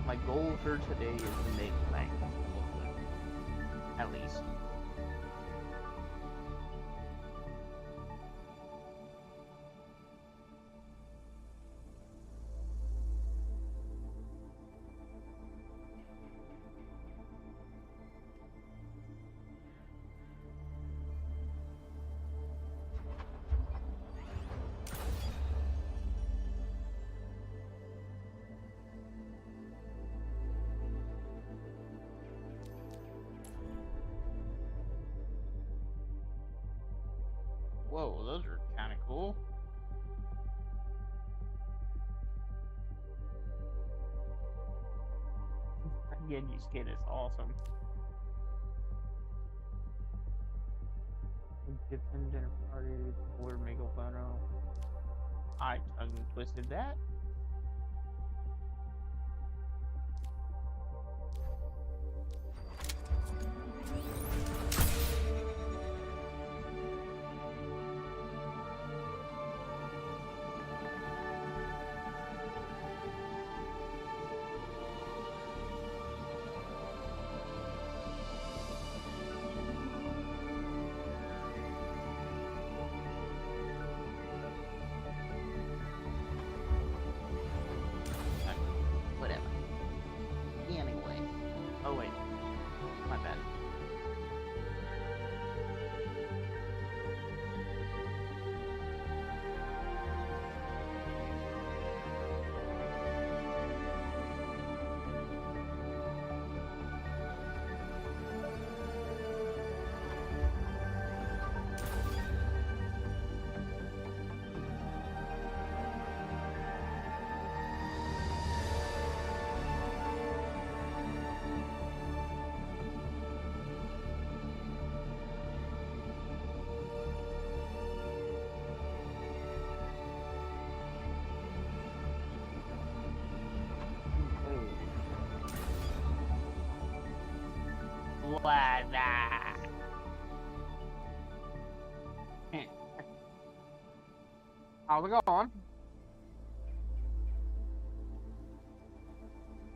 my goal for today is to make Magnum look good. At least. Whoa, those are kind of cool. Genji skin is awesome. Different dinner party, or Megaphone. I tongue twisted that. Whatever. Anyway. Oh wait. My bad. Voila. How's it going?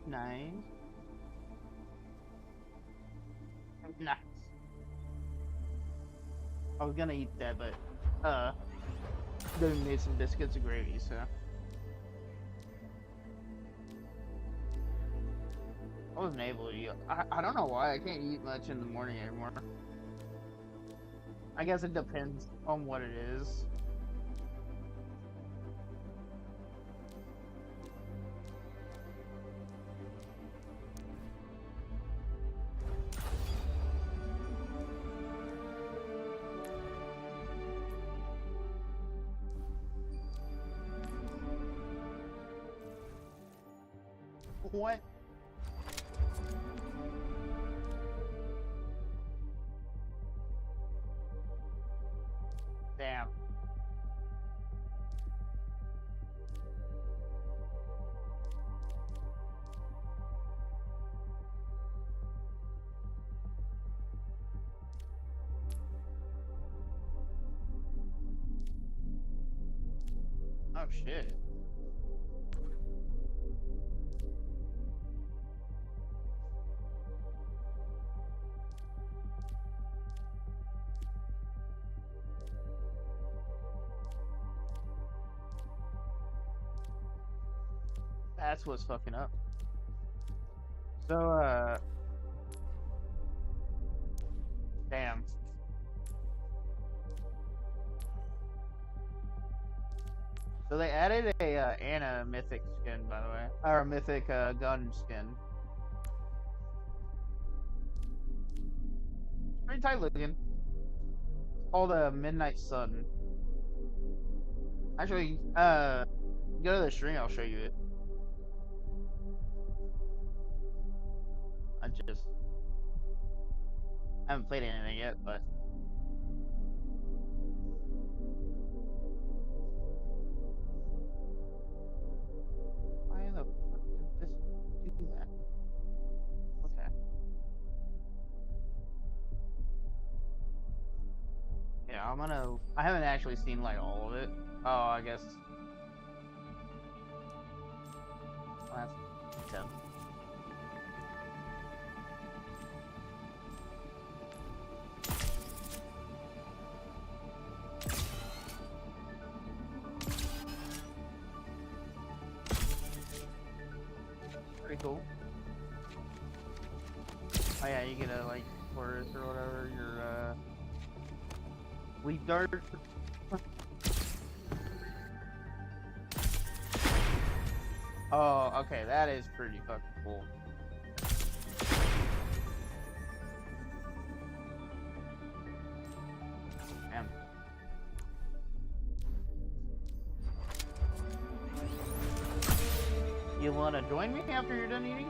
Nice. Nice. I was gonna eat that, but then made some biscuits and gravy, so I wasn't able to eat. I don't know why I can't eat much in the morning anymore. I guess it depends on what it is. What? Damn. Oh shit. That's what's fucking up. So, damn. So they added a Anna mythic skin, by the way, or a mythic gun skin. Pretty tight looking. Called a Midnight Sun. Actually, go to the stream. I'll show you it. I just haven't played anything yet, but why the fuck did this do that? Okay. Yeah, I'm gonna. I haven't actually seen like all of it. Oh, I guess. Well, that's 10. cool. Oh yeah, you get a like Taurus or whatever. Your Leaf Dart. Oh, okay, that is pretty fucking cool. Damn. You wanna join me after you're done eating?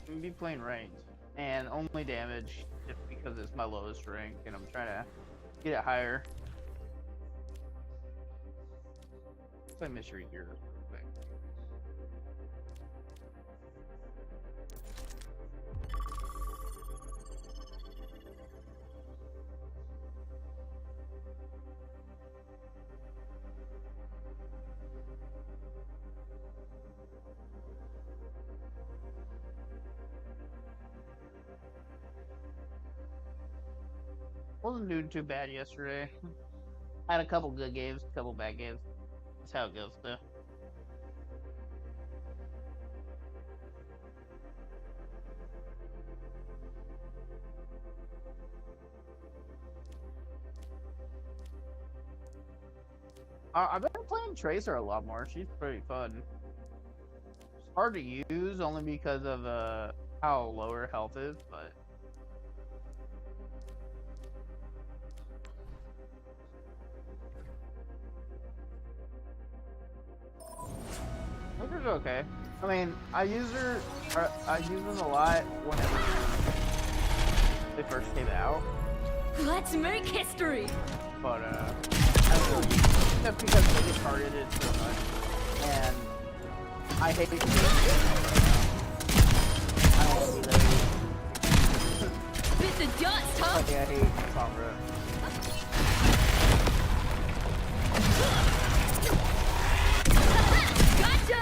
I'm gonna be playing ranked and only damage just because it's my lowest rank and I'm trying to get it higher. Let's play mystery here real quick. Wasn't doing too bad yesterday. I had a couple good games, a couple bad games. That's how it goes, though. I've been playing Tracer a lot more. She's pretty fun. It's hard to use only because of how low her health is, but Tracer's okay. I mean, I use them a lot whenever they first came out. Let's make history. But I don't know, just because they get targeted so much, and I hate it. I don't want to be there. Bit the dust, huh? Okay, I hate Sombra. Gotcha!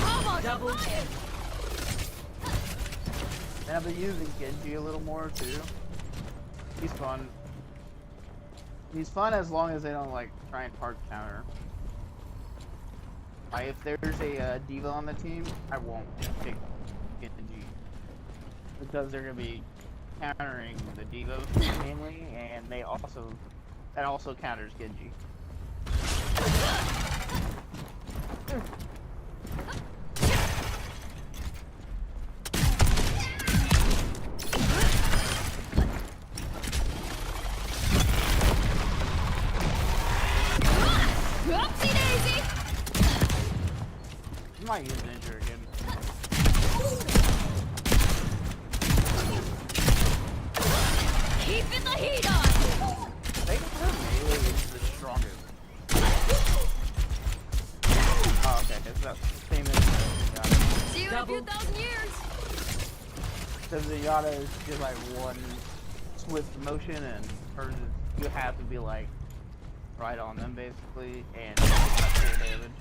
Almost Double fire! And I've been using Genji a little more too. He's fun. He's fun as long as they don't like try and hard counter. Like if there's a diva on the team, I won't pick Genji because they're gonna be countering the divas mainly, and that also counters Genji. Oopsie daisy! I might use Ninja again. Keeping the heat on! I think her melee is the strongest. Oh, okay, it's about the same as Zenyatta. See you in a few thousand years! Because Zenyatta is just like one swift motion, and hers is, you have to be like right on them basically, and that's full damage.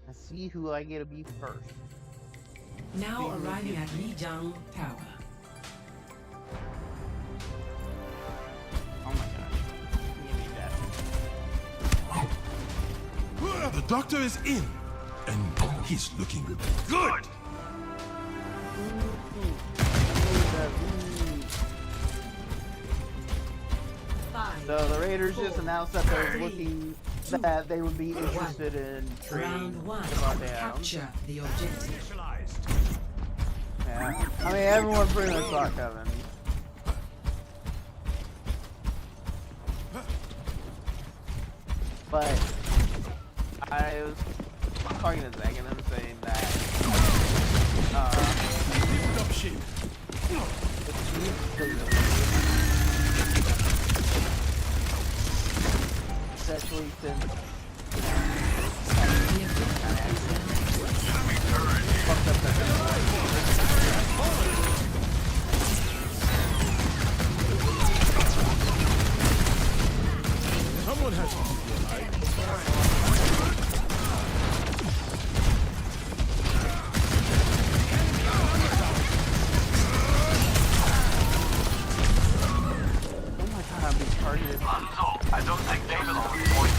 Let's see who I get to be first. Now arriving at Lijiang Tower. Oh my god. Give me that. The doctor is in, and he's looking good. So the Raiders just announced that they're looking, that they would be interested in trading Round one. Devontae Adams. Capture the objective. Yeah. I mean, everyone pretty much saw it coming. But I was talking to Zach and them saying that Stop shit. especially since fucked up that Someone has to keep your eye. Oh my god, I'm being targeted. I don't think they belong on point.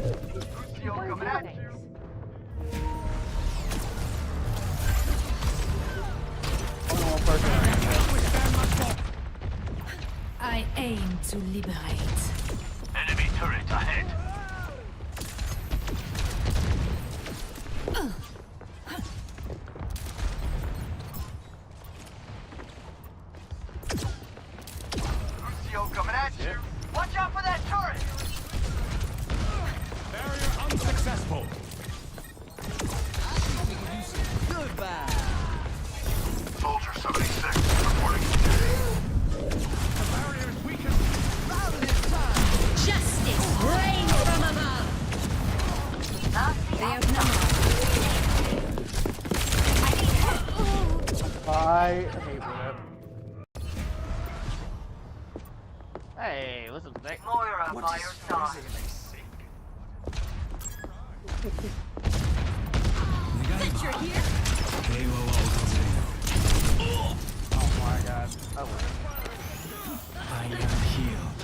Lucio coming at you. Only one person right I aim to liberate. Enemy turret ahead. Lucio coming at you. Watch out for that turret. Barrier unsuccessful. Soldier 76 reporting. The barrier is weakened. Justice reigns from above. They have number. I hate that. Hey, listen, they, Moira by your side. You're here? oh my god. Oh, I am healed.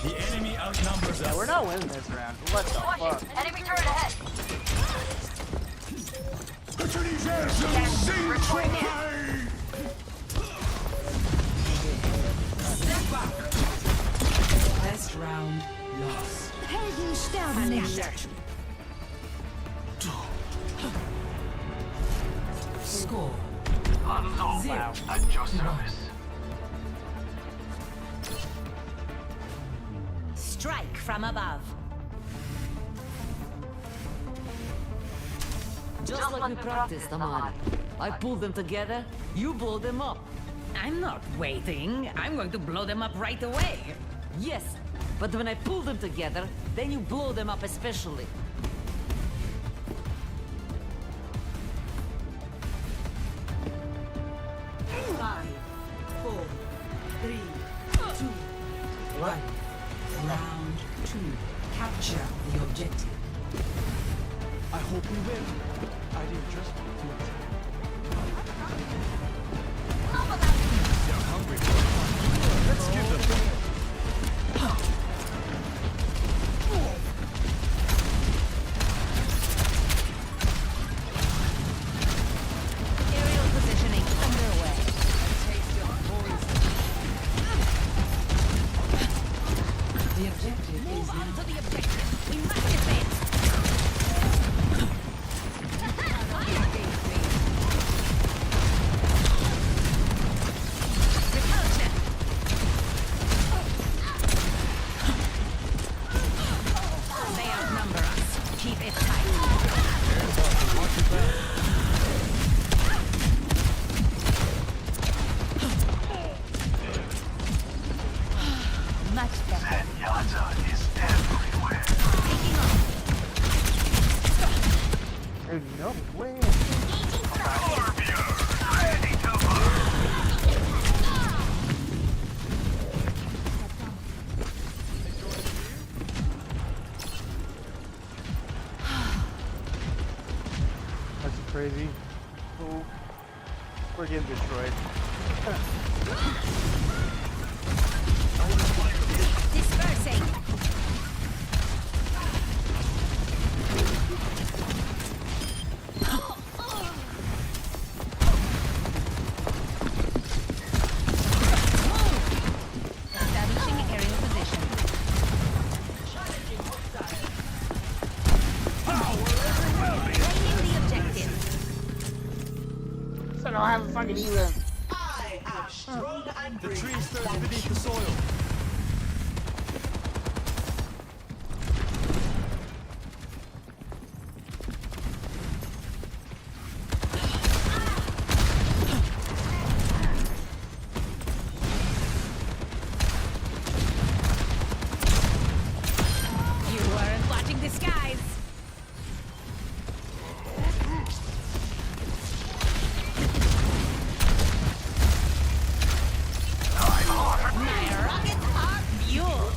The enemy outnumbers yeah, us. we're not winning this round. What the fuck? Enemy turret ahead. Best round lost. Helden sterben nicht. Score Hanzo, 0. at your service. Strike from above. Just like we practiced, Amari. I pulled them together, you blow them up. I'm not waiting. I'm going to blow them up right away. Yes, but when I pull them together, then you blow them up especially. Five, 4, 3, 2, 1. Round 2. Capture the objective. I hope we win. I did just do it. Let's give them. Aerial positioning underway. The objective is On now to the objective. We must advance. Repulsion. They outnumber us. Keep it tight. Much better. Zenyatta is everywhere. Taking off. Dude, no way. Warrior, ready to move. That's crazy. Oh, we're getting destroyed. Dispersing. Establishing aerial position. Power everywhere. Dylan. The tree stirs beneath the soil. You weren't watching the skies. My rockets are fuel.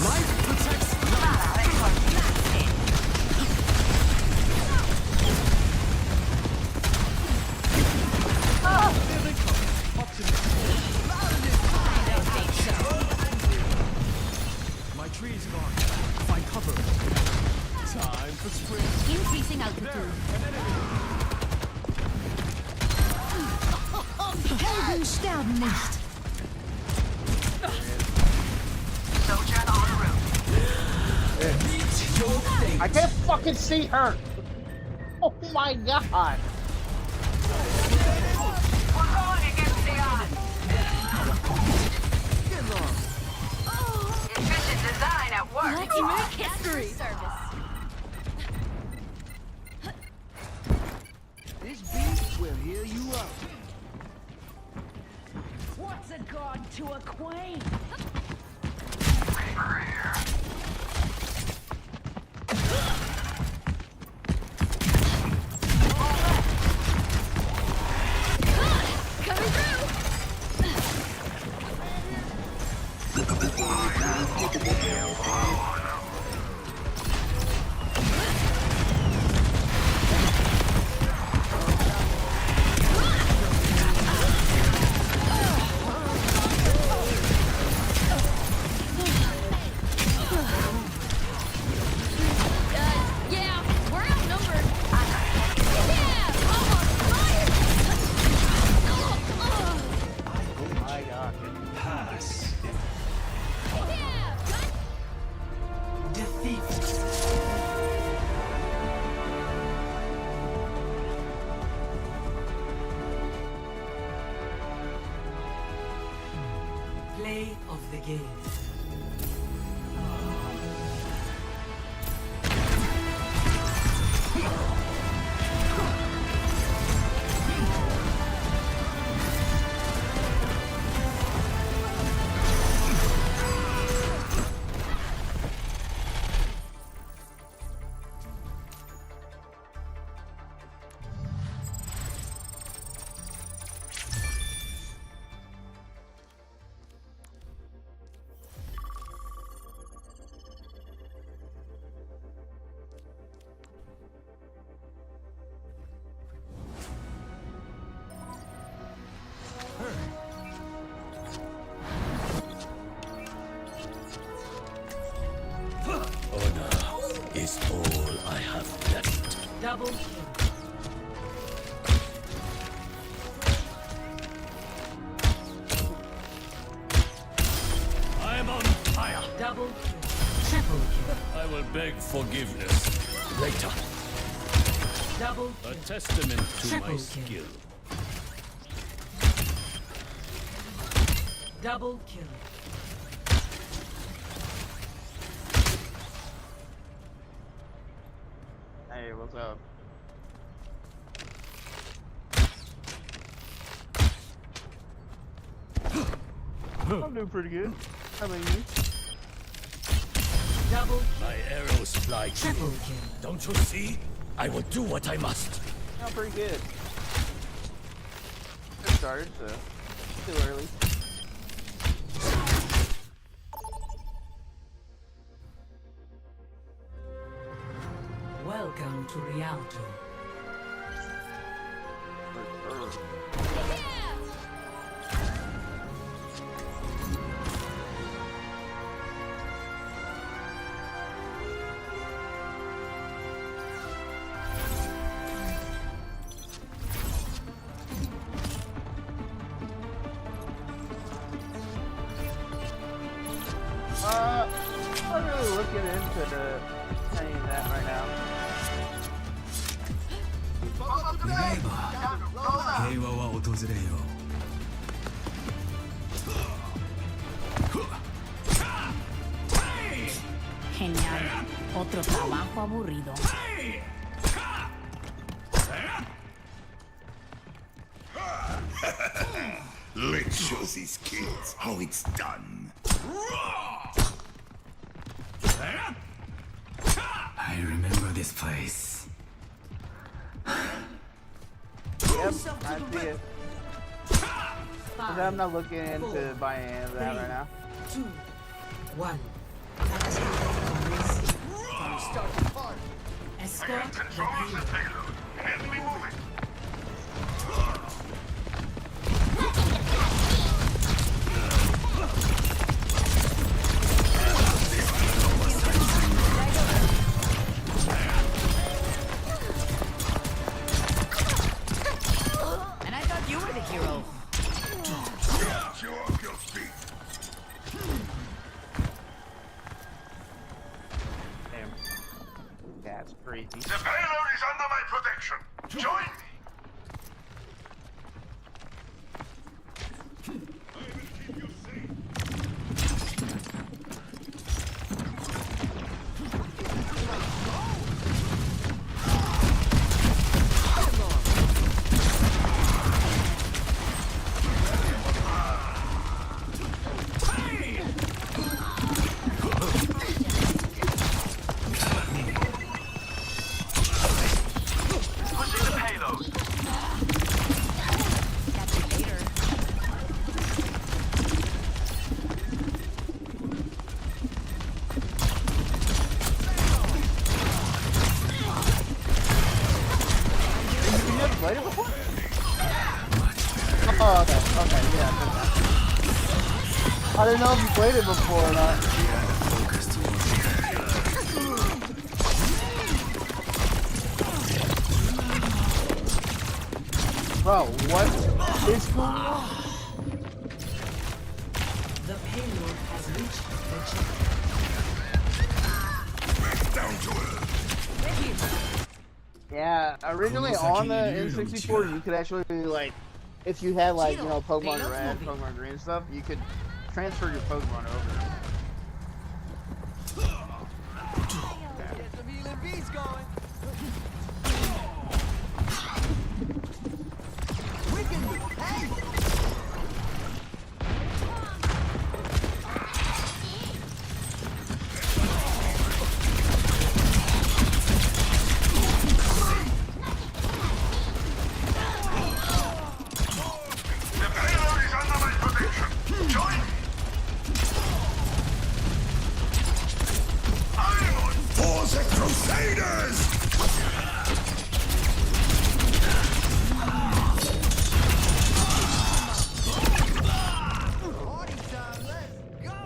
Life protects My tree's gone. Find cover. Time for spring. Increasing altitude. Helden sterben nicht. Soldier en route. I can't fucking see her. Oh my god. We're going against the odds. Efficient design at work. Let's make history. This beast will heal you up. What's a god to a queen? Coming through. Yeah, we're outnumbered. Yeah, Oh my god. Pass. Defeat. Play of the game. Honor is all I have left. Double kill. I'm on fire. Double kill. Triple kill. I will beg forgiveness later. Double A kill. testament to Triple my kill. skill. Double kill. Hey, what's up? I'm doing pretty good. How about you? Double My arrows fly true. triple kill. Don't you see? I will do what I must. I'm pretty good. Just started, so still early. Welcome to Rialto. not really looking into any of that right now. 平和は訪れよう Genial. Otro trabajo aburrido. Let's show these kids how it's done. I remember this place. Yep, I see it. But I'm not looking into buying any of that right now. 2, 1. Escort the payload. Enemy moving. And I thought you were the hero. Get you off your feet. Damn. That's crazy. The payload is under my protection. Join me. Pushing the payload. Catch you later. You never played it before? Oh, okay. Okay, yeah. I didn't know if you played it before or not. Bro, what is going on? The payload has reached the chip. Down to earth. Yeah, originally on the N64, you could actually, like, if you had, like, you know, Pokemon Red, Pokemon Green stuff, you could transfer your Pokemon over. Get some healing beats going. The payload is under my protection. Join me. I'm on. For the Crusaders! Party time, let's go.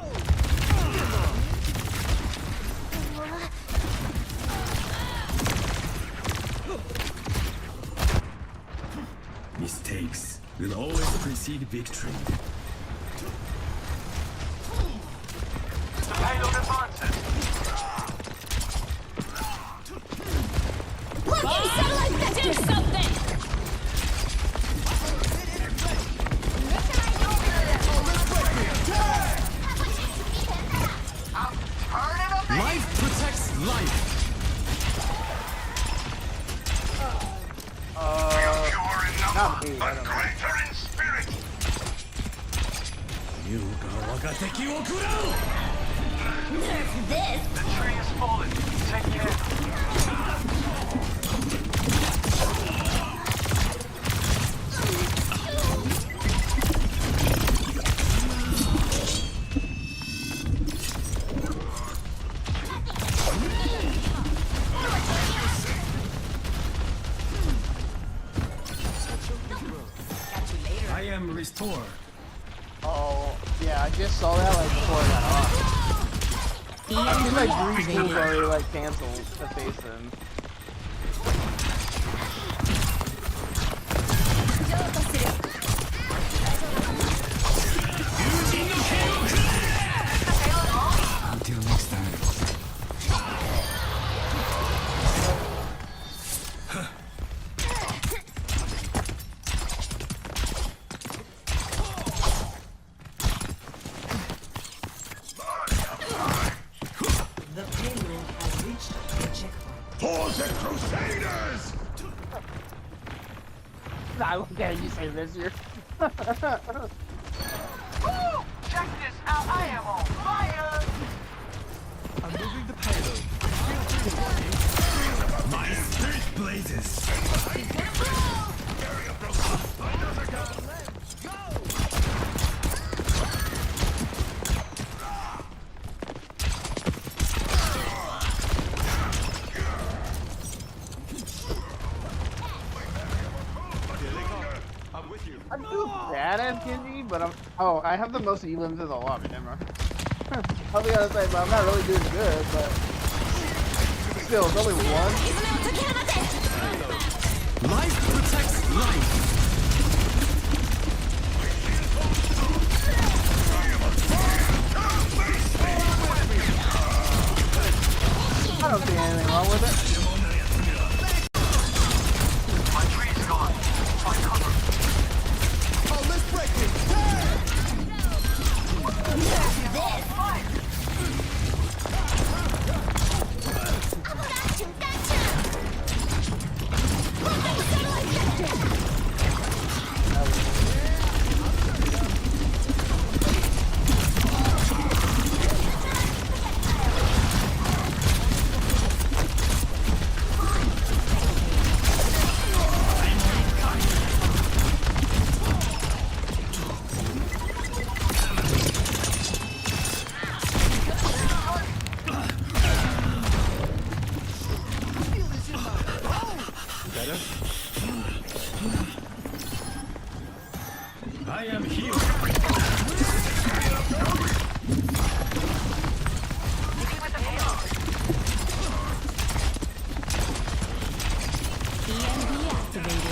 Mistakes will always precede victory. The payload advances. Lucky satellite, do something! Turn it up. Life protects life. Pure in number, not me, I but don't know. greater in spirit. Nerf this! The tree is fallen. Take care. I am restored. Oh, yeah, I just saw that, like, before I got off. I think, like, 3 schools already, like, canceled to face them. Until next time. I look at you say this year. Woo! Check this out. I am on fire. I'm moving the payload. My spirit blazes. I'm with you. I'm too bad at Genji, but I'm. Oh, I have the most elims in the lobby. Never mind. I'll be honest, but I'm not really doing good. But still, it's only one. Life protects life. I don't see anything wrong with it. My tree's gone. Find cover. Oh, let's break it. I am healed. EMP activated.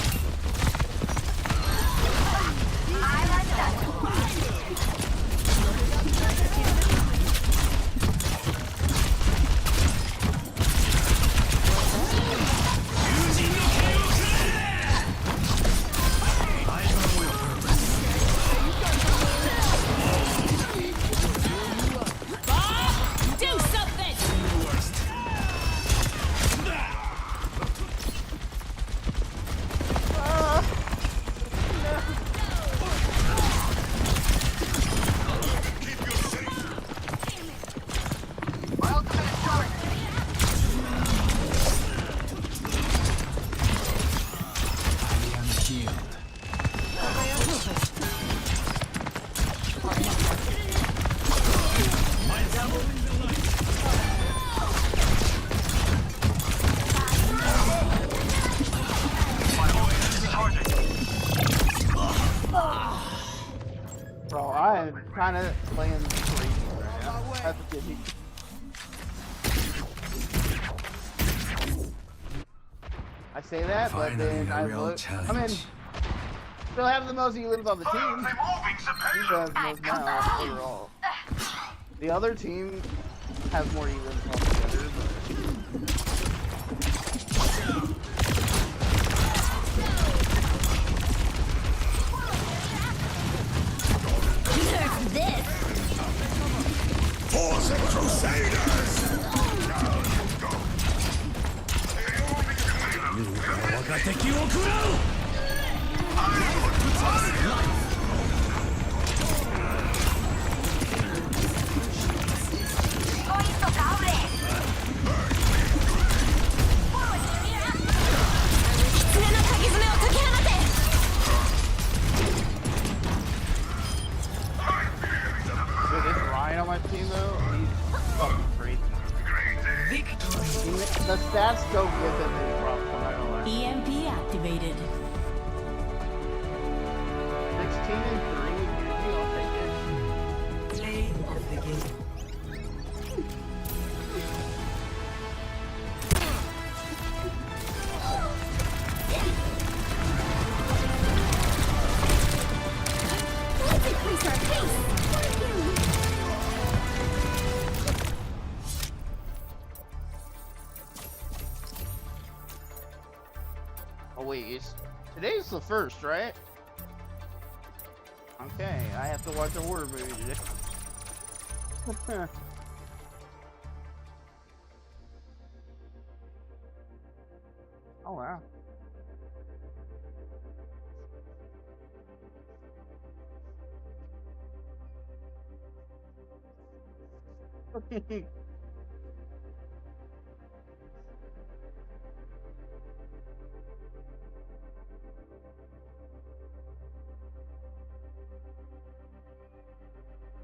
Do something! My ultimate is charged. I am healed. My ultimate is charging. Bro, I am kind of playing crazy right now. That's a Genji. I say that, but Finally, then a I real look. I mean, challenge. still have the most elims on the team. Removing some He payload. does most now overall. The other team has more elims altogether, but Nerf this! For the Crusaders! with this Ryan on my team though, he's fucking crazy. The stats go with him is rough, I'm not gonna lie. EMP activated. 16 and 3 with Genji, I'll take it. Play of the game. Let's increase our pace! Oh wait, today's the first, right? Okay, I have to watch a horror movie today. Oh wow.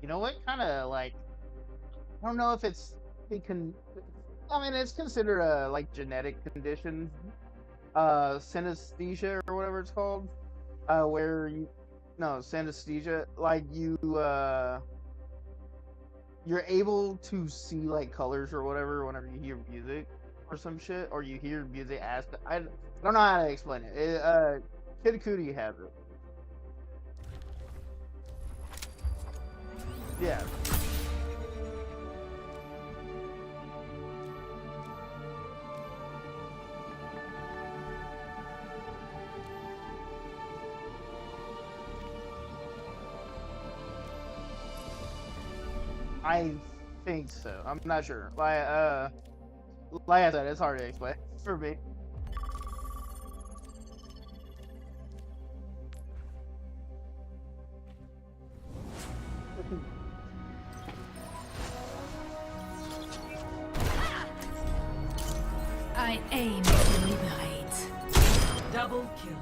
You know what? Kind of like, I don't know if it's it can. I mean, it's considered a like genetic condition, synesthesia or whatever it's called, where you, no, synesthesia, like you're able to see like colors or whatever whenever you hear music or some shit, or you hear music as I don't know how to explain it. Kid Cudi has it. Yeah. I think so. I'm not sure. Like I said, it's hard to explain for me. I aim to liberate. Double kill.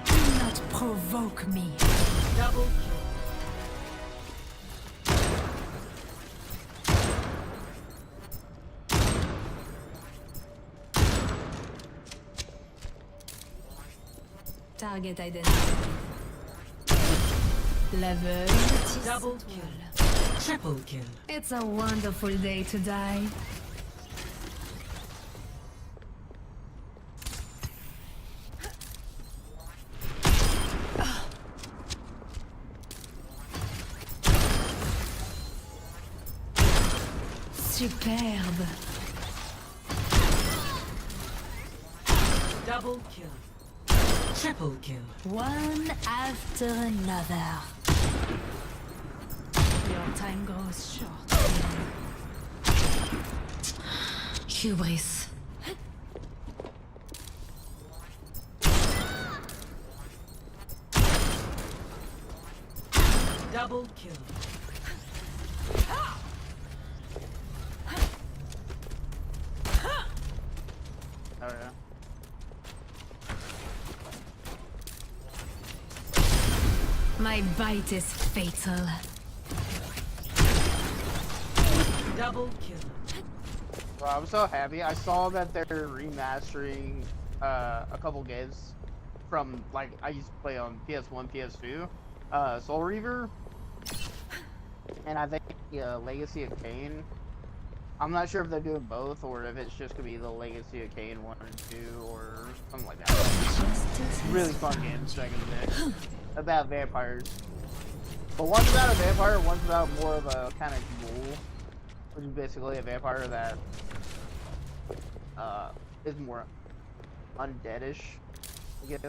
Do not provoke me. Double kill. Target identified. Level Double kill. Triple kill. It's a wonderful day to die. Superbe. Double kill. Triple kill. One after another. Your time grows short. Hubris. Double kill. Oh yeah. My bite is fatal. Double kill. Well, I'm so happy. I saw that they're remastering a couple games from like I used to play on PS1, PS2, Soul Reaver, and I think Legacy of Kain. I'm not sure if they're doing both or if it's just gonna be the Legacy of Kain 1 and 2 or something like that. Really fun games back in the day about vampires. But one's about a vampire, one's about more of a kind of ghoul, which is basically a vampire that is more undeadish, I guess.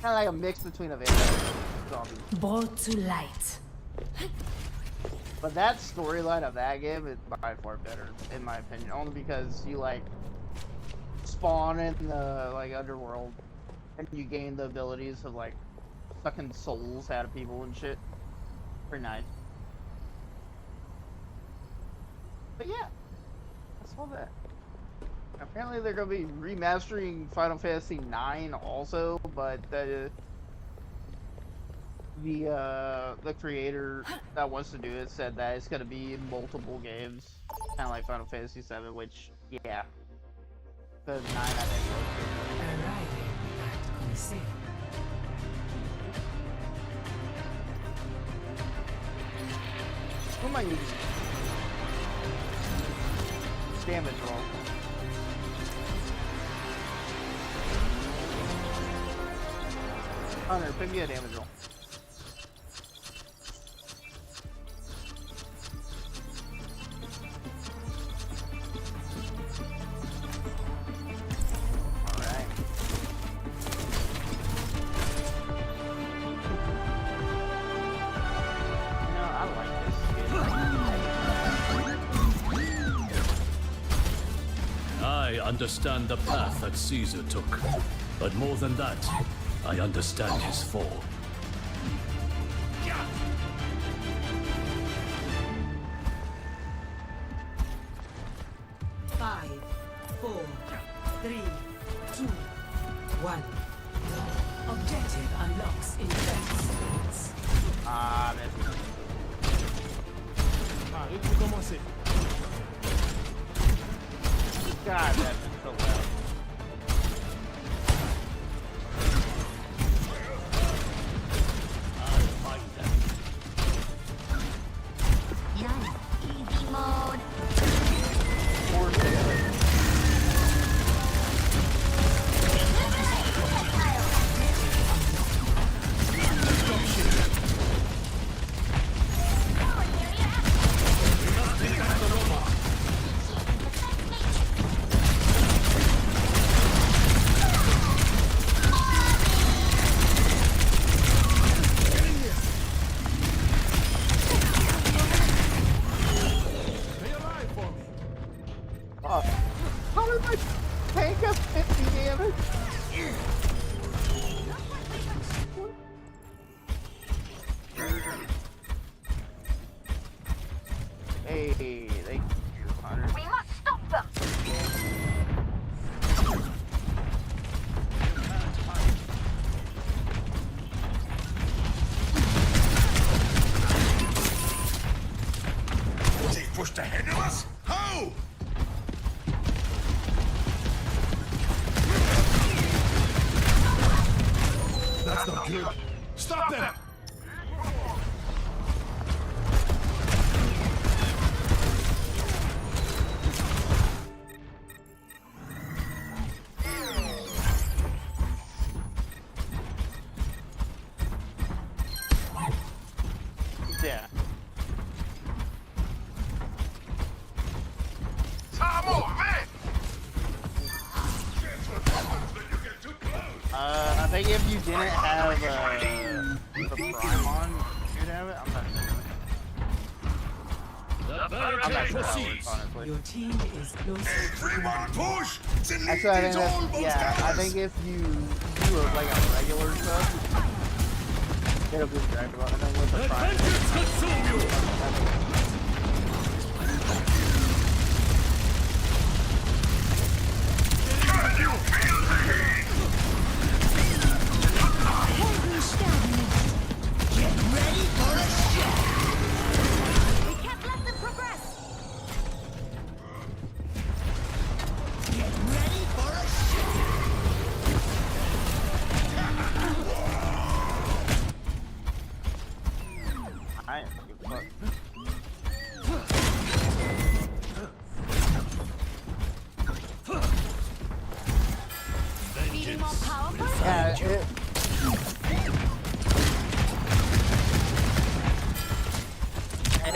Kind of like a mix between a vampire and a zombie. Brought to light. But that storyline of that game is by far better, in my opinion. Only because you like spawn in the like underworld, and you gain the abilities of like sucking souls out of people and shit. Pretty nice. But yeah, I saw that. Apparently they're gonna be remastering Final Fantasy IX also, but the creator that wants to do it said that it's gonna be in multiple games, kind of like Final Fantasy VII, which yeah, the 9 I think was. Arriving at Coliseum. Who am I using? Damage roll. Hunter, pick me a damage roll. Alright. You know, I like this skin. understand the path that Caesar took. But more than that, I understand his fall. Five, 4, 3, 2, 1. Objective unlocks in 30 seconds. Ah, that's Ah, il faut commencer. God, that's so loud. Easy mode. Poor Taylor. Stay alive for me. Oh, how did my tank up 50 damage? Hey, thank you, Hunter. We must stop them. They pushed ahead of us? How? That's not good. Stop them! Yeah. I think if you didn't have the Prime on, you'd have it. I'm not sure. The I'm not barricade sure how it proceeds. works, honestly. Your team is close. Fremont push! The lead Actually, I is think almost that's, yeah, I ours. think if you do like a regular sub, it'll just drag about, and then with the Let Prime, vengeance consume you! We can't let them progress. I ain't fucking fuck. Feeling more powerful? Yeah,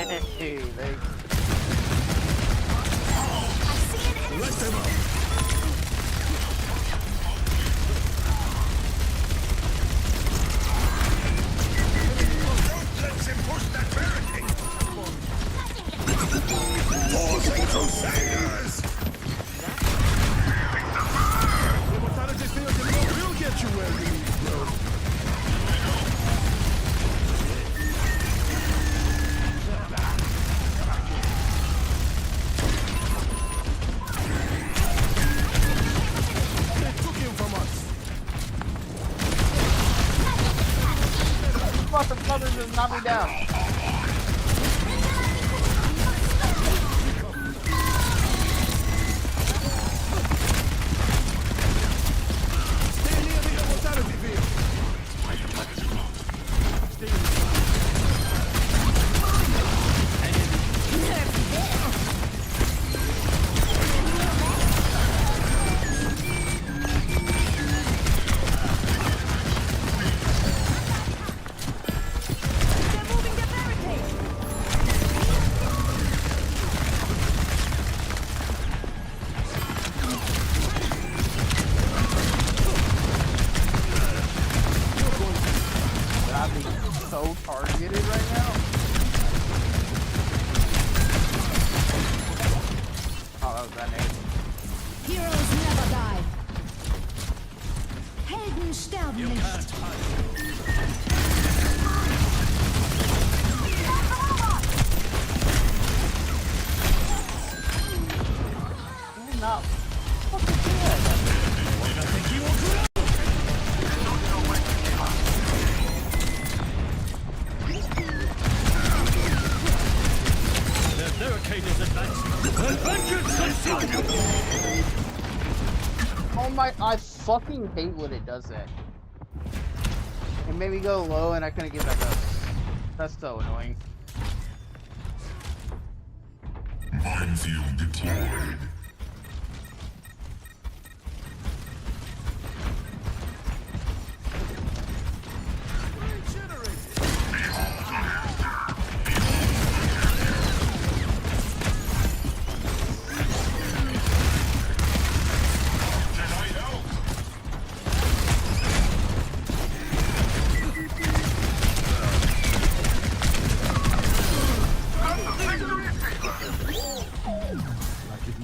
it, hey, they, I see an enemy. Let them out! Don't let them push that barricade! Force the Crusaders! The mortality field will get you where you need to go. They took him from us. motherfuckers just knocked me down. Stay near the mortality field. Stay near. They're moving the barricade. I'm being so targeted right now. Oh, that was that name. Heroes fucking hate when it does that. It made me go low and I couldn't get back up. That's so annoying. Minefield deployed.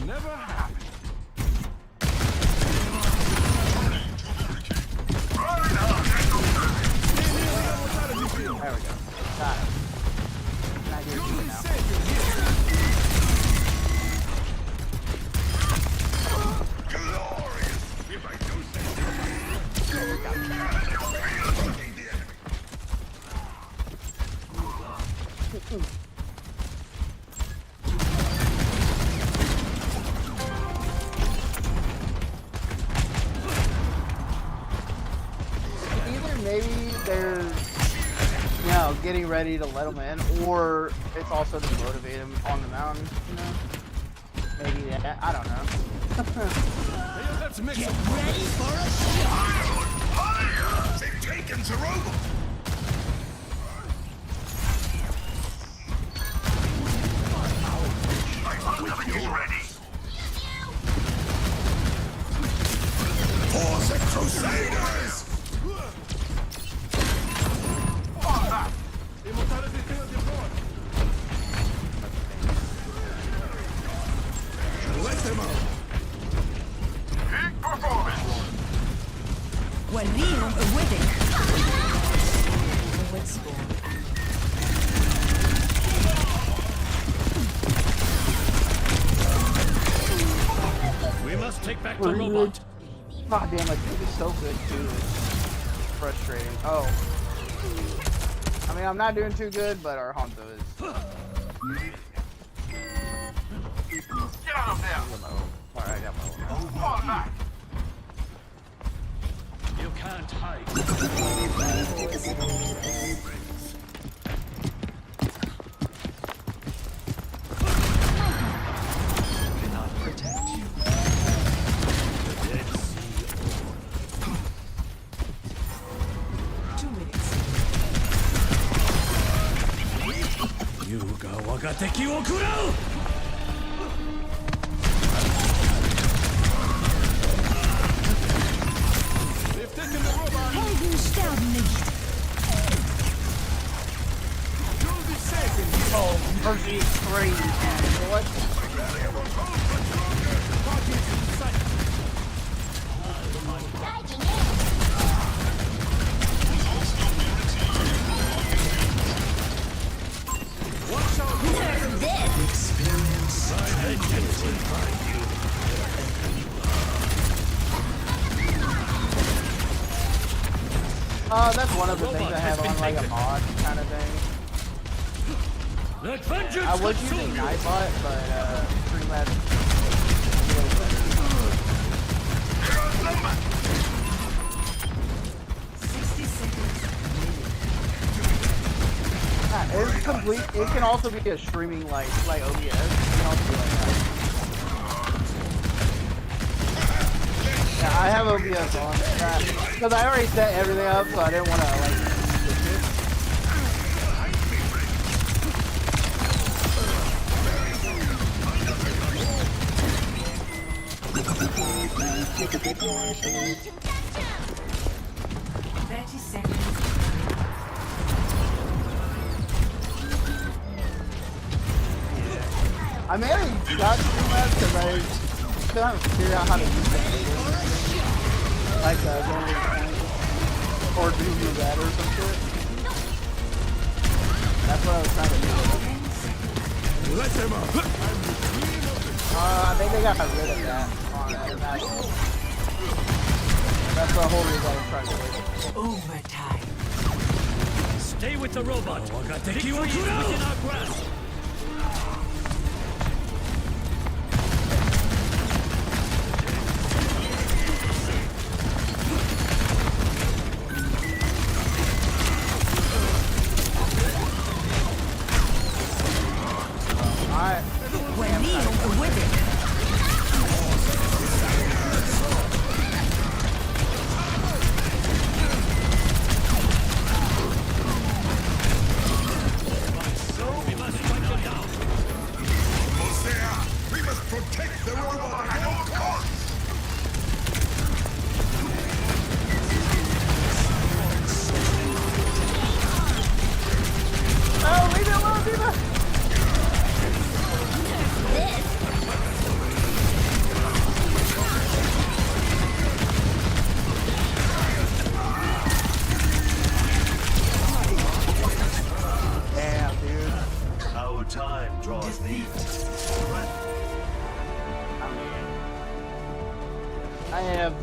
Never happened. There we go. Got it. Can I get it now? Either maybe they're, you know, getting ready to let him in, or it's also to motivate him on the mountain, you know? Maybe that, I don't know. Let's mix Get ready for a shot! They've taken Zerubbabel. For the Crusaders! Immortality field deployed. Let them out! Peak performance. وليهم قوتك. We must take back the robot. God damn, like, it is so good too. It's frustrating. Oh. I mean, I'm not doing too good, but our Honto is. Get out of there. Alright, I got my own. Fall back. You can't hide. Yuga waga teki wo kurau! They've taken the robot. Helden sterben nicht. You'll be safe in here. Oh, Mercy is crazy. What? Target in sight. Watch out. Nerf this. That's one of the things I have on like a mod kind of thing. Let vengeance I was consume using you! Nightbot, but pretty much. It's complete. It can also be a streaming like OBS. It can also be like that. Yeah, I have OBS on because I already set everything up, so I didn't want to like switch it. I may have got Streamlabs because I still haven't figured out how to use it. Like going or do that or some shit. That's what I was trying to do. Let them out. I think they got rid of that on that. That's the whole reason I was trying to do it. Overtime. Stay with the robot. Victory is within our grasp.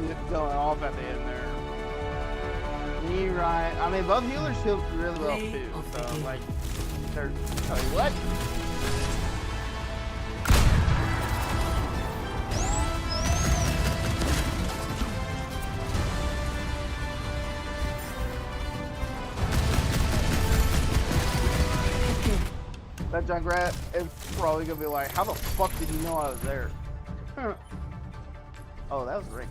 just going off at the end there. Me, Ryan. I mean, both healers healed really well Play too. of the So game. like, they're. Tell you what. That Junkrat is probably gonna be like, how the fuck did you know I was there? Oh, that was great.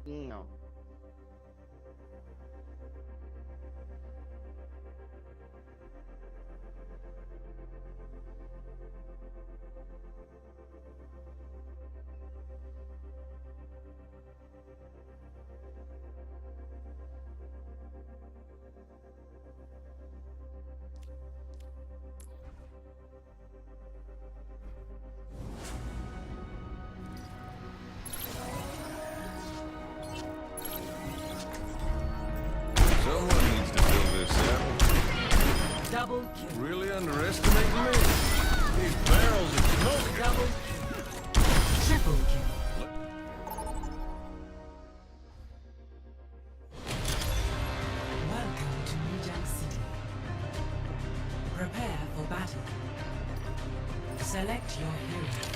No. Someone needs to fill this out. Double kill. Really underestimating me? These barrels of smoke. Double kill. Triple kill. Welcome to Mijang City. Prepare for battle. Select your hero.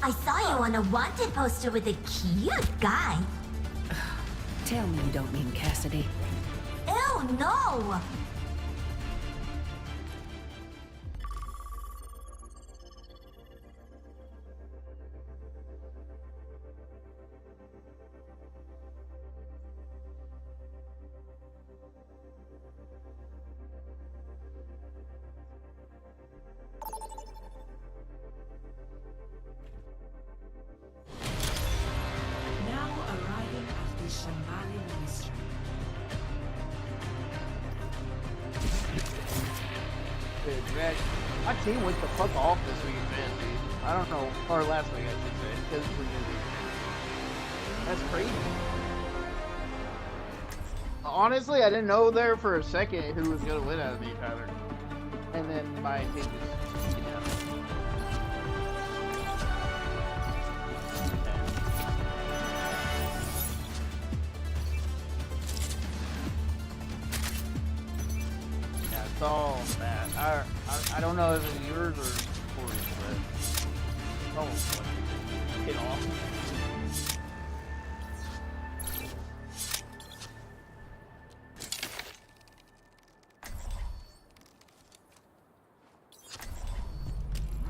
I saw you on a wanted poster with a cute guy. Tell me you don't mean Cassidy. Ew, no! Now arriving at the Shambhala Ministry. Dude, man, my team went the fuck off this week, man, dude. I don't know, or last week I should say, because we did. That's crazy. Honestly, I didn't know there for a second who was gonna win out of each other, and then my team just, you know. Yeah, it's all that. I don't know if it's yours or Corey's, but oh, what? Get off.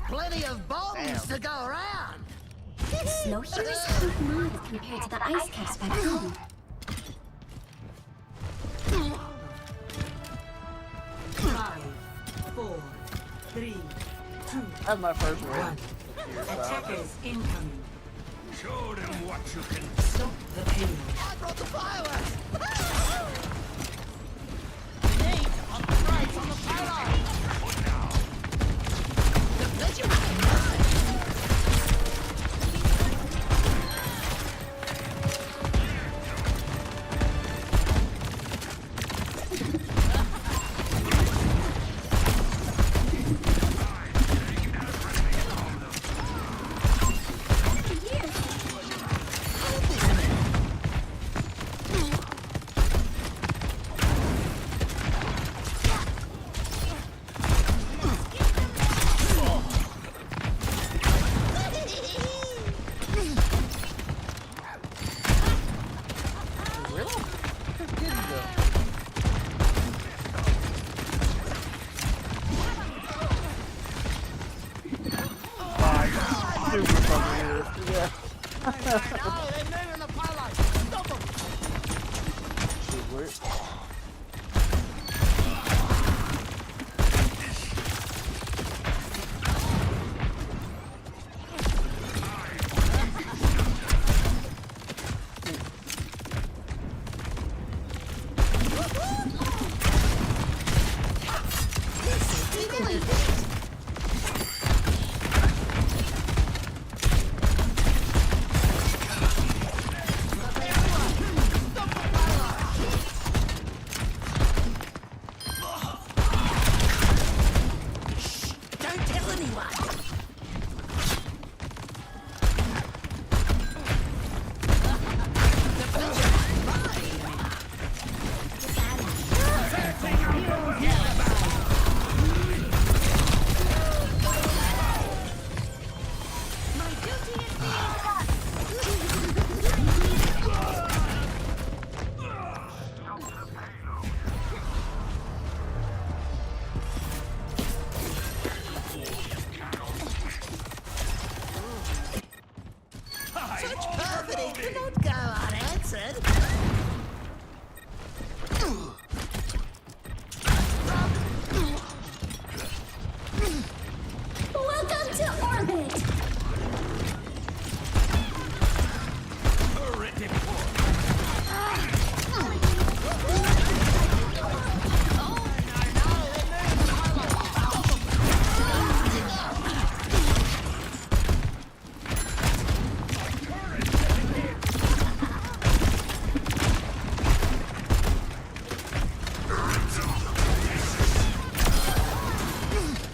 Plenty of bombs Damn. to go around. Snow heroes look mild compared to the ice caps back home. 5, 4, 3, 2, That's my first win. 1. Here, so. Attackers incoming. Show them what you can. Stop the payload. I brought the fireworks. motherfucker. Yeah. Shit, where? Don't tell anyone. Such perfidy cannot go unanswered. Welcome to orbit.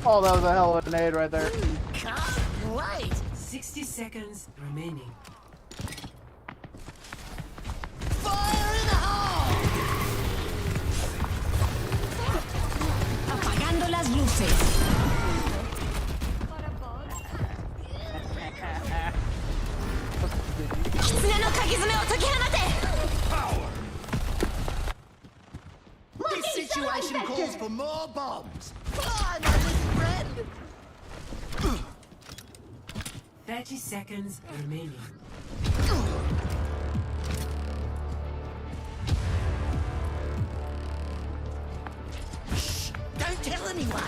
Oh, that was a hell of a nade right there. Can't wait. 60 seconds remaining. Fire in the hole. Apagando las luces. 狐の鍵爪を解き放て This situation calls for more bombs. Bye, my little friend. 30 seconds remaining. Don't tell anyone.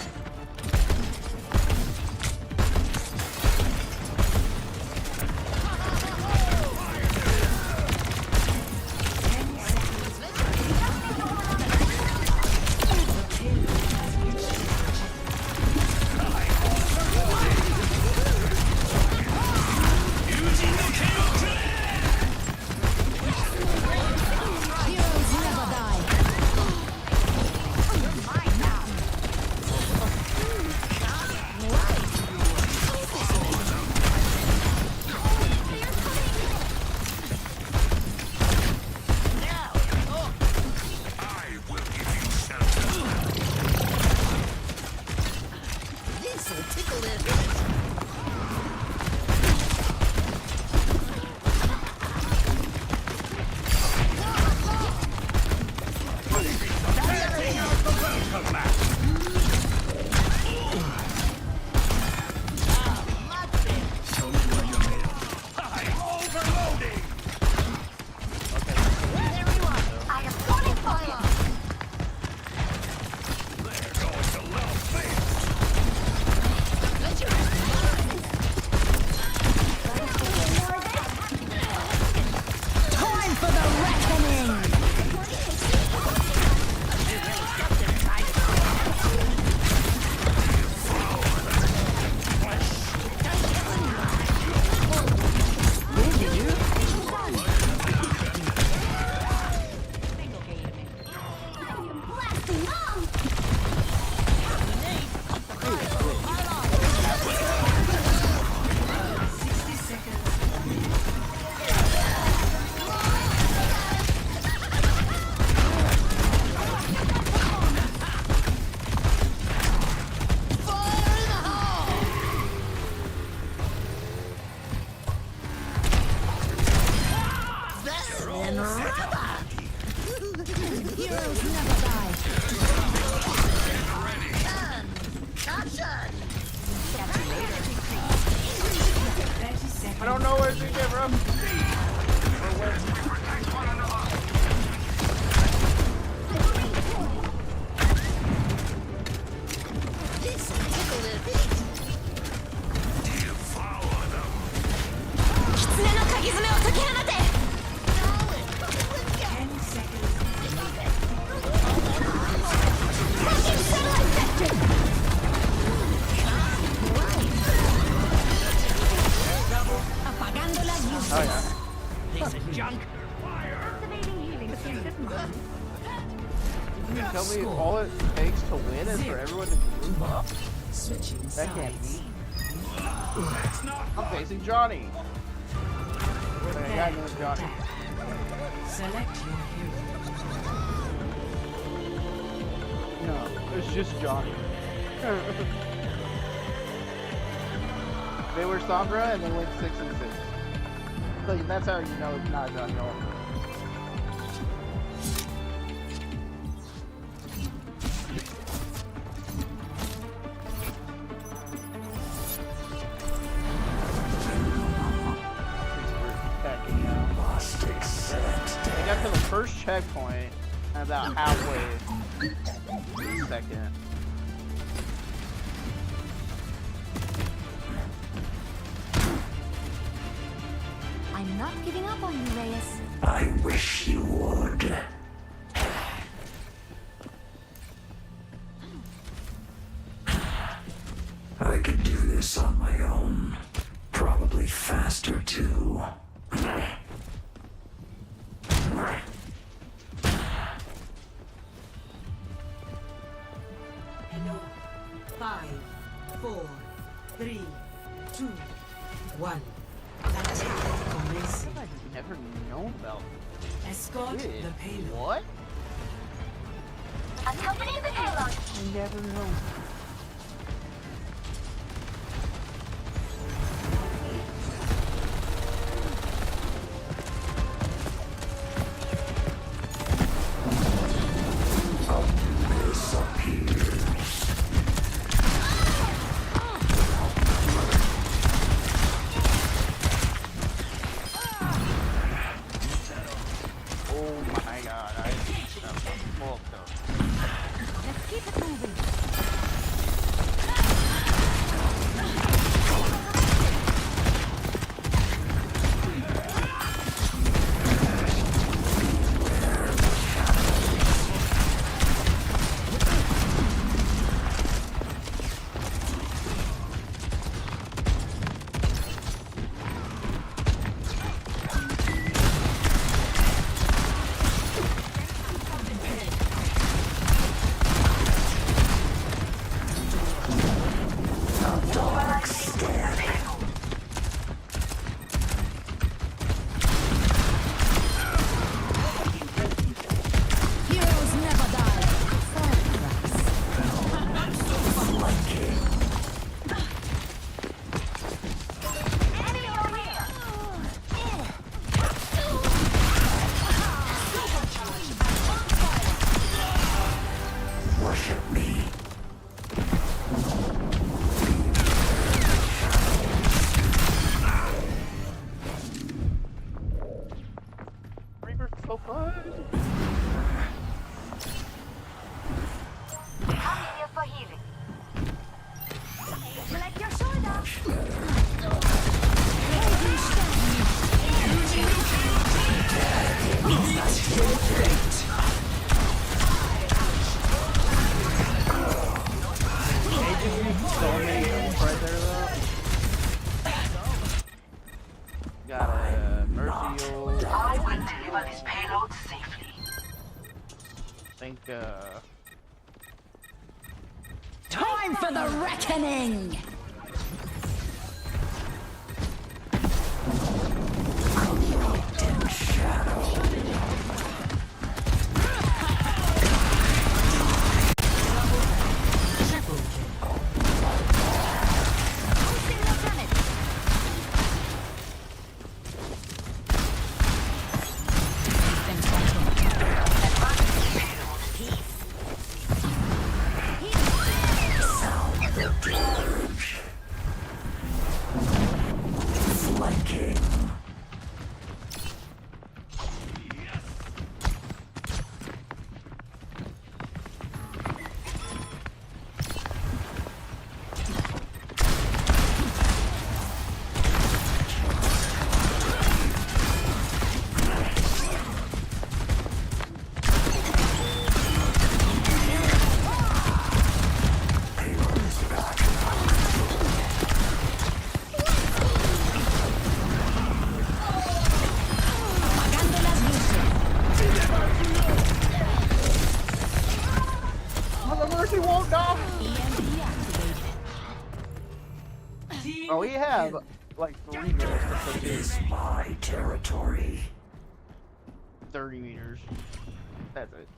Heroes never die. I will give you shelter. This'll tickle their feet. I am calling fire. Time for the reckoning. Blasting off. 60 seconds. Fire in the hole. Better than rubber. Heroes never die. all it takes to win is for everyone to group up. Switching That can't sides. be. I'm facing Johnny. Wait, I got named Johnny. Attack. Select your hero. No, it's just Johnny. They were Sombra and they went 6 and 6. So that's how you know it's not Johnny Oliver. They got to the first checkpoint and about halfway through the second. I'm not giving up on you, Reyes. I wish you would. I could do this on my own. Probably faster too. Hello. 5, 4, 3, 2, 1. Attack commencing. I've never known about Escort this. the payload. What? Accompany the payload. I never known. Oh my god, I well, Let's keep it moving. Heroes never die. Enemy over here. Worship me. Reaper's so fun. I'm here for healing. Select your shoulder. They just used so many ults right there though. Got a Mercy ult. I will deliver this payload safely. I think Time for the reckoning. Boosting the summit. Mercy won't die. EMP activated. Team Oh, we have kill. like 3 minutes to put in Is my territory. 30 meters. That's it.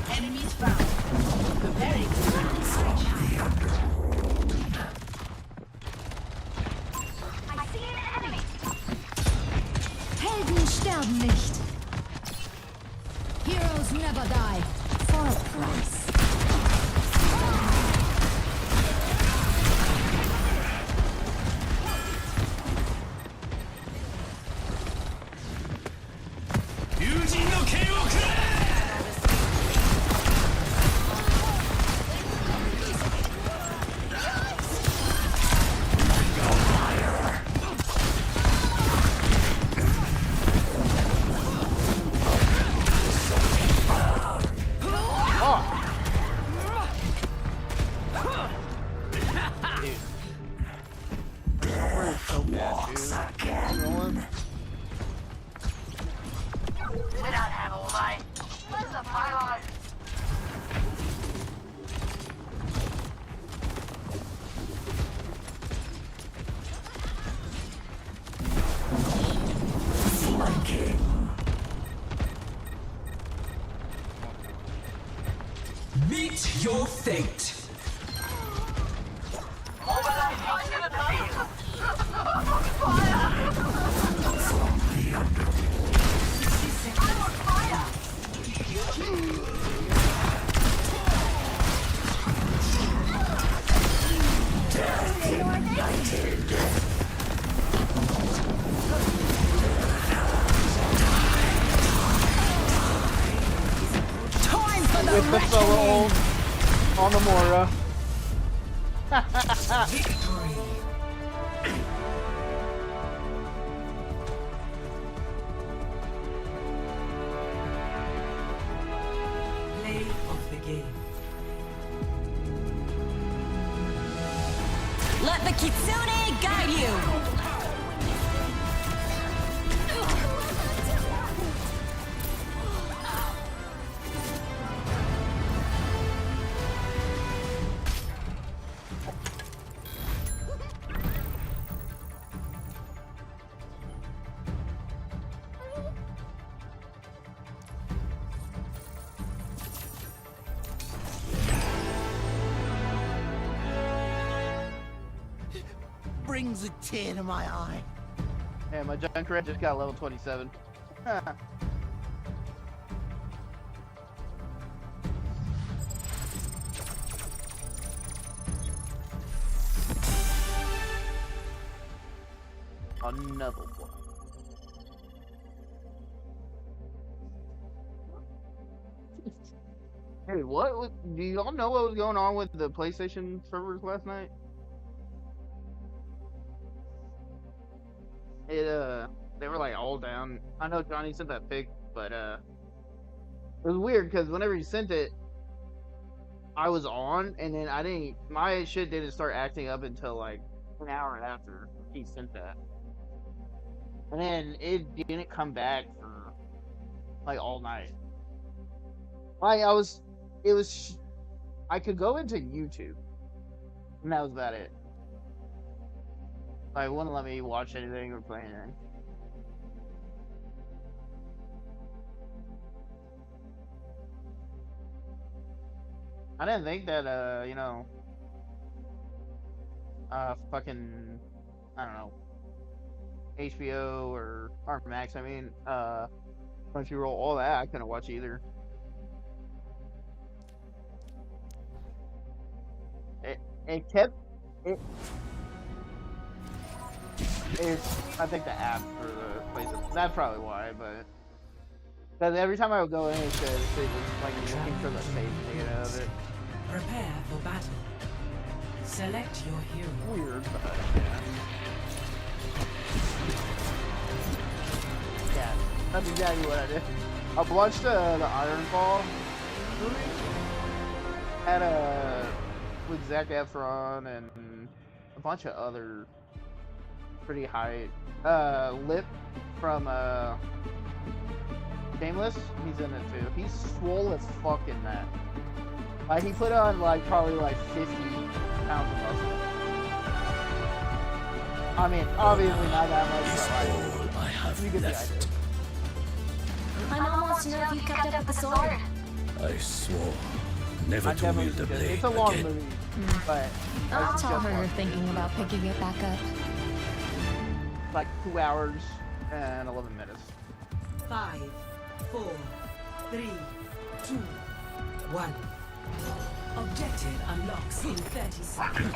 Enemies found. Preparing for switch. I see an enemy. Helden sterben nicht. Heroes never die. For a price. Meet your fate. With the solo on the Mora. Victory. Play of the game. Let the Kitsune guide you. Brings a tear to my eye. Hey, my Junkrat just got level 27. Another one. Hey, do y'all know what was going on with the PlayStation servers last night? They were like all down. I know Johnny sent that pic, but it was weird because whenever he sent it, I was on, and then my shit didn't start acting up until like an hour after he sent that. And then it didn't come back for like all night. I could go into YouTube, and that was about it. Like, it wouldn't let me watch anything or play anything. I didn't think that, fucking, I don't know, HBO or Max, Crunchyroll, all that, I couldn't watch either. I think the app for the place. That's probably why, but because every time I would go in and shit, it was like looking for the safe to get out of it. Prepare for battle. Select your hero. Weird, but yeah, that's exactly what I did. I've watched the Ironfall movie. Had with Zac Efron and a bunch of other pretty high. Lip from Shameless, he's in it too. He's swole as fuck in that. Like he put on like probably like 50 pounds of muscle. I mean, obviously not that much, but like, All I have you get the left. idea. My mom wants to know if you kept up the sword. I swore never I to definitely wield the should. blade It's a long again. movie, but I'll it's tell just her you're one. thinking about picking it back up. Like 2 hours and 11 minutes. 5, 4, 3, 2, 1. Objective unlocks in 30 seconds.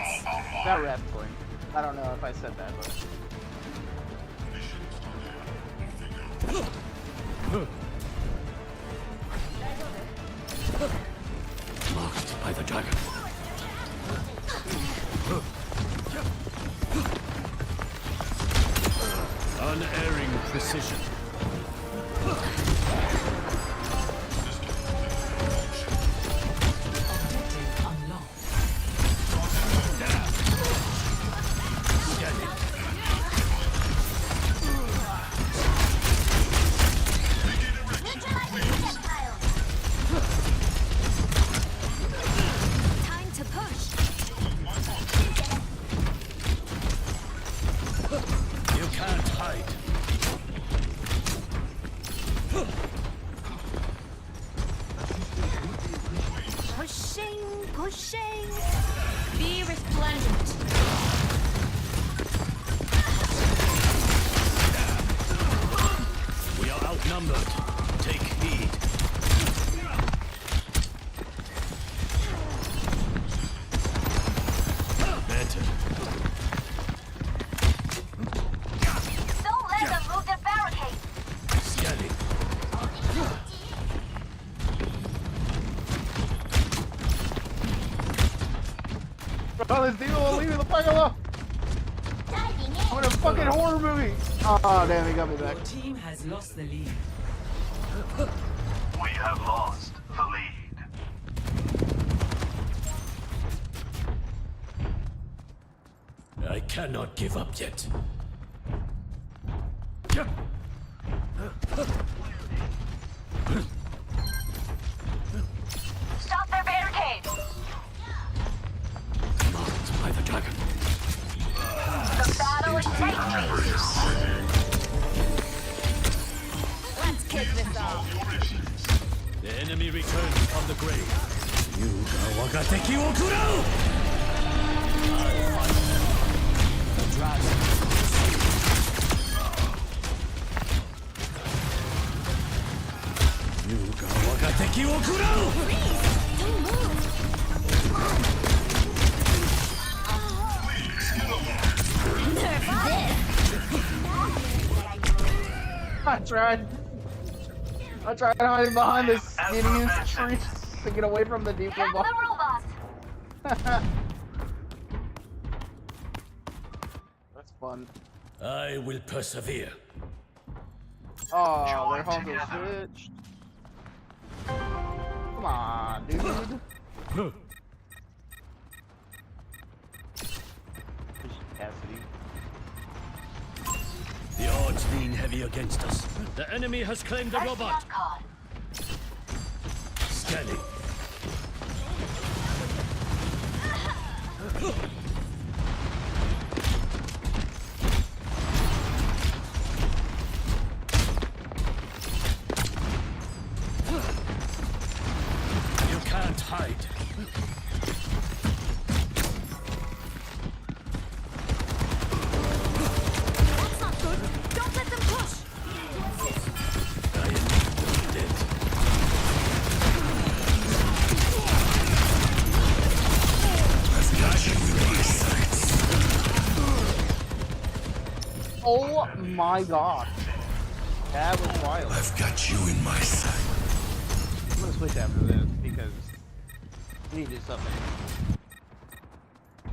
That wrestling. I don't know if I said that, but Marked by the dragon. Unerring precision. Objective unlocked. Time to push. You can't hide. Pushing, pushing. Be resplendent. We are outnumbered. Take heed. Better. Don't let them move their barricade. Scanning. oh, this dude will leave me the fuck alone. I'm in a fucking horror movie. Oh damn, he got me back. Your team has lost the lead. We have lost the lead. I cannot give up yet. Stop their barricade. Marked by the dragon. The battle is taking. Let's kick this off. The enemy returns from the grave. Yuga wagateki wo kurau! The dragon. Yuga wagateki wo kurau! Don't move. I tried hiding behind this skinniest tree to get away from the deep Get boss. the robot. That's fun. I will persevere. Oh, their homes are switched. Come on, dude. Cassidy. The odds lean heavy against us. The enemy has claimed the robot. Card. Scanning. You can't hide. That's not good. Don't let them push. I am dead. Oh my god. That was wild. I've got you in my sight. I'm gonna switch after this because we need to do something.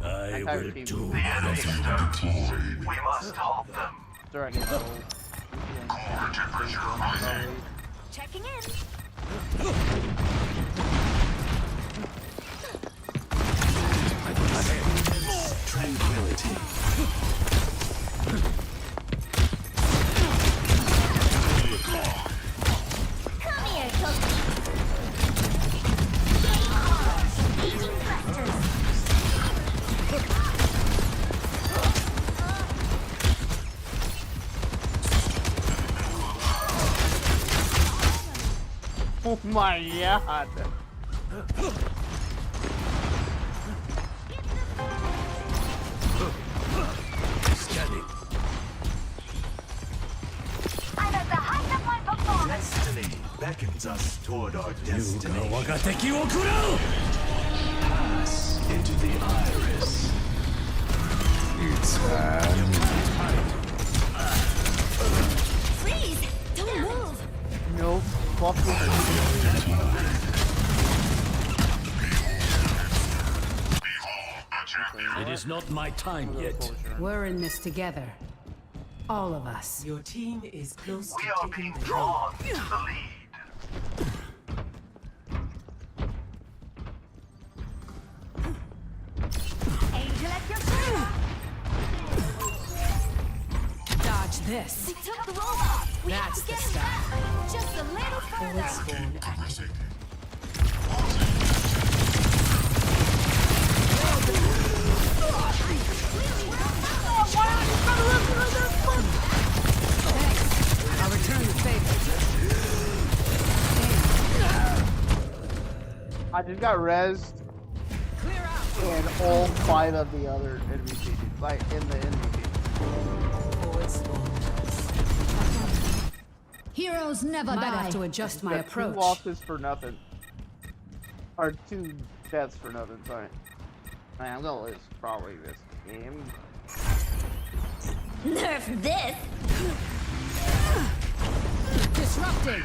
I tired will of people. do The enemy's whatever. done. We must halt them. After I get the whole Checking in. Oh my god. Scanning. I'm at the height of my performance. Destiny beckons us toward our destiny. Wagateki wo kurau! Pass into the iris. Freeze! Don't move! No fucking. It is not my time yet. We're in this together. All of us. Your team is close We to are taking being the lead. drawn to the lead. Angel at your service! Dodge this. We took the robot! We have That's to the get him stuff. back! Just a little Forward further! spawn activated. Thanks. I'll return the favor. I just got rezzed Clear out. and all 5 of the other enemy teams, like in the enemy team. Forward spawn. Heroes never Might have to adjust my Got approach. 2 losses for nothing. Or 2 deaths for nothing, sorry. Man, I'm gonna lose probably this game. Nerf this! Disrupting.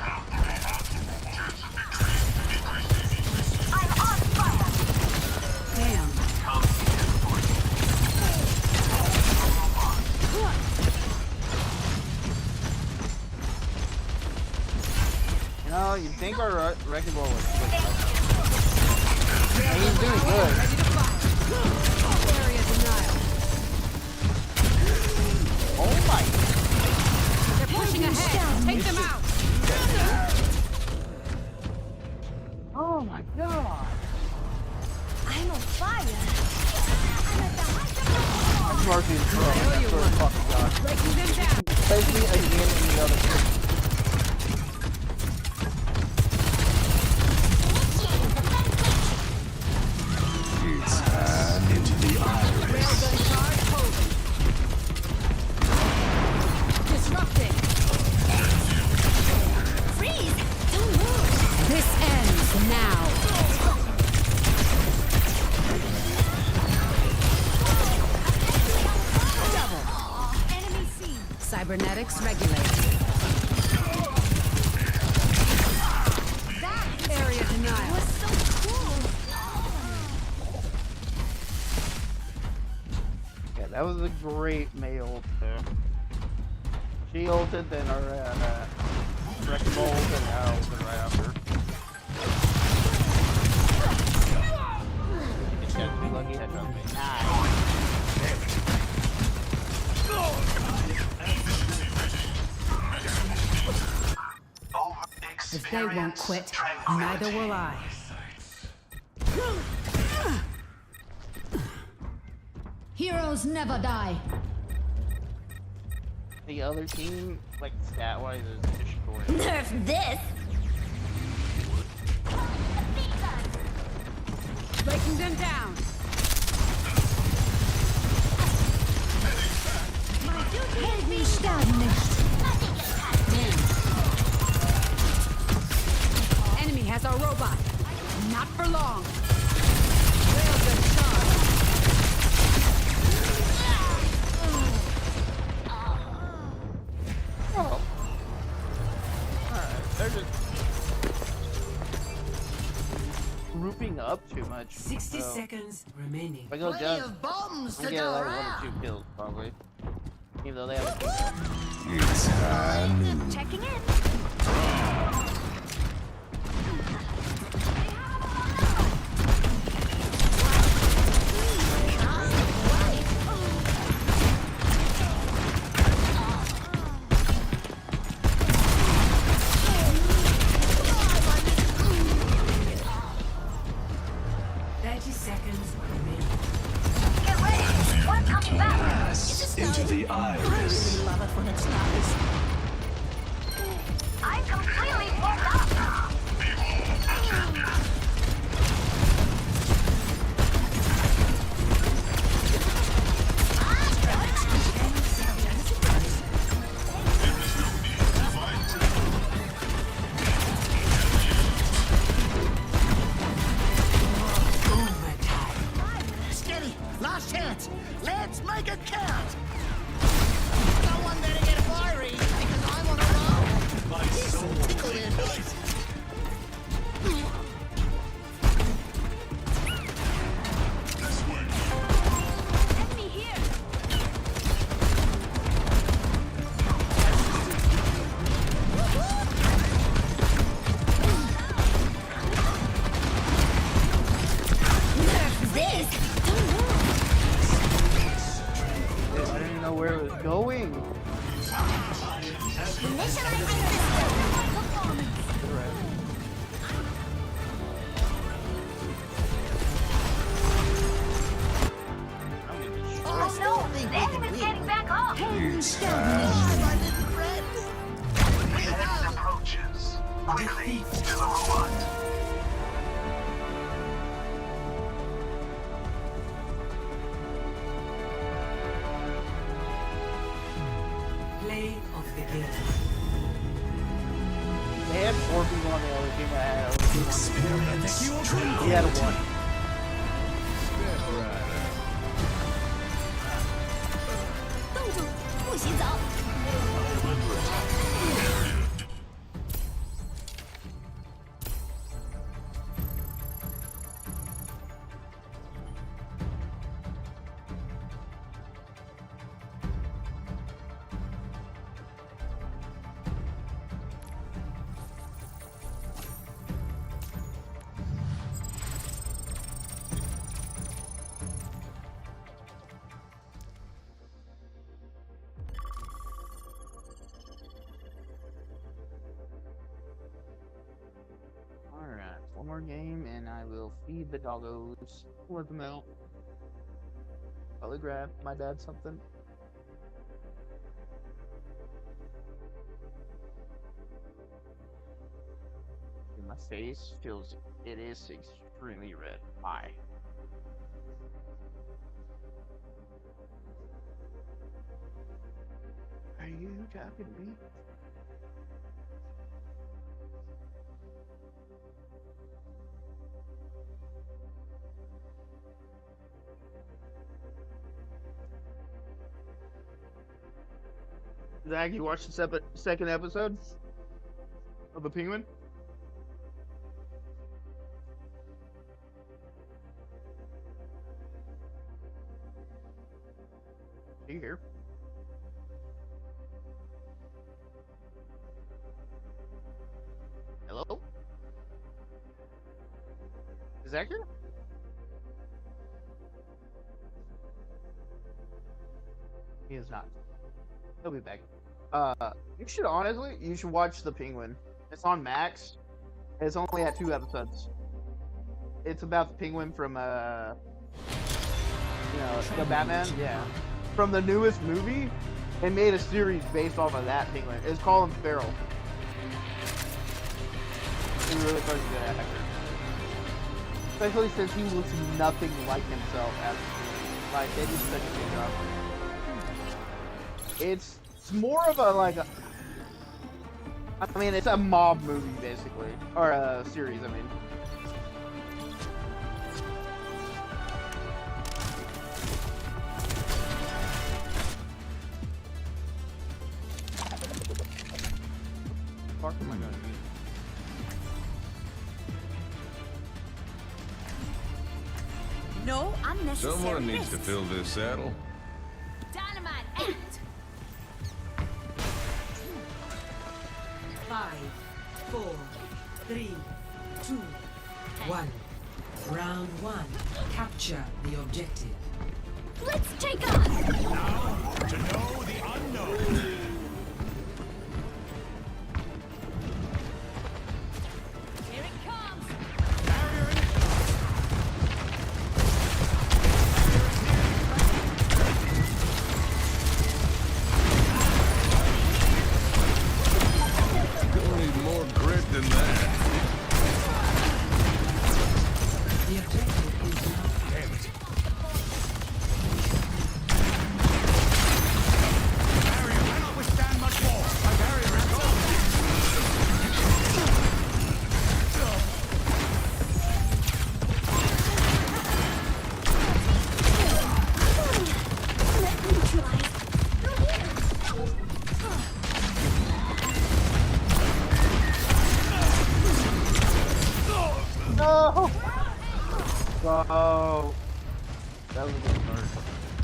I'm on fire. Damn. You know, you'd think our wrecking ball was quick. And he's doing good. Ready to fight. Area denial. Oh my. They're pushing ahead. Take them out. Oh my god. I'm on fire! I'm at the height of my That's Marcy's pro. That's sort of fucking god. Breaking them down. Especially again in the other team. Into the iris. Railgun charge holding. Disrupting. Freeze! Don't move! This ends now. Enemy seen! Cybernetics regulated. That Area denial. was so cool! Yeah, that was a great May ult there. She ulted, then our wrecking ball ulted, and I ulted right after. Just got to be lucky that dropped me. Nice. If they won't quit, neither will I. Heroes never die! The other team, like stat-wise, is destroyed. Nerf this! Breaking them down. Hält mich sterben nicht! Enemy has our robot. Not for long. Railgun charge. Oh. Alright, they're just grouping up too much. 60 So, seconds remaining. if I go Plenty down, of bombs I to get go like 1 around. or 2 kills probably. Even though they have a team. Checking in! Get ready. We're coming back. Pass into the iris. Love it when it's nice. I'm completely fucked up. Last chance. Let's make it count. Someone better get fiery because I'm on a roll. My soul Tickle it. Enemy here. This. I didn't even know where it was going. Initializing system. Performance. Oh no, the enemy's Getting back up. my little friend. The enemy approaches. Quickly to the robot. Play of the game. They had 4 people on the other team. I had he had 1. Step right up. 动住，不许走。Alright, 1 more game and I will feed the doggos. Let them out. Probably grab my dad something. My face feels, it is extremely red. Why? Are you talking to me? Zach, you watched the second episode of The Penguin? Are you here? Hello? Is Zach here? He is not. He'll be back. You should honestly, you should watch The Penguin. It's on Max. It's only had 2 episodes. It's about the Penguin from, the Batman. Yeah. From the newest movie, they made a series based off of that Penguin. It's Colin Farrell. He's a really fucking good actor. Especially since he looks nothing like himself as a Penguin. Like, they did such a good job. It's more of I mean, it's a mob movie, basically. Or a series, I mean. Fuck am I gonna need? No unnecessary Someone needs to risks. fill this saddle. Dynamite out. 5, 4, 3, 2, 1. Round 1. Capture the objective. Let's take off. To know the unknown. Here it comes. You'll need more grit than that. The objective is now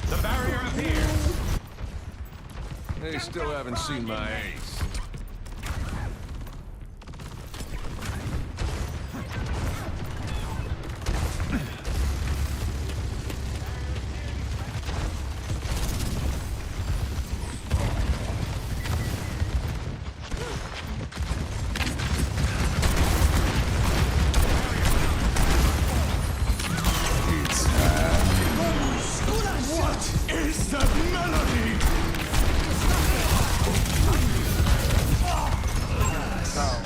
The barrier appears. They still haven't seen my ace. Is that melody?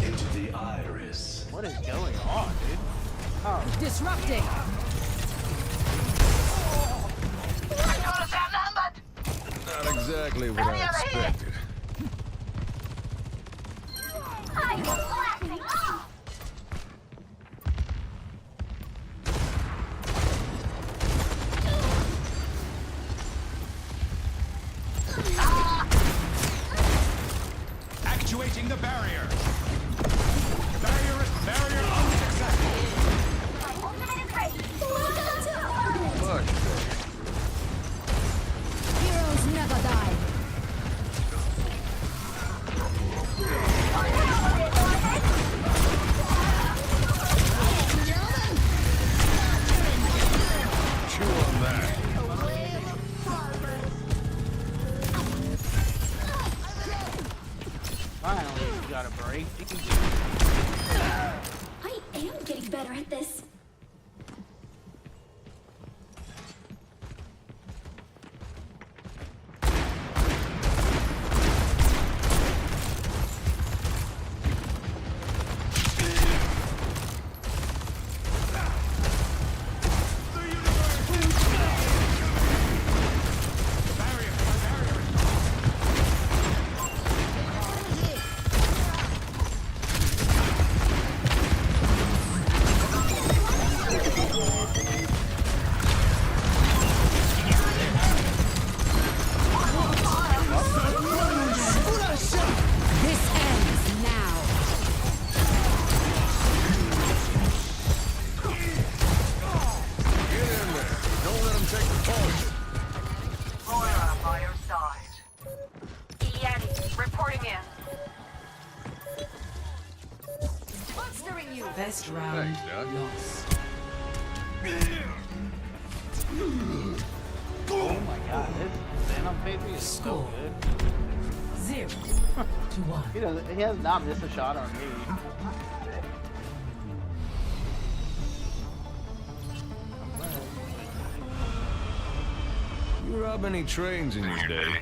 Into the iris. What is going on, dude? Oh, Disrupting. Got us outnumbered. Not exactly what I expected. I'm blasting off. Actuating the barrier. Barrier unsuccessful. Much better. Heroes never die. Chew on that. finally you got a break. I am getting better at this. Best round Thanks, Doc. lost. Oh my god, this Venom baby is so Score. good. 0-1. He has not missed a shot on me. You rob any trains in your day?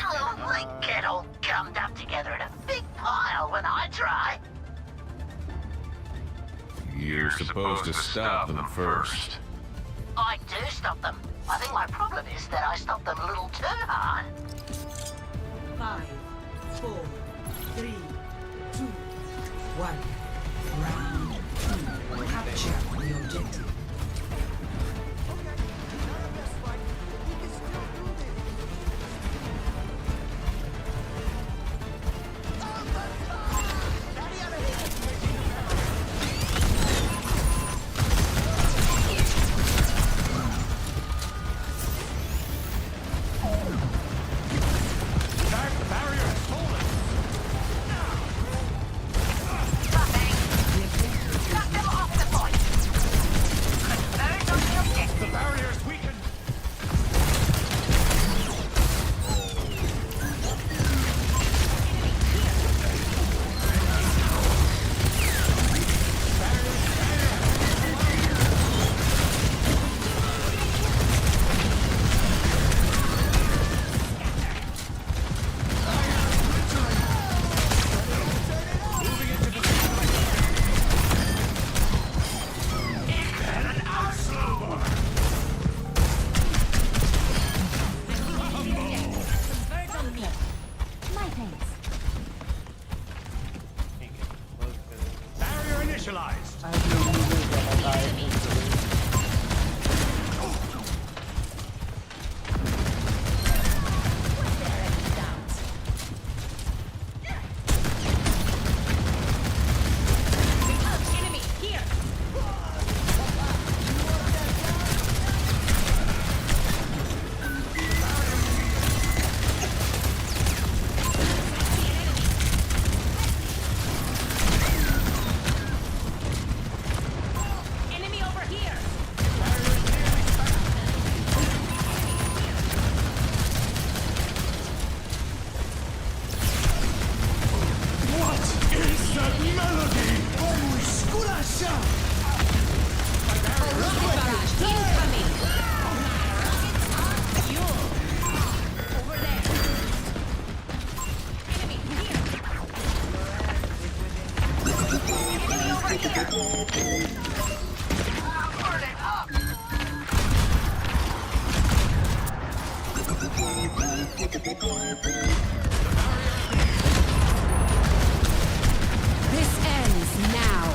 Oh, they get all gummed up together in a big pile when I try. You're supposed to stop them first. I do stop them. I think my problem is that I stop them a little too hard. 5, 4, 3, 2, 1. Round 2. Capture the objective. This ends now.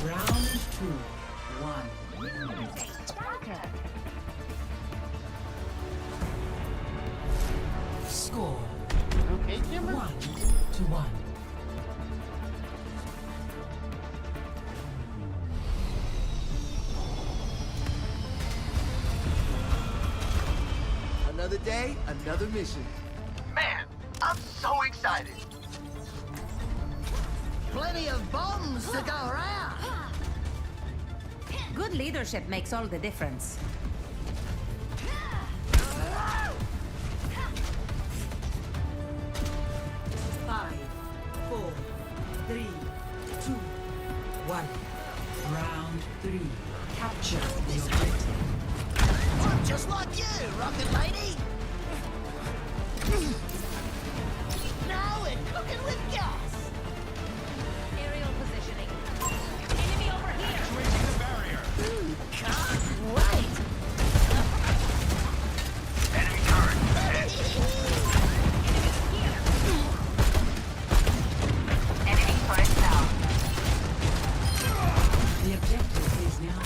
Round 2, 1. Score Okay, Kimber? 1-1. Another day, another mission. Man, I'm so excited. Plenty of bombs to go around. Good leadership makes all the difference. Five, 4, 3, 2, 1. Round 3. Capture the objective. I'm just like you, Rocket Lady. Now we're cooking with gas. Aerial positioning. Enemy over here. Breaching the barrier. Can't wait. Enemy turret. Hit. Enemy turret down. The objective is now.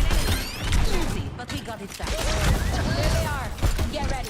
Easy, but we got it back. There they are. Get ready.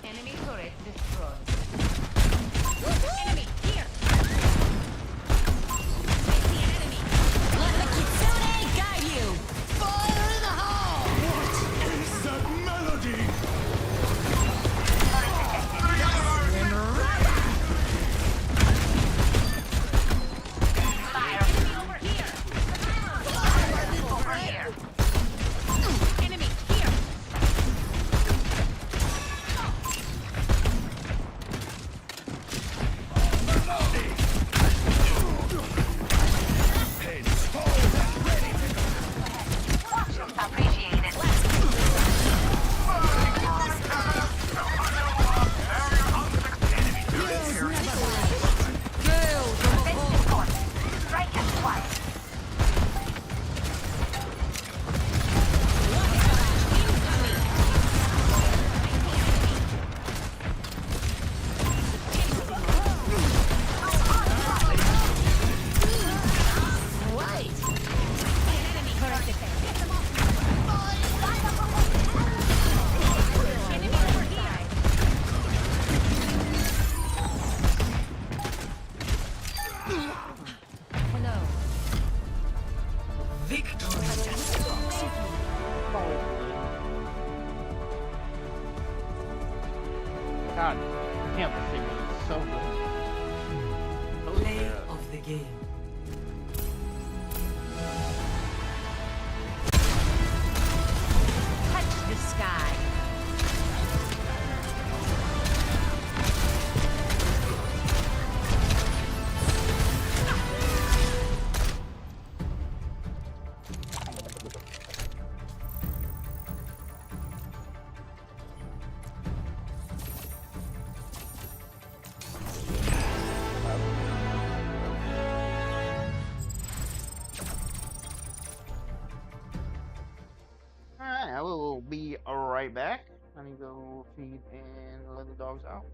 Enemy turret destroyed. Enemy here. I see an enemy. Let the Kitsune guide you. Fire in the hole. That melody. Enemy over here. Over here. Enemy here. Appreciate it. Strike it twice. Wait. Enemy turret detected. Enemy over here. Hello. God damn, this thing is so good. Holy Play crap. of the game. Touch the sky. right back. I need to go feed and let the dogs out.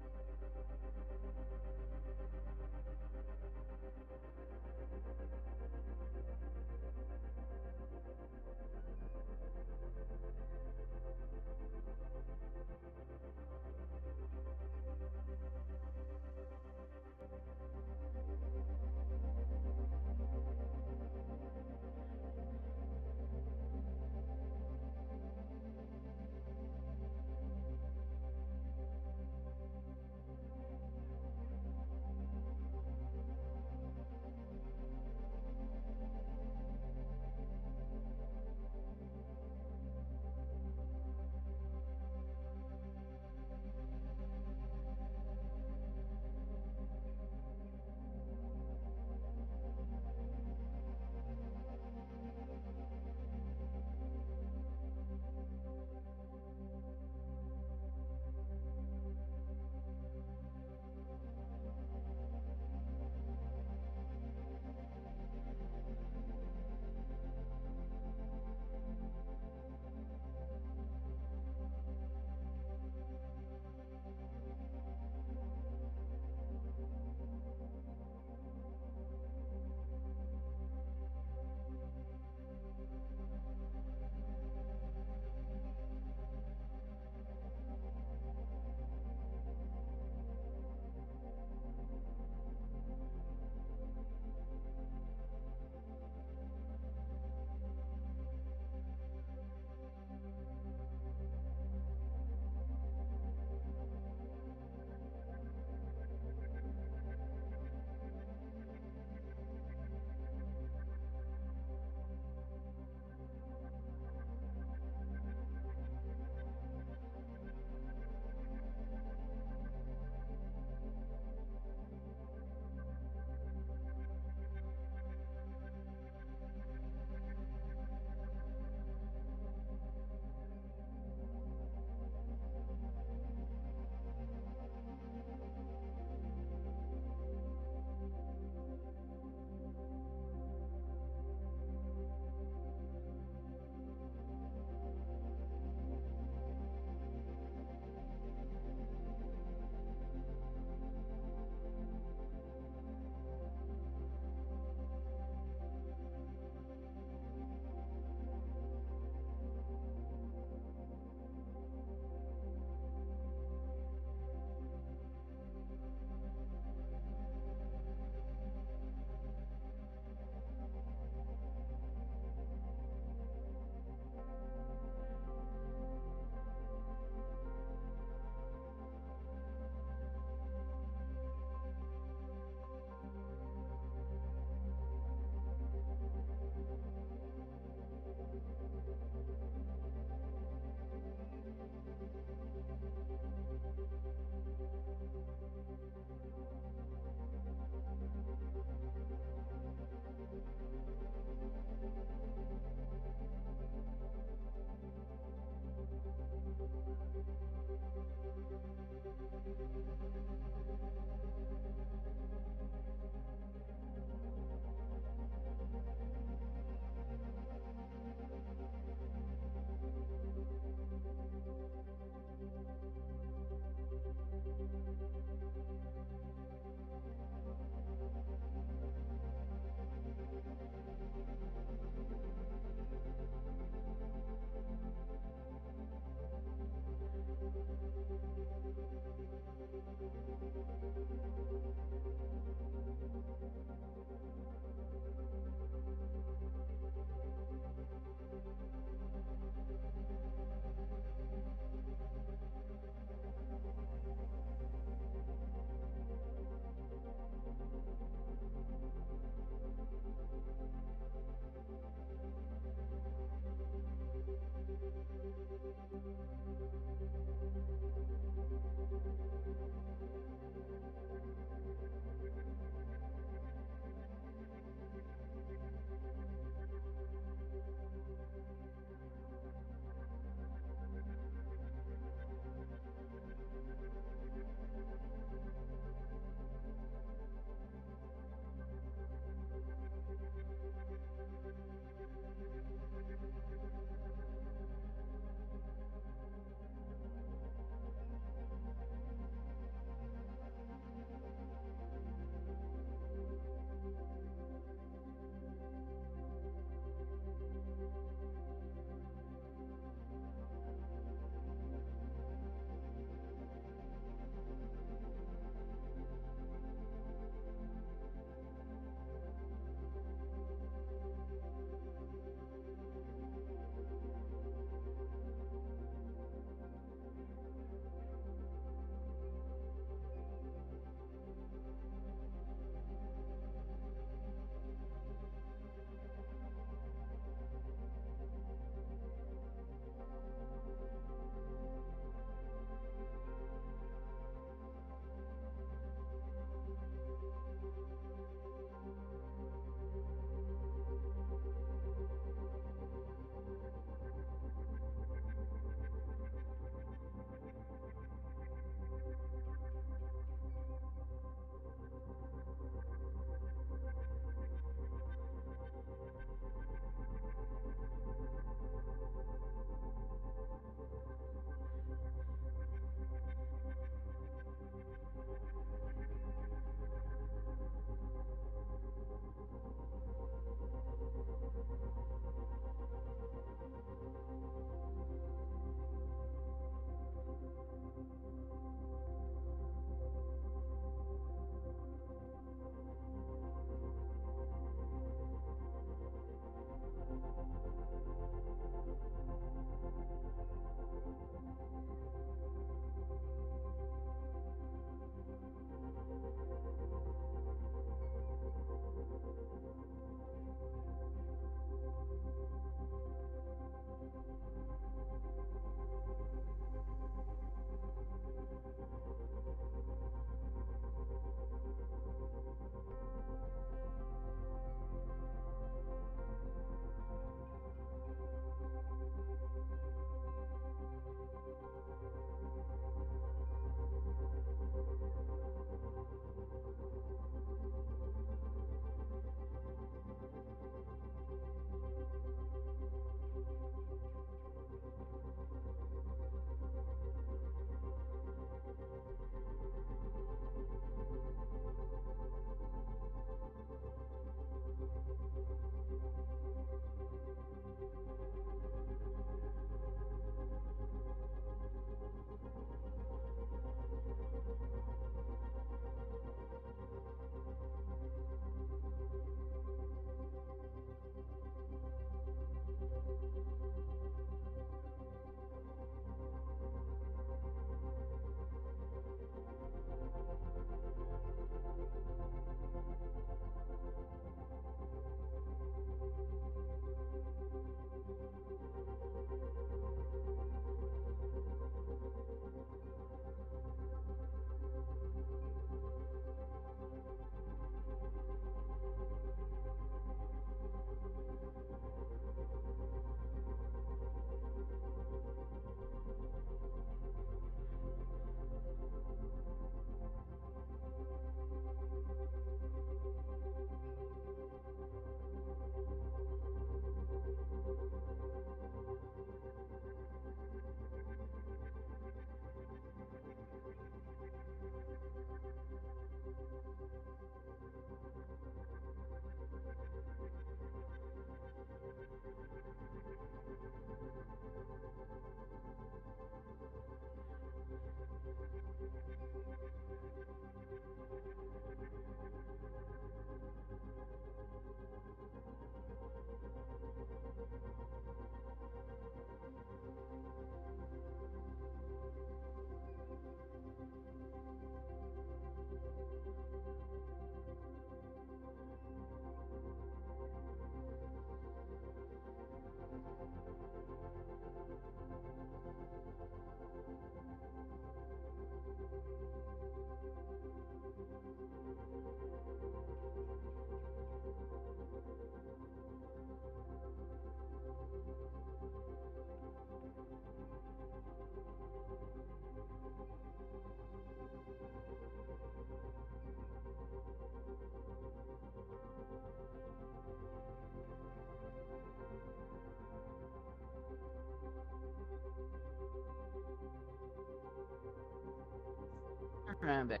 I'm back.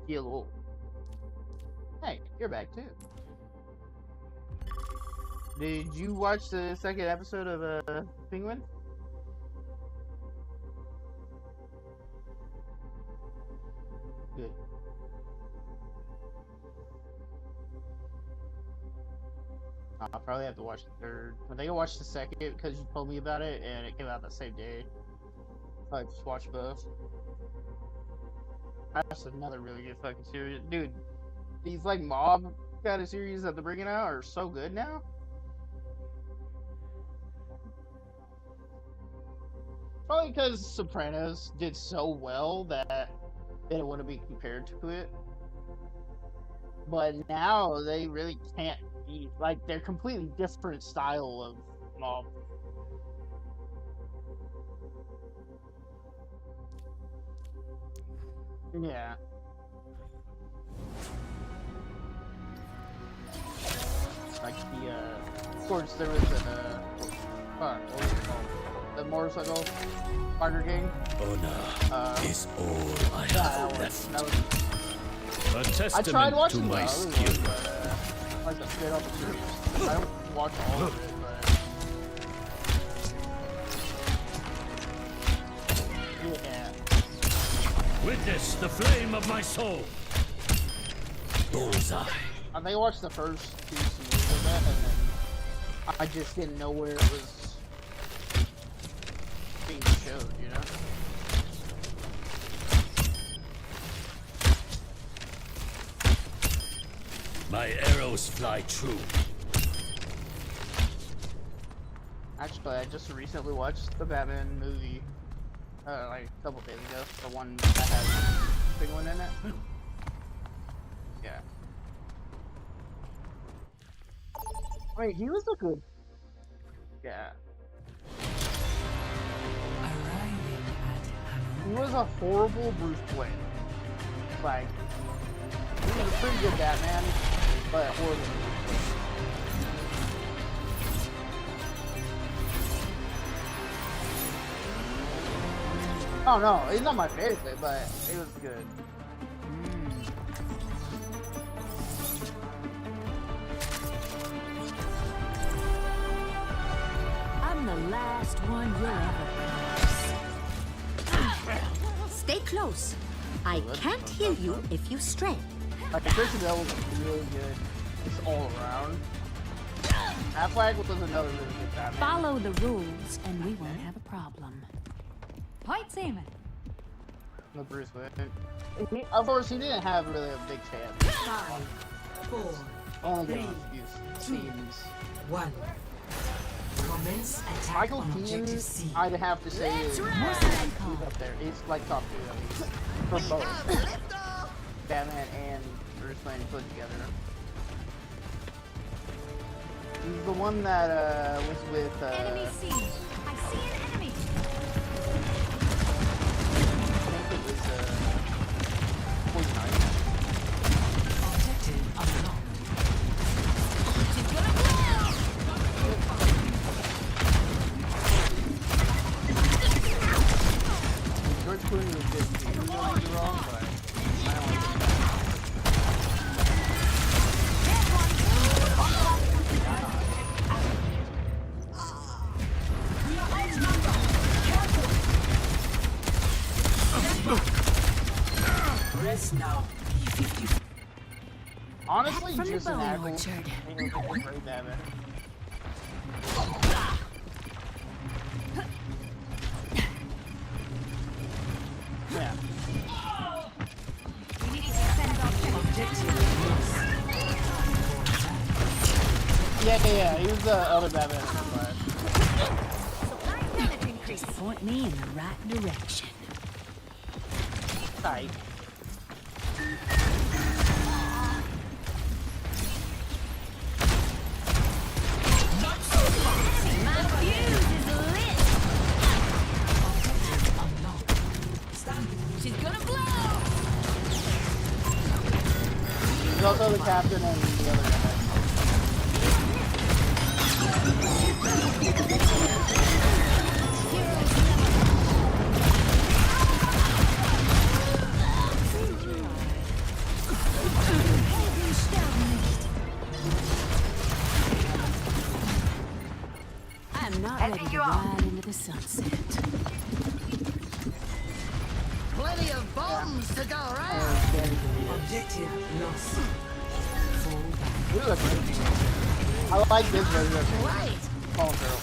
Yellow. Hey, you're back too. Did you watch the second episode of Penguin? Good. I'll probably have to watch the third. I think I watched the second because you told me about it and it came out the same day. I just watched both. That's another really good fucking series. Dude, these like mob kind of series that they're bringing out are so good now. Probably because Sopranos did so well that it wouldn't be compared to it. But now they really can't be, like, they're completely different style of mob. Yeah. Like the, of course there was a, what was it called? The motorcycle Parker Gang. Honor is all I have left. That was, A I tried testament to watching my the skill. other one, but like the straight up the series. I don't watch all of it, but yeah. Witness the flame of my soul. Bullseye. I think I watched the first 2 seasons of that, and then I just didn't know where it was being showed, you know? My arrows fly true. Actually, I just recently watched the Batman movie, like a couple days ago. The one that has Penguin in it. Yeah. I mean, he was a good. Yeah. Arriving at He was a horrible Bruce Wayne. Like, he was a pretty good Batman, but horrible Bruce Wayne. Oh no, he's not my favorite, but it was good. I'm the last one you'll ever cross. Stay close. I can't heal you if you stray. Like, Christian Bale was really good, just all around. Affleck was another really good Batman. Follow the rules, and we won't have a problem. Point Seaman. The Bruce Wayne. Of course, he didn't have really a big chance. 5, 4, Only Three, getting used scenes. 1. Commence attack Michael on Keaton, objective C. I'd have to say, is he's up there. He's like top 2 at least. For both. Batman and Bruce Wayne put together. He's the one that was with Enemy seen. I see an enemy. I think it was Poison Ivy. Objective unlocked. She's gonna blow. George Clooney was good too. Don't get me wrong, but I don't like him. Rest now. Honestly, From the just an bone actual orchard. great Batman. Yeah. We need to send off Yeah. He was the other Batman. Just point me in the right direction. Tight. My fuse is lit. She's gonna blow. He's also the captain and the other guy. Right into the sunset. Plenty of bombs to go around. Objective lost. Fall back. Ooh, that's right. I like this version. Wait. Oh, girl.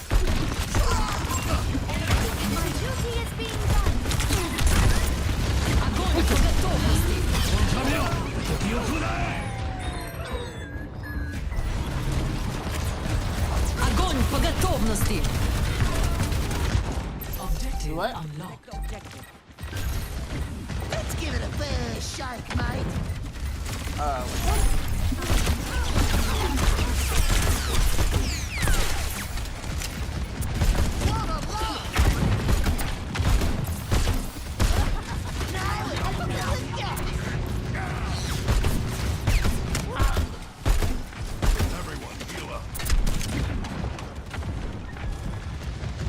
My duty is being done. Огонь по готовности! Objective What? unlocked. Let's give it a fair shake, mate. What a blow! Nail it! Everyone, heal up.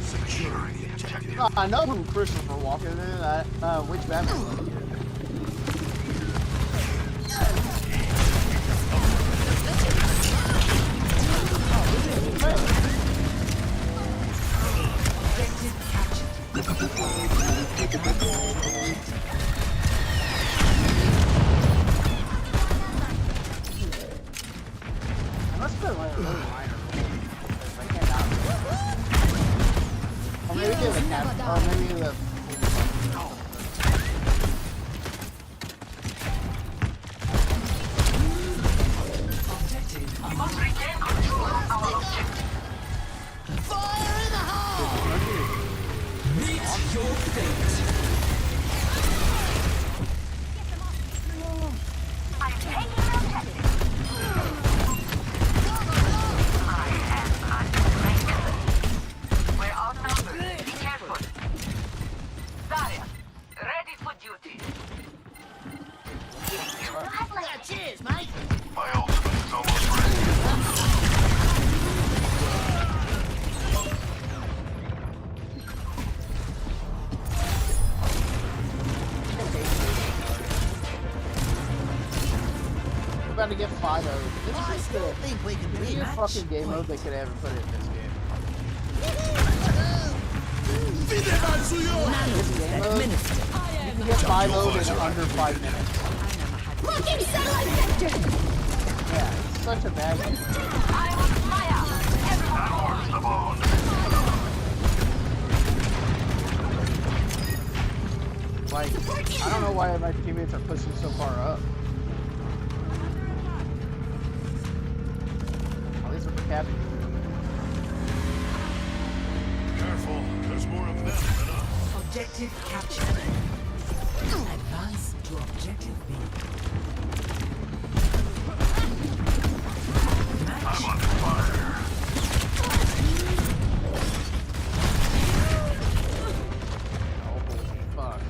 Securing the objective. I know who Christopher Walken is. Which Batman was he? I must have been like a really minor role, because I can't out. Or maybe they have a cap, or maybe the. Objective unlocked. Fire in the hole! Meet your fate. We're outnumbered. Be careful. Zarya, ready for duty. Yeah, cheers, mate. My ultimate is almost ready. We're about to get 5-0. I This is still the think we can win. biggest fucking game mode they could ever put in this game. This game mode, you can get 5-0 in under 5 minutes. Looking satellite vector. Yeah, it's such a bad game. Ours the bone. Like, I don't know why my teammates are pushing so far up. At least with the captain. Careful, there's more of them than us. Objective captured. Advance to objective B. I'm under fire. Oh, fuck.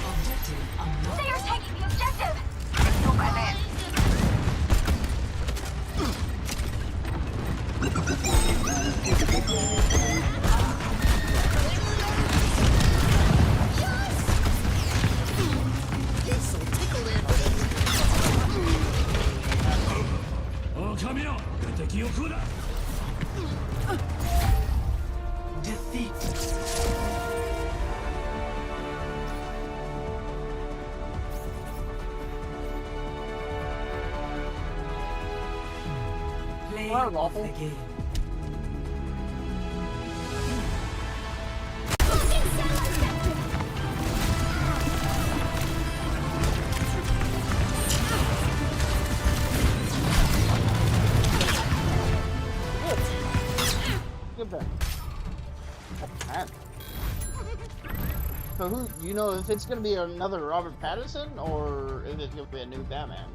Objective unlocked. They are taking the objective. This'll tickle their Defeat. Play Wow, of awful. the game. Looking satellite vector. Good bet. Man. So who, do you know if it's gonna be another Robert Pattinson, or is it gonna be a new Batman?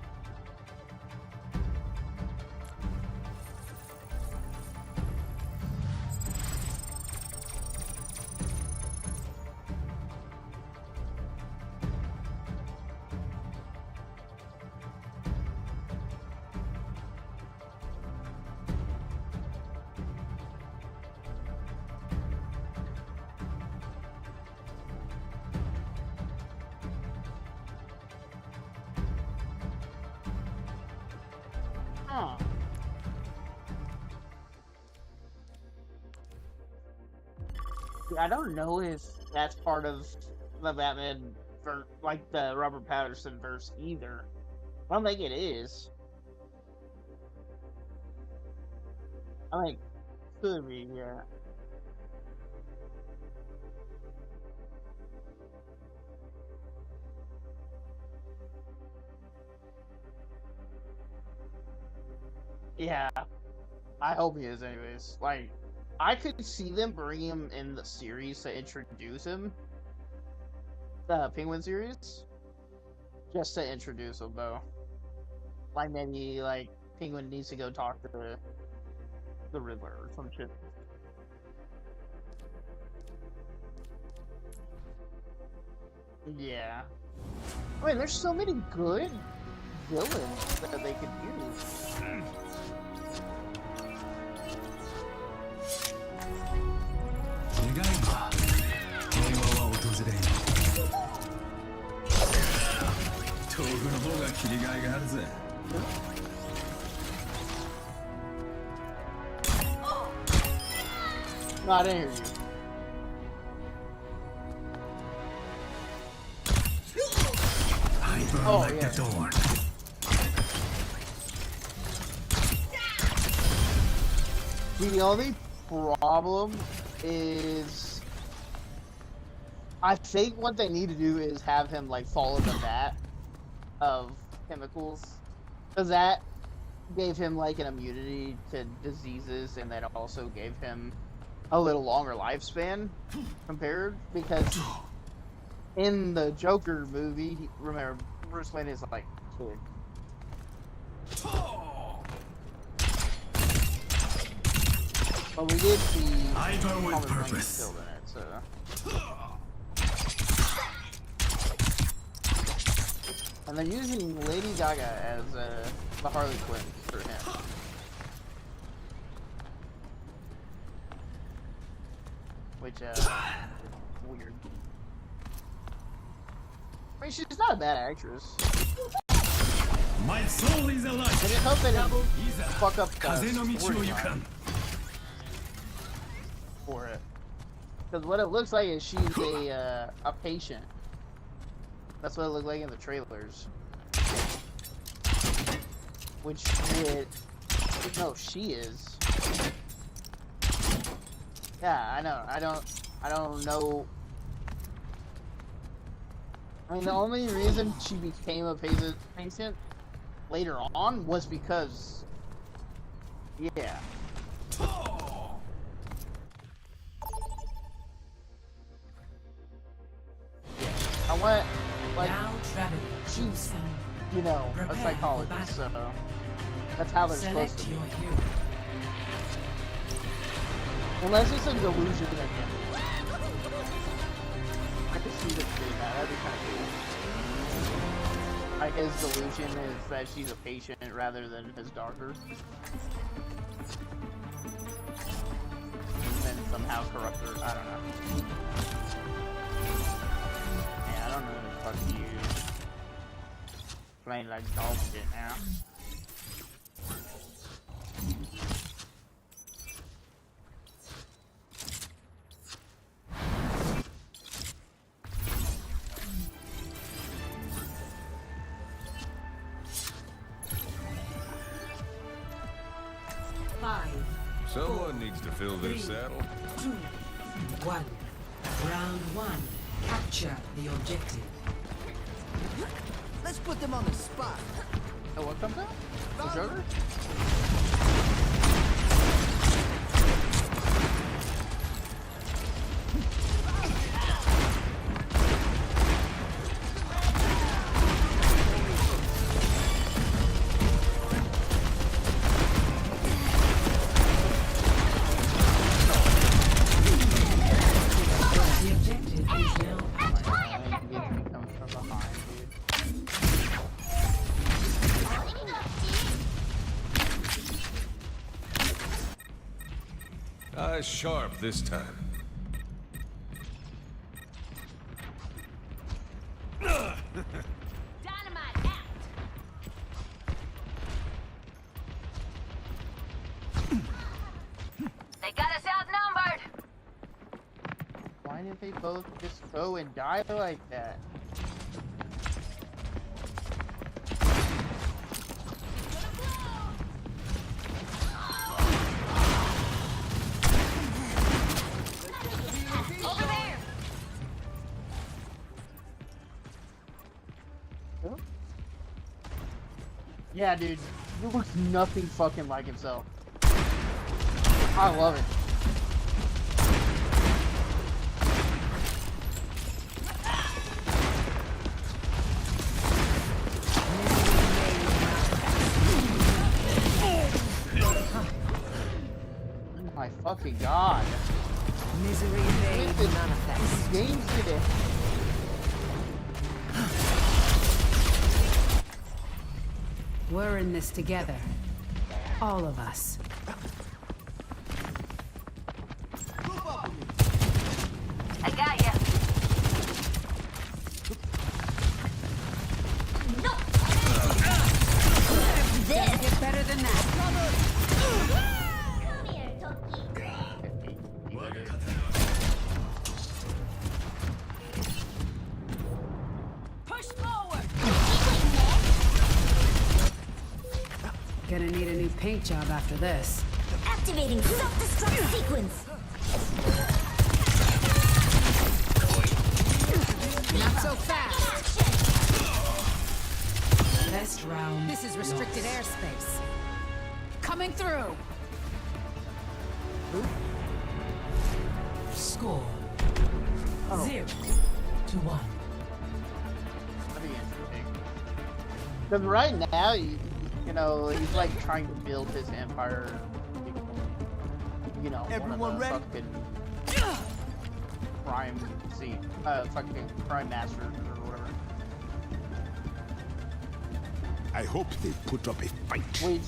Huh. I don't know if that's part of the Batman, like the Robert Pattinson verse either. I don't think it is. I think could be, yeah. Yeah, I hope he is. Anyways, like, I could see them bring him in the series to introduce him. The Penguin series, just to introduce him though. Like maybe like Penguin needs to go talk to the Riddler or some shit. Yeah. I mean, there's so many good villains that they could use. No, I didn't hear you. Oh, yeah. The only problem is, I think what they need to do is have him like fall in the vat of chemicals, because that gave him like an immunity to diseases, and that also gave him a little longer lifespan compared, because in the Joker movie, remember, Bruce Wayne is like a kid. But we did see I go with Thomas Wayne purpose. still in it, so. And they're using Lady Gaga as the Harley Quinn for him. Which, weird. I mean, she's not a bad actress. My soul is alive. I just hope they didn't fuck up the storyline for it. Because what it looks like is she's a patient. That's what it looked like in the trailers. Which would... No, she is. Yeah, I know. I don't know. I mean, the only reason she became a patient later on was because... Yeah. I want, like, Now traveling. she's, you know, a psychologist, so that's how they're supposed Select to be. your hero. Unless it's a delusion again. I could see them doing that, that'd be kind of cool. Like, his delusion is that she's a patient rather than his doctor. And then somehow corrupt her, I don't know. I don't know the fuck you playing like dog shit now. Someone needs to fill this saddle. 2, 1. Round 1. Capture the objective. Let's put them on the spot. Oh, what comes out? The Joker? The objective is now Comes from behind, dude. Eyes sharp this time. Dynamite out. both just go and die like that? Over there. Yeah, dude, he looks nothing fucking like himself. I love it. Oh my fucking god. Misery made manifest. Games today. We're in this together. All of us. I got ya. No. Can't get better than that. Come here, Toki. Push forward. Gonna need a new paint job after this. Activating self-destruct sequence. Not so fast. Best round. This is restricted airspace. Coming through. Score. 0-1. That'd be interesting. Because right now, you know, he's like trying to build his empire. You know, Everyone one of the ready? fucking prime fucking prime masters or whatever. I hope they put up a fight. Wait.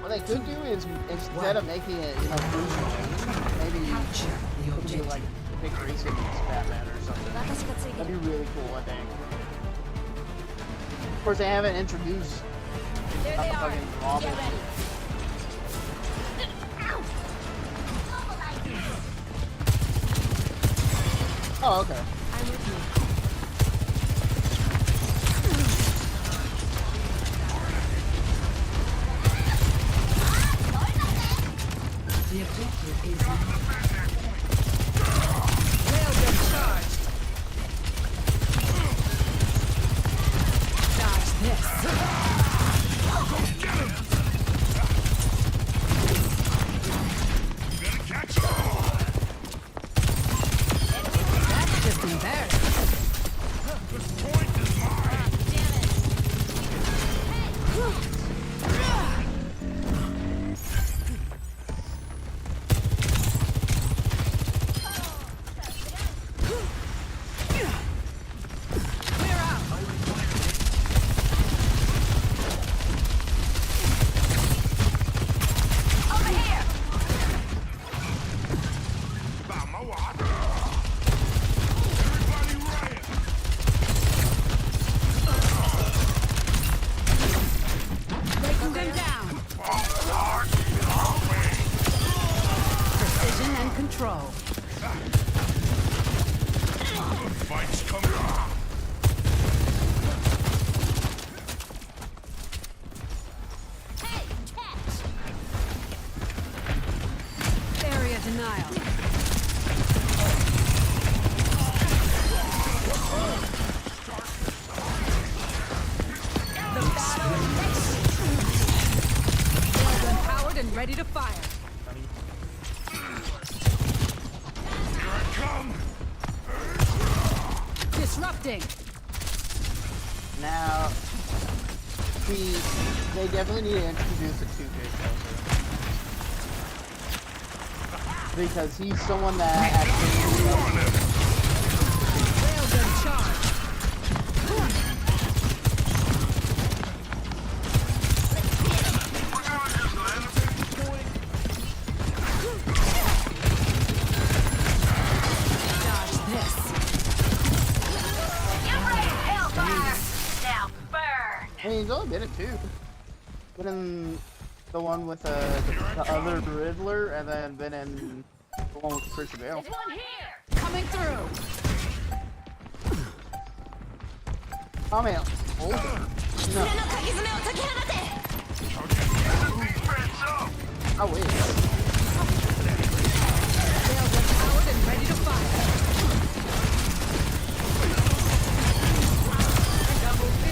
What they could do is instead of making it, you know, Bruce Wayne, maybe Capture the it could be objective. like Dick Grayson as Batman or something. That'd be really cool, I think. Of course, they haven't introduced There they are. fucking Robin. Get ready. Oh, okay. I'm with you. The objective is Railgun charge. Dodge this. That's just embarrassing. Clear out. Over here. Breaking them down. Precision and control. Fights coming on. Hey, catch. Area denial. The battle is Railgun powered and ready to fire. Come. Disrupting. Now, they definitely need to introduce a two-face also. Because he's someone that actually Railgun charge. Dodge this. Get ready, Hellfire. Now burn. been in 2. Been in the one with the other Riddler, and then been in the one with Christian Bale. Coming through. Oh man, older. No. Oh wait. Sails are powered and ready to fire.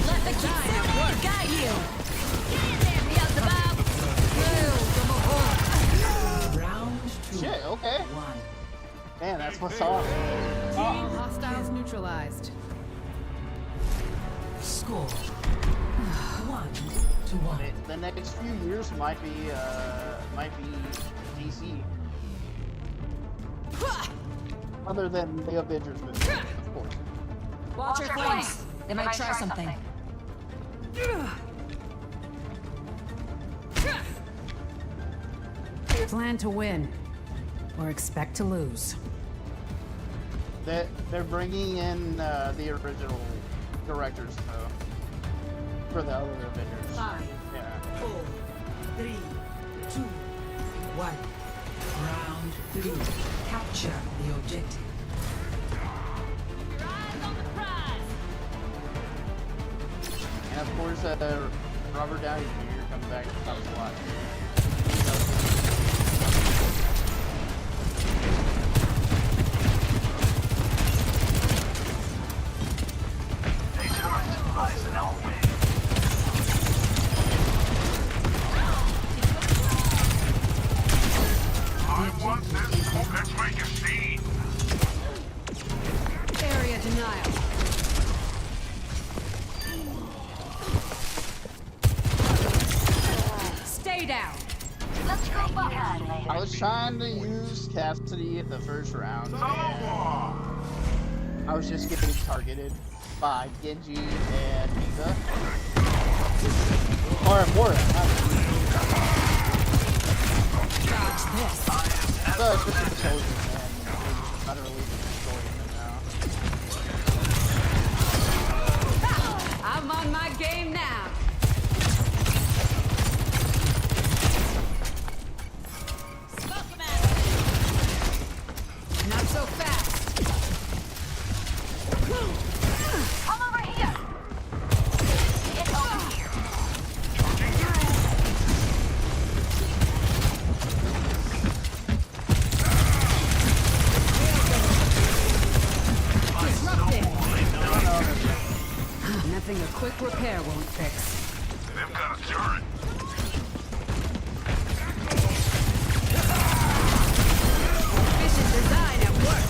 Let the design work. Guide you. Round 2. Shit, okay. 1. Man, that's what's up. All hostiles neutralized. Score 1-1. The next few years might be DC. Other than the Avengers movie, of course. Watch your flanks. They might try something. Plan to win, or expect to lose. They're bringing in the original directors for the other Avengers. 5, Yeah. 4, 3, 2, 1. Round 3. Capture the objective. And of course, Robert Downey Jr. comes back and talks a lot. A turret lies in our way. I want this. Let's make a scene. Area denial. Stay down. I was trying to use Cassidy in the first round, and I was just getting targeted by Genji and Mika. Or Mora. Dodge this. So it's just a chosen, and it's not really destroying them now. I'm on my game now. Not so fast. Come over here. It's over here. Disrupted. Nothing a quick repair won't fix. They've got a turret. Efficient design at work.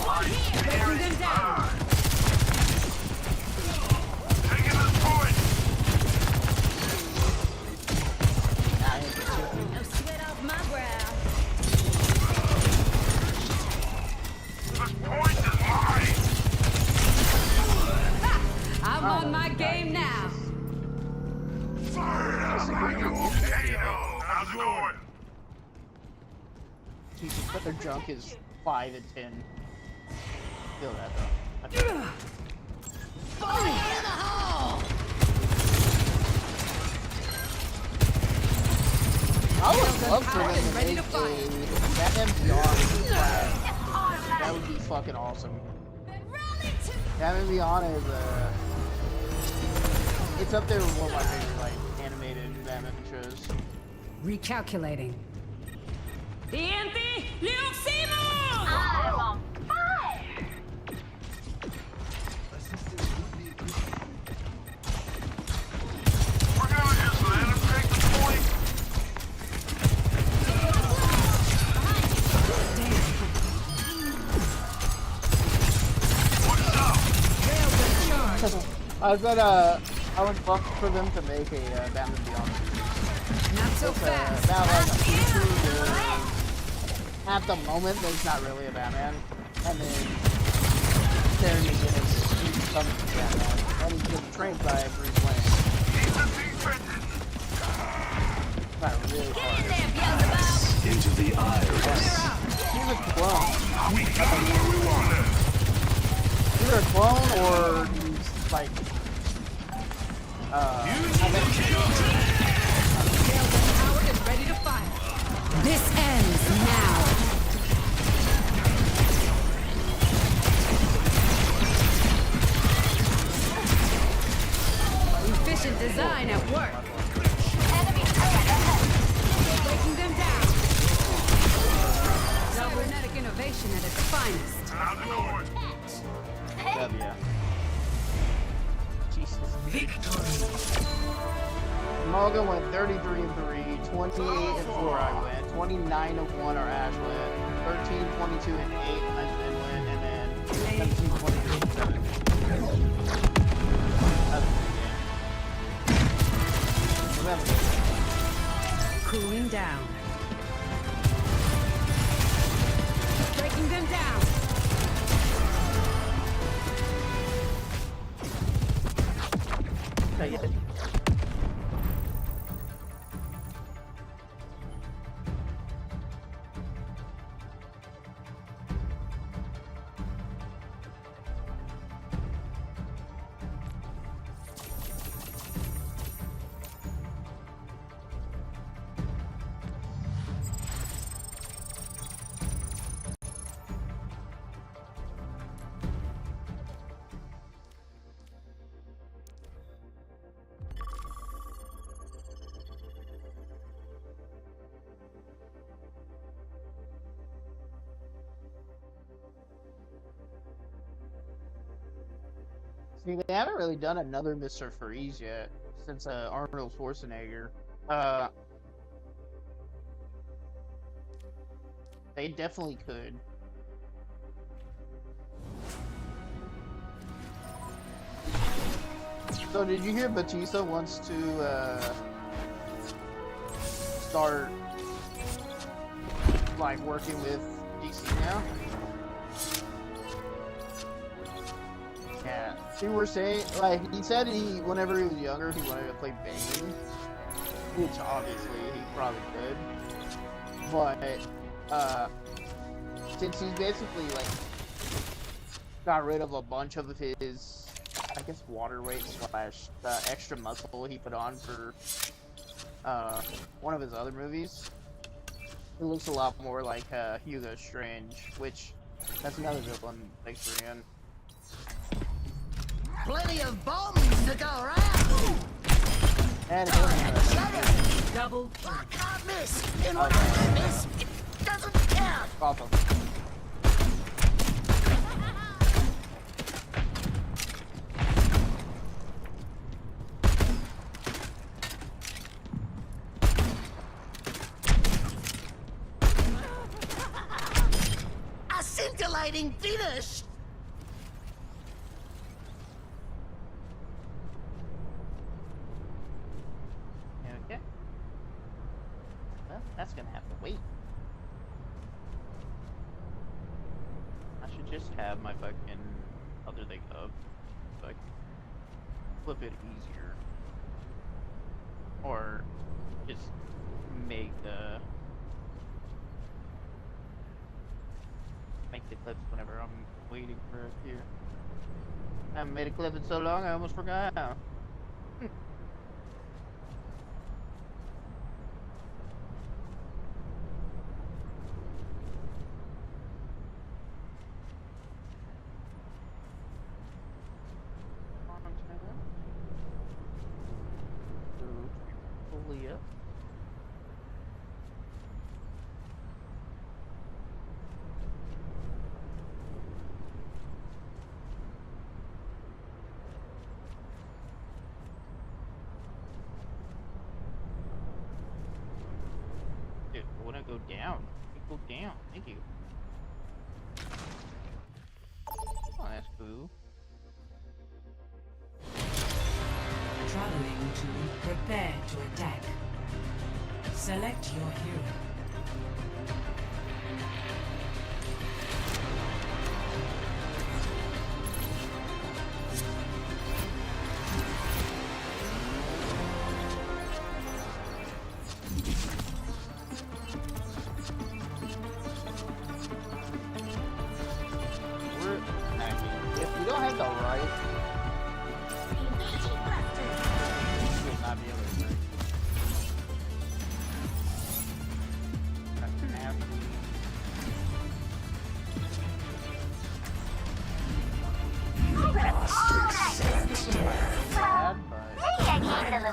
Breaking them down. Taking this point. No sweat off my brow. This point is mine. I'm on my game now. How's it going? Jesus, but their junk is 5 and 10. Feel that though. Fire in the hole! I would love for Powered them and to ready make to fire. a Batman Beyond class. That would be fucking awesome. Batman Beyond is it's up there with one of my favorite like animated Batman shows. Recalculating. TNT, Luximo! I'm on fire! We're gonna just let him take the point. What's up? I said I would love for them to make a Batman Beyond. Not so fast. About like a future where at the moment there's not really a Batman, and then Terry becomes Batman, and he gets trained by Bruce Wayne. Keep the defense. Not really Get in hard. there, Beelzebub! into the iris. He's a clone. We got what we wanted. Either a clone or he's like Tower is ready to fire. This ends now. Efficient design at work. Breaking them down. Cybernetic innovation at its finest. W. Jesus. Victory. Morgan went 33-3, 28-4 I went, 29-1 our Ash went, 13-22-8 I Lynn went, and then 17-22-7. That's a good game. Cooling down. Breaking them down. Okay, yeah. See, they haven't really done another Mr. Freeze yet since Arnold Schwarzenegger. They definitely could. So did you hear Batista wants to start like working with DC now? Yeah, see, we're saying, like, he said whenever he was younger, he wanted to play Bane, which obviously he probably could, but, since he's basically, like, got rid of a bunch of his, I guess, water weight slash extra muscle he put on for, one of his other movies, it looks a lot more like, Hugo Strange, which, that's another villain, thanks for Ian. Plenty of bombs to go around. And Double. I can't miss. In what I miss, it doesn't count. awesome. A scintillating finish. Okay. Well, that's gonna have to wait. I should just have my fucking other thing up. So I can flip it easier. Or just make the clips whenever I'm waiting for it here. I haven't made a clip in so long I almost forgot how. Fully up. Dude, I wanna go down. Go down. Thank you. Oh, that's cool. Traveling to prepare to attack. Select your hero.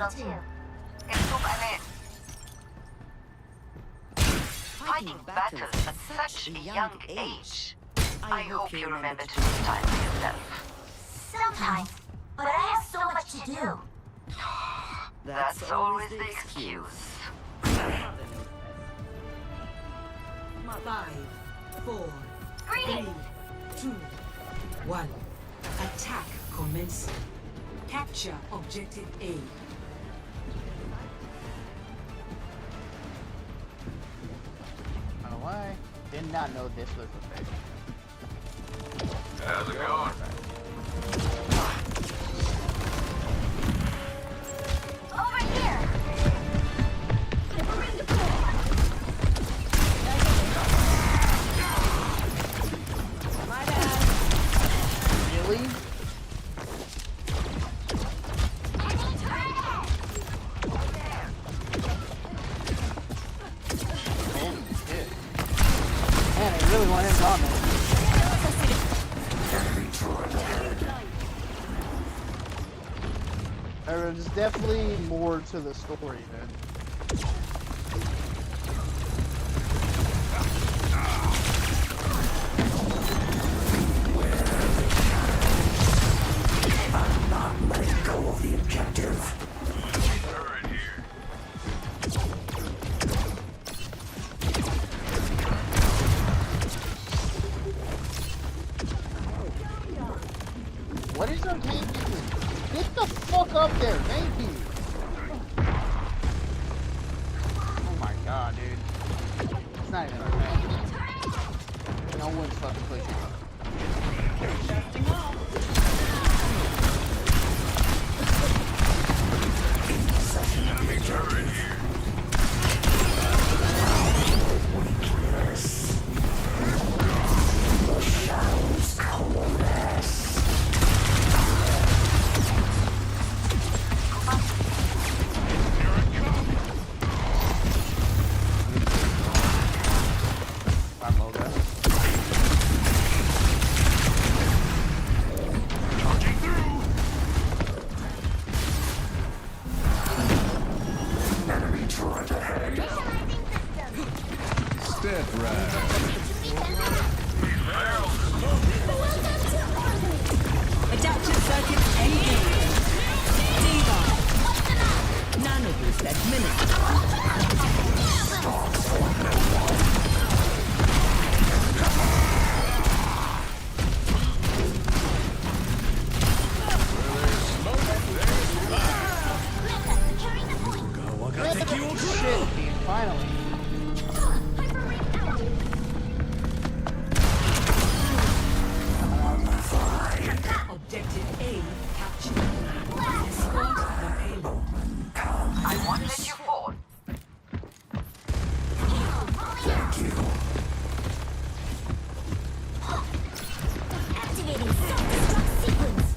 level 2. Fighting battles at such a young age. I hope you remember to take time for yourself. Sometimes, but I have so much to do. That's always the excuse. 5, 4, 3, 2, 1. Attack commencing. Capture objective A. I don't know why. Did not know this was a thing. How's it going? Over here! My bad. Really? Holy shit. Man, I really want him on there. There's definitely more to the story, man. I'm not letting go of the objective. Turret here. What is your tank doing? Get the fuck up there, thank you. Oh my god, dude. It's not even our tank. No one's fucking pushing. Turret here. The shadows coalesce. Enemy turret ahead. Step right. Adaptive circuits engaged. Diva. Nanoboost administered. Shit, team, finally. Objective A captured. Escort the payload. I won't let you fall. Thank you. Activating self-destruct sequence.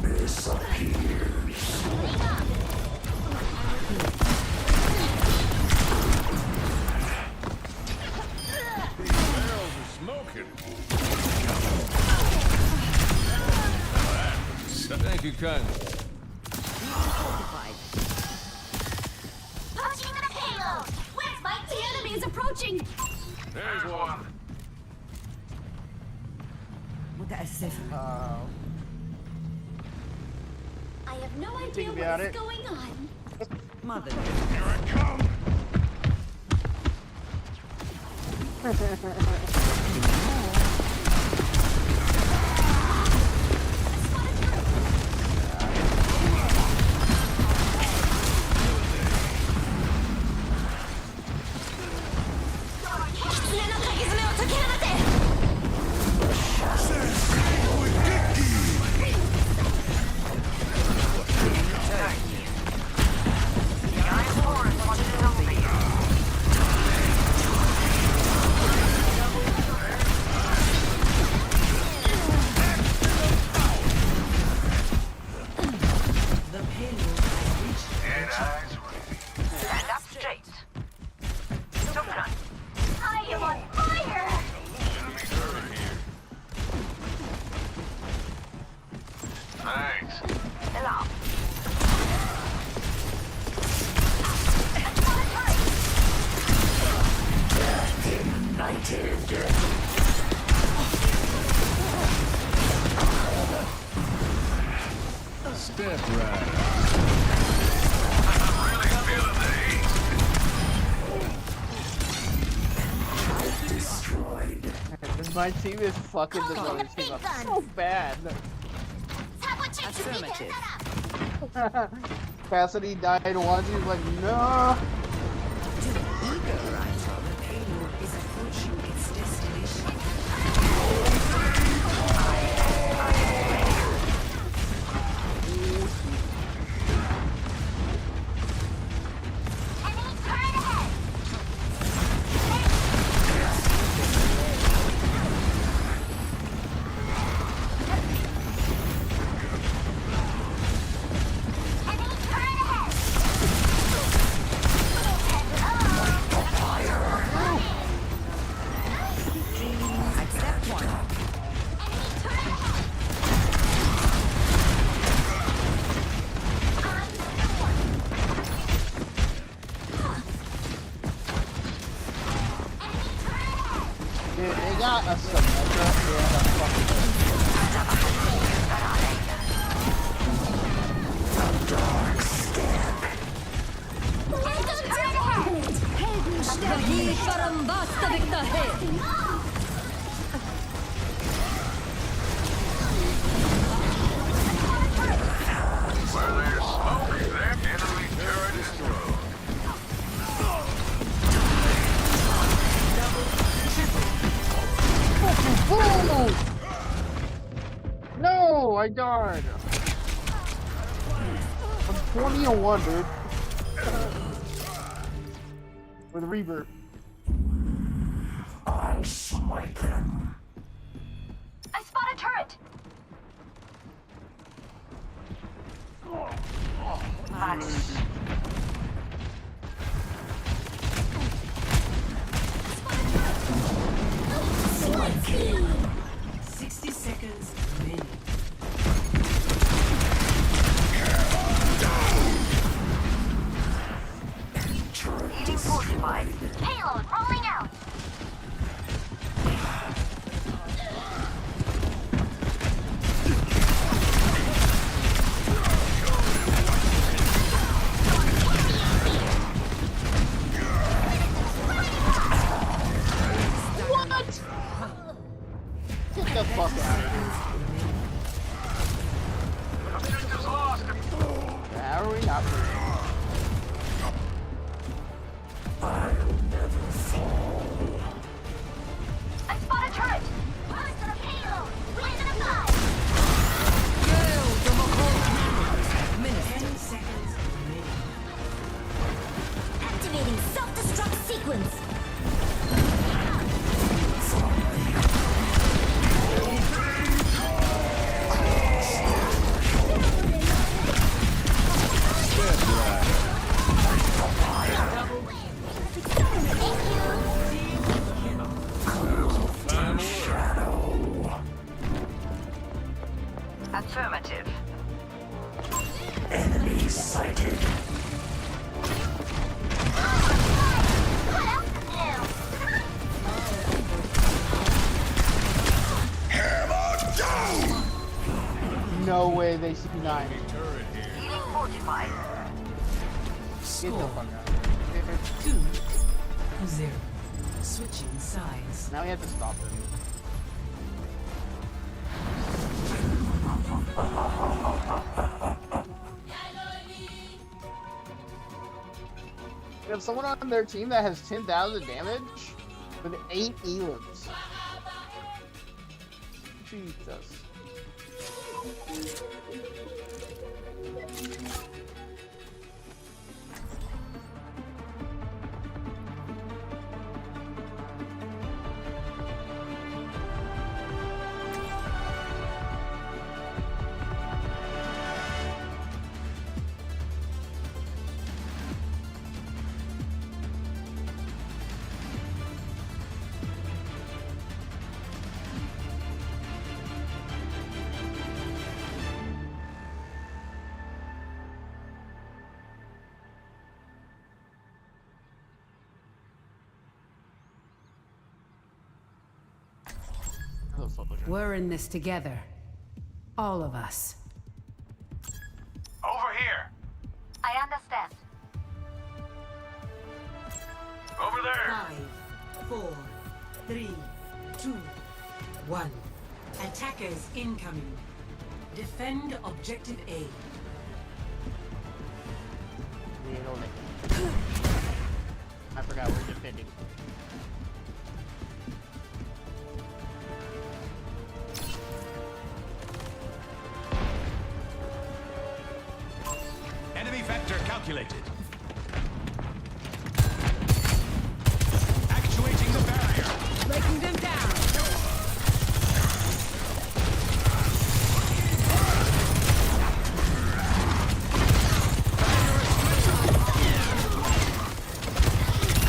Disappears. Barrels are smoking. Thank you kindly. Punching the payload. Where's my team? The enemy is approaching. There's one. Oh. I have no idea Think what about is it. going on. Mother. Here I come. My team is fucking this other team up so bad. Affirmative. Cassidy died once, he was like, no. To the eager writer, the payload is approaching its destination. Accept one. Dude, they got a Symmetra and a fucking... Where there's smoke, there's enemy turret destroyed. Boom! No, I died. I'm 20-1, dude. With Reaver. I'll smite them. I spot a turret. Vanish. 60 seconds remaining. Healing fortified. Payload rolling out. Get the fuck out of here. Objectives lost. How are we not free? I'll never fall. I spot a turret. Monster payload. Within a five. 10 seconds remaining. Activating self-destruct sequence. Affirmative. Enemy sighted. What else is new? No way they see 9. Healing fortified. Get the fuck out of here. 2-0. Switching sides. Now we have to stop them. We have someone on their team that has 10,000 damage with 8 elims. Jesus. We're in this together. All of us. Over here. I understand. Over there. 5, 4, 3, 2, 1. Attackers incoming. Defend objective A. I forgot we're defending. Enemy vector calculated. Actuating the barrier. Breaking them down.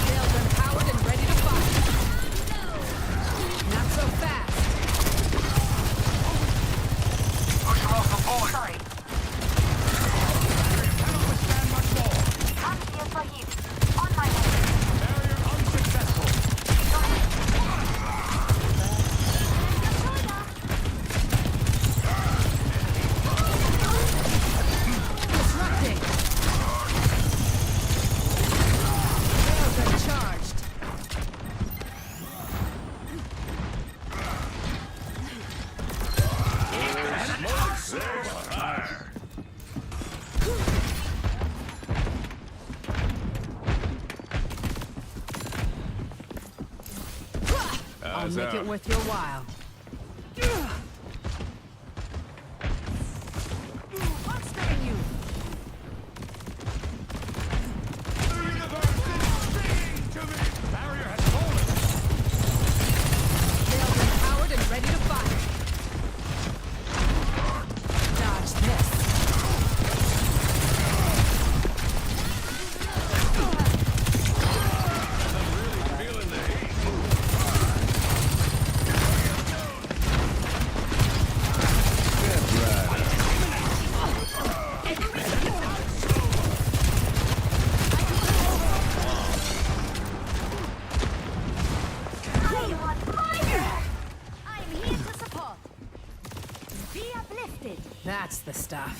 Sails empowered and ready to fight. Not so fast. Push them off the point. Sorry. Cannot withstand much more. I'm here for you. On my way. Barrier unsuccessful. Disrupting. Sails are charged. I'll make it worth your while. Monstering you. Barrier has fallen. Sails empowered and ready to fight. Dodge this. Feeling the heat. I want fire! I'm here to support. Be uplifted. That's the stuff.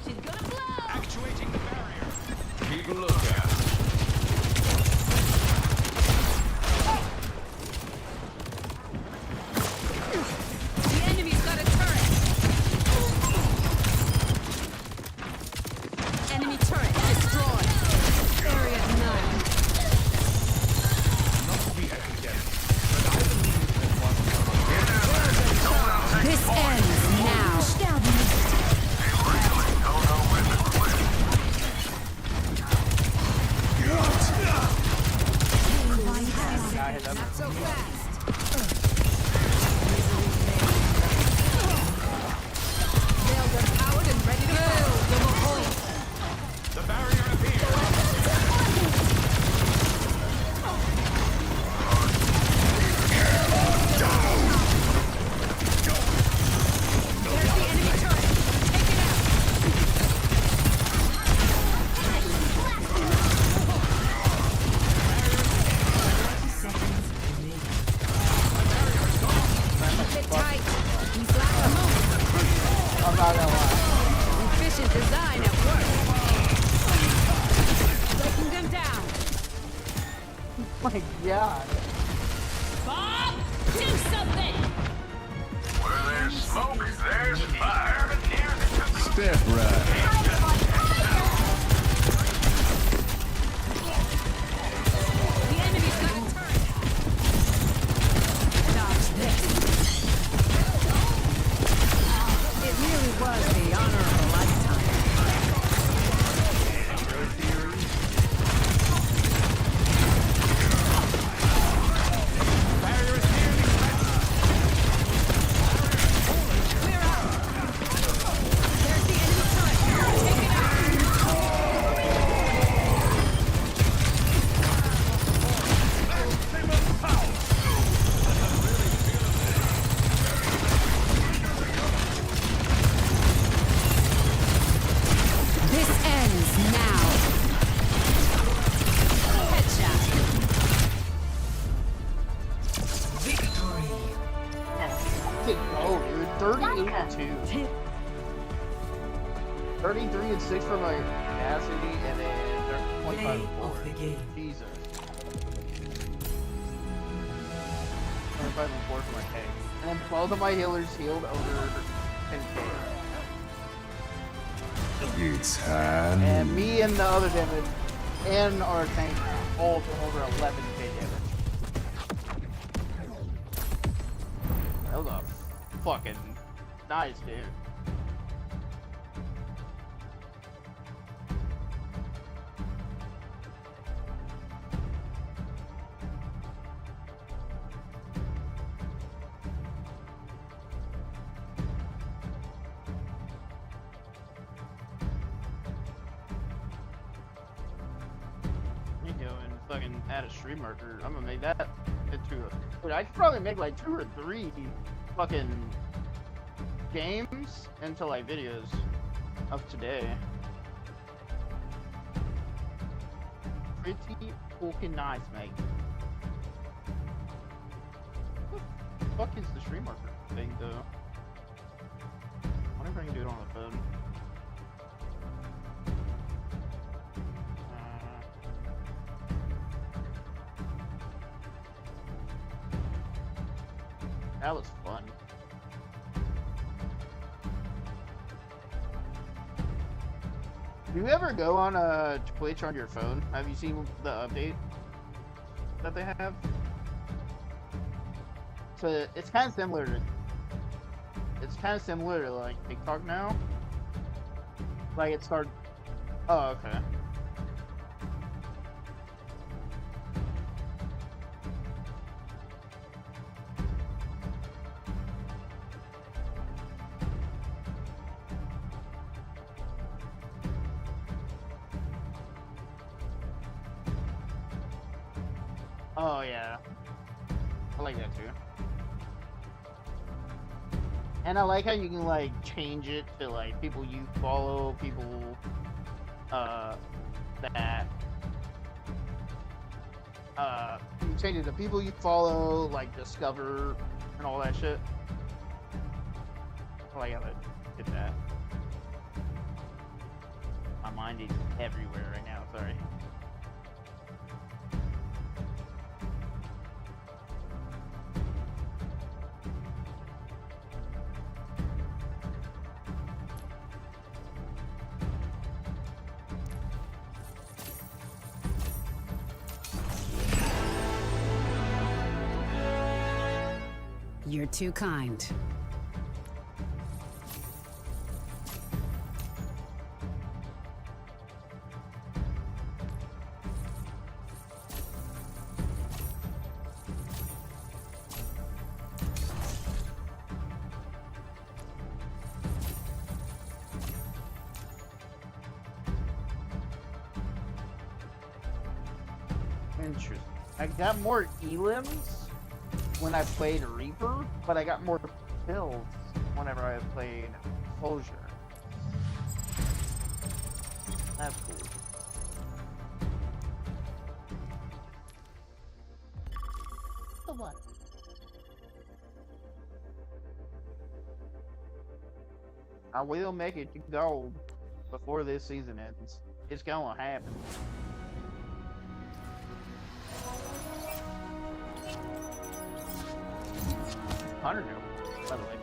She's gonna blow. Actuating the barrier. Keep a lookout. The enemy's got a turret. Enemy turret destroyed. Area 9. Not to be academic, but I believe that one. This ends now. Not so fast. Sails empowered and ready to go. The barrier appears. There's the enemy turret. Take it out. Get tight. He's last a moment. I'm not gonna lie. Efficient design at work. Breaking them down. My God. Bob, do something. Where there's smoke, there's fire. Step right. The enemy's got a turret. Dodge this. It really was the honor of a lifetime. Barrier is nearly Clear out. There's the enemy turret. Take it out. This ends now. Headshot. Victory. Oh, dude. 38-2. 33 and 6 for my Cassidy, and then 25 Play and 4. of the game. Jesus. 1.5 and 4 for my tank. And then both of my healers healed over 10k. It's hand. And me and the other damage and our tank all did over 11k damage. That was a fucking nice, dude. Fucking add a stream marker. I'm gonna make that into a. Dude, I could probably make like 2 or 3 fucking games into like videos of today. Pretty fucking nice, mate. What the fuck is the stream marker thing though? I wonder if I can do it on the phone. That was fun. Do you ever go on Twitch on your phone? Have you seen the update that they have? So it's kind of similar to. It's kind of similar to like TikTok now. Like it started. Oh, okay. Oh yeah, I like that too. And I like how you can like change it to like people you follow, people that you can change it to people you follow, like discover and all that shit. I like how they did that. My mind is everywhere right now, sorry. You're too kind. Interesting. I got more elims when I played Reaper, but I got more kills whenever I played Closure. That's cool. So what? I will make it to gold before this season ends. It's gonna happen. Hunter knew, by the way.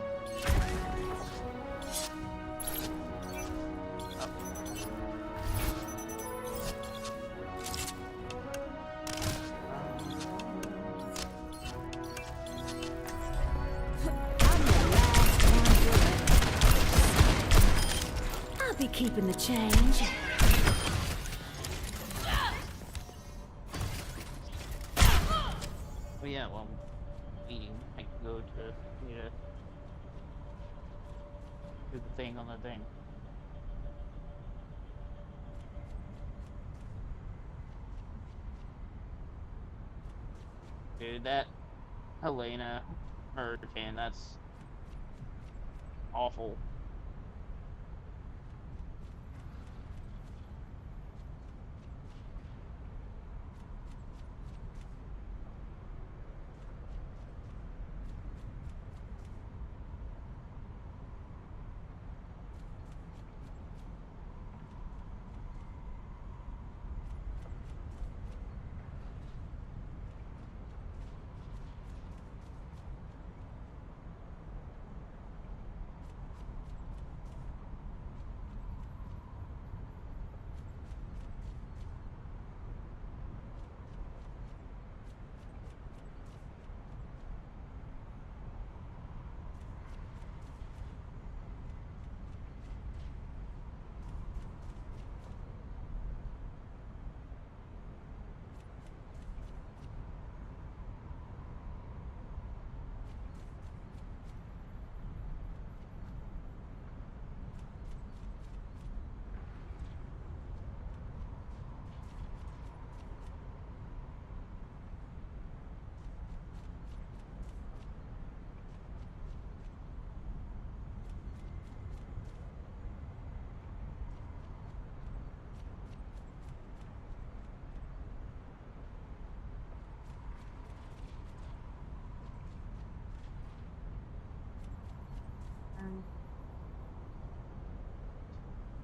I'll be keeping the change. Oh yeah, well, eating. I can go to do the thing on the thing. Dude, that Helena Hurricane, that's awful.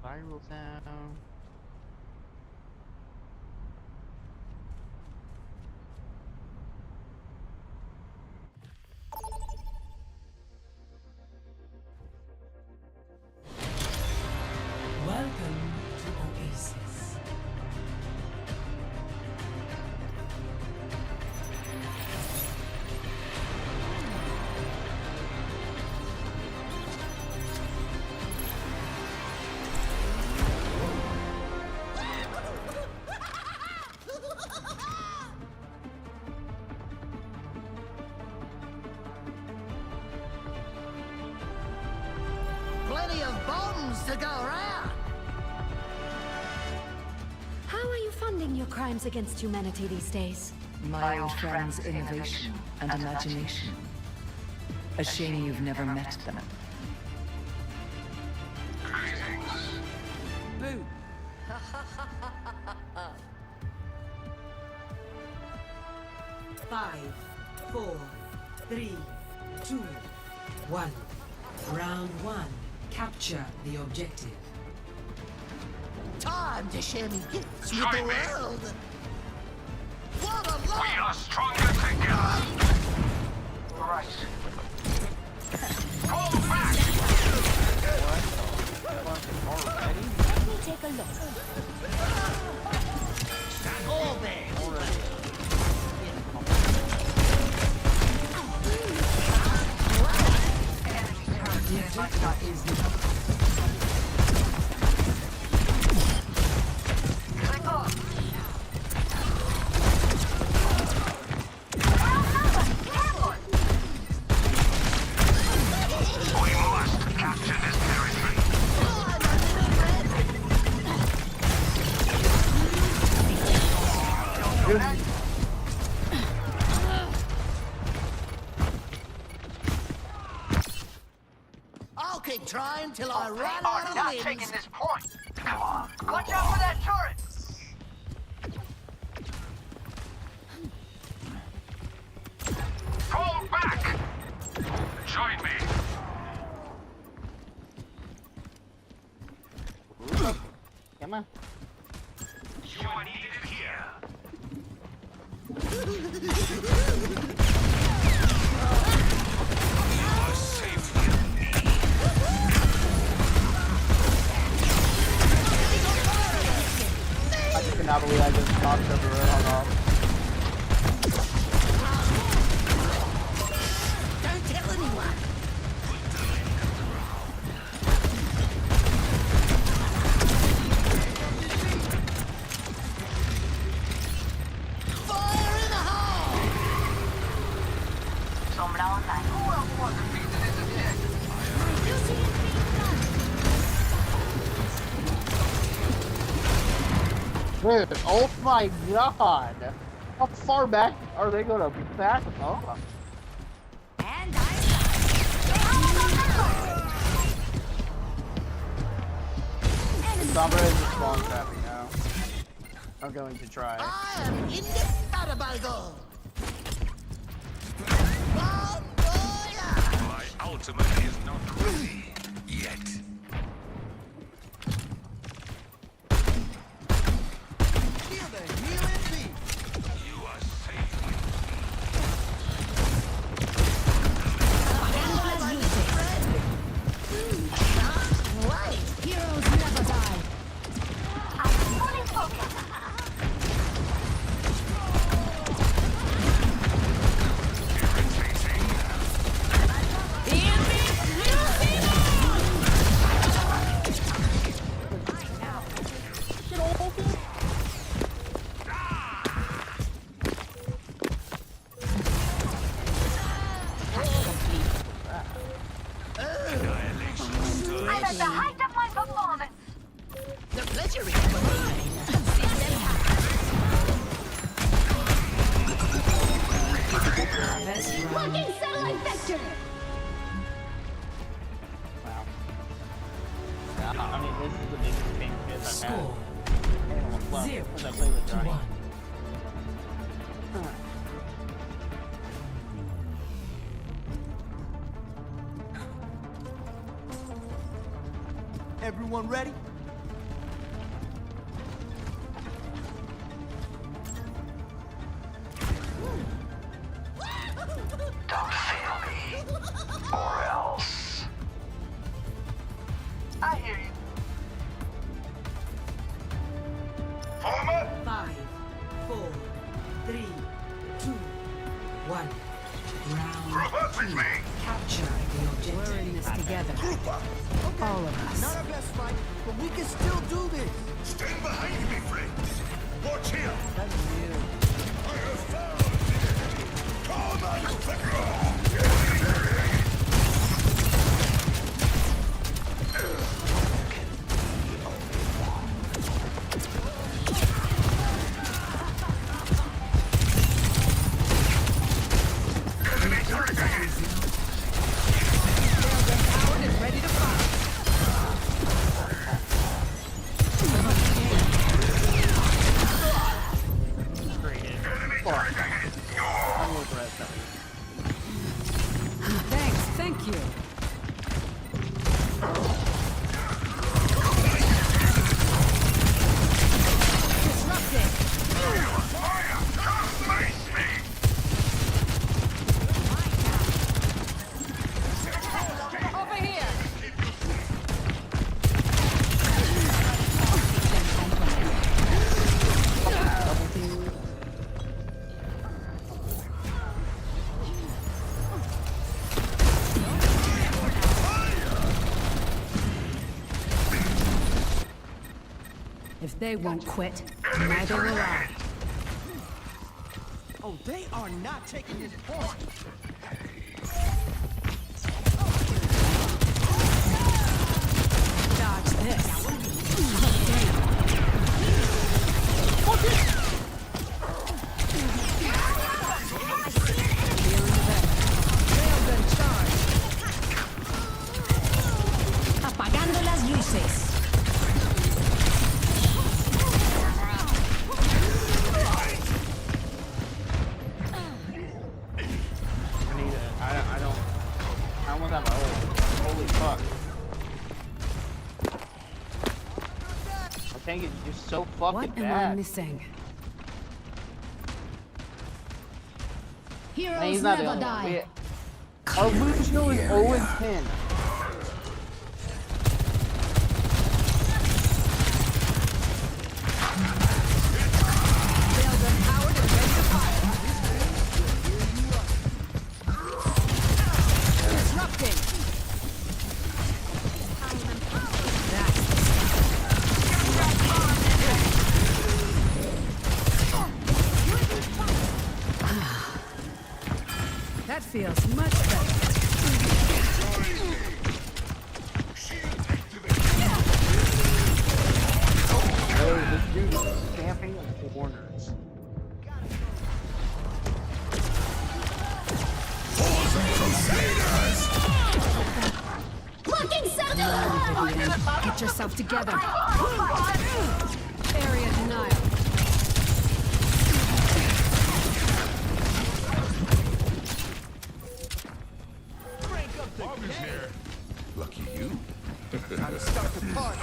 viral sound. Welcome to Oasis. Plenty of bombs to go around. How are you funding your crimes against humanity these days? My old friend's innovation and imagination. A shame you've never met them. Boo! 5, 4, 3, 2, 1. Round 1. Capture the objective. Time to share me gifts with the world. What a lot! We are stronger together. Right. Fall back! Let me take a look. All there. The objective is the We must capture this territory. I'll keep trying till I run Are out not of taking limbs. this point. Come on. Watch out for that turret. Fall back. Join me. Come on. You are needed here. You are safe here. I cannot believe I just knocked over Roadhog off. Don't tell anyone. Fire in the hole! Sombra online. Who else wants to feed to this objective? Dude, oh my god! How far back are they gonna back up? And Sombra is spawn trapping now. I'm going to try. I am indefatigable. Bomb My ultimate is not ready yet. Feel the healing beat. You are safe with heroes never die. I'm fully focused. I'm at the height of my performance. The pleasure is mine. best round. Locking satellite vector. Wow. Yeah, I mean, this is the biggest thing I've had. Score Well, 0 because I play with to Johnny. 1. Everyone ready? 3, 2, 1. Round 2. Capture the objective. We're in this together. Okay, All of us. not our best fight, but we can still do this. Stand behind me, friends. Watch here. That's you. I have found Come on, Ready to fight. Fuck. I'm with Red Zone. Thanks, thank you. Over here. If they won't quit, neither will I. Oh, they are not taking this point. Dodge this. Apagando las luces. I almost have my ult. Holy fuck. I think it's just so fucking What am I bad. missing? And Heroes he's not the never only one. die. Our Lucio is 0-10. They'll be powered and ready to fire. Disrupting. That feels much better. Oh, this dude is stamping in corners. Looking so good! Get yourself together. Area denial. Bob is here. Lucky you. Time to start the party.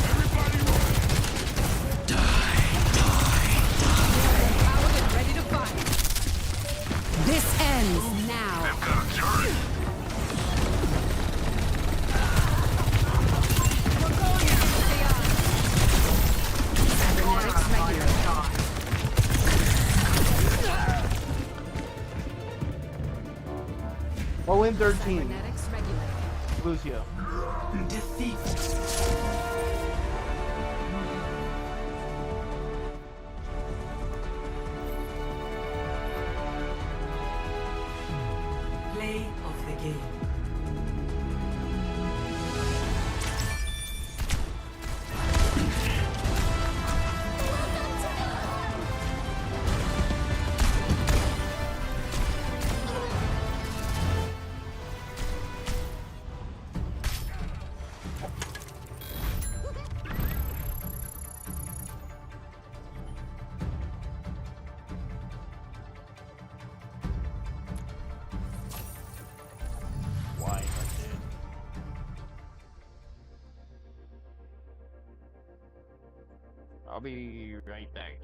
Everybody run. Powered and ready to fight. This ends now. Got a turret. Cybernetics regular. Oh, in 13. Cybernetics regular. Lucio. Defeat. Play of the game. Why I did. I'll be right back.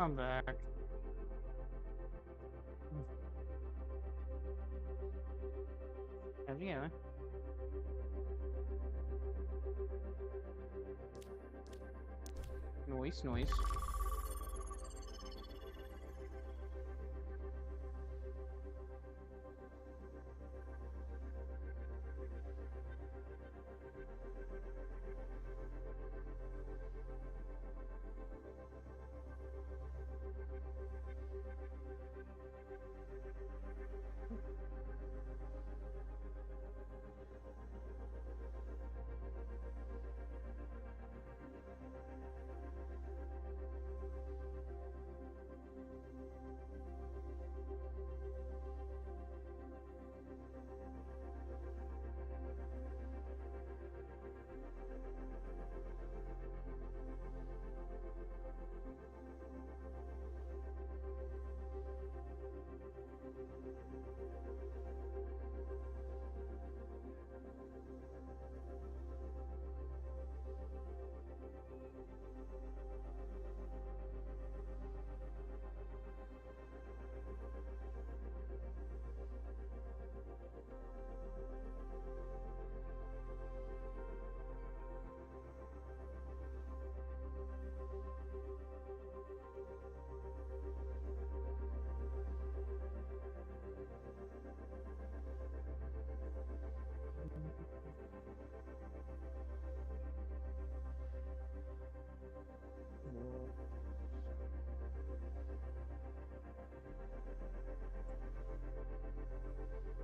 I'm back. How's it going? Noise.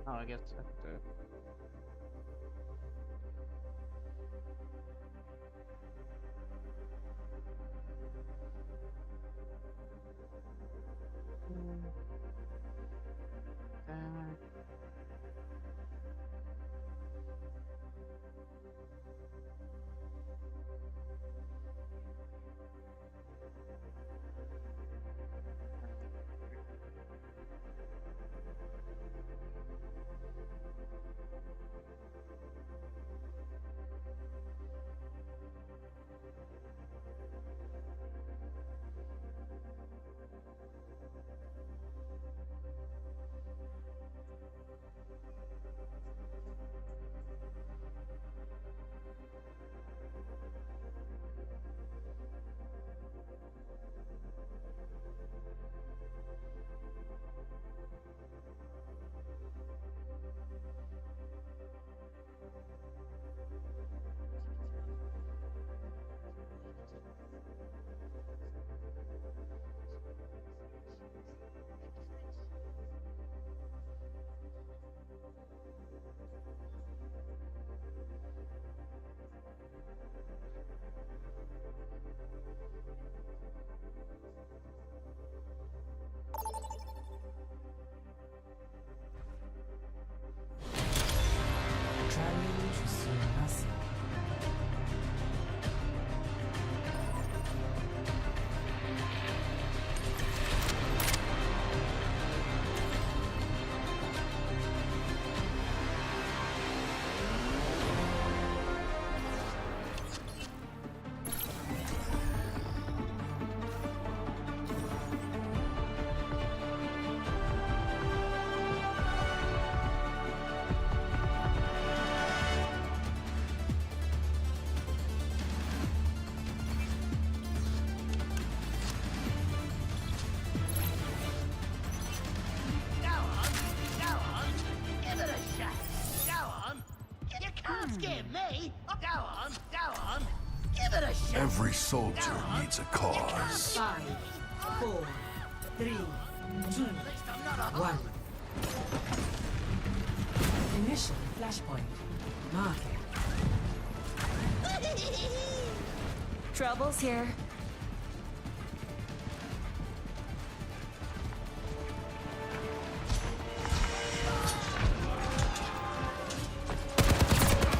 Oh, I guess I have to. Every soldier needs a cause. 5, 4, 3, 2, 1. Initial flashpoint. Marking. Trouble's here.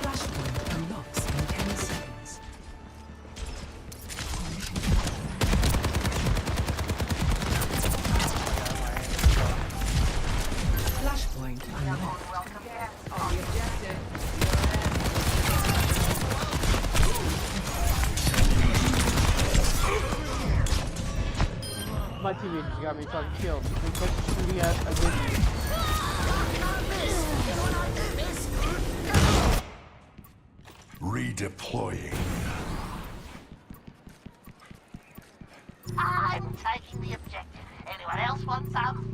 Flashpoint unlocks in 10 seconds. Flashpoint unlocked. On the objective. teammates got me fucking killed. They kept shooting at a Genji. Redeploying. I'm taking the objective. Anyone else want some?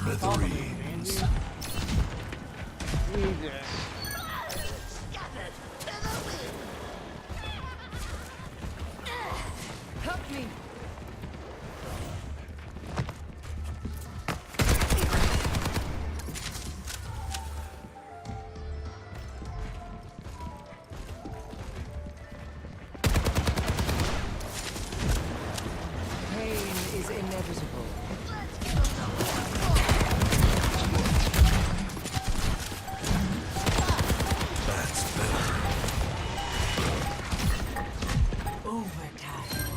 Smithereens. Jesus. Help me. Pain is inevitable. That's better. Overtime.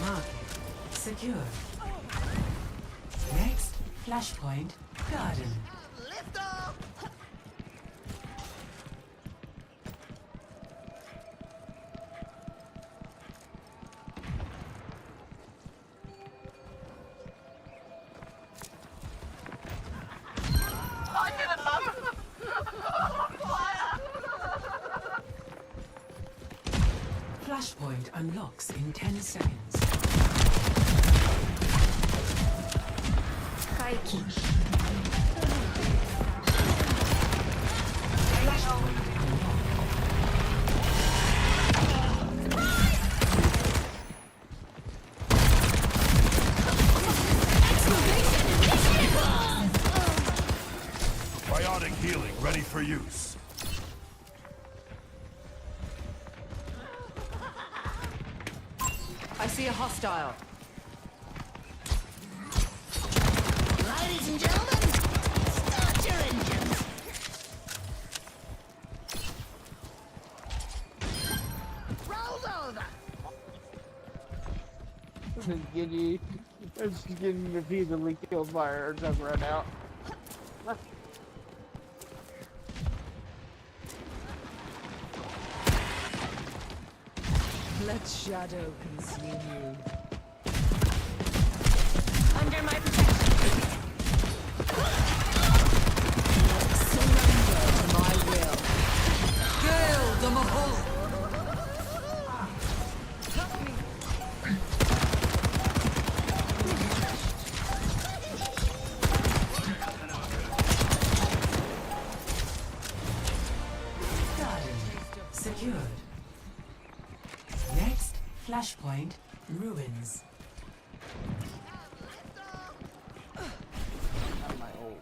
Market secure. Next, flashpoint garden. Lift off! I didn't know. Flashpoint unlocks in 10 seconds. Biotic healing ready for use. I see a hostile. Ladies and gentlemen, start your engines! Roll over! Genji is getting repeatedly killed by her Junkrat out. Let shadow consume you. Under my protection. Surrender to my will. Gale the Mahal. Help me. Garden secured. Next, flashpoint ruins. Not my ult.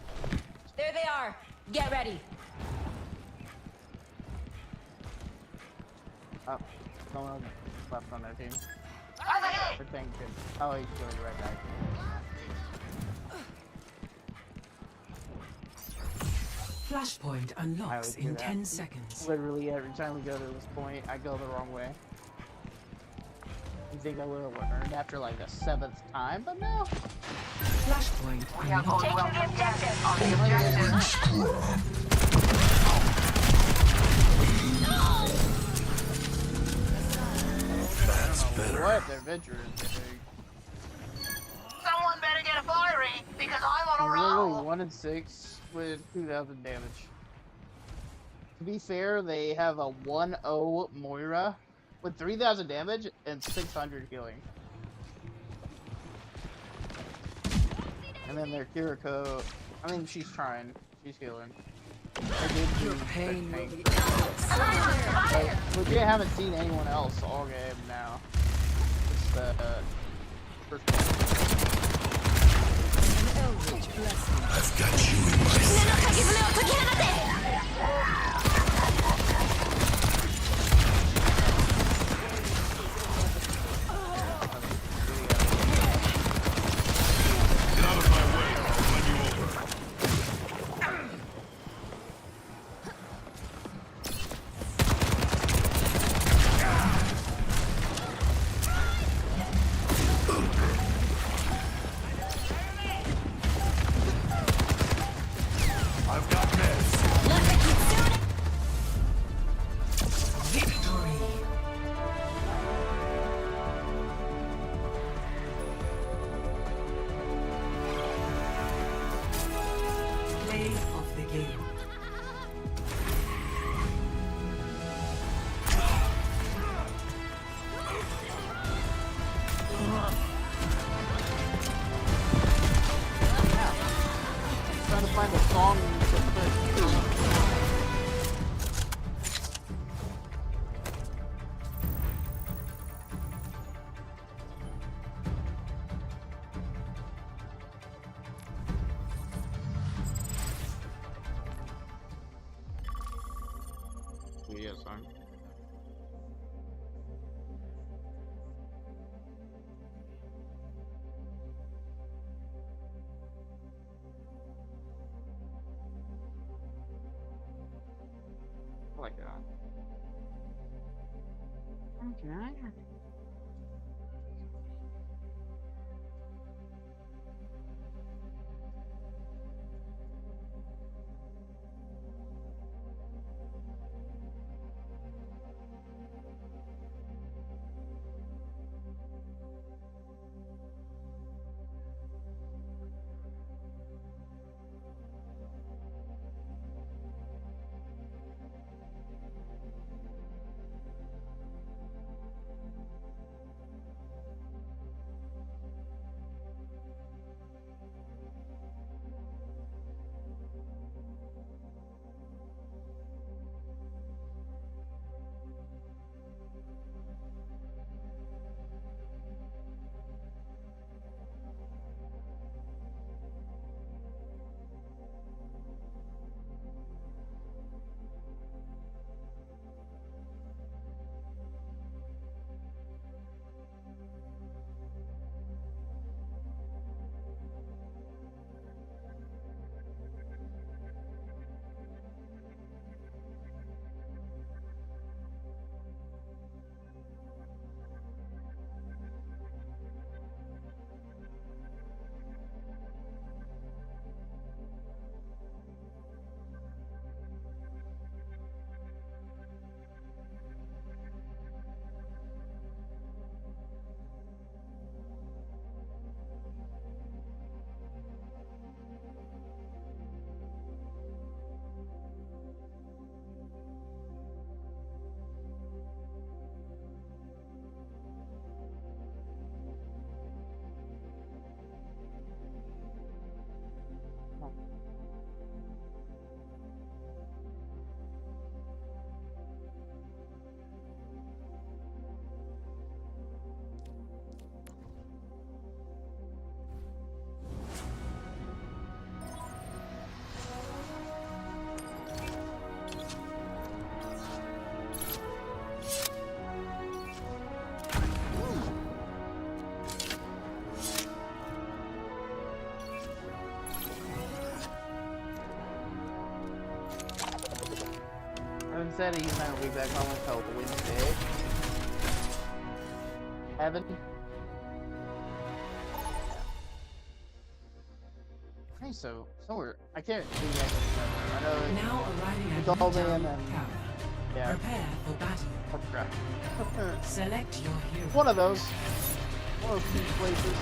There they are. Get ready. Oh, someone left on their team. Over here. Her tank could. Oh, he's going right back. Flashpoint unlocks I would do in that. 10 seconds. Literally every time we go to this point, I go the wrong way. You think I would have learned after like the 7th time, but no. Flashpoint unlocked. Taking the objective. On the objective. That's better. What their venture is doing. Someone better get a fiery because I'm on a Literally roll. 1 and 6 with 2,000 damage. To be fair, they have a 1-0 Moira with 3,000 damage and 600 healing. And then their Kiriko, I mean, she's trying. She's healing. Your pain will be But we haven't seen anyone else all game now. It's the first one. an eldritch blessing. I've got you in my sights. video, son. I like that. Okay. Evan said he's not gonna be back home until Wednesday. Evan? Okay, so I can't do that anymore. I know Now arriving at it's all Newtown them and Tower. yeah. Prepare for battle. Oh, crap. Select your hero. One of those two places.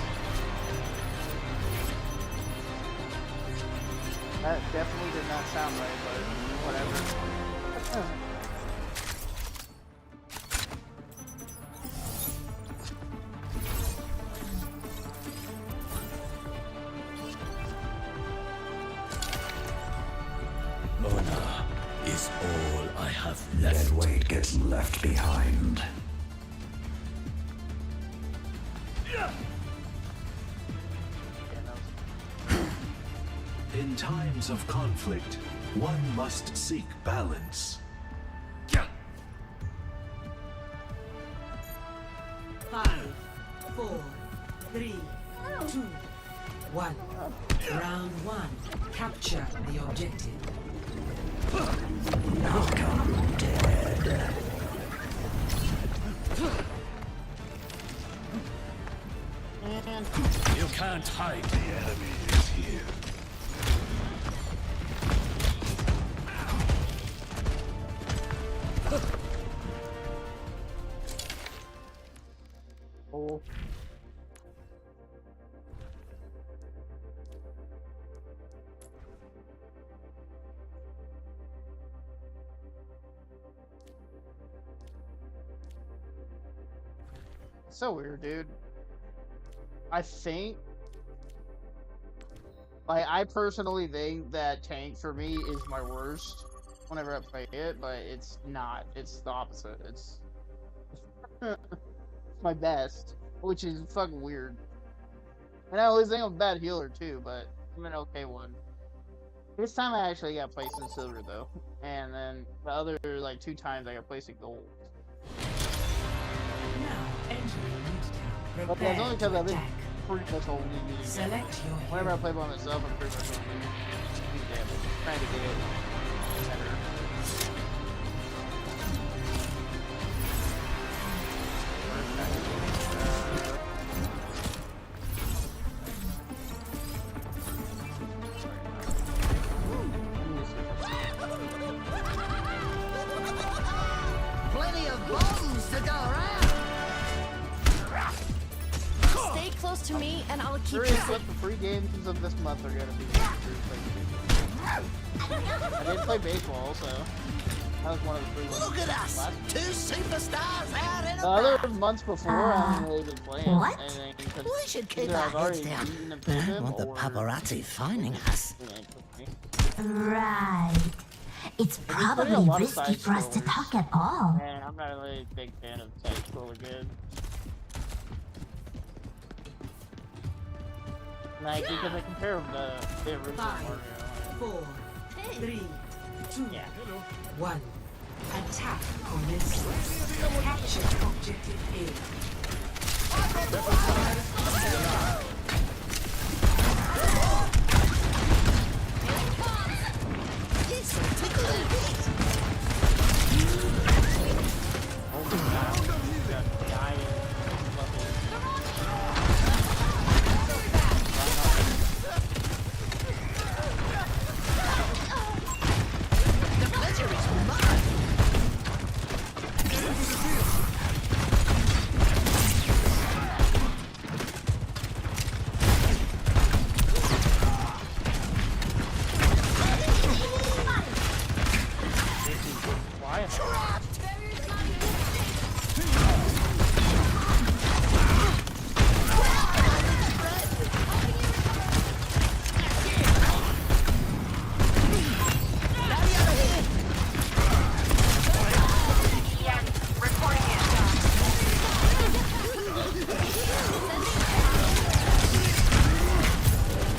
That definitely did not sound right, but whatever. Honor is all I have left. Dead weight gets left behind. In times of conflict, one must seek balance. 5, 4, 3, 2, 1. Round 1. Capture the objective. Welcome, dead. You can't hide. The enemy is here. Oh. So weird, dude. I think, like, I personally think that tank for me is my worst whenever I play it, but it's not. It's the opposite. It's my best, which is fucking weird. And I always think I'm a bad healer too, but I'm an okay one. This time I actually got placed in silver though, and then the other like 2 times I got placed in gold. Now entering mid-town. But that's only because I've been Attack. pretty much only using it. Select your Whenever I hero. play by myself, I'm pretty much only using damage, trying to get it better. Plenty of bombs to go around. Stay close to me, and I'll keep Curious you what safe. the free games of this month are gonna be. I did play baseball also. That was one of the free ones. Look at us, Last- 2 superstars out in a The other battle. months before, I haven't really been playing what? anything because We should keep either our I've already heads down. beaten and I beat don't them, want the or paparazzi finding us. they ain't with me. Right. It's putting a probably lot of risky side for us to scrollers. talk at all. Man, I'm not really a big fan of side scroller good. Like, because I compare them to the original 5, Mario. 4, 3, 2, Yeah. 1. Attack commences. Capture objective A.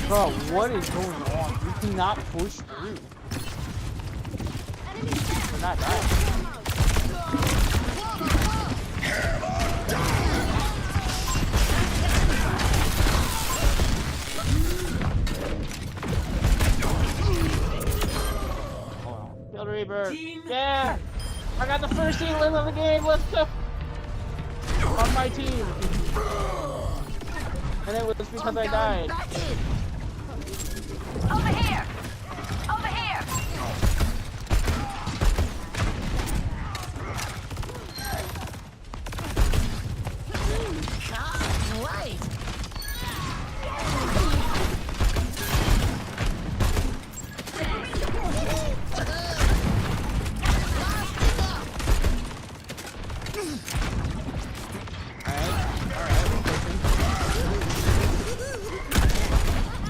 Bro, what is going on? You cannot push through. We're not dying. Kill Reaper. Yeah! I got the first elim of the game, let's go! On my team! And it was because I died. Over here! Over here! Can't wait.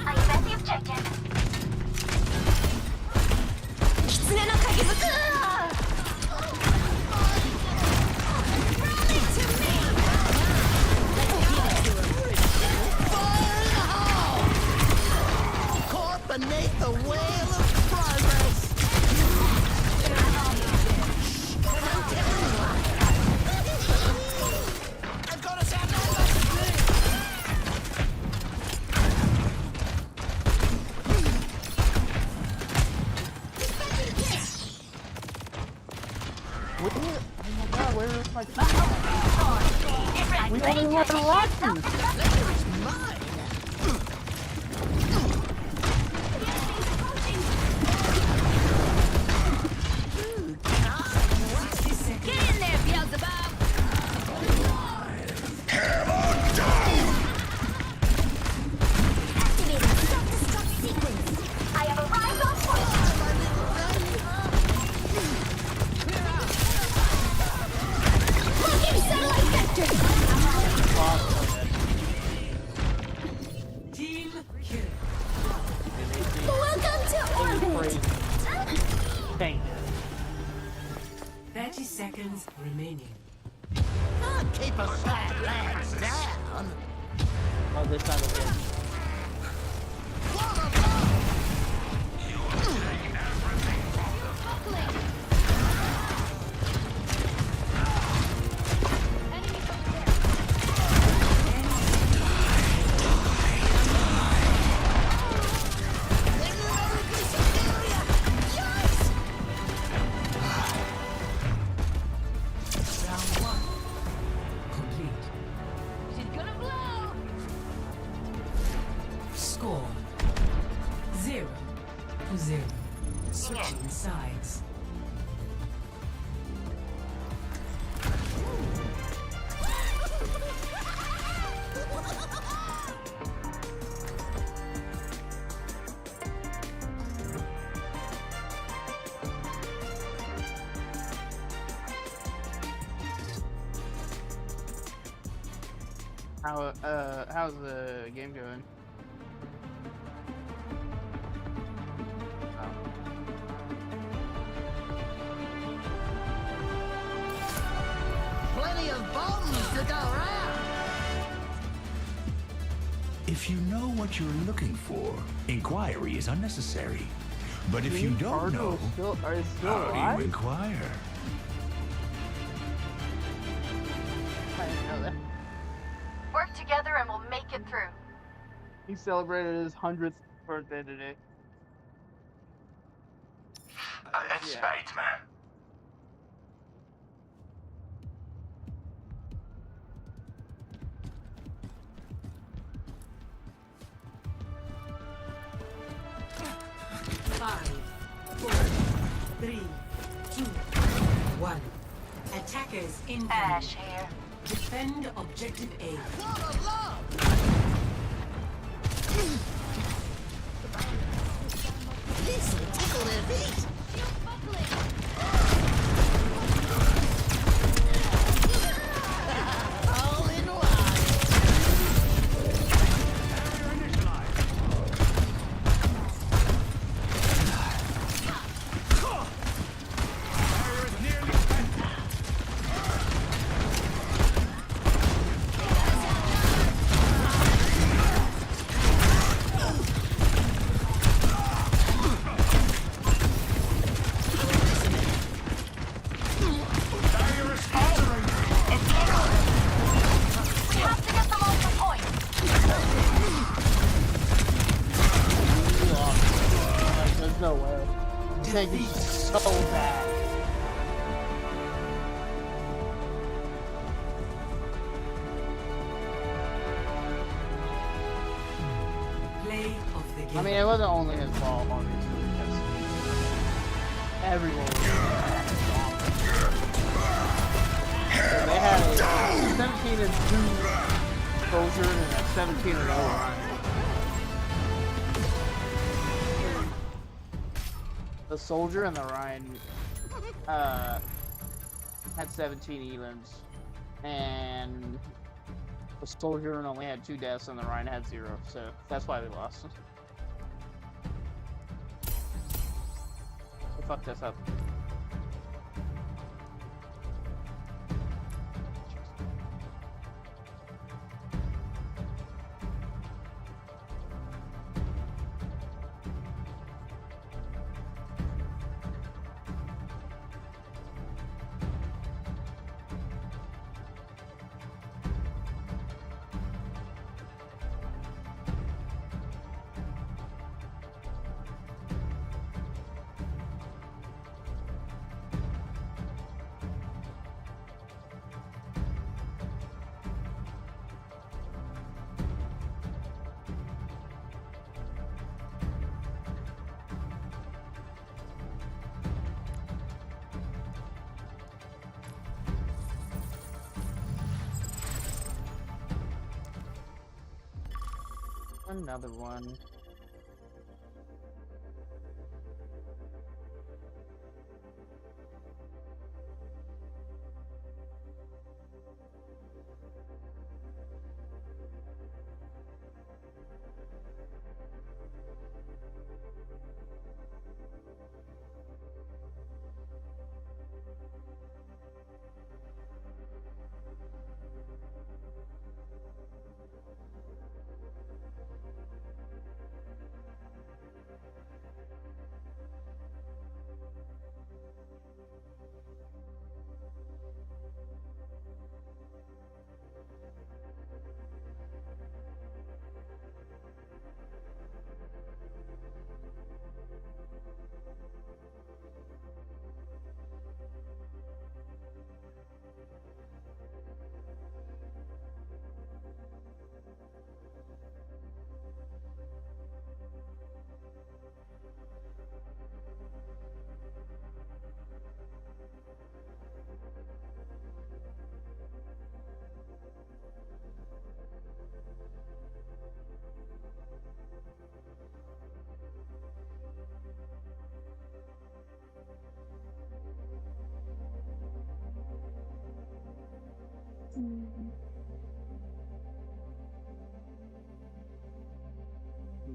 Are you at the objective? Kitsune no Kagebuku! Run it to me! Fire in the hole! Caught beneath the wheel of progress. I've got us outnumbered. Where? Oh my god, where is my team? Get ready. We only have a lot to. It's mine. Get in there, Beelzebub! Activating self-destruct sequence. I have arrived on point. Locating satellite vector. Team kill. Welcome to orbit. Thank you. 30 seconds remaining. Can't keep a fat lad down. Oh, this time again. How's the game going? Plenty of bombs to go around. If you know what you're looking for, inquiry is unnecessary. But if you don't know, how do you inquire? I didn't know that. Work together and we'll make it through. He celebrated his 100th birthday today. Het spijt me. Five, four, three, two, one. Attackers incoming. Ash here. Defend objective A. What a love! This will tickle their feet. All in one. We have to get them off the point. Like, there's no way. He's taking so bad. Play of the game. I mean, it wasn't only his fault, obviously, because everyone was so they had a 17-2 Soldier and a 17-0 Ryan. The Soldier and the Ryan had 17 elims, and the Soldier only had 2 deaths, and the Ryan had 0. So that's why we lost. So fuck this up. Another one.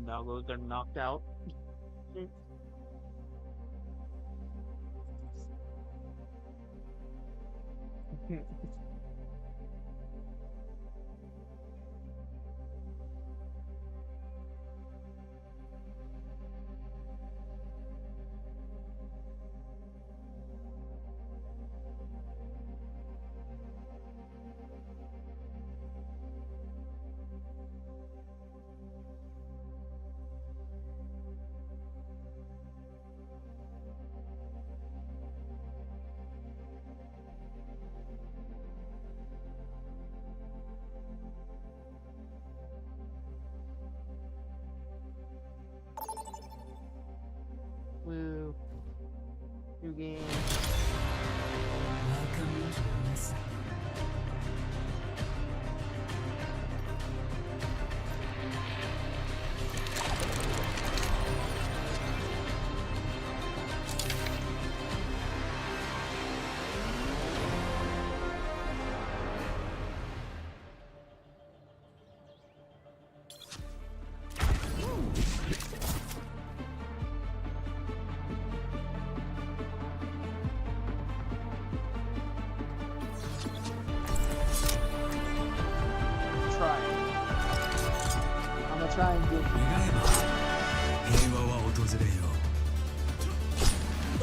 Doggos are knocked out. Woo. New game. Welcome to Messiah. Try and get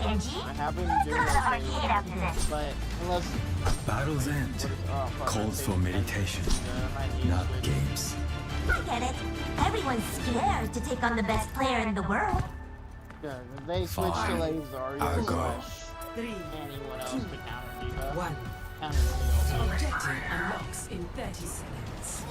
I have been doing okay, but unless Battle's end calls for meditation, not games. I get it. Everyone's scared to take on the best player in the world. Yeah, if they switch to Lazar, I'll go. Anyone else to counter Diva. 1. Counter Diva. Objective unlocks in 30 seconds.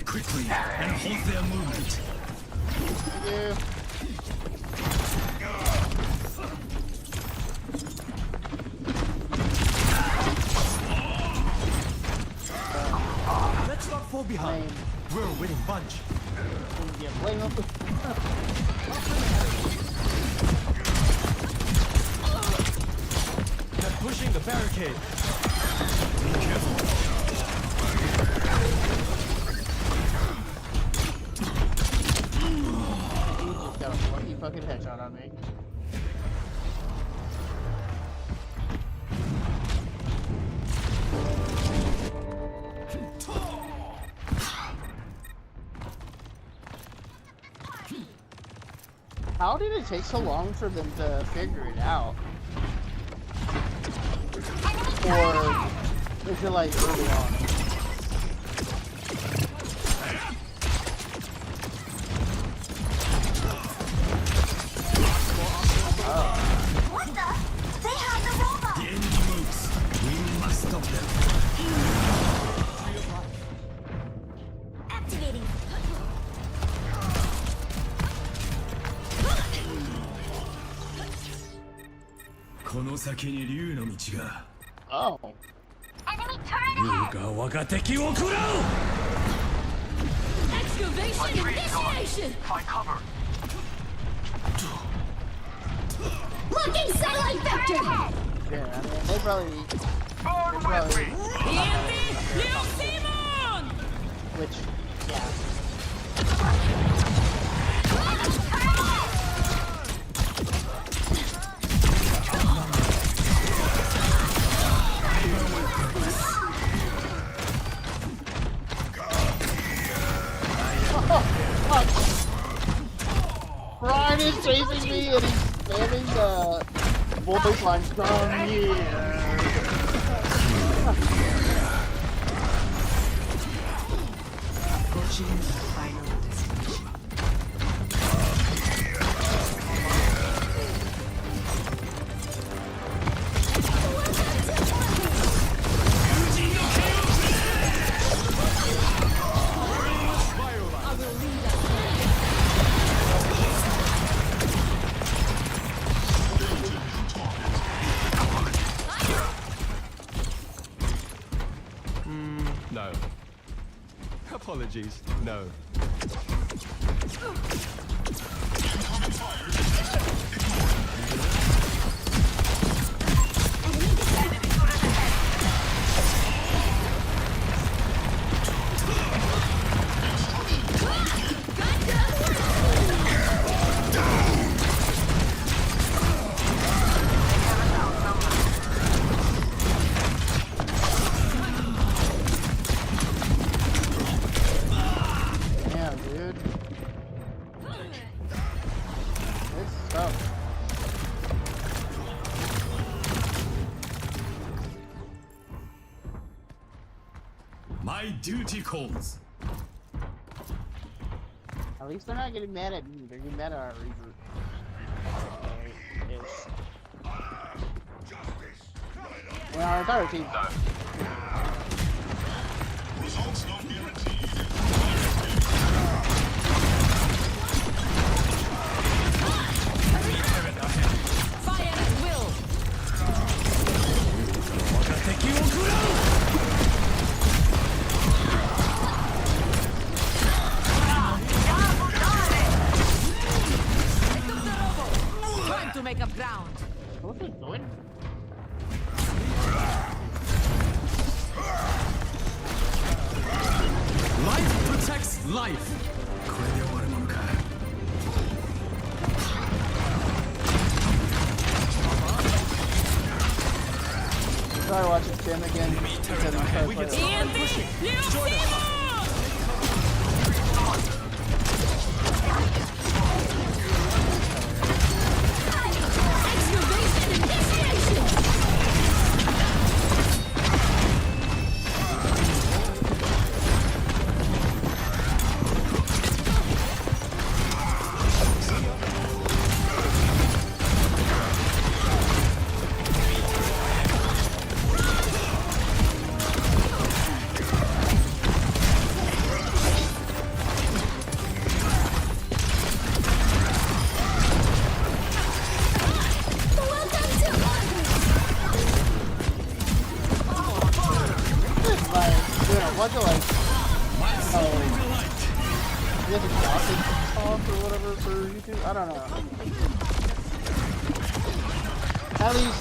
Quickly and halt their movement. Let's not fall behind. We're a winning bunch. They're pushing the barricade. Be careful. Got a lucky fucking headshot on me. How did it take so long for them to figure it out? Or is it like early on? What the? They have the robot! The enemy moves. We must stop them. Activating. Oh. Enemy turret Excavation initiation! Find cover. Looking satellite vector! Yeah, I mean, they probably. Simon! Which, yeah. voice lines come here. Approaching the final destination. No. Apologies. No. Damn, dude. It's tough. My duty calls. At least they're not getting mad at me. They're getting mad at our Reaper. Ish. Yeah, our entire team. Results not guaranteed. Fire at will. Time to make up ground. What's it doing? Life protects life. Sorry, watching Tim again. What's it like? You have a gossip talk or whatever for YouTube? I don't know. At least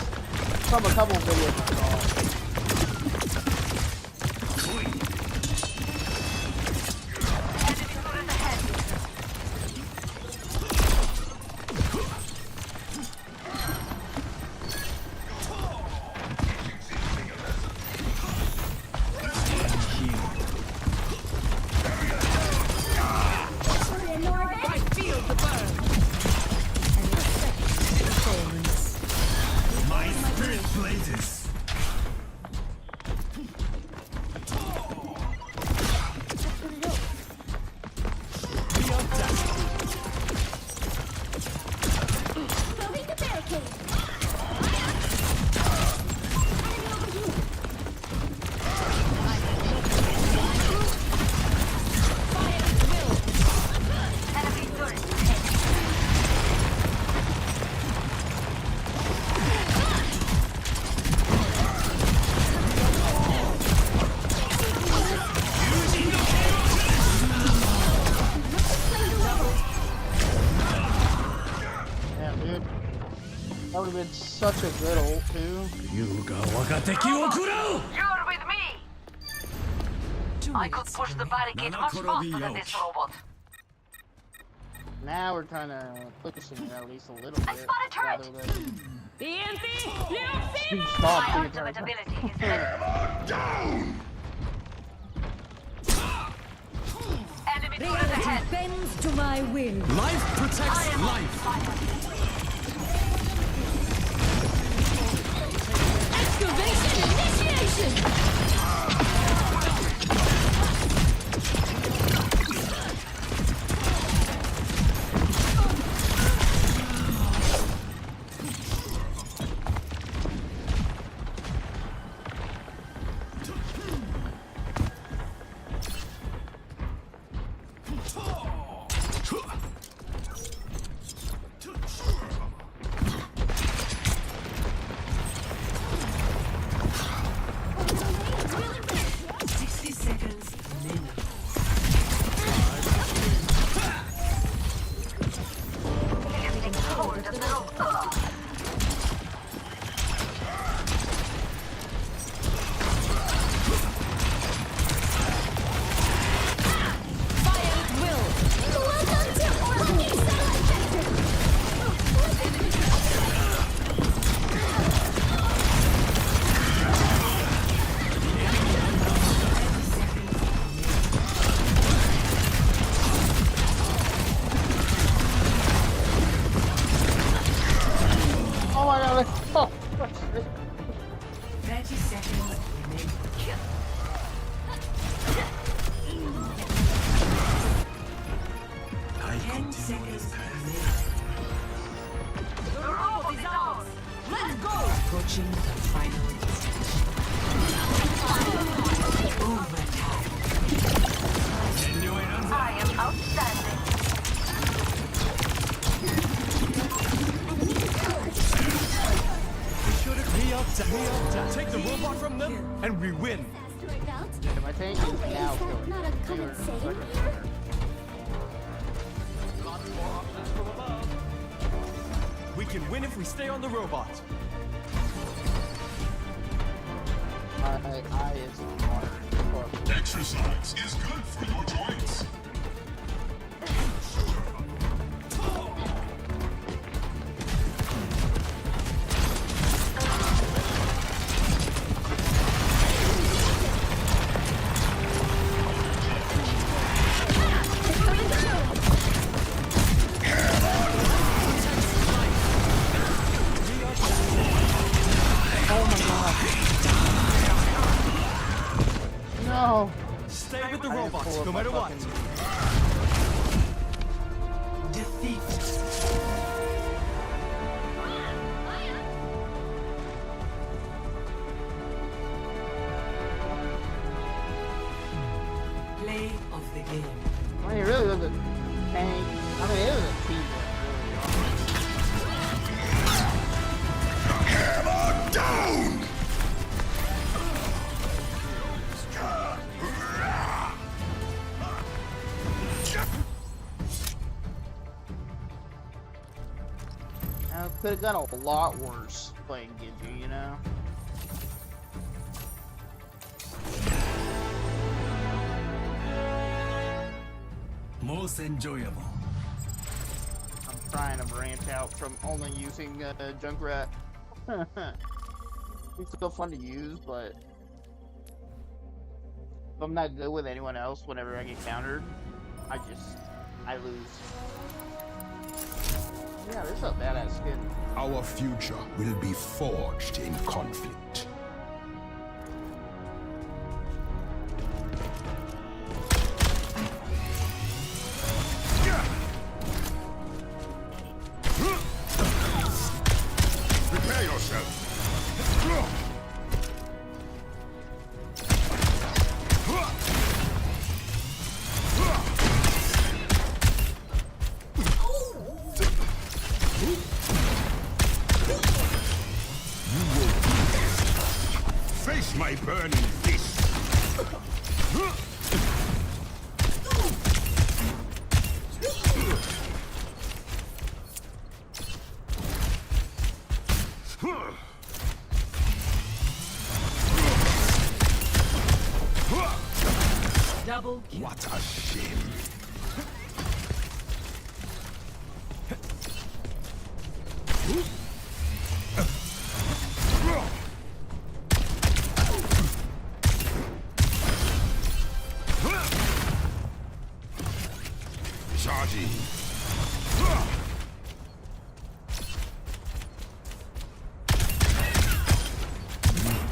from a couple of videos I saw. That would have been such a good ult too. You're with me! I could push the barricade much faster than this robot. Now we're trying to push him at least a little bit. I spot a turret! Stop My the entire ultimate time. ability is ready. Down! Enemy turret ahead! Bends to my will. Life protects I am on life. fire. 30 seconds remaining. 10 seconds remaining. The robot is ours. Let's go. Approaching the final stage. Overtime. I am outstanding. Me up, take the robot from them, and we win. My tank is now killing. Lots more options from above. We can win if we stay on the robot. My eye is water. Exercise is good for your joints. No. Stay with the robots, no matter what. Defeat. Play of the game. I mean, it really was a tank. I mean, it was a team. Hammer down! Could have done a lot worse playing Genji, you know? Most enjoyable. I'm trying to branch out from only using Junkrat. It's still fun to use, but if I'm not good with anyone else whenever I get countered, I lose. Yeah, this is a badass skin. Our future will be forged in conflict. Prepare yourself. Face my burning fist. Double kill. What a shame. Charging.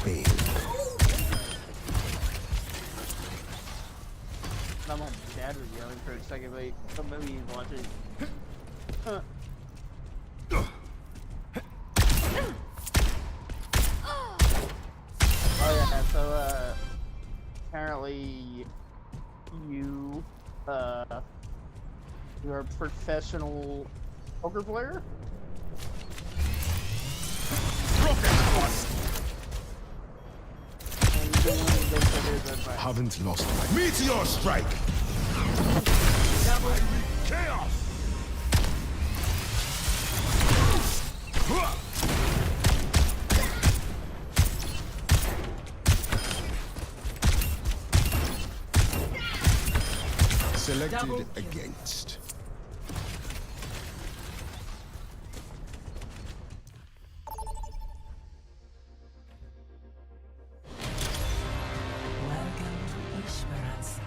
Pain. My dad was yelling for a second, but some movie he's watching. Oh yeah, so apparently you're a professional poker player? Haven't lost my meteor strike. Chaos. Selected against. Welcome to Esperanza.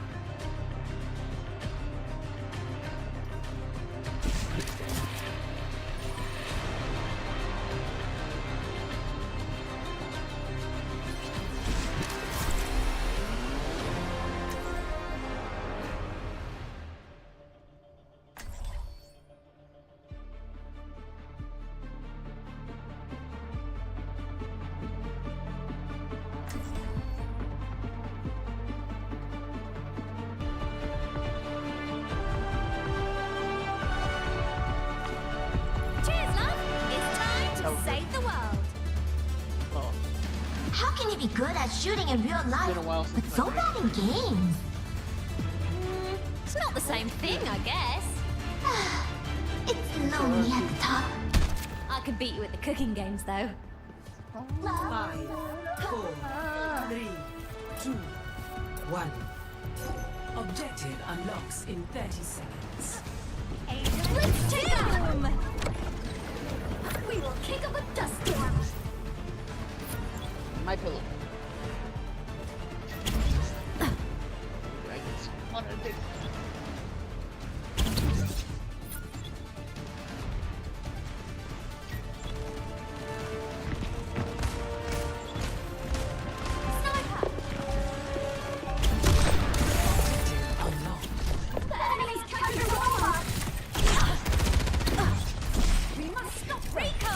How can you be good at shooting in real life, but so bad in games? It's not the same thing, I guess. It's lonely at the top. I could beat you at the cooking games, though. 5, 4, 3, 2, 1. Objective unlocks in 30 seconds. Let's take them! We will kick up a dust storm. My pillow. I just wanted to take. The enemy's captured the robot! We must stop Rico!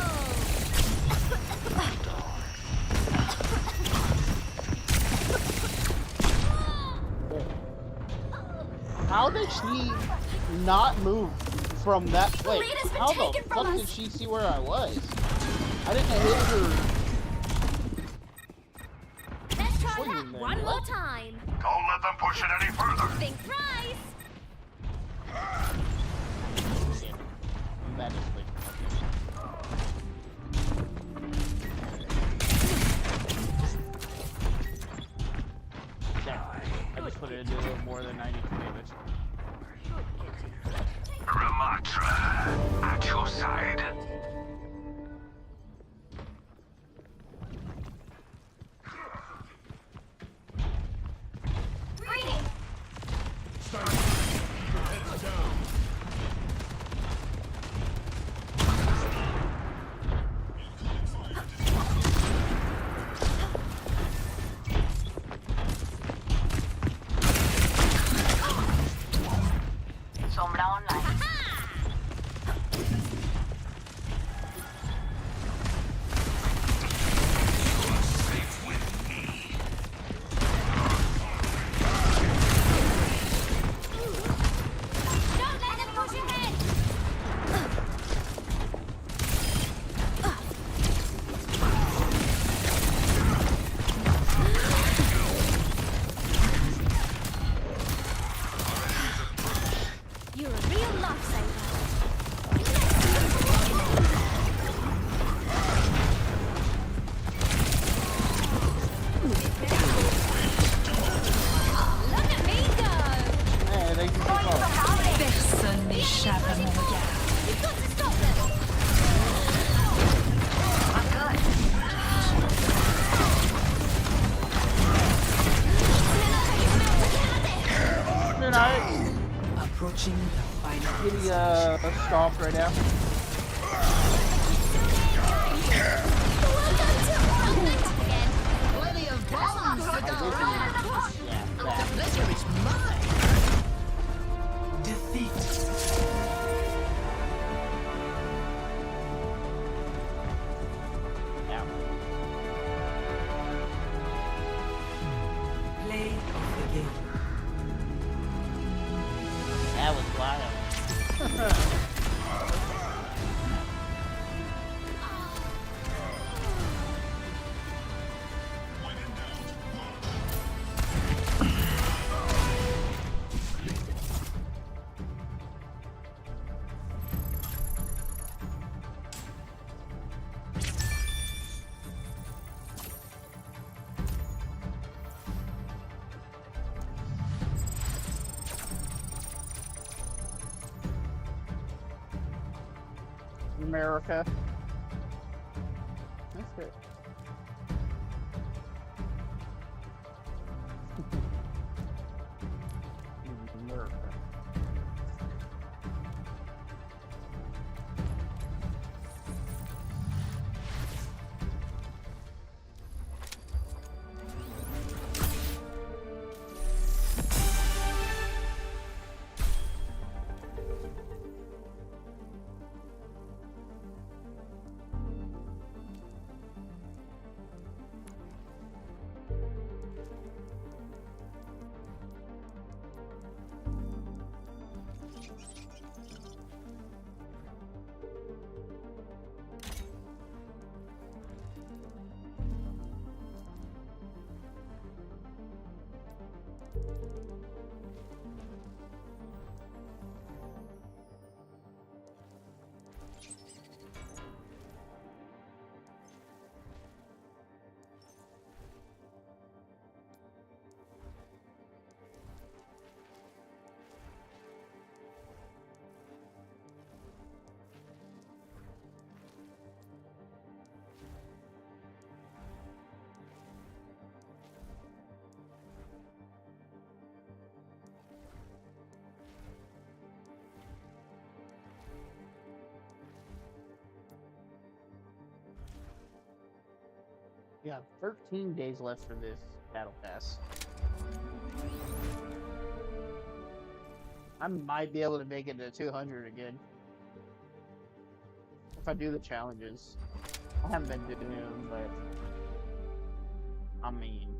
How did she not move from that? Wait, lead has been how the taken from fuck us. did she see where I was? I didn't hit her. Let's try What do you that mean, one what? more time. Don't let them push it any further. Think thrice. That is like. I just put it into a little more than 92 damage. Ramatra, at your side. Reading. Sombra online. Don't let them push your head. You're a real lifesaver. Look at me go! Hey, thank you for calling. Personne n'échappe à mon regard. You've got to stop them! Good night. Approaching the final. Getting stomped right now. Plenty of bombs to go around. Yeah, The that. pleasure is mine. Defeat. Yeah. Play of the game. That was wild. America. That's it. America. We have 13 days left for this battle pass. I might be able to make it to 200 again. If I do the challenges. I haven't been doing them, but... I mean...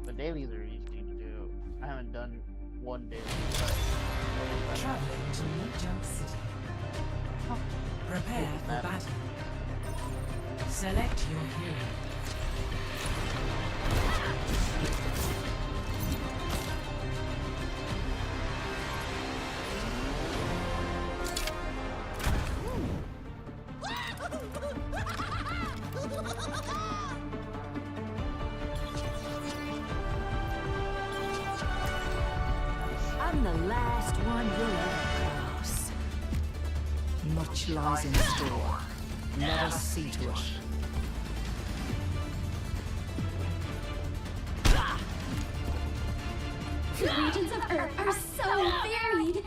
The dailies are easy to do. I haven't done one daily, but... Traveling to New Jump City. Prepare for battle. Select your hero. I'm the last one you'll ever cross. Much lies in store. Let us see to it. The regions of Earth are so varied,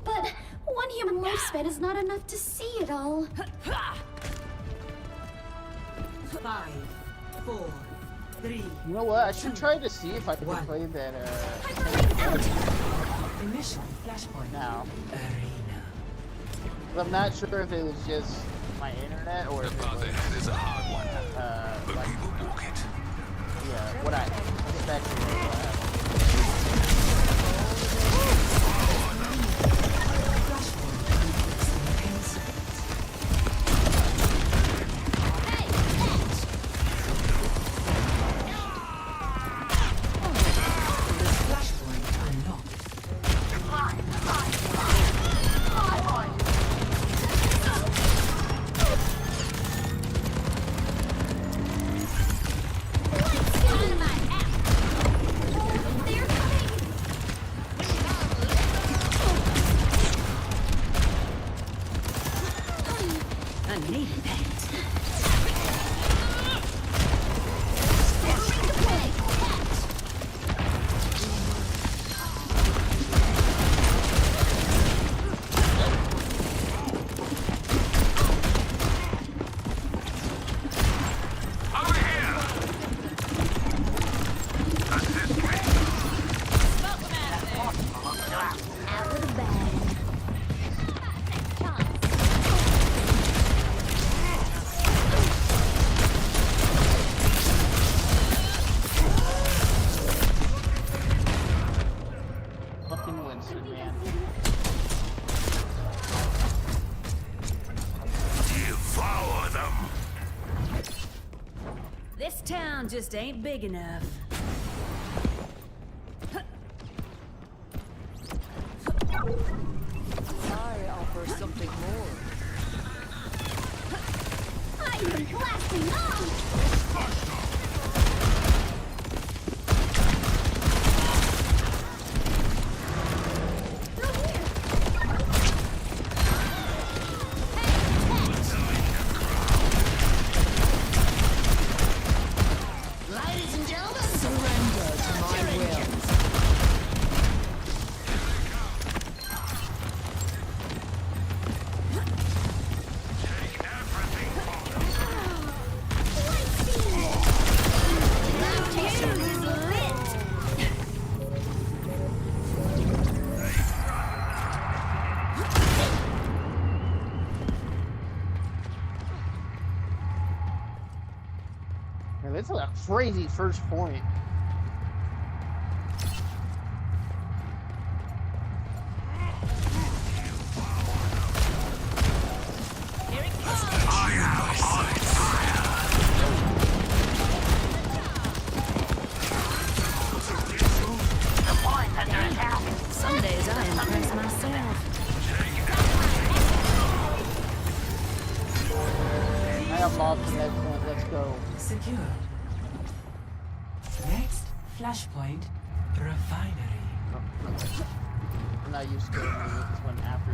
but one human lifespan is not enough to see it all. 5, 4, 3. You know what? I should try to see if I can play that, Initial flashpoint. now. Arena. But I'm not sure if it was just my internet or if it was, is a hard one, but like, we will walk it. yeah, what I expected. This town just ain't big enough. I offer something more. I'm blasting off! Ladies and gentlemen, Surrender to my will. Man, this is a crazy first point. secured. Next, flashpoint, refinery. I'm not used to it with this one after.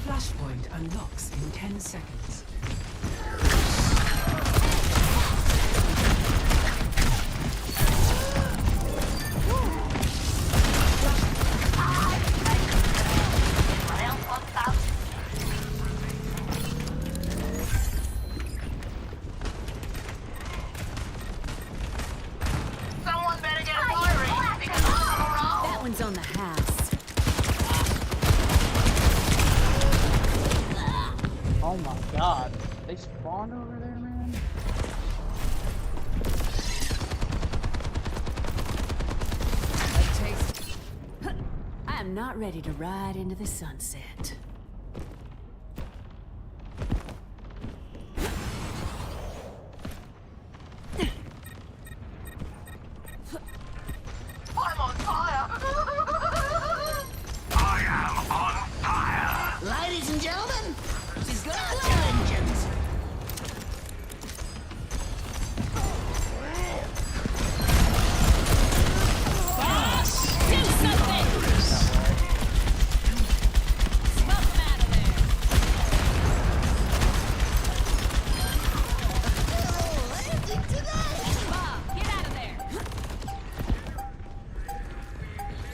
Flashpoint unlocks in 10 seconds. Someone better get a firing because I'm on a roll. That one's on the house. Oh my god. They spawned over there, man? I am not ready to ride into the sunset. I'm on fire. I am on fire. Ladies and gentlemen, she's got a vengeance. Do something! Smoke 'em out of there! Bob, get out of there!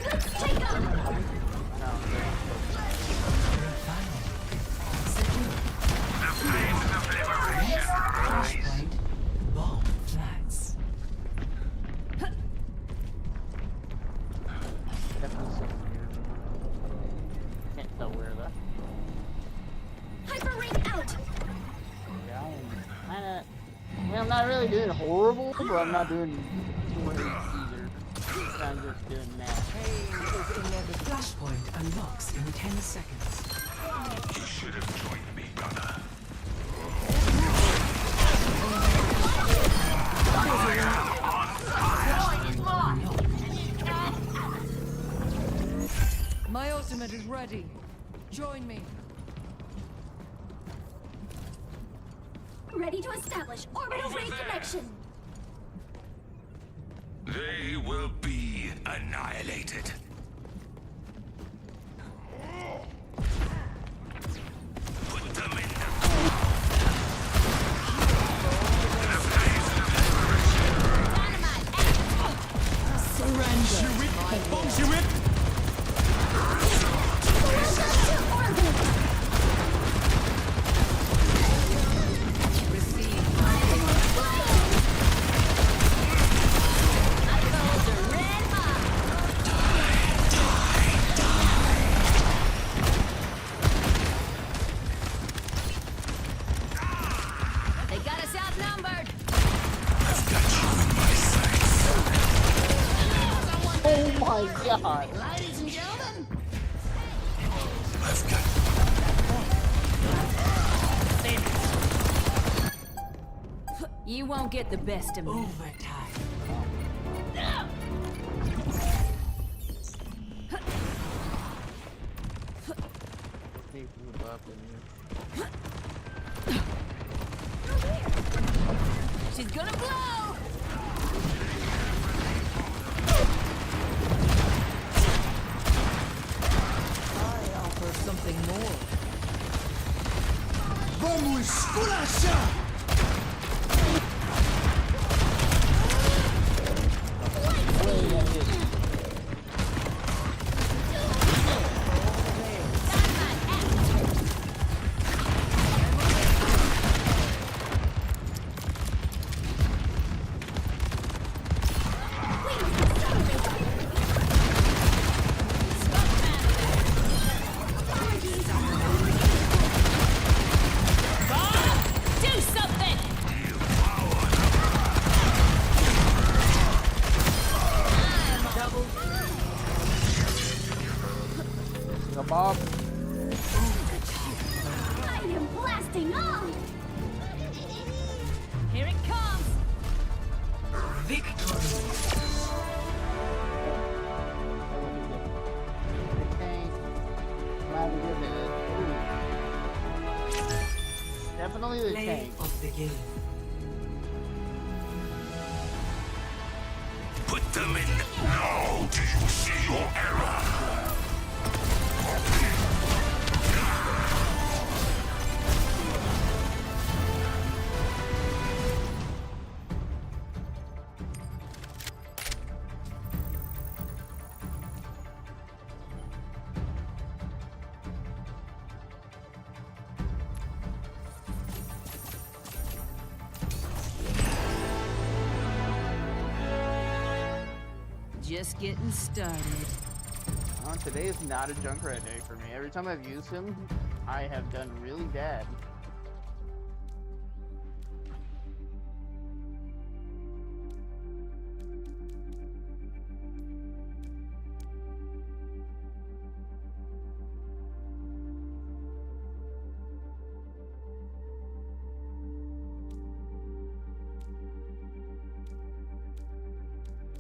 Let's take them! Flashpoint, bomb flats. Definitely something weird. Can't tell where though. Hyper ring out! Yeah, I'm kinda. I mean, I'm not really doing horrible, but I'm not doing great either. I'm just doing that. Flashpoint unlocks in 10 seconds. You should have joined me, brother. My ultimate is ready. Join me. Ready to establish orbital ray connection! They will be annihilated. Put them in the They got us outnumbered! Oh my god! Ladies and gentlemen, You won't get the best of me. Overtime. People up in here. She's gonna blow! I offer something more. vamos esculachar! Do something! you. Put them in. Now do you see your error? Just getting started. Today is not a Junkrat day for me. Every time I've used him, I have done really bad.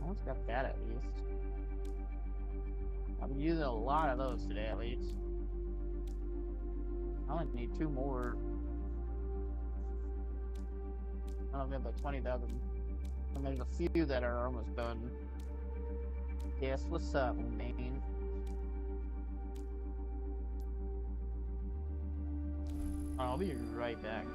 Almost got that at least. I'm using a lot of those today at least. I only need 2 more. I don't know, about 20,000. And there's a few that are almost done. Yes, what's up, man? I'll be right back.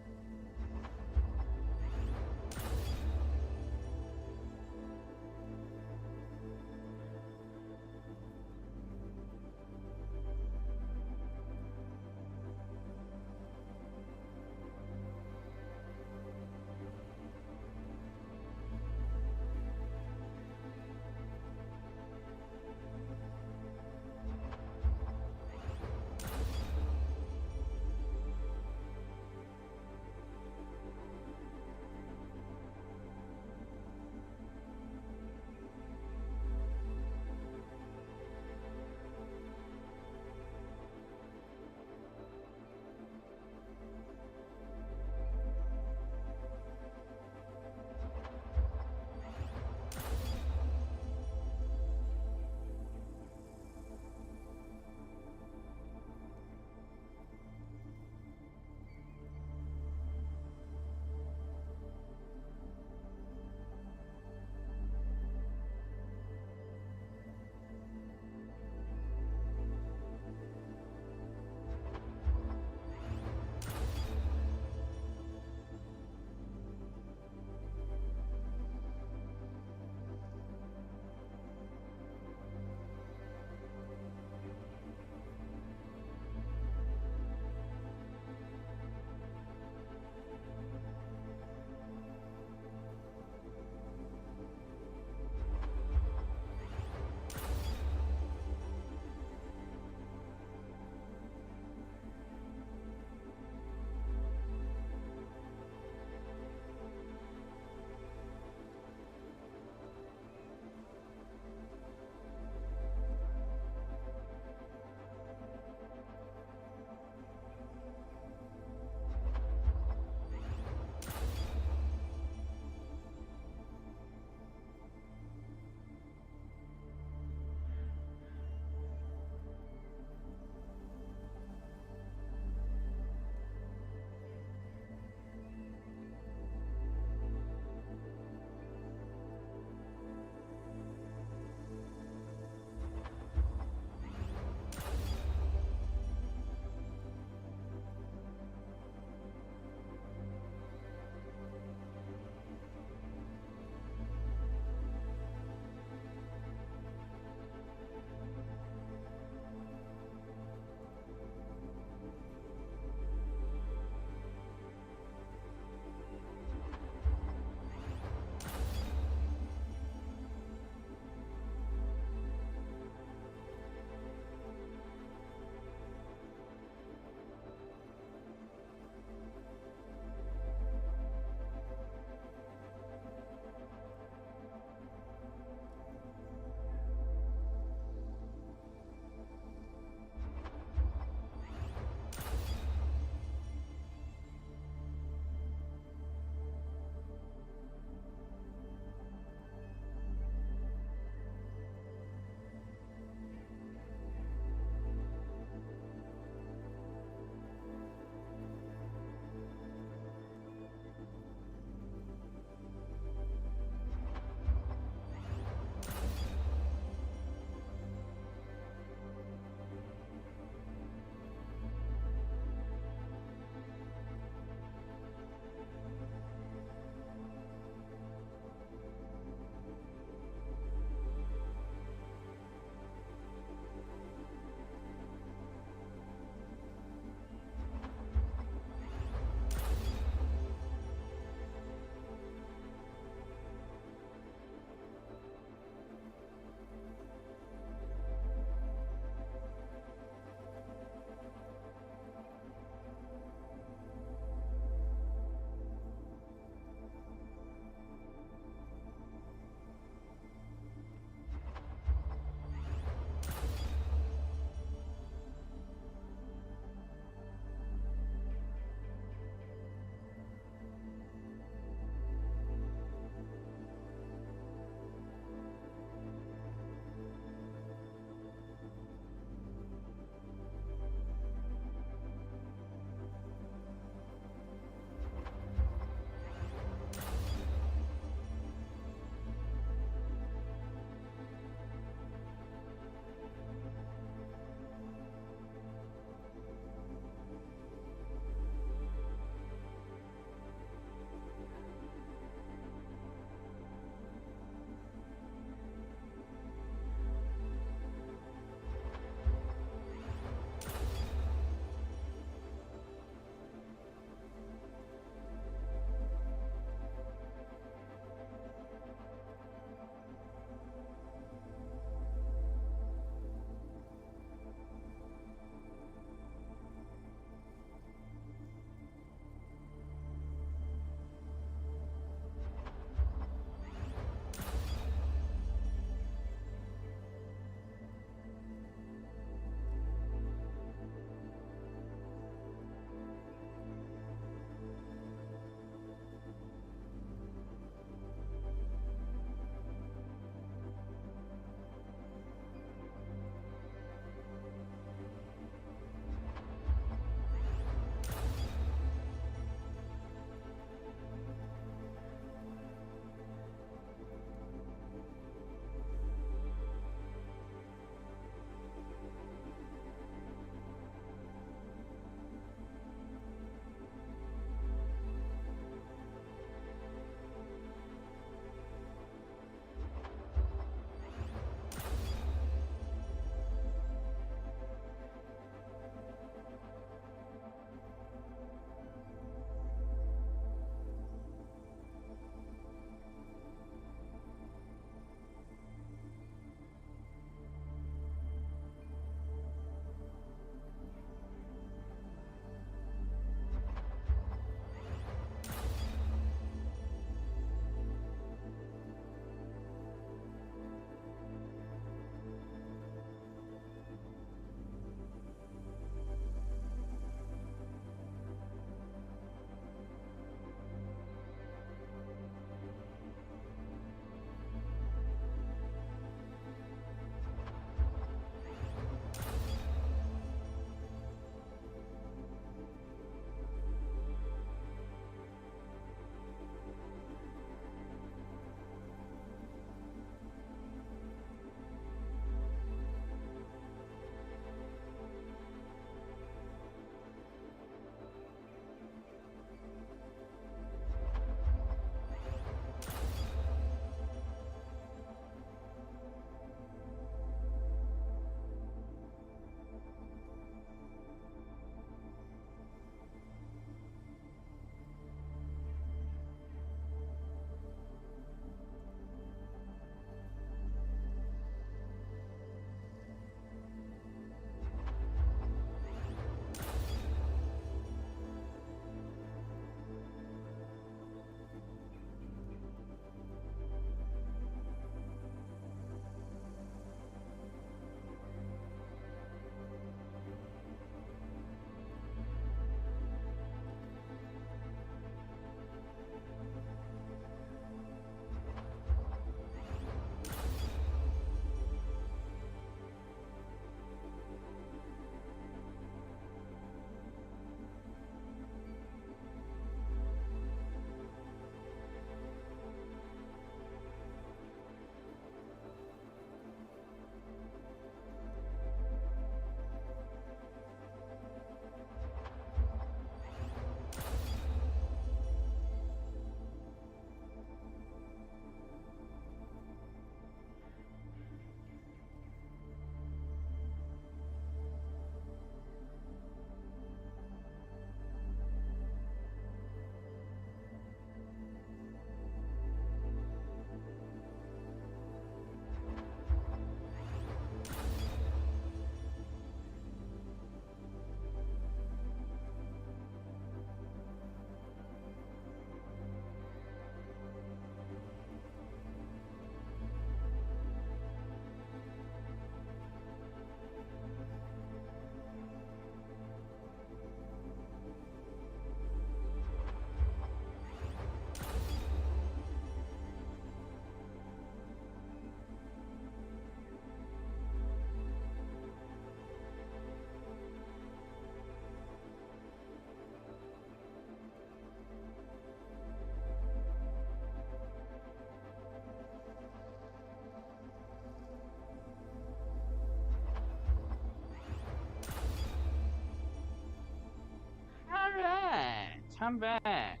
I'm back.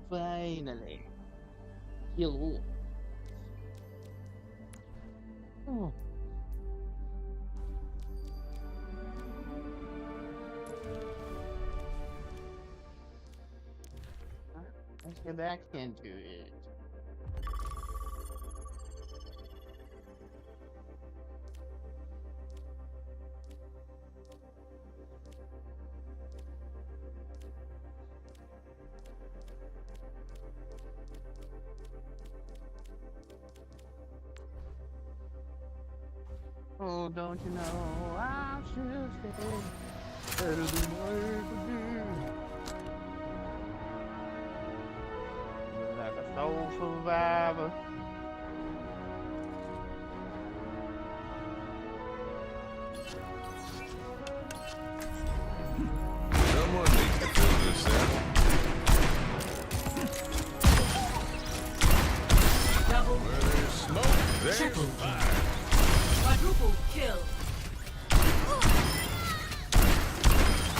Finally. Yo. Oh. Let's get back into it. Oh, don't you know I should stay? Better than I ever did. Like a soul survivor. Someone needs to fill this out. Double. Where there's smoke, there's Triple. fire. Quadruple kill.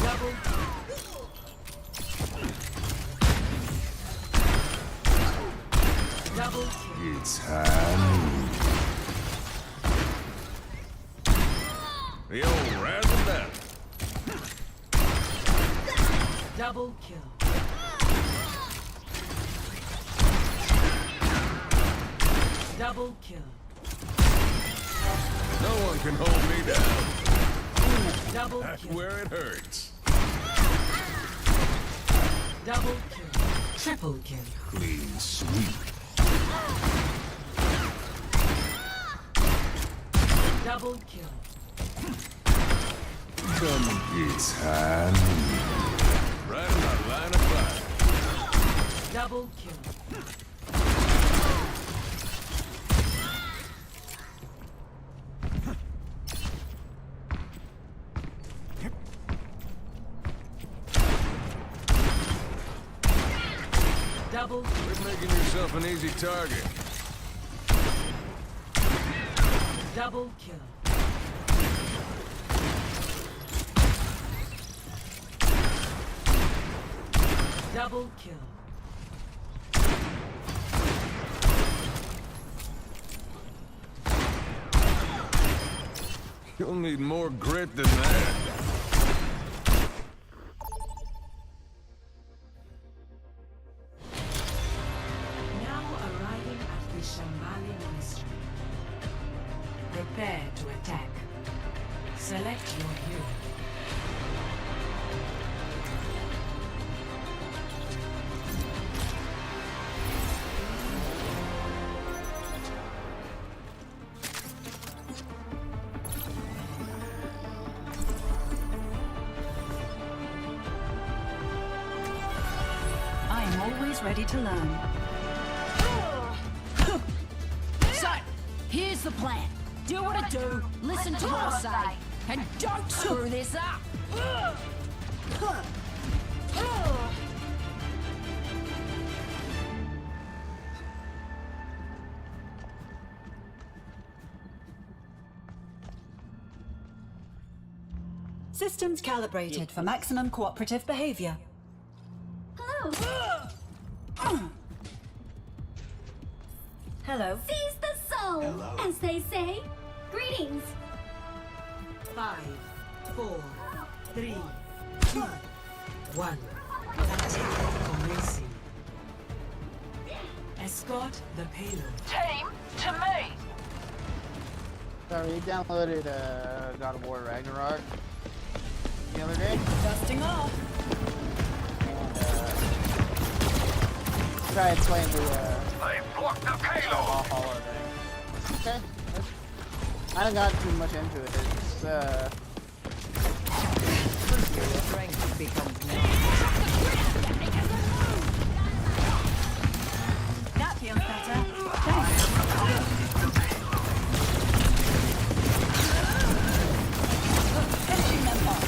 Double. Double kill. It's high. The old razzle dazzle. Double kill. Double kill. No one can hold me down. Double That's kill. where it hurts. Double kill. Triple kill. Clean sweep. Double kill. It's high. Right in my line of fire. Double kill. Double. Quit making yourself an easy target. Double kill. Double kill. You'll need more grit than that. Now arriving at the Shambali Ministry. Prepare to attack. Select your hero. I am always ready to learn. So, here's the plan. Do what I do, listen to what I say, and don't screw this up! Systems calibrated for maximum cooperative behavior. Hello. Hello. Seize the soul, as they say. Greetings. 5, 4, 3, 2, 1. Attack commencing. Escort the payload. Team, to me! Sorry, you downloaded God of War Ragnarok the other day. Dusting off. And tried playing the They blocked the payload. Valhalla thing. Okay. I haven't got too much into it. It's Strength becomes That feels better. Thanks. Finishing them off.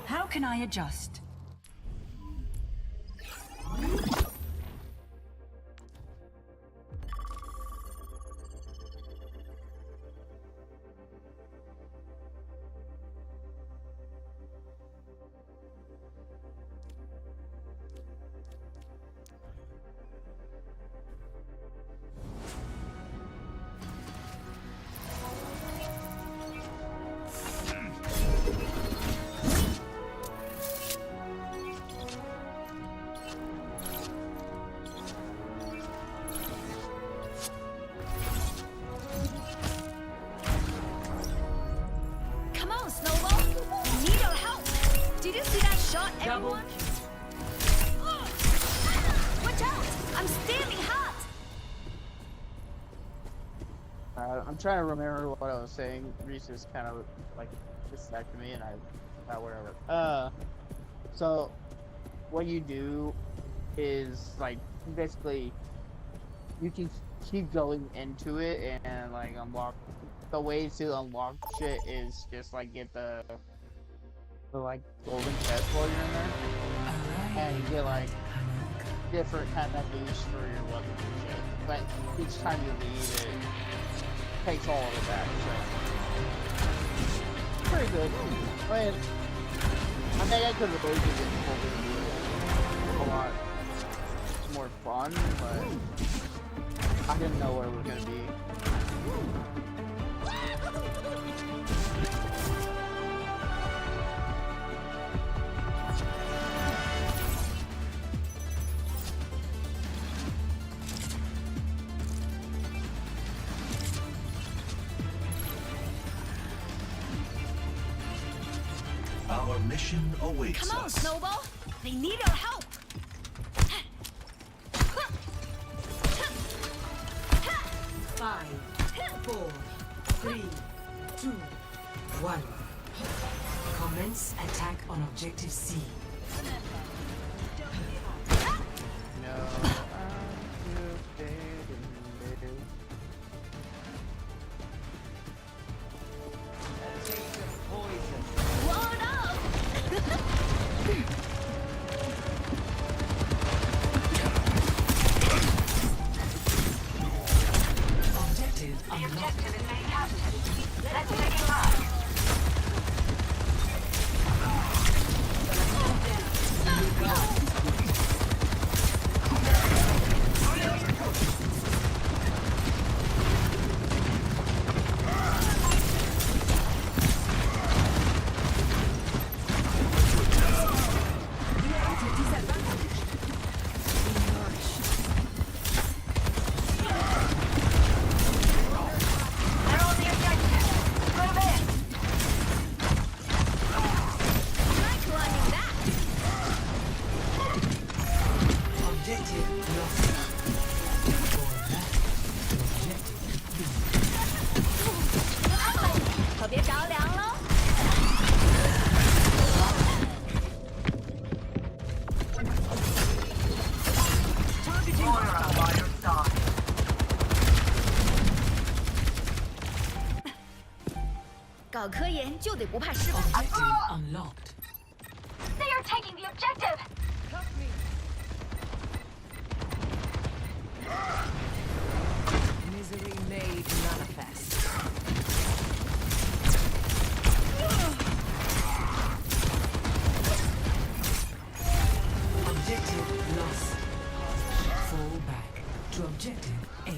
How can I adjust? Double Watch out! I'm standing hot! I'm trying to remember what I was saying. Reese is kind of like distracted me, and whatever. So what you do is like basically you can keep going into it and like unlock. The way to unlock shit is just like get the like golden chest while you're in there, and you get like different kind of boosts for your weapons and shit. But each time you leave, it takes all of it back. So pretty good. I mean, I think I could have really been a lot more fun, but I didn't know where it was gonna be. Our mission awaits Come on, us. Snowball! They need our help! 5, 4, 3, 2, 1. Commence attack on objective C. Objective unlocked. They are taking the objective! Misery made manifest. Objective lost. Fall back to objective A.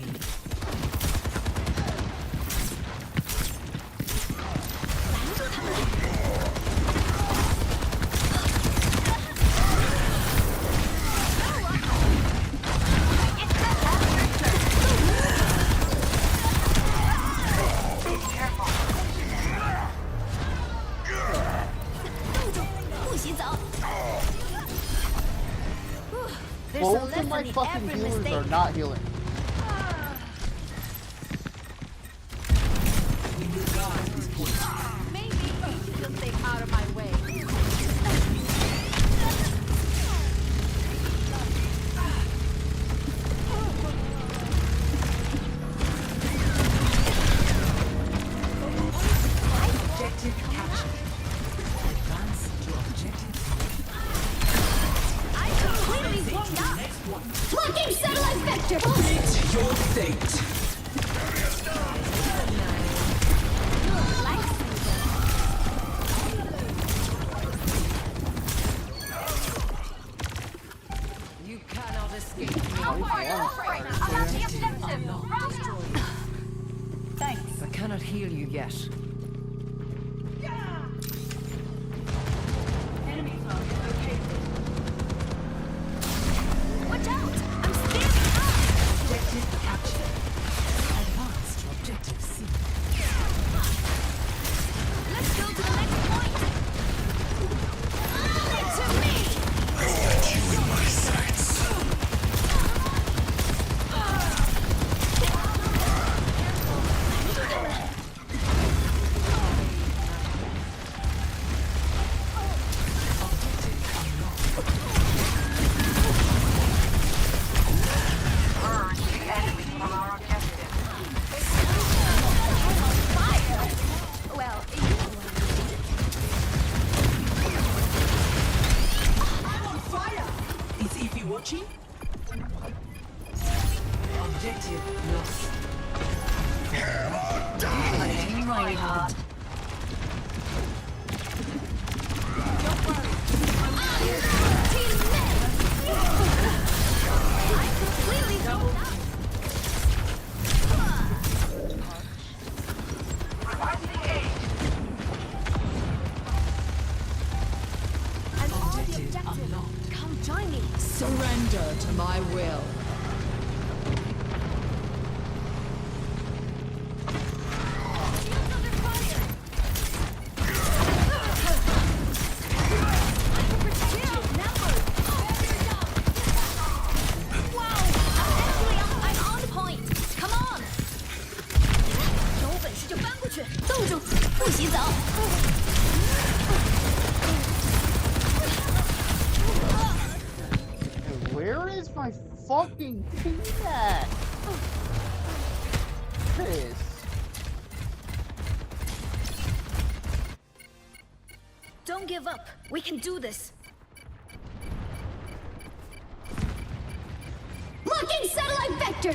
Both of my fucking healers are not healing. Maybe you'll stay out of my way. Objective captured. Advance to objective. I completely warmed up! Blocking satellite vector! Meet your fate. You cannot escape me. Thanks. I cannot heal you yet. Watch out! I'm standing up! Objective captured. Advance to objective C. Let's go to the next point! Leave it to me! watching? Objective lost. Fighting Reinhardt. Come join me. Surrender to my will. Where is my fucking team at? This. Don't give up. We can do this. Locking satellite vector!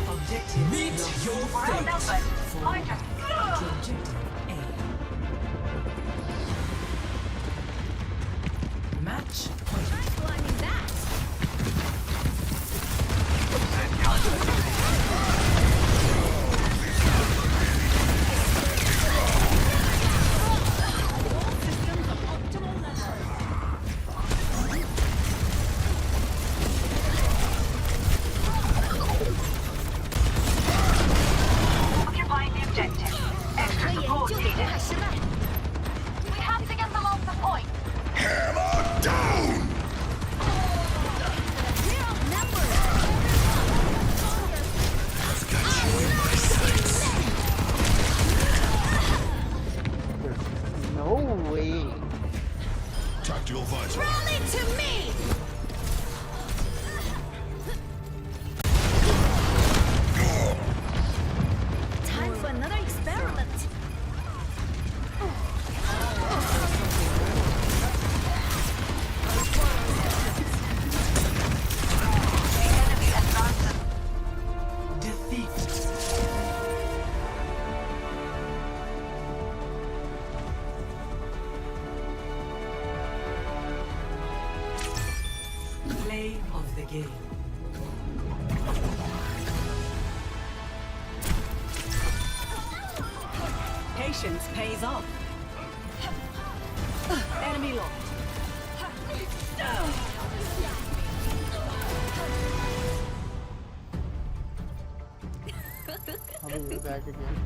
Objective Meet lost. your Round fate. open. Pointer. To objective A. Match point. Climbing that! Occupying the objective. Extra support needed. We have to get them off the point. Hammer down! I've got you in my sights. There's no way. Tactical visor. Rally to me! Time for another experiment. Enemy advances. Defeat. Play of the game. Patience pays off. Enemy locked. I'll be right back again.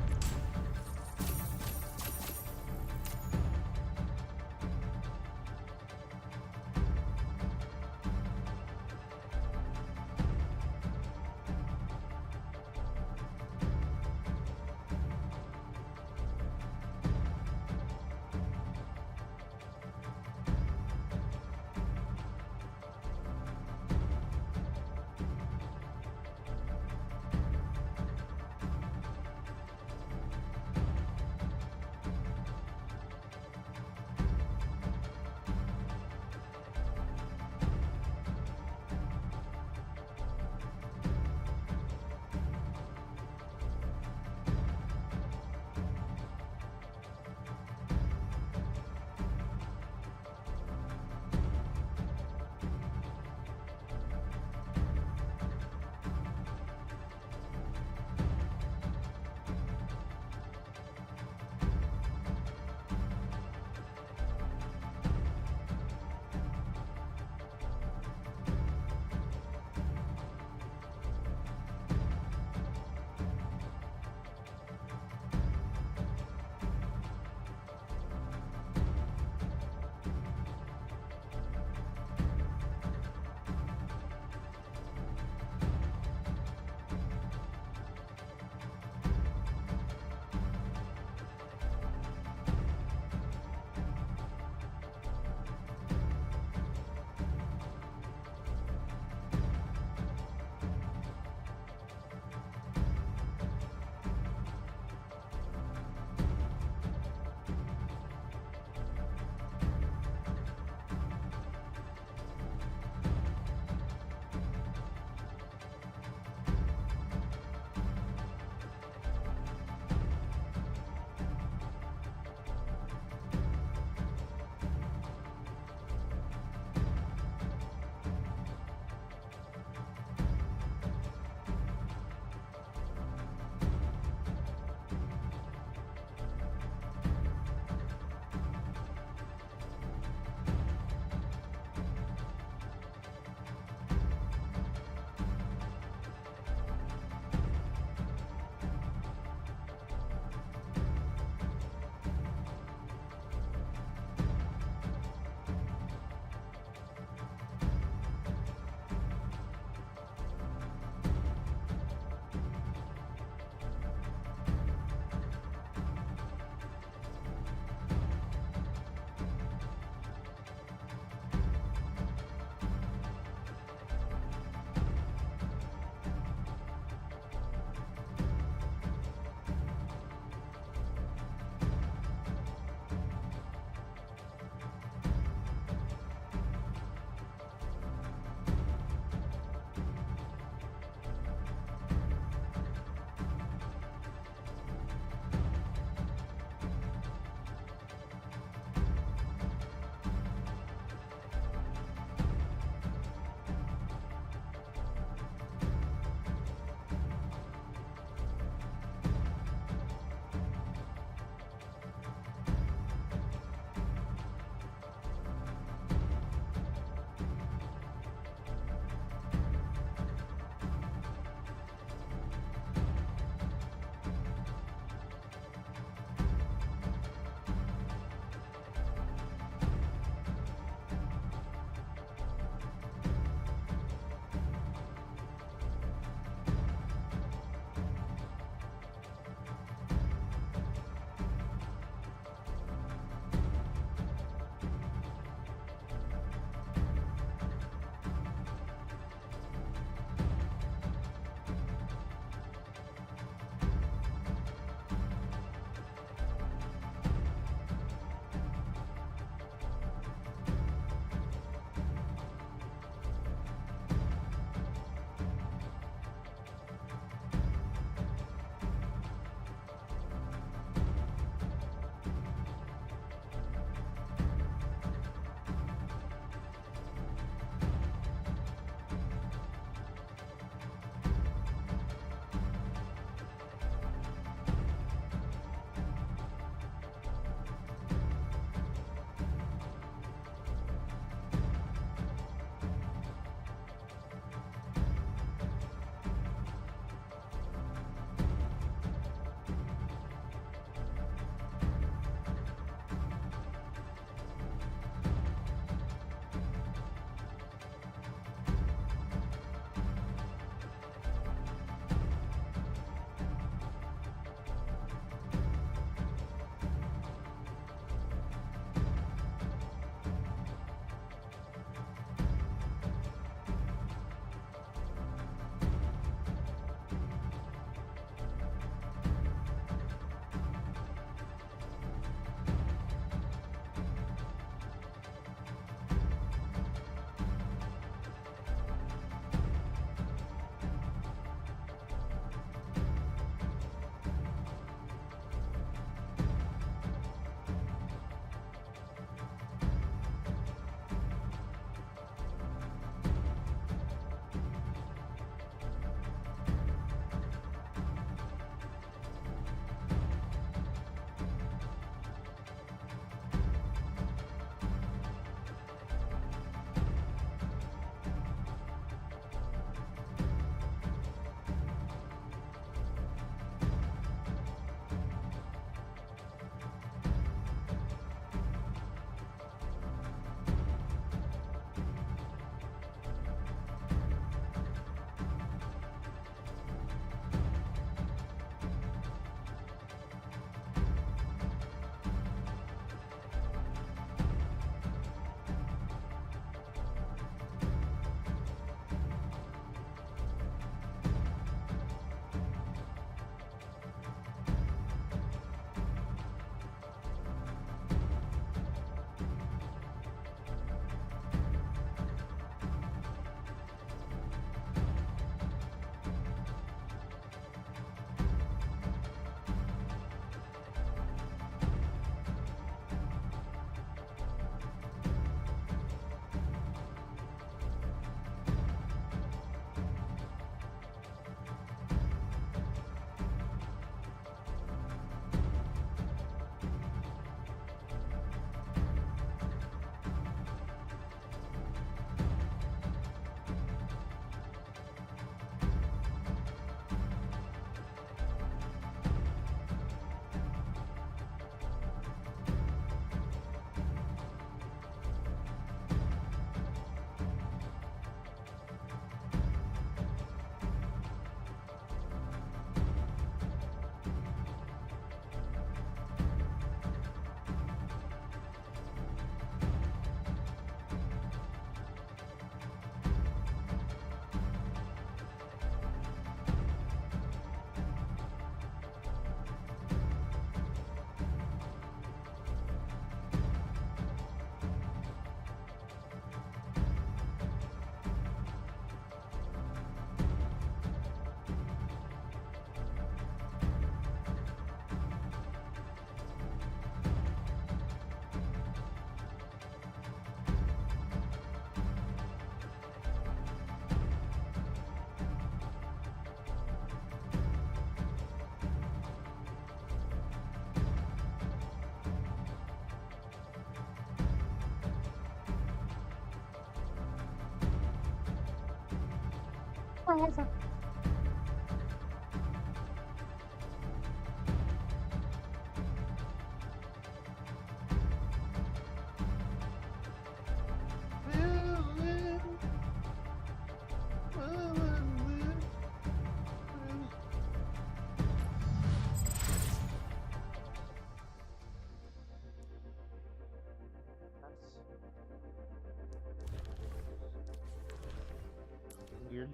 Weird.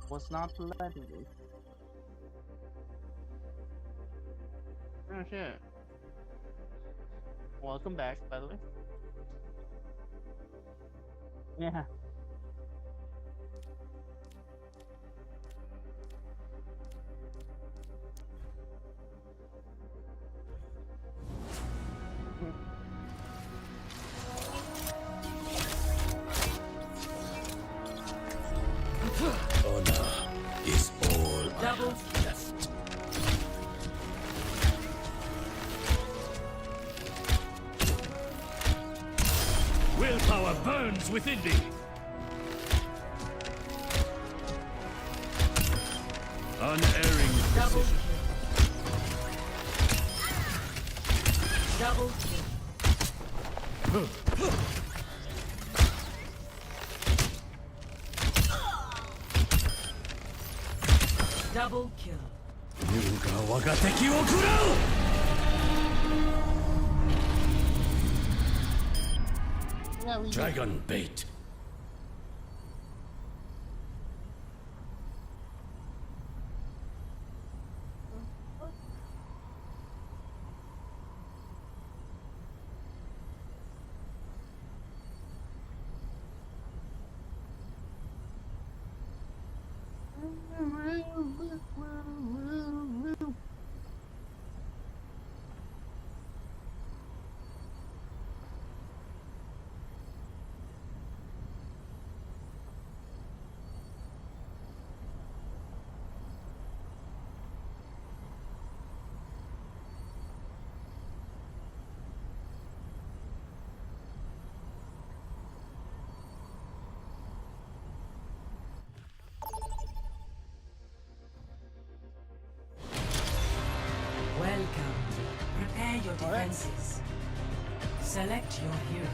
Was not letting. Oh shit. Welcome back, by the way. Yeah. Honor is all double left. Willpower burns within me. Unerring precision. Double kill. Double kill. Yuga waga teki wo kurau! Dragon bait. Welcome. Prepare your defenses. Select your hero.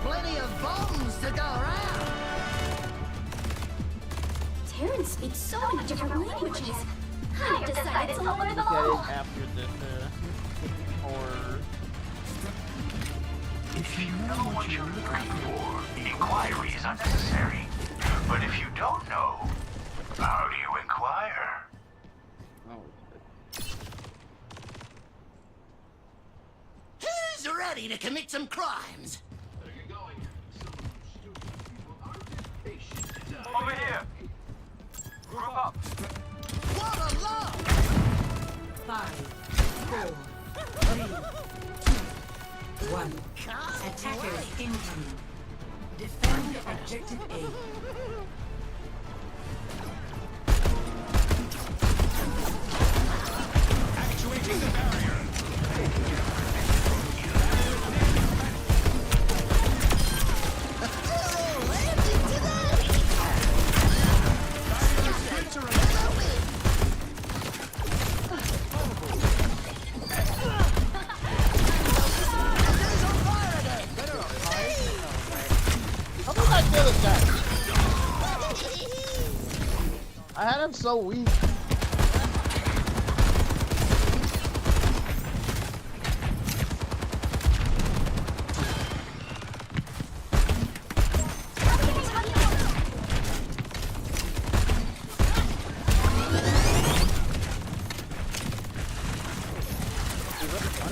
Plenty of bombs to go around. Terran speaks so many different languages. I've decided to learn them Get all. it after this, or If you know what you're looking for, inquiry is unnecessary. But if you don't know, how do you inquire? Who's ready to commit some crimes? Over here! Group up! What a love! 5, 4, 3, 2, 1. Attackers incoming. Defend objective A. Actuating the barrier. how did I kill this guy? I had him so weak.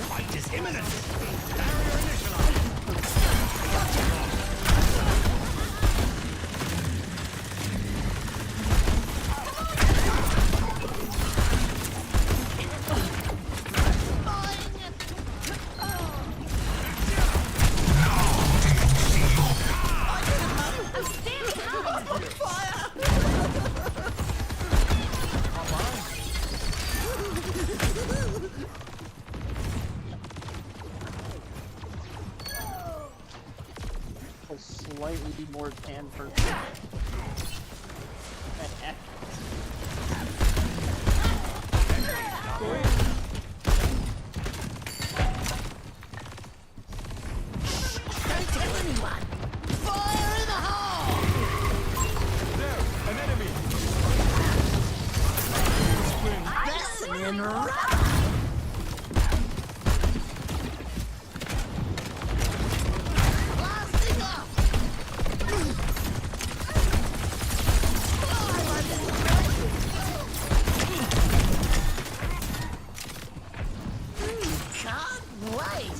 Fight is imminent. Barrier initialized. slightly more tan person. Don't tell anyone. Fire in the hole! There, an enemy. That's an interrupt. Blasting up! Can't wait!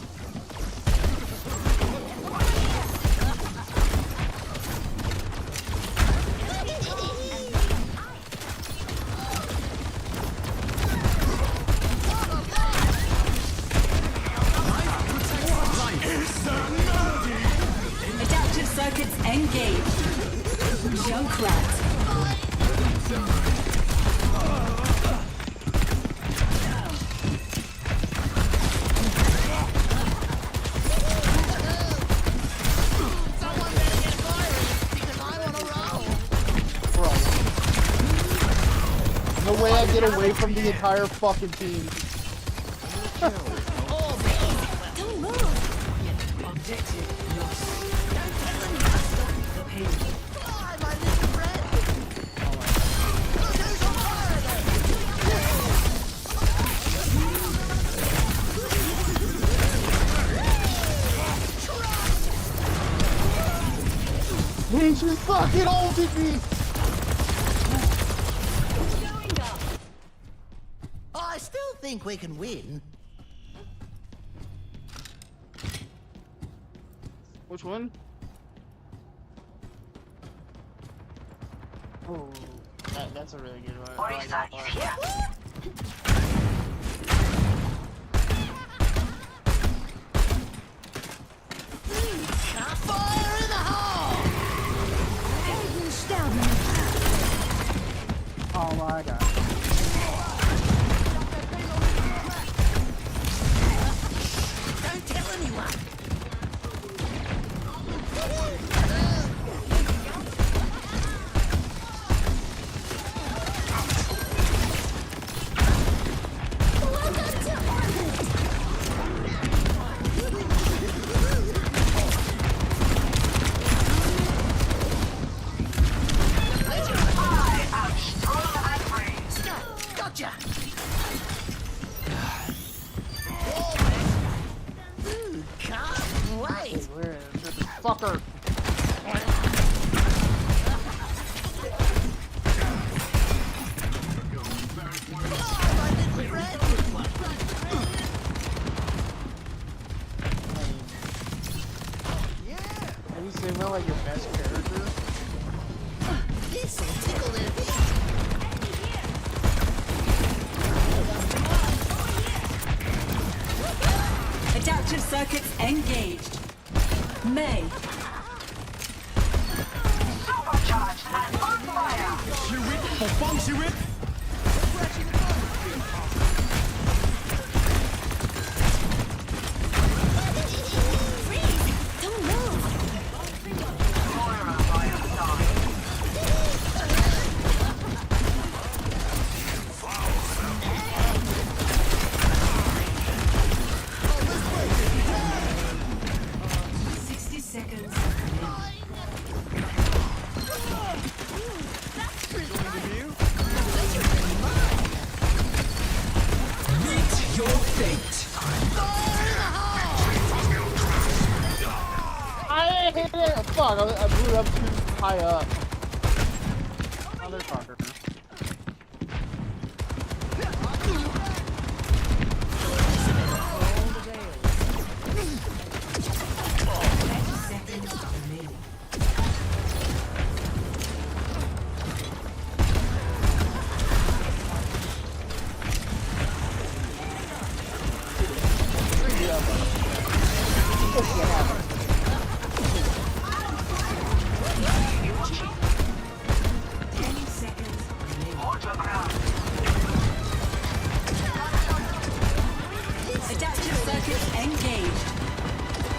Adaptive circuits engaged. Junkrat. Someone better get firing because I want to roll. Bro. No way I get away from the entire fucking team. Don't move. Objective lost. The pain. Fly, my little friend. Look who's on fire then. He just fucking ulted me! I still think we can win. Which one? Oh, that's a really good one. I like that part. Fire in the hole! Oh my god. Don't tell anyone. Gotcha! Can't wait! Where is this fucker? Have you seen that like your best character? This'll tickle their feet. Adaptive circuits engaged. May. Supercharged and on fire. She whip, for fun, she whip. Don't move. Moira by your side. Your fate. I hit it! Fuck, I blew up too high up. Motherfucker. Adaptive circuits engaged.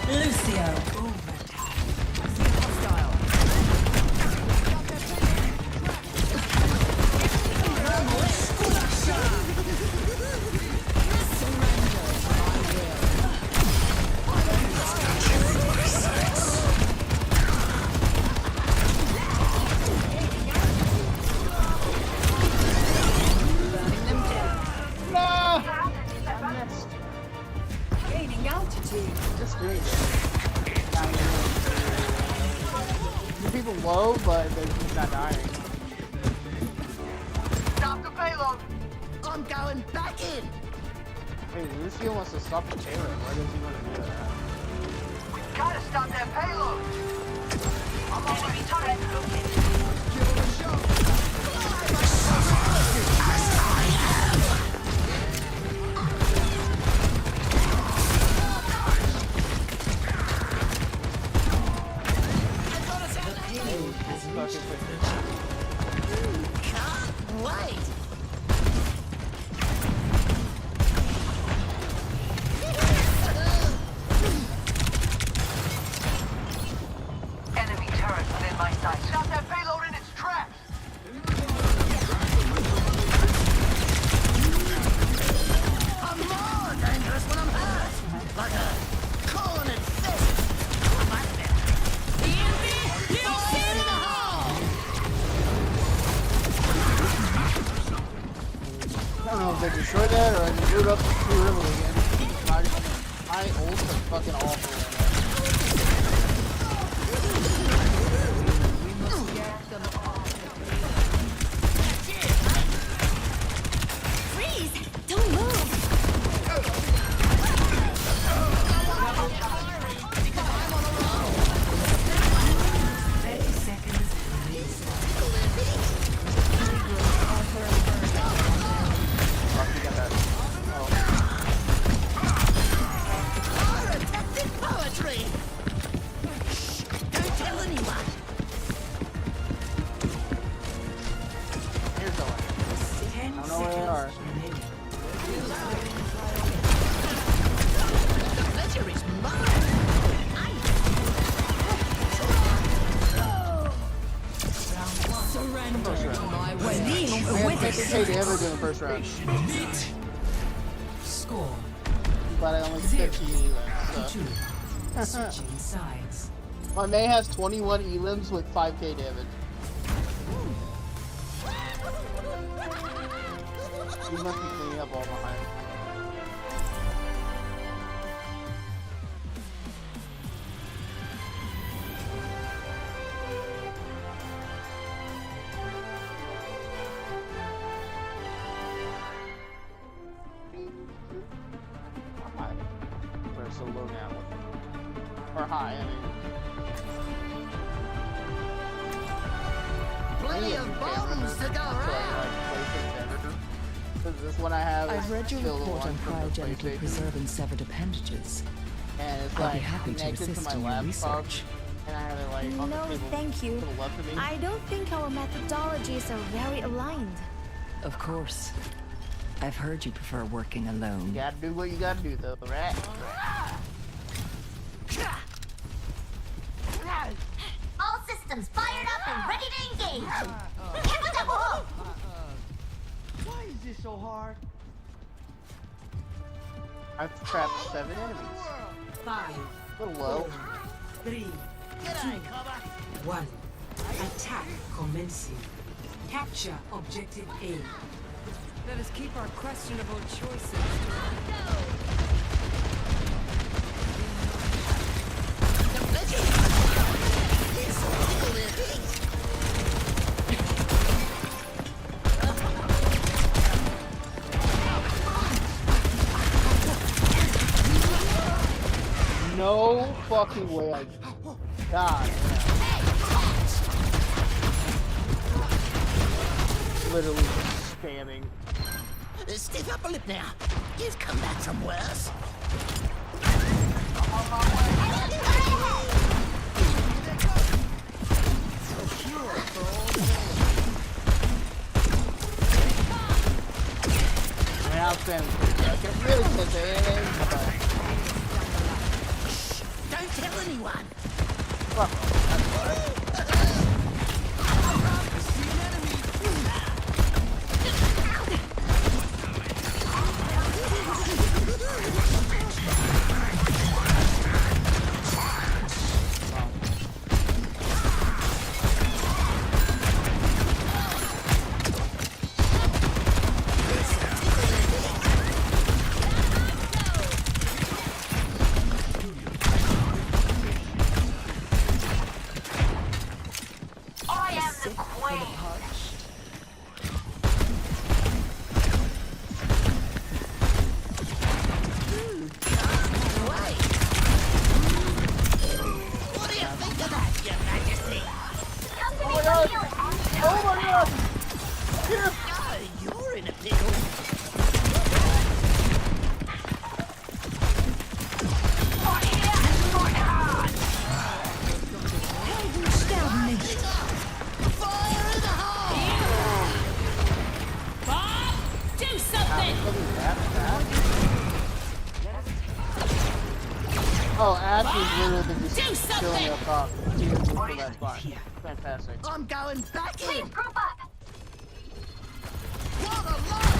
Lucio. Hostile. Just doing it. The people low, but they're just not dying. Stop the payload! I'm going back in! Hey, Lucio wants to stop the payload. Why does he want to do that? We gotta stop that payload! I'm on my turret located. Can't wait! Enemy turret within my sight. Stop that payload in its tracks! I'm more dangerous when I'm hurt! Like a cornered fist! Much better. Fire in the hole! I don't know if they destroy that or I can boot up the river again. My ults are fucking awful right now. Freeze! Don't move! 30 seconds. Detective poetry! Shh! Don't tell anyone! Here's the one. I don't know where they are. The pleasure is mine! Surrender to my will. I had 50k damage in the first round. Score. But I only 15 elims, so. Switching sides. My May has 21 elims with 5k damage. You must be cleaning up all behind. High. We're so low now. Or high, I mean. Plenty of bombs to go around! Because this one I have I've is read your still the report one on from the cryogenically PlayStation. preserving severed appendages. And it's I'll like be happy to connected to assist my in your laptop, research. and I have it like on the No, table thank you. to the left of me. I don't think our methodologies are very aligned. Of course. I've heard you prefer working alone. You gotta do what you gotta do, though, right? All systems fired up and ready to engage! Inevitable! Why is this so hard? I've trapped 7 enemies. 5, A little low. 3, G'day, cover! 1. Attack commencing. Capture objective A. Let us keep our questionable choices. The pleasure is This will tickle their feet! No fucking way I... God. Literally just spamming. Stiff upper lip now. You've come back from worse. I mean, I'll spam I can really can't say anything, but... Don't tell anyone. Fuck, that's fine. Oh, Ash is literally just chilling up top. He didn't move from that spot. Fantastic. I'm going back in. Group up. What a load!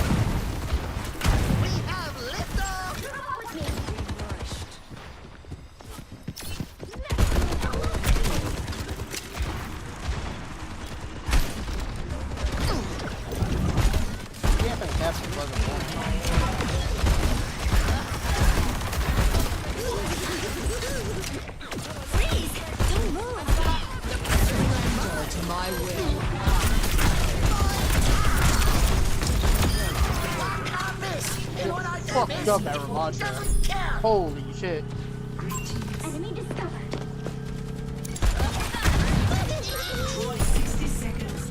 We have liftoff. Yeah, fantastic. Wasn't Freeze! Don't move. Surrender to my will. fucked up at Ramontra. Holy shit. Enemy discovered. 60 seconds.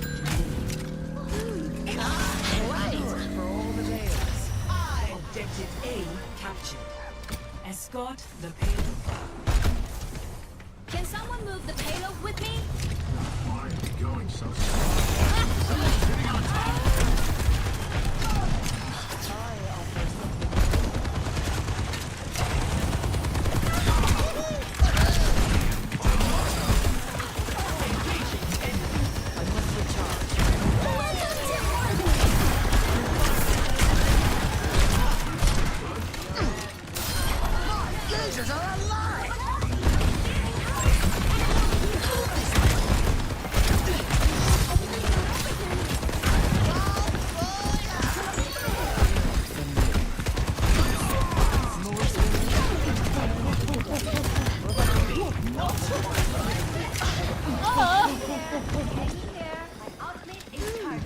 Wait. For all the players. Objective A captured. Escort the payload. Can someone move the payload with me? Why are you going so Users are alive!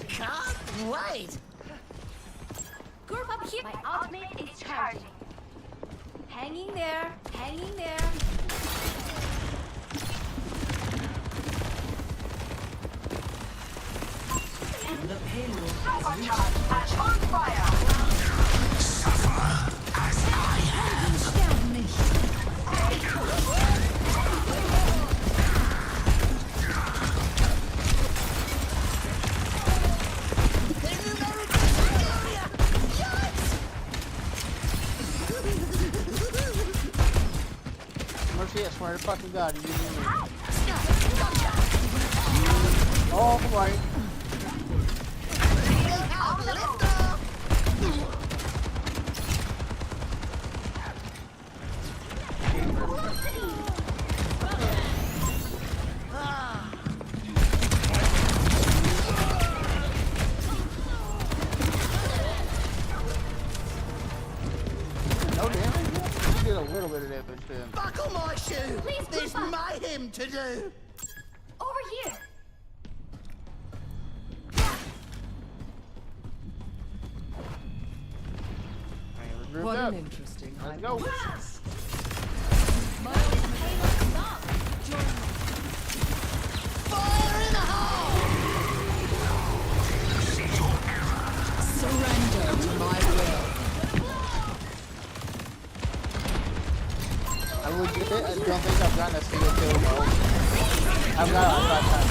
Can't wait! Group up here. My ultimate is charging. Hanging there. Hanging there. The payload Turbocharged and on fire. Mercy, I swear to fucking God, you didn't me. Oh, right. No damage? You did a little bit of damage to him. Buckle my shoe! Please, There's Papa. mayhem to do! Over here. Alright, we're grouped What up. an interesting Let's go. hypothesis. Fire in the hole! Surrender to my will. I legit don't think I've gotten a single kill though. I've got time.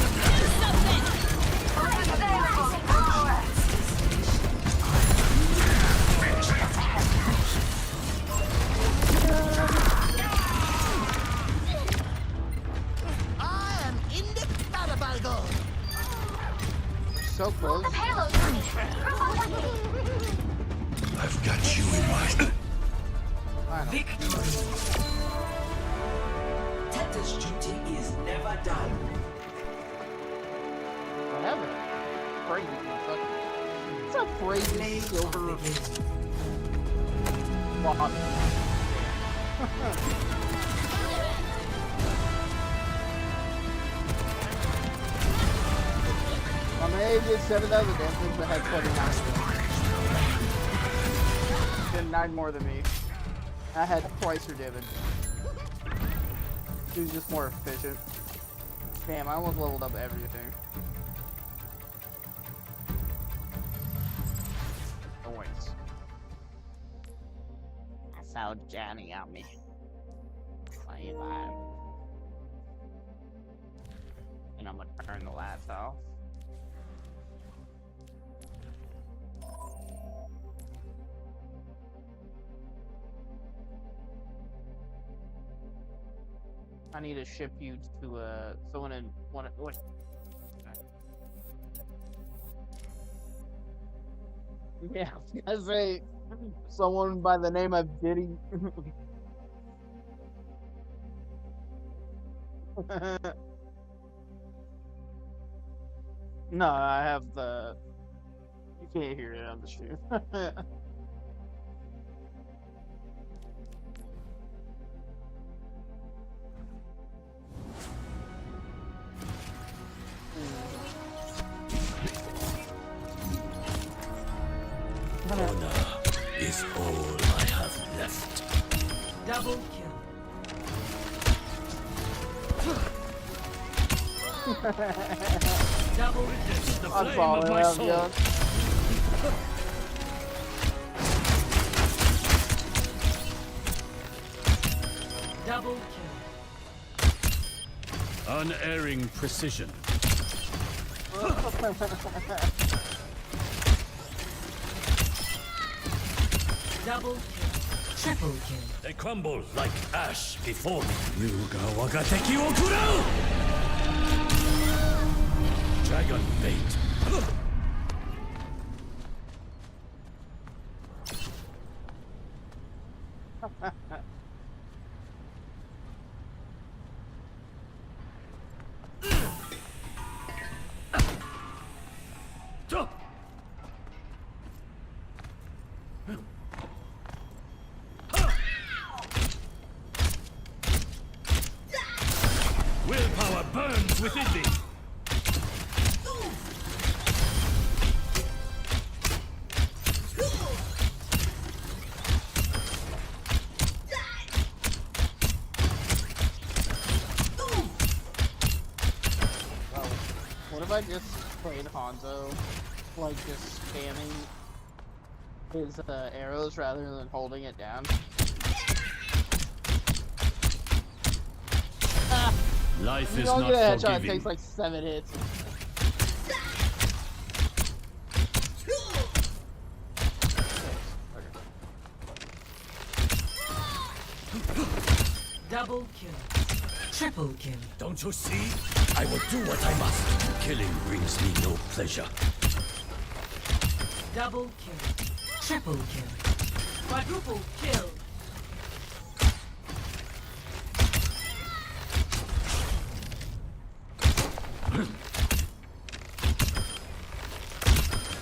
I am indefatigable! So close. The payload coming. Group up with me. I've got you in my... Finally. Tetris duty is never done. I have it. Crazy. It's a crazy silver box. I may have did 7,000 damage, but had 29. Did 9 more than me. I had twice her damage. He was just more efficient. Damn, I almost leveled up everything. Noise. That's how Johnny got me. Play live. And I'm gonna turn the lights off. I need to ship you to someone in one. Wait. Yeah, I say someone by the name of Diddy. No, I have the. You can't hear it on the stream. Honor is all I have left. Double kill. Double This is the I'm flame falling of my out, soul. yeah. Double kill. Unerring precision. Double kill. Triple kill. They crumble like ash before me. Yuga wagateki wo kurau! Dragon bait. Willpower burns within me. What if I just played Hanzo, like just spamming his arrows rather than holding it down? Life You is don't not get a headshot, it forgiving. takes like 7 hits. Double kill. Triple kill. Don't you see? I will do what I must. Killing brings me no pleasure. Double kill. Triple kill. Quadruple kill.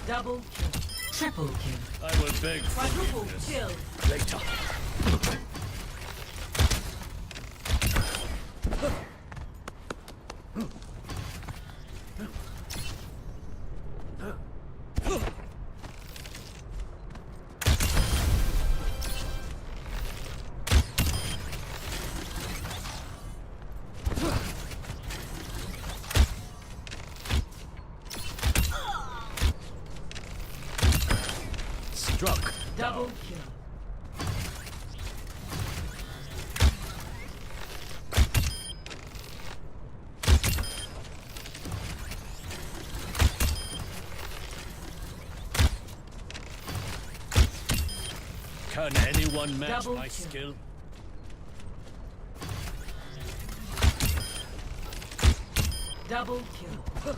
Double kill. Triple kill. I will beg Quadruple forgiveness kill. later. Struck. Double kill. Can anyone match Double my kill. skill? Double kill.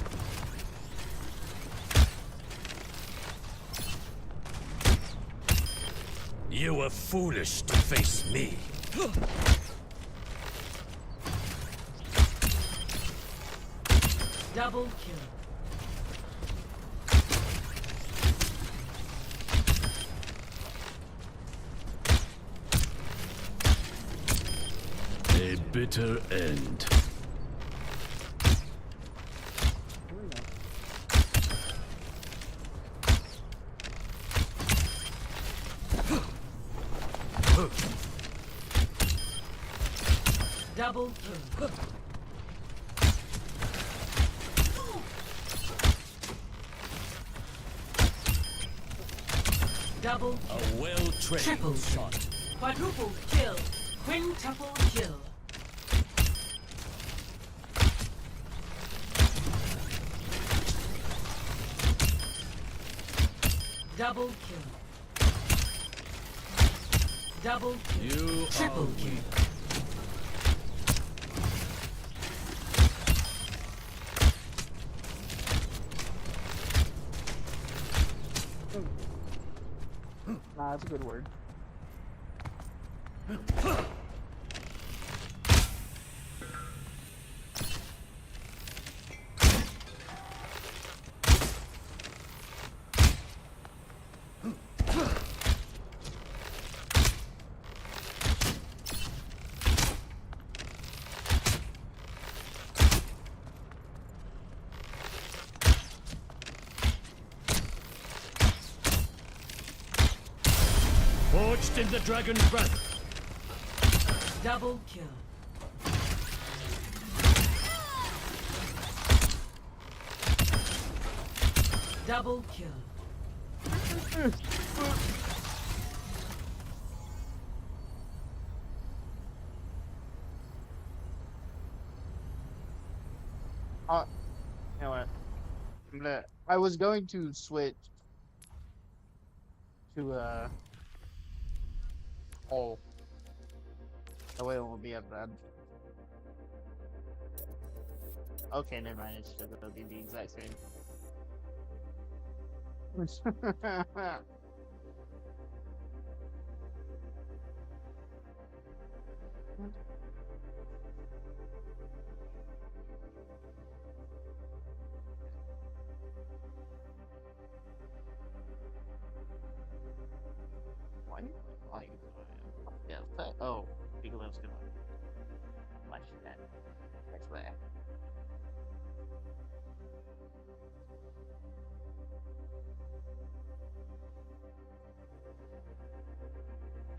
You were foolish to face me. Double kill. A bitter end. Double kill. Double kill. A well-trained Triple shot. kill. Quadruple kill. Quintuple kill. Double kill. Double kill. You Triple are kill. weak. That's a good word. Forged in the dragon's breath. Double kill. Double kill. You know what? I was going to switch to oh, the way it won't be as bad. Okay, never mind. It's still gonna be the exact same. Why? Yeah. Oh, Bigelow's gonna watch that. That's why.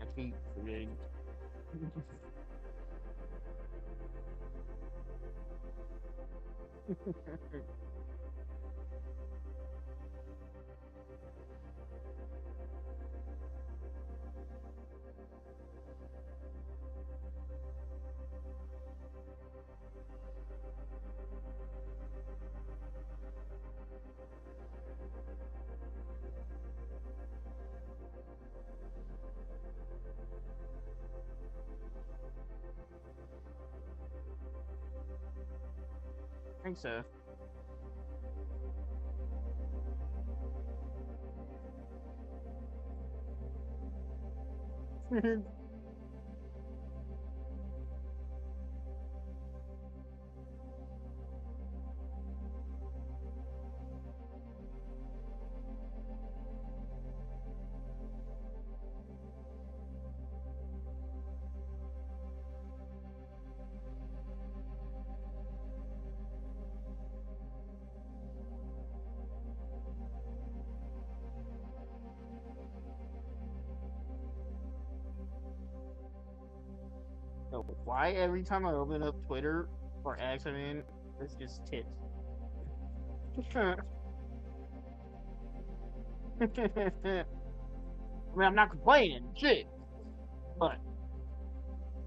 I keep forgetting. I think so. So why every time I open up Twitter or X, I mean, it's just tits. I mean, I'm not complaining, shit, but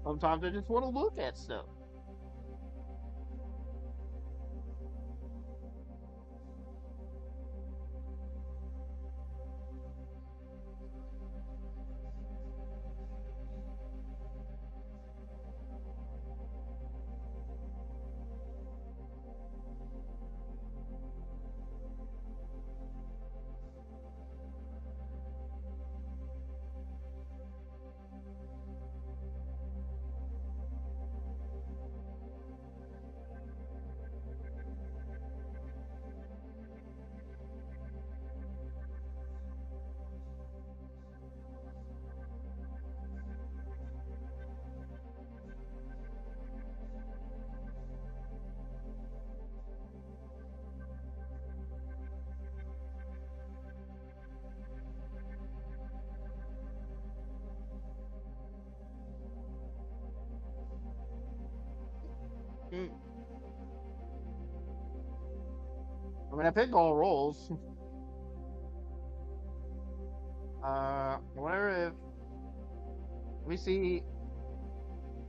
sometimes I just want to look at stuff. I mean, I picked all roles. Whatever if... Let me see...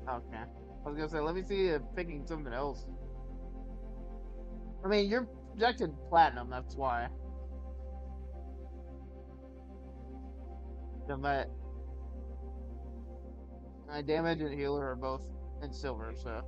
Okay. I was gonna say, let me see if picking something else. I mean, you're projected platinum, that's why. Then my damage and healer are both in silver, so...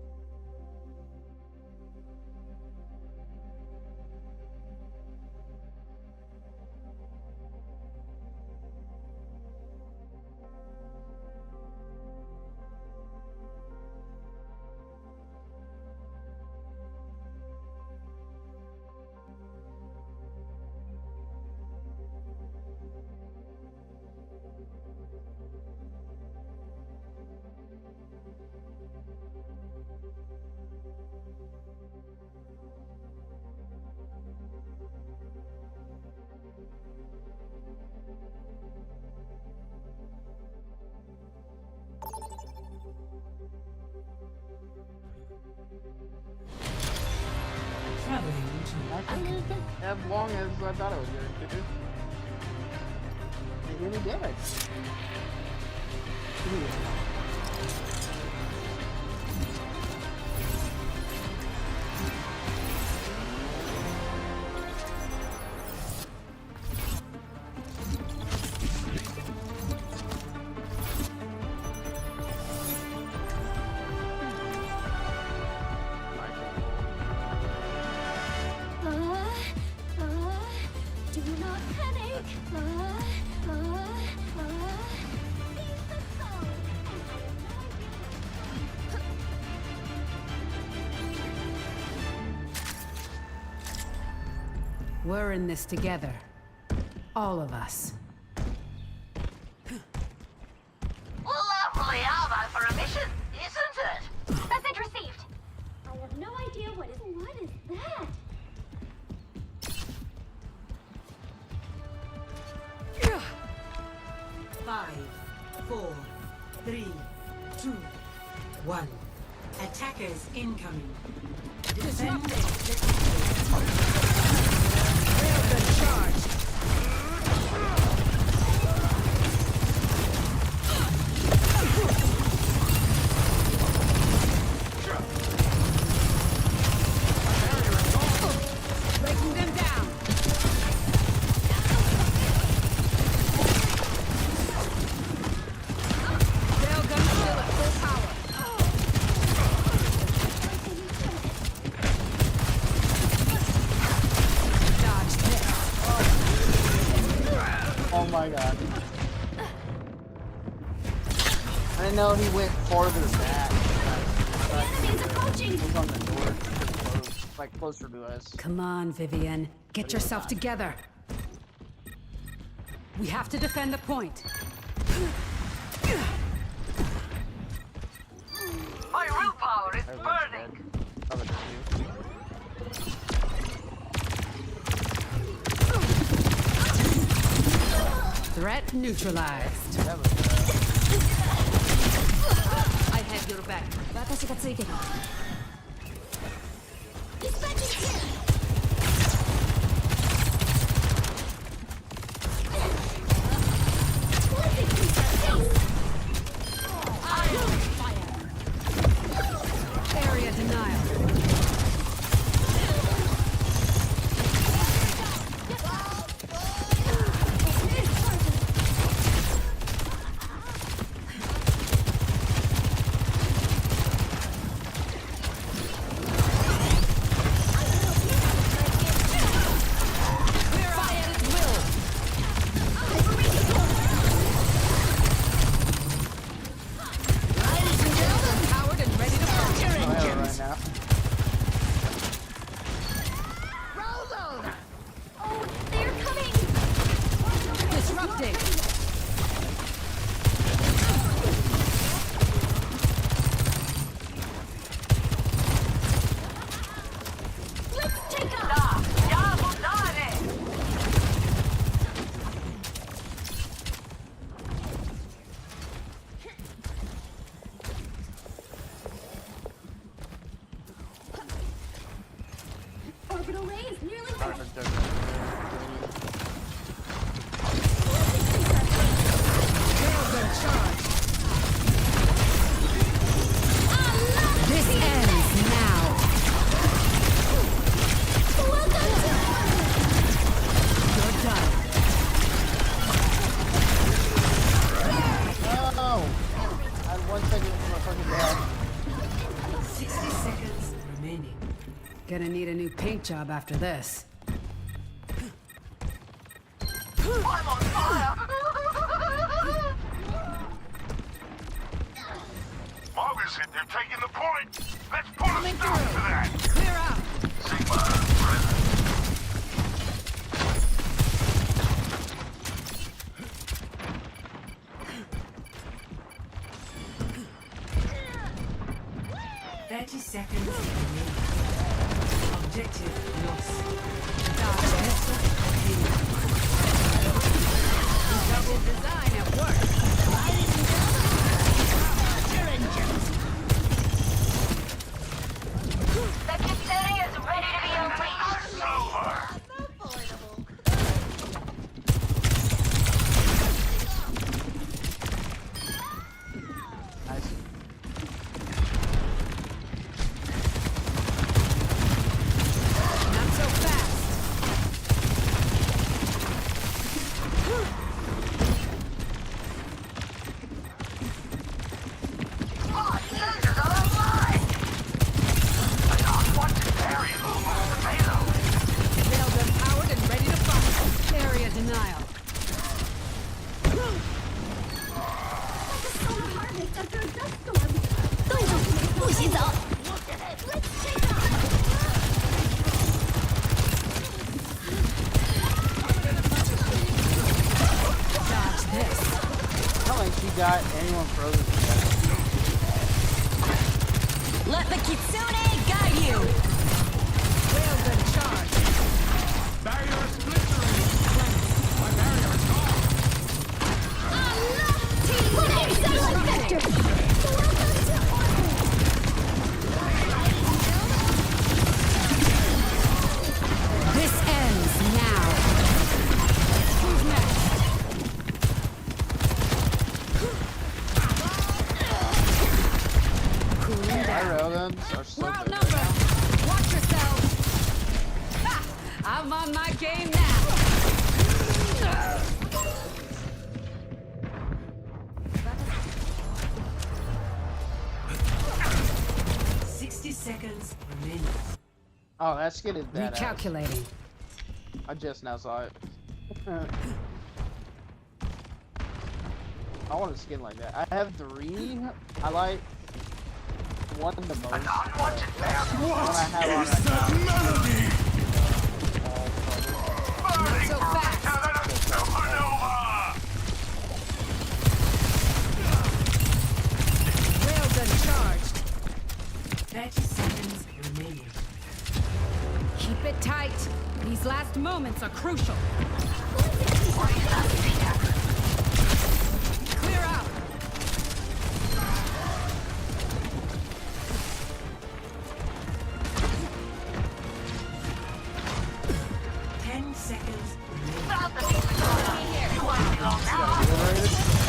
as long as I thought it was going to. It really did. Do not panic. We're in this together. All of us. Lovely armor for a mission, isn't it? Message received. I have no idea what is that? 5, 4, 3, 2, 1. Attackers incoming. Defend Railgun charged. Breaking them down. Railgun still at full power. Dodge this. Oh my god. I didn't know he went farther back. Enemies approaching. He was on the north, close, like closer to us. Come on, Vivian. Get yourself together. We have to defend the point. My willpower is burning. Threat neutralized. I have your back. 私がついてる。 Area denial. Orbital ray is nearly This ends now. You're done. No! I had 1 second for my fucking death. 60 seconds remaining. Gonna need a new paint job after this. I'm on fire! August, they're taking the point. Let's put a stop to that. Clear out. Sigma, present. 30 seconds remaining. Objective lost. Double design at work. Ladies and gentlemen, your engines. The Kitsune is ready to be unleashed. Over. got anyone frozen yet. Let the Kitsune guide you! Railgun charge. Barrier splintering. My barrier is gone. This ends now. Who's next? Cooling My down. railguns are so We're good. outnumbered. Watch yourselves. Ha! I'm on my game now. 60 seconds remaining. Oh, that skin is badass. Recalculating. I just now saw it. I want a skin like that. I have 3. I like one the most. An unwanted One I have on It's that melody! Not so fast. Supernova! Railgun charged. 30 seconds remaining. Keep it tight. These last moments are crucial. Clear out. Seconds remaining. You won't be long now.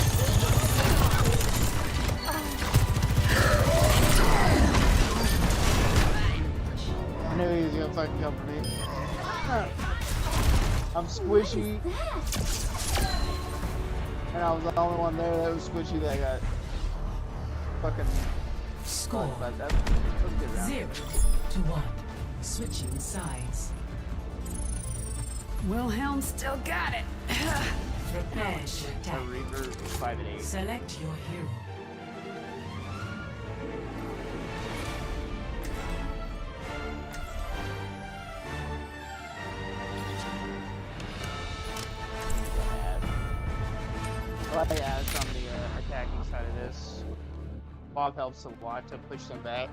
I knew he was gonna fucking come for me. I'm squishy. And I was the only one there that was squishy that got fucking Score but that's a good round. 0-1. Switching sides. Wilhelm still got it. Prepare to A attack. Reaver 5 and 8. Select your hero. I like Ash on the attacking side of this. Bob helps a lot to push them back.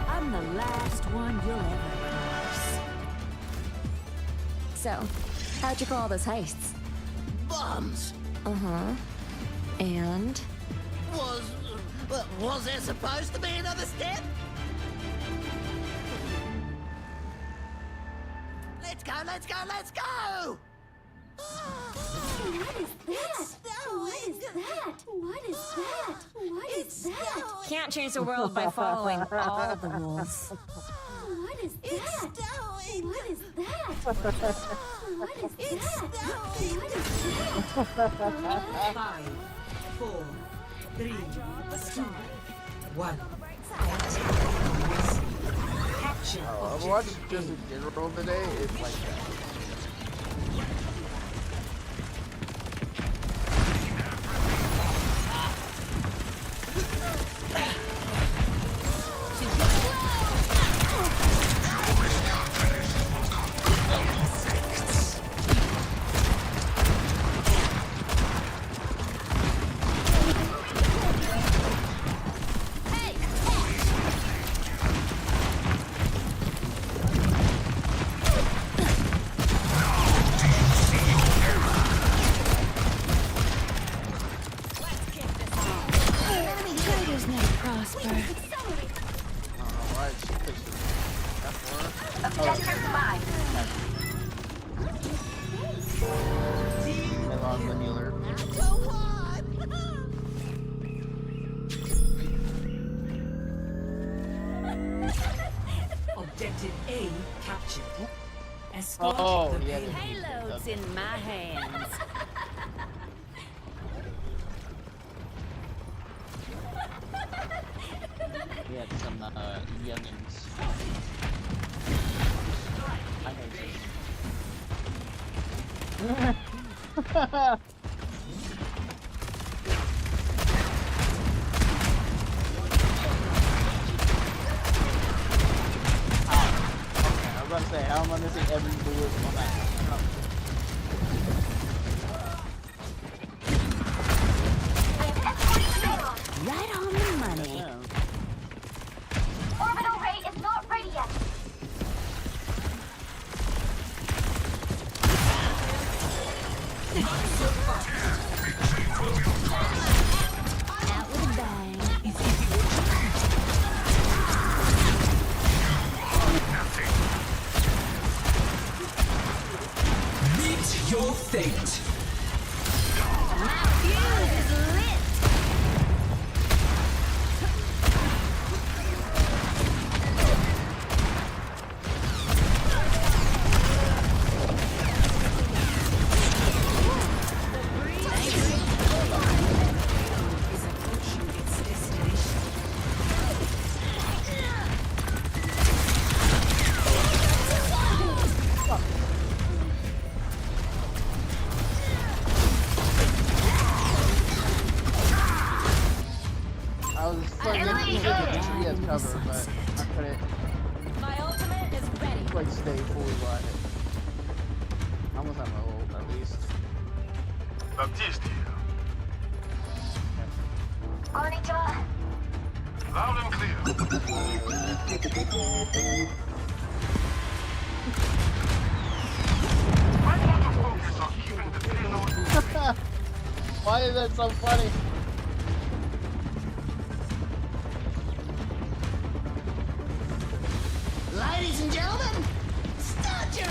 I'm the last one you'll ever cross. So, how'd you pull all those heists? Bombs! Uh-huh. And? Was there supposed to be another step? Let's go, let's go, let's go! What is that? What is that? What is that? What is that? Can't change the world by following all the rules. What is that? What is that? What is that? What is that? 5, 4, 3, 2, 1. Capture Overwatch just in general today is like that. Traders never prosper. Alright, she fixed it. That's for her. Objective 5. Melon Maneuver. Objective A captured. Escort Oh, the yeah. payload. Payload's in my hands. We had some youngins. I hate this. I was about to say, how How am I missing every bullet on that? Right on the money. Orbital ray is not ready yet. Out with a bang. Meet your fate. My fuse is lit. I was starting to get the tree as cover, but I couldn't My ultimate is ready. like stay fully live. I almost have my ult at least. Baptiste here. Konnichiwa. Loud and clear. Focus on keeping the payload. Why is that so funny? Ladies and gentlemen, start your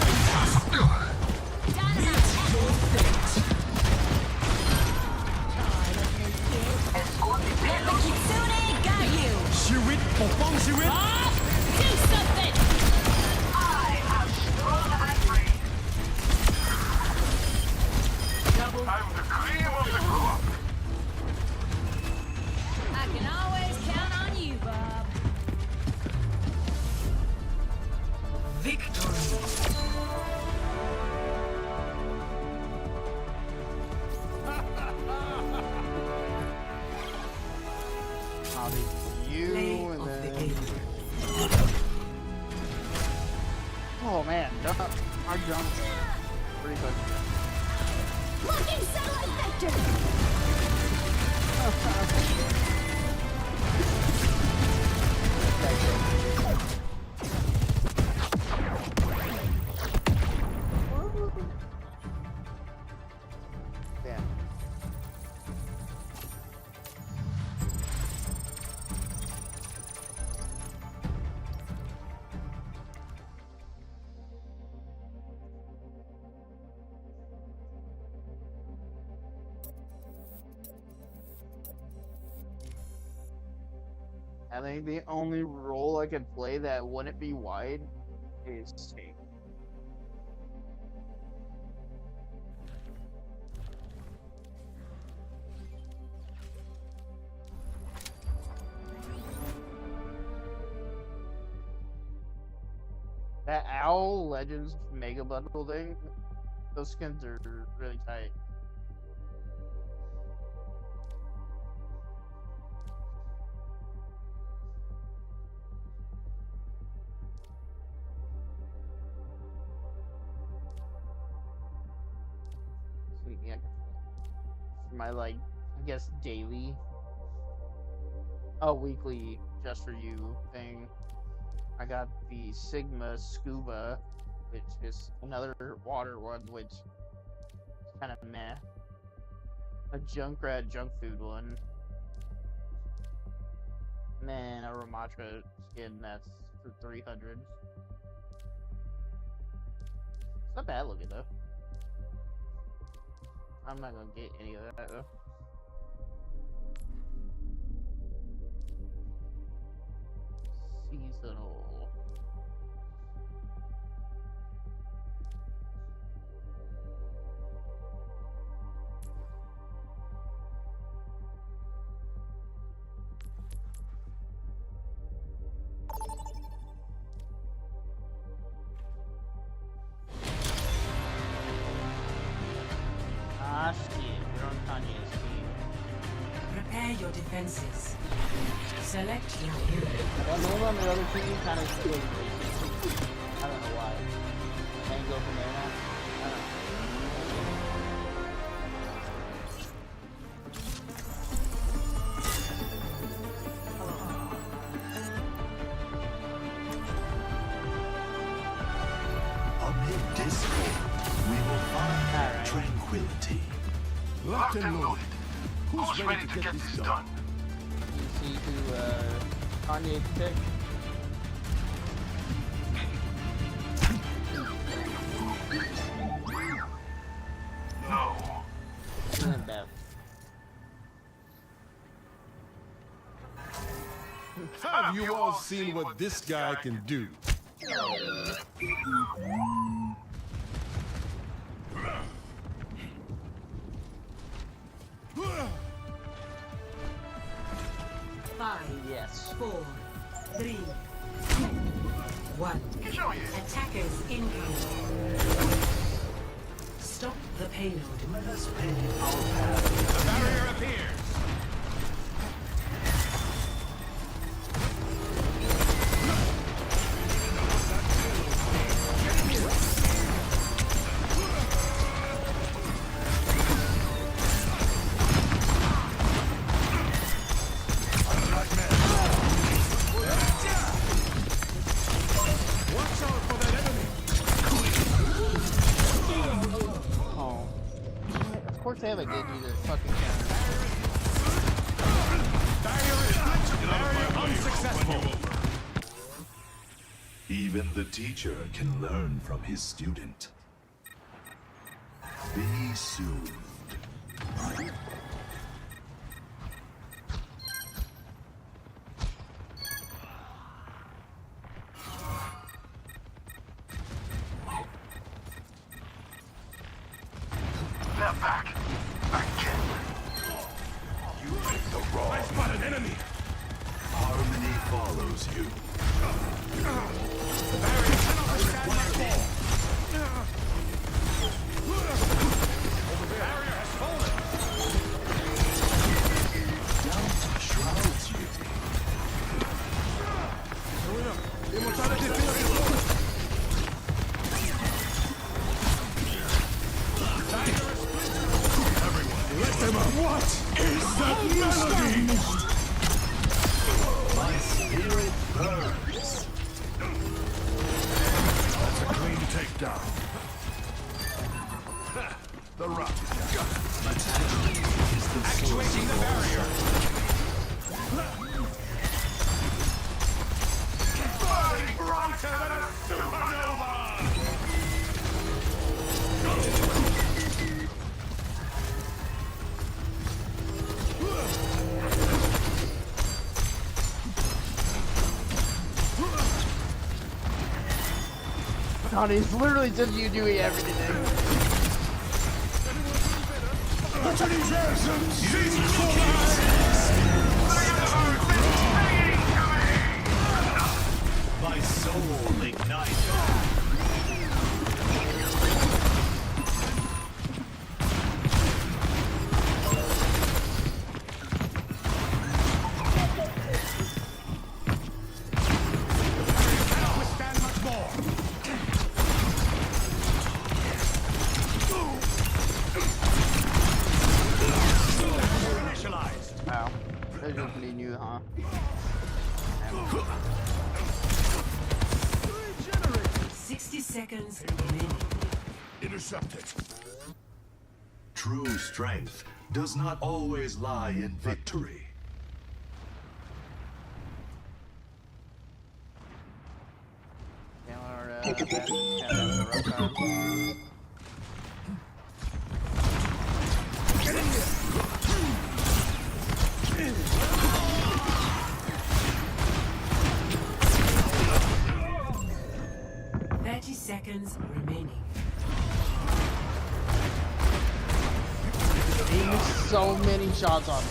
Kitsune got you. Shirit, Popong Shirit. Do something. I have strong ivory. I'm the cream of the crop. I can always count on you, Bob. Victory. I'll be you Play and of the then. game. Oh man, jump. Our jump. Pretty good. Locking satellite vector. Damn. I think the only role I could play that wouldn't be wide is tank. That Owl Legends Mega Bundle thing, those skins are really tight. Sweet, yeah. For my, like, I guess daily, weekly Just For You thing. I got the Sigma Scuba, which is another water one, which is kind of meh. A Junkrat Junk Food one. Man, a Ramatra skin that's for 300. It's not bad looking though. I'm not gonna get any of that though. Seasonal. Ah shit, we're on Kanye's team. Prepare your defenses. Select your hero. That name on the other team kind of feels racist. I don't know why. discord, we will find tranquility. Locked and loaded. Who's ready to get this done? You see who Kanye picked? No. Beth. Have you all seen what this guy can do? Yes. 4, 3, 2, 1. Attackers incoming. Stop the payload. Let us pay our path. The barrier appears. Of course they have a Genji to fucking counter. Barrier unsuccessful. Even the teacher can learn from his student. Be soothed. They're back. Again. You picked the wrong. I spot an enemy. Harmony follows you. The barrier cannot withstand my fall. The barrier has fallen. Doubt shrouds you. Immortality field is low. Let them up. What is that melody? My spirit burns. That's a clean takedown. The rock. Attack is the Actuating the barrier. Burning brighter than a supernova. God, it's literally just you doing everything. My soul ignites. Cannot withstand much more. Initialized. Wow. They're just pretty new, huh? 60 seconds remaining. Intercepted. True strength does not always lie in victory. Seconds remaining. He missed so many shots on me.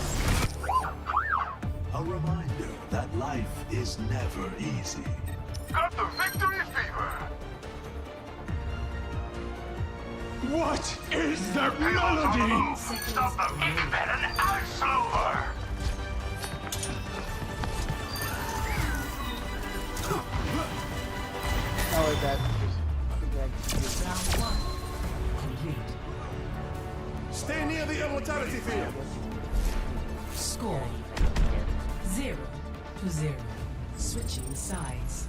A reminder that life is never easy. Got the victory fever. What is that melody? Stop them. Ich werden Auslaufer. Oh, is that? Round 1 complete. Stay near the immortality field. Score 0-0. Switching sides.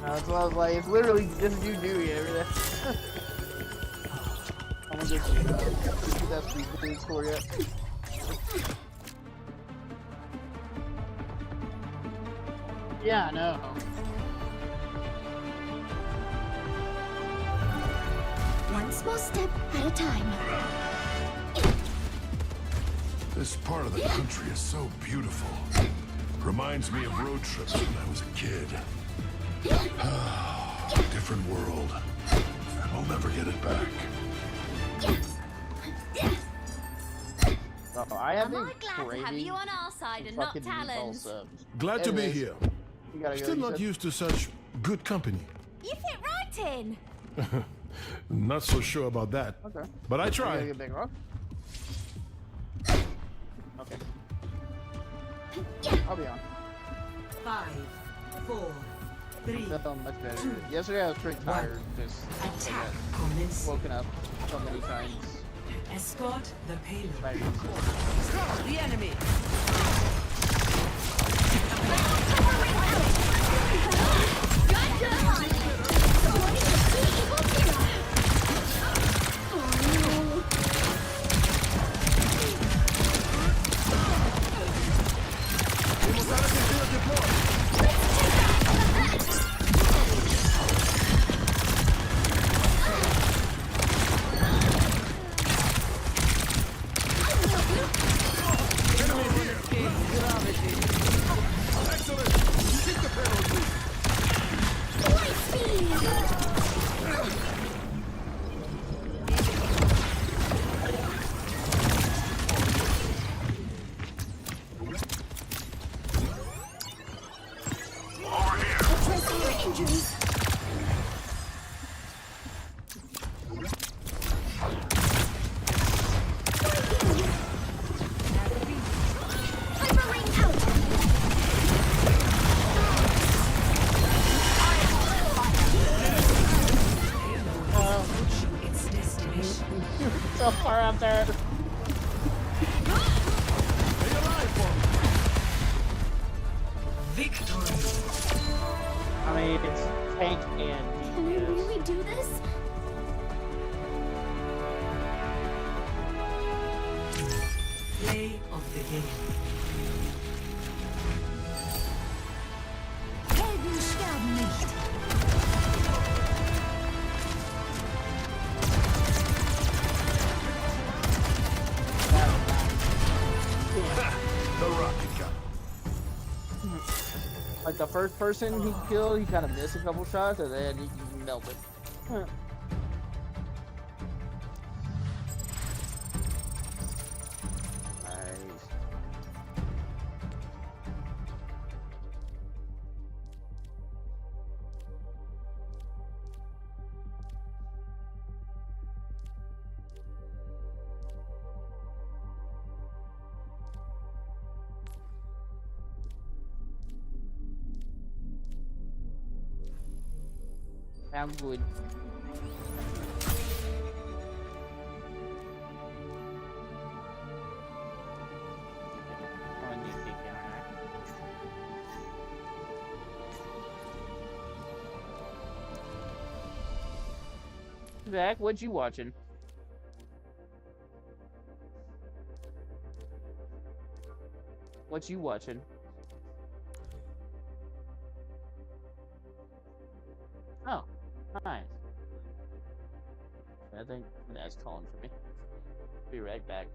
That's what I was like. It's literally just you doing it. I'm gonna get that sweet food for you. Yeah, I know. One small step at a time. This part of the country is so beautiful. Reminds me of road trips when I was a kid. Different world. And I'll never get it back. Oh, I have I'm glad to have you on our side and not Talon's. Glad to be here. You gotta go, Still you not said? used to such good company. You fit right in. Not so sure about that. Okay. But I You try. gotta get big rock. Okay. I'll be on. 5, 4, 3. That felt much better. Yesterday I was pretty tired. Just Attack I commence. got woken up so many times. Escort the payload. Tired. The enemy. Addressing your injuries. Hyper ring out. Its destination. So far out there. Victory. I mean, it's tank and Can I really do this? Play of the game. Helden sterben nicht. The rocket gun. Like the first person he killed, he kind of missed a couple shots, and then he melted. Nice. I'm good. I need to take down that. Zach, what you watching? What you watching? Oh, nice. I think that's calling for me. Be right back.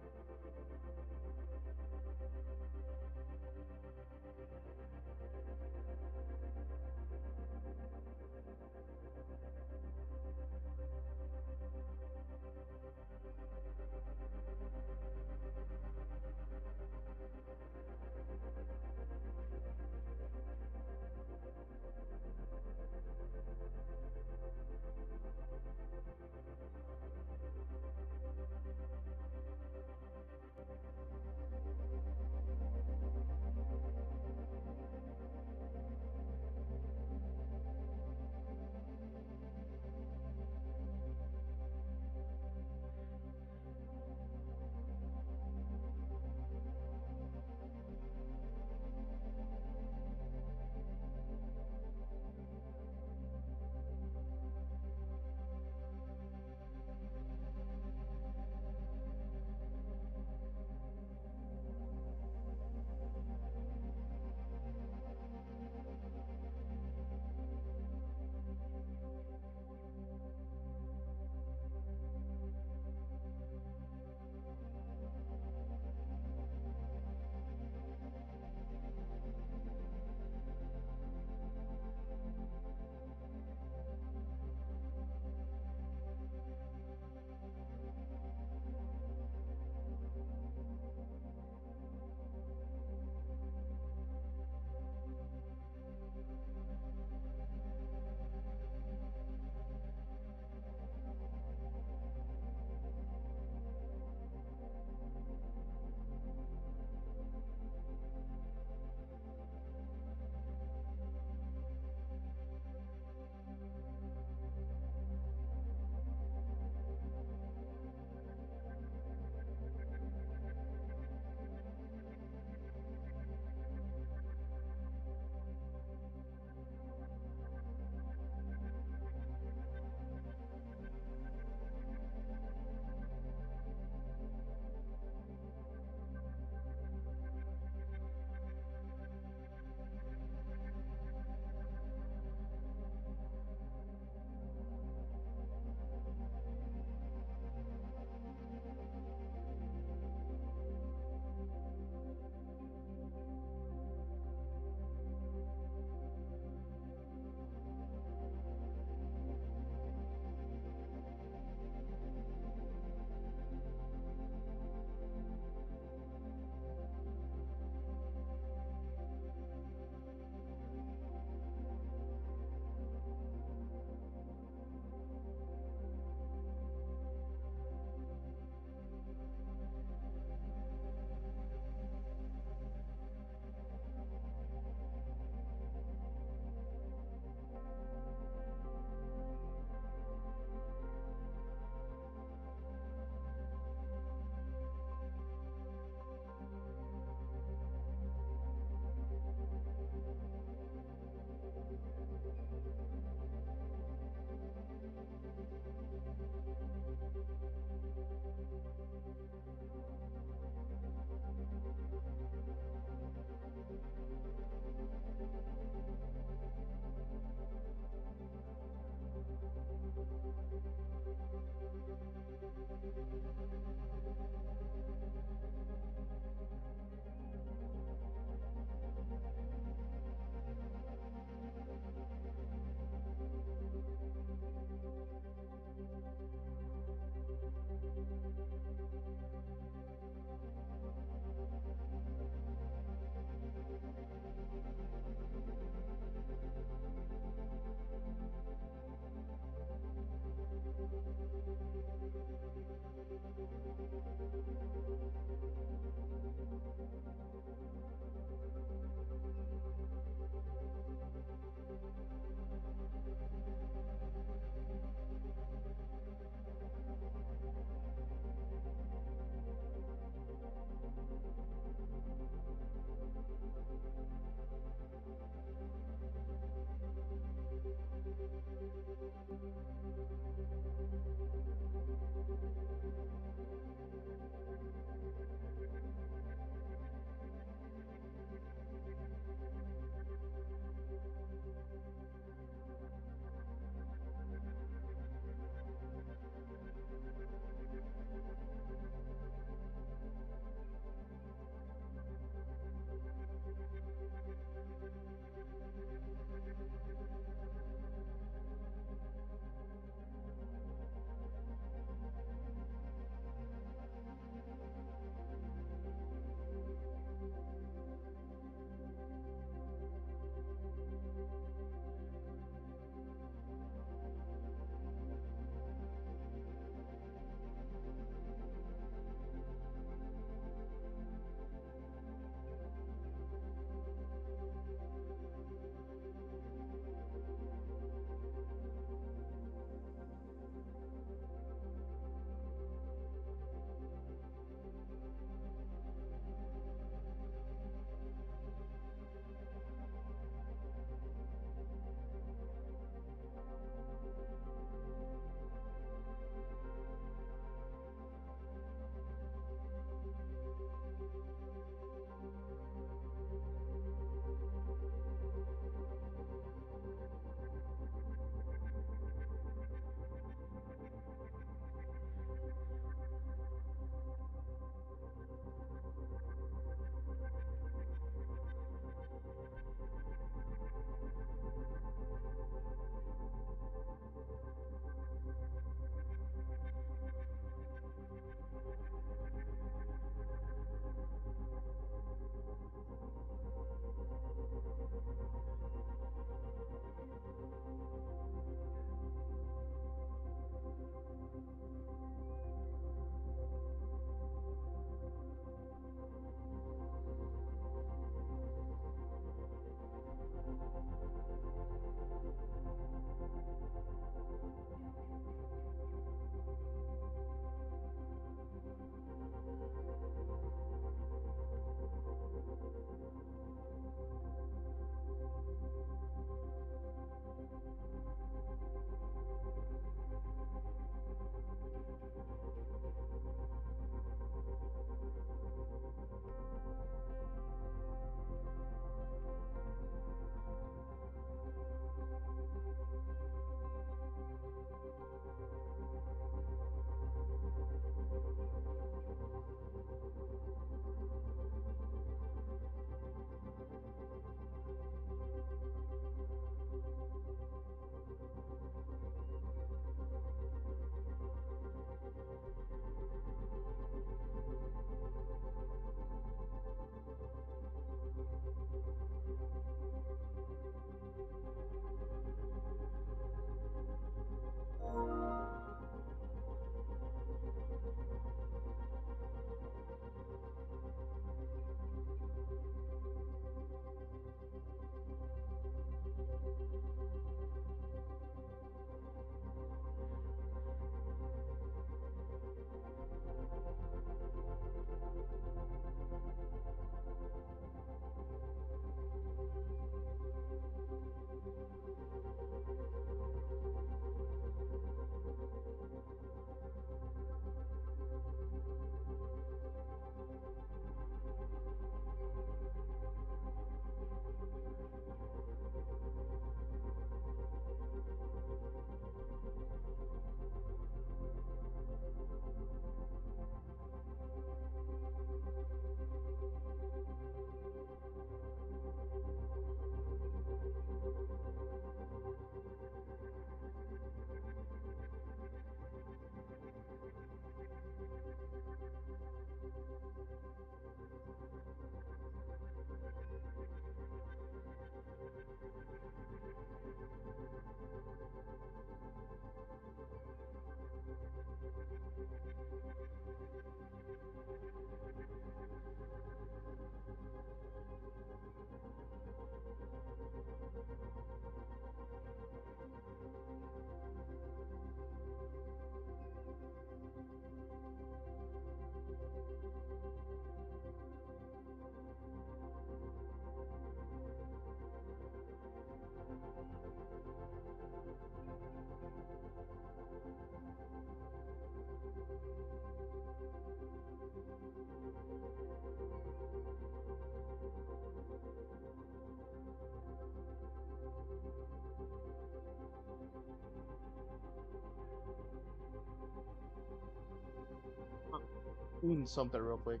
Eating something real quick.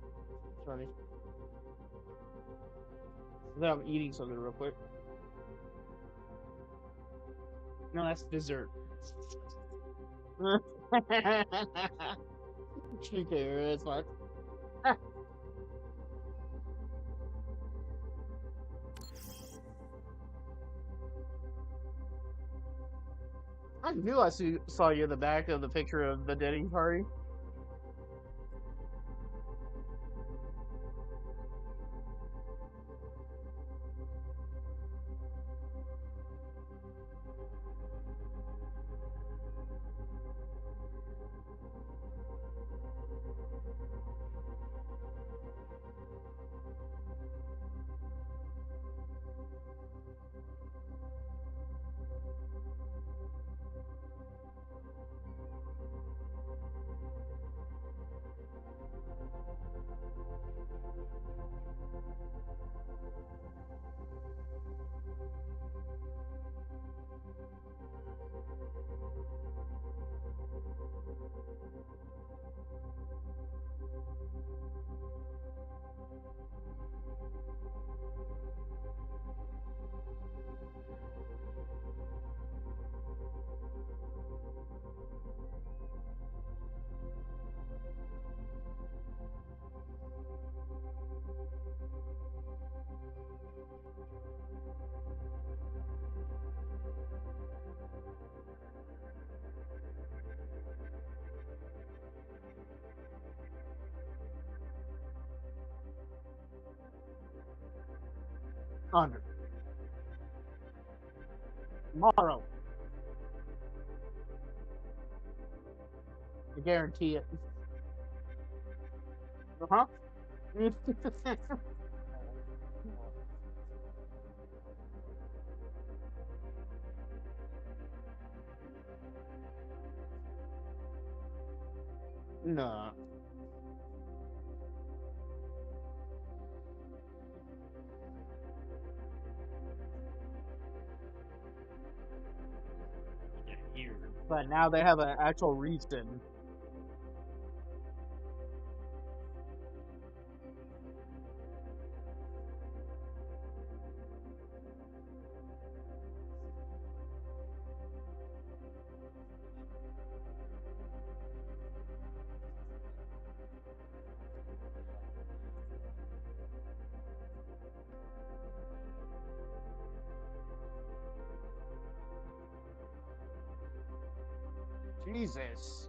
Sorry. I'm eating something real quick. No, that's dessert. Okay, that's fine. I knew saw you in the back of the picture of the Denny party. Honor. Tomorrow. I guarantee it. Uh-huh. Nah. But now they have an actual reason. Jesus.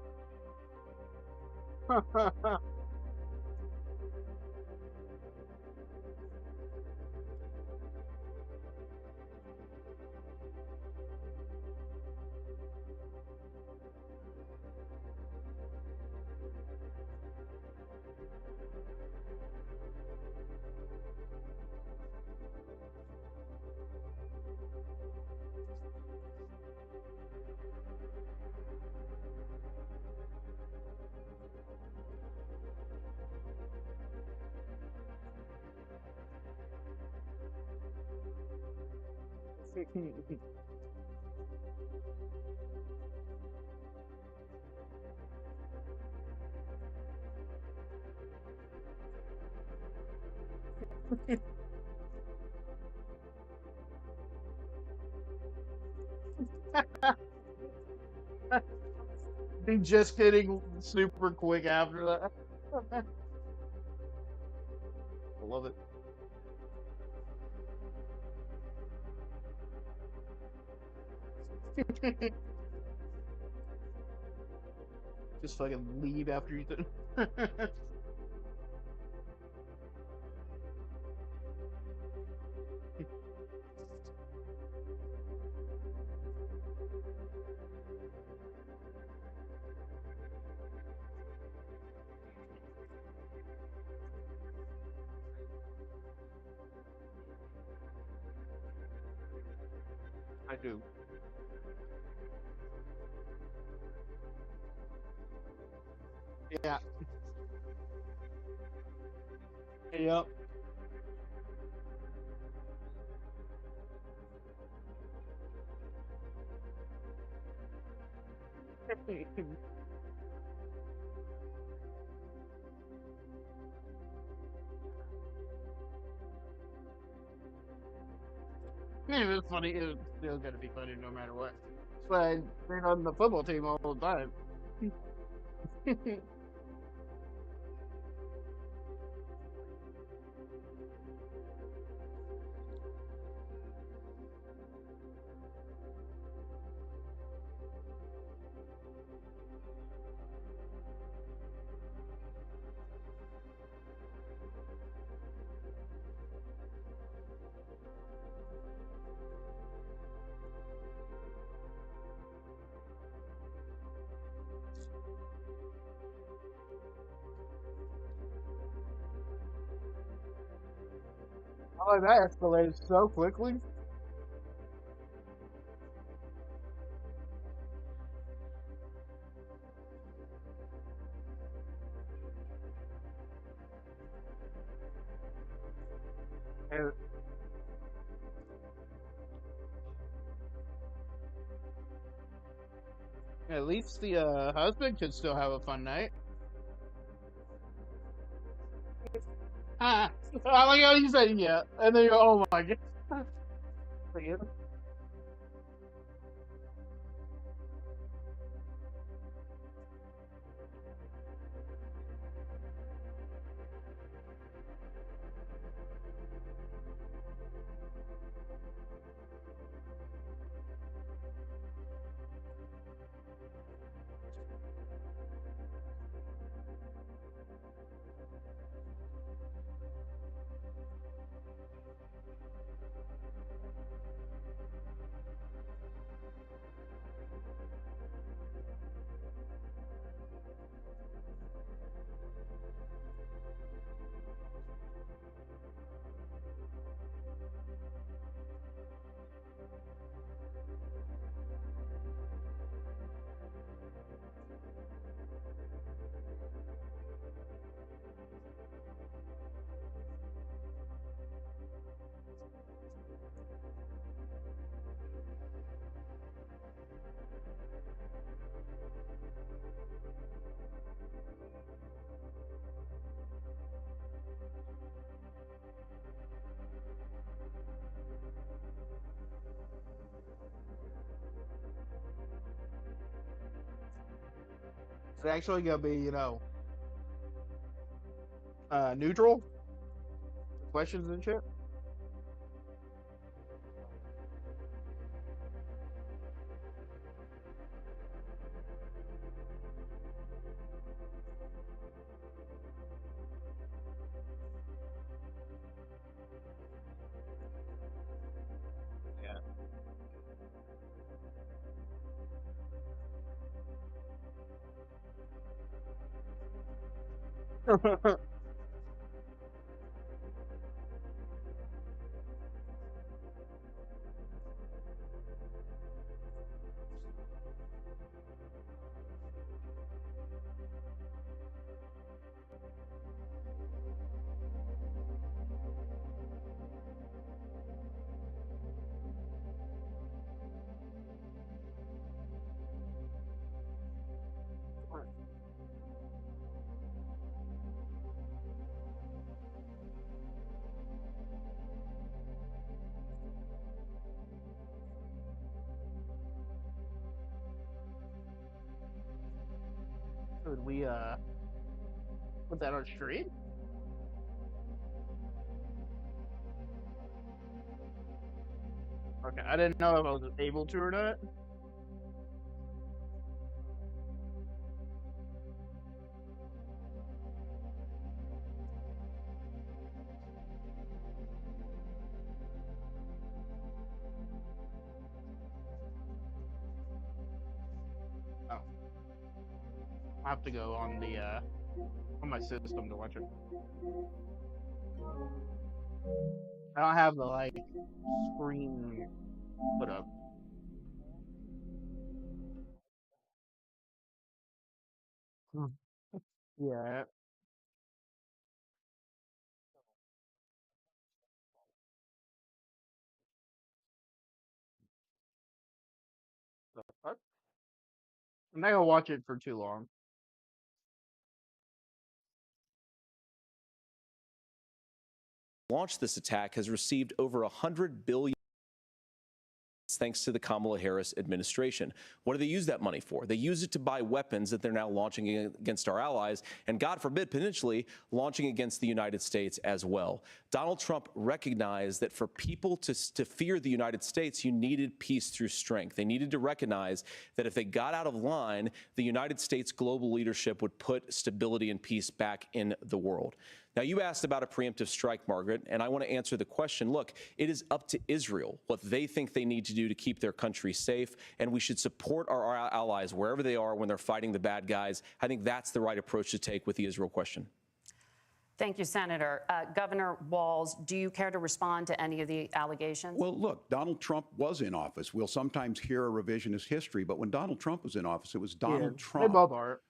Be just getting super quick after that. I love it. Just fucking leave after you do. I do. Yeah. Yep. It was funny. It was still gonna be funny no matter what. But they're on the football team all the time. Oh, that escalated so quickly. And at least the husband could still have a fun night. I like how you said yeah, and then you go, oh my god. It's actually gonna be, neutral questions and shit. Yeah. Should we put that on stream? Okay, I didn't know if I was able to or not. Oh. I have to go on the on my system to watch it. I don't have the like screen put up. Yeah. The fuck? I'm not gonna watch it for too long. Launched this attack has received over 100 billion thanks to the Kamala Harris administration. What do they use that money for? They use it to buy weapons that they're now launching against our allies, and God forbid, potentially launching against the United States as well. Donald Trump recognized that for people to fear the United States, you needed peace through strength. They needed to recognize that if they got out of line, the United States global leadership would put stability and peace back in the world. Now, you asked about a preemptive strike, Margaret, and I want to answer the question. Look, it is up to Israel what they think they need to do to keep their country safe, and we should support our allies wherever they are when they're fighting the bad guys. I think that's the right approach to take with the Israel question. Thank you, Senator. Governor Walz, do you care to respond to any of the allegations? Well, look, Donald Trump was in office. We'll sometimes hear a revisionist history, but when Donald Trump was in office, it was Donald Trump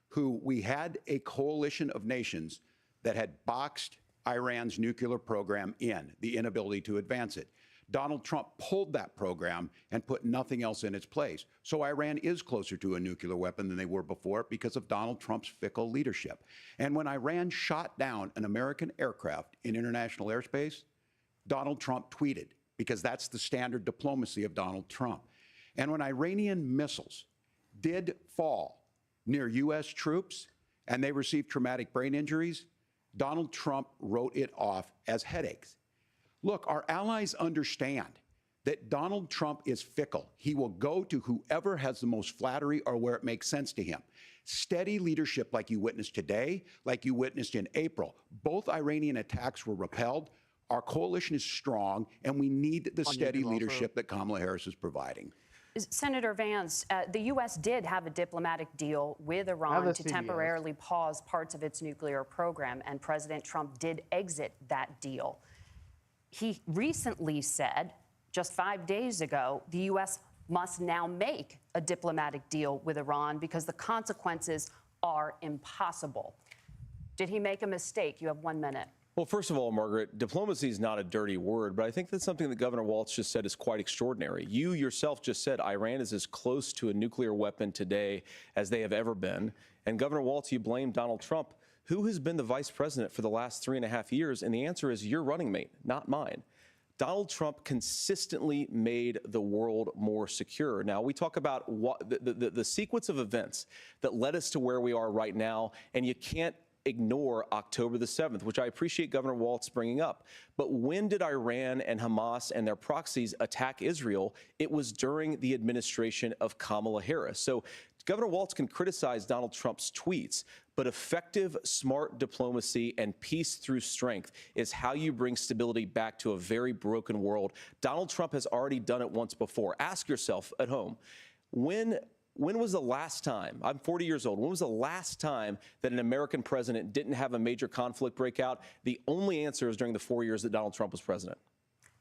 who we had a coalition of nations that had boxed Iran's nuclear program in, the inability to advance it. Donald Trump pulled that program and put nothing else in its place. So Iran is closer to a nuclear weapon than they were before because of Donald Trump's fickle leadership. And when Iran shot down an American aircraft in international airspace, Donald Trump tweeted, because that's the standard diplomacy of Donald Trump. And when Iranian missiles did fall near U.S. troops and they received traumatic brain injuries, Donald Trump wrote it off as headaches. Look, our allies understand that Donald Trump is fickle. He will go to whoever has the most flattery or where it makes sense to him. Steady leadership like you witnessed today, like you witnessed in April. Both Iranian attacks were repelled. Our coalition is strong, and we need the steady leadership that Kamala Harris is providing. Senator Vance, the U.S. did have a diplomatic deal with Iran to temporarily pause parts of its nuclear program, and President Trump did exit that deal. He recently said, just 5 days ago, the U.S. must now make a diplomatic deal with Iran because the consequences are impossible. Did he make a mistake? You have 1 minute. Well, first of all, Margaret, diplomacy is not a dirty word, but I think that's something that Governor Walz just said is quite extraordinary. You yourself just said Iran is as close to a nuclear weapon today as they have ever been. And Governor Walz, you blame Donald Trump. Who has been the vice president for the last 3.5 years? And the answer is your running mate, not mine. Donald Trump consistently made the world more secure. Now, we talk about what the sequence of events that led us to where we are right now, and you can't ignore October the 7th, which I appreciate Governor Walz bringing up. But when did Iran and Hamas and their proxies attack Israel? It was during the administration of Kamala Harris. So Governor Walz can criticize Donald Trump's tweets, but effective, smart diplomacy and peace through strength is how you bring stability back to a very broken world. Donald Trump has already done it once before. Ask yourself at home, when was the last time, I'm 40 years old, when was the last time that an American president didn't have a major conflict break out? The only answer is during the 4 years that Donald Trump was president.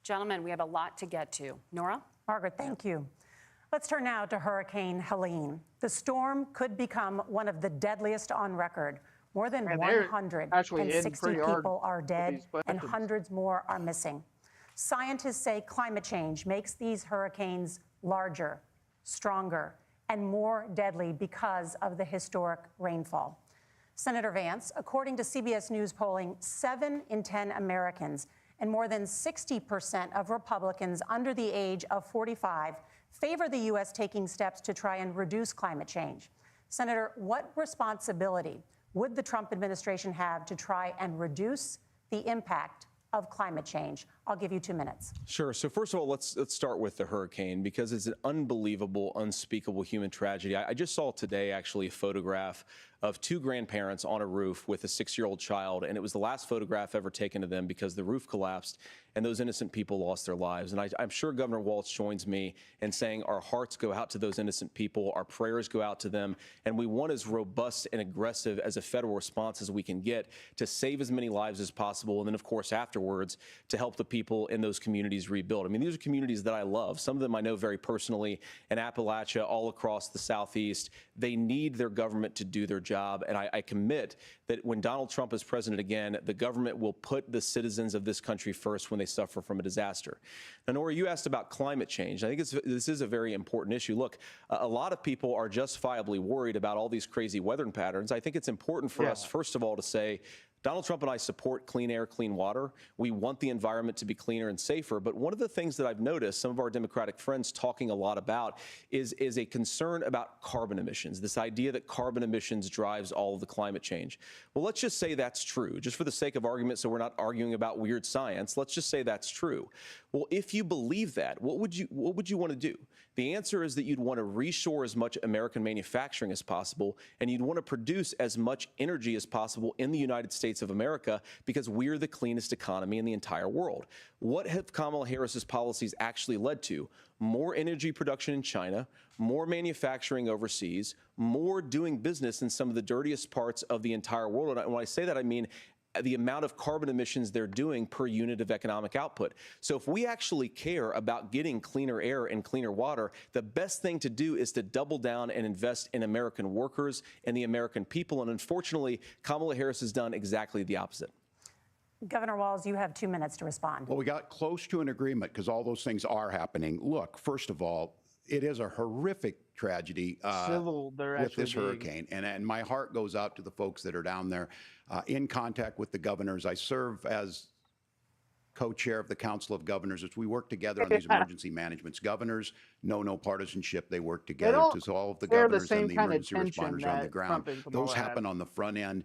Gentlemen, we have a lot to get to. Nora? Margaret, thank you. Let's turn now to Hurricane Helene. The storm could become one of the deadliest on record. More than 160 people are dead and hundreds more are missing. Scientists say climate change makes these hurricanes larger, stronger, and more deadly because of the historic rainfall. Senator Vance, according to CBS News polling, 7 in 10 Americans and more than 60% of Republicans under the age of 45 favor the U.S. taking steps to try and reduce climate change. Senator, what responsibility would the Trump administration have to try and reduce the impact of climate change? I'll give you 2 minutes. Sure. So first of all, let's start with the hurricane because it's an unbelievable, unspeakable human tragedy. I just saw today actually a photograph of 2 grandparents on a roof with a 6-year-old child, and it was the last photograph ever taken of them because the roof collapsed and those innocent people lost their lives. And I'm sure Governor Walz joins me in saying our hearts go out to those innocent people, our prayers go out to them, and we want as robust and aggressive as a federal response as we can get to save as many lives as possible, and then, of course, afterwards, to help the people in those communities rebuild. I mean, these are communities that I love. Some of them I know very personally in Appalachia, all across the Southeast. They need their government to do their job, and I commit that when Donald Trump is president again, the government will put the citizens of this country first when they suffer from a disaster. Now, Nora, you asked about climate change. I think this is a very important issue. Look, a lot of people are justifiably worried about all these crazy weather patterns. I think it's important for us, first of all, to say Donald Trump and I support clean air, clean water. We want the environment to be cleaner and safer. But one of the things that I've noticed some of our Democratic friends talking a lot about is a concern about carbon emissions, this idea that carbon emissions drives all of the climate change. Well, let's just say that's true, just for the sake of argument, so we're not arguing about weird science. Let's just say that's true. Well, if you believe that, what would you want to do? The answer is that you'd want to reshore as much American manufacturing as possible, and you'd want to produce as much energy as possible in the United States of America because we're the cleanest economy in the entire world. What have Kamala Harris's policies actually led to? More energy production in China, more manufacturing overseas, more doing business in some of the dirtiest parts of the entire world. And when I say that, I mean the amount of carbon emissions they're doing per unit of economic output. So if we actually care about getting cleaner air and cleaner water, the best thing to do is to double down and invest in American workers and the American people. And unfortunately, Kamala Harris has done exactly the opposite. Governor Walz, you have 2 minutes to respond. Well, we got close to an agreement because all those things are happening. Look, first of all, it is a horrific tragedy with this hurricane. And my heart goes out to the folks that are down there in contact with the governors. I serve as co-chair of the Council of Governors as we work together on these emergency managements. Governors know no partisanship. They work together to solve the governors and the emergency responders on the ground. Those happen on the front end.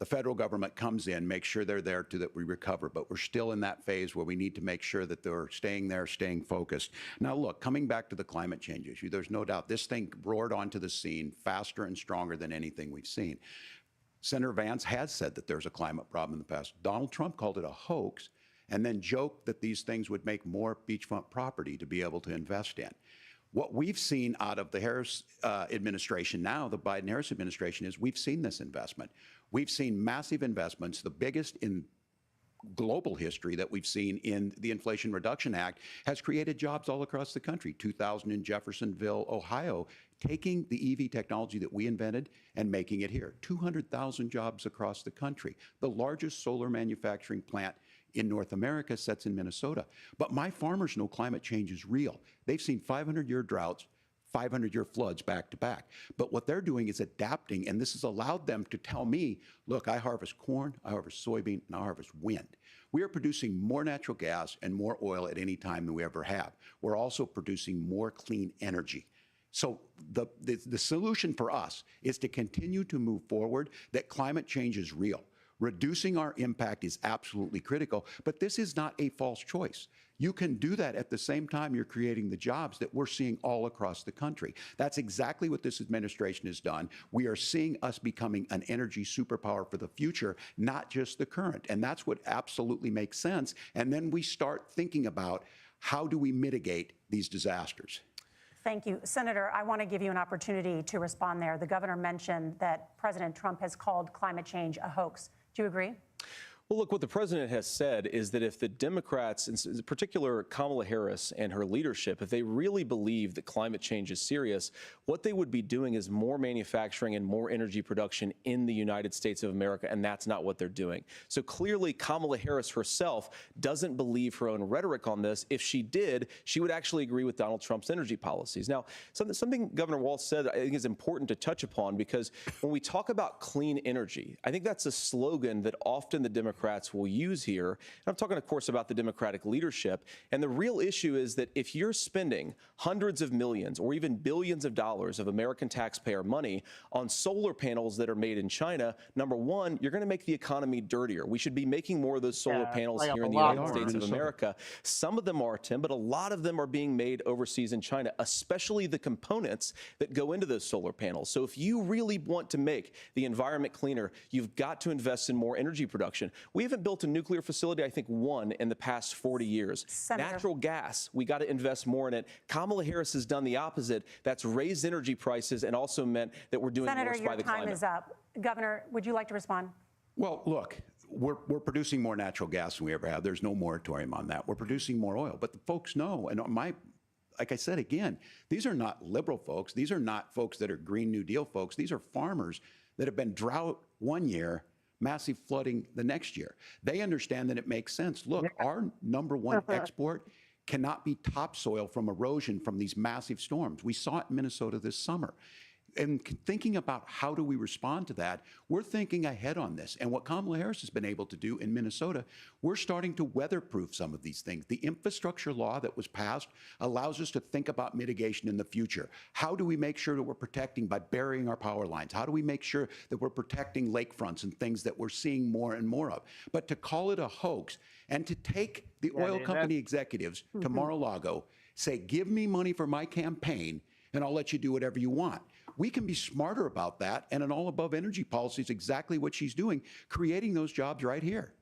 The federal government comes in, makes sure they're there to that we recover, but we're still in that phase where we need to make sure that they're staying there, staying focused. Now, look, coming back to the climate change issue, there's no doubt this thing roared onto the scene faster and stronger than anything we've seen. Senator Vance has said that there's a climate problem in the past. Donald Trump called it a hoax and then joked that these things would make more beachfront property to be able to invest in. What we've seen out of the Harris administration now, the Biden-Harris administration, is we've seen this investment. We've seen massive investments, the biggest in global history that we've seen in the Inflation Reduction Act, has created jobs all across the country. 2,000 in Jeffersonville, Ohio, taking the EV technology that we invented and making it here. 200,000 jobs across the country. The largest solar manufacturing plant in North America sits in Minnesota. But my farmers know climate change is real. They've seen 500-year droughts, 500-year floods back to back. But what they're doing is adapting, and this has allowed them to tell me, look, I harvest corn, I harvest soybean, and I harvest wind. We are producing more natural gas and more oil at any time than we ever have. We're also producing more clean energy. So the solution for us is to continue to move forward, that climate change is real. Reducing our impact is absolutely critical, but this is not a false choice. You can do that at the same time you're creating the jobs that we're seeing all across the country. That's exactly what this administration has done. We are seeing us becoming an energy superpower for the future, not just the current. And that's what absolutely makes sense. And then we start thinking about how do we mitigate these disasters. Thank you. Senator, I want to give you an opportunity to respond there. The governor mentioned that President Trump has called climate change a hoax. Do you agree? Well, look, what the president has said is that if the Democrats, in particular Kamala Harris and her leadership, if they really believe that climate change is serious, what they would be doing is more manufacturing and more energy production in the United States of America, and that's not what they're doing. So clearly, Kamala Harris herself doesn't believe her own rhetoric on this. If she did, she would actually agree with Donald Trump's energy policies. Now, something Governor Walz said I think is important to touch upon, because when we talk about clean energy, I think that's a slogan that often the Democrats will use here. And I'm talking, of course, about the Democratic leadership. And the real issue is that if you're spending hundreds of millions or even billions of dollars of American taxpayer money on solar panels that are made in China, number one, you're going to make the economy dirtier. We should be making more of those solar panels here in the United States of America. Some of them are, Tim, but a lot of them are being made overseas in China, especially the components that go into those solar panels. So if you really want to make the environment cleaner, you've got to invest in more energy production. We haven't built a nuclear facility, I think, one in the past 40 years. Senator. Natural gas, we got to invest more in it. Kamala Harris has done the opposite. That's raised energy prices and also meant that we're doing worse by the climate. Senator, your time is up. Governor, would you like to respond? Well, look, we're producing more natural gas than we ever have. There's no moratorium on that. We're producing more oil. But the folks know, and like I said again, these are not liberal folks. These are not folks that are Green New Deal folks. These are farmers that have been drought one year, massive flooding the next year. They understand that it makes sense. Look, our number one export cannot be topsoil from erosion from these massive storms. We saw it in Minnesota this summer. and thinking about how do we respond to that, we're thinking ahead on this. And what Kamala Harris has been able to do in Minnesota, we're starting to weatherproof some of these things. The infrastructure law that was passed allows us to think about mitigation in the future. How do we make sure that we're protecting by burying our power lines? How do we make sure that we're protecting lakefronts and things that we're seeing more and more of? But to call it a hoax and to take the oil company executives to Mar-a-Lago, say, give me money for my campaign, and I'll let you do whatever you want. We can be smarter about that, and an all-above energy policy is exactly what she's doing, creating those jobs right here.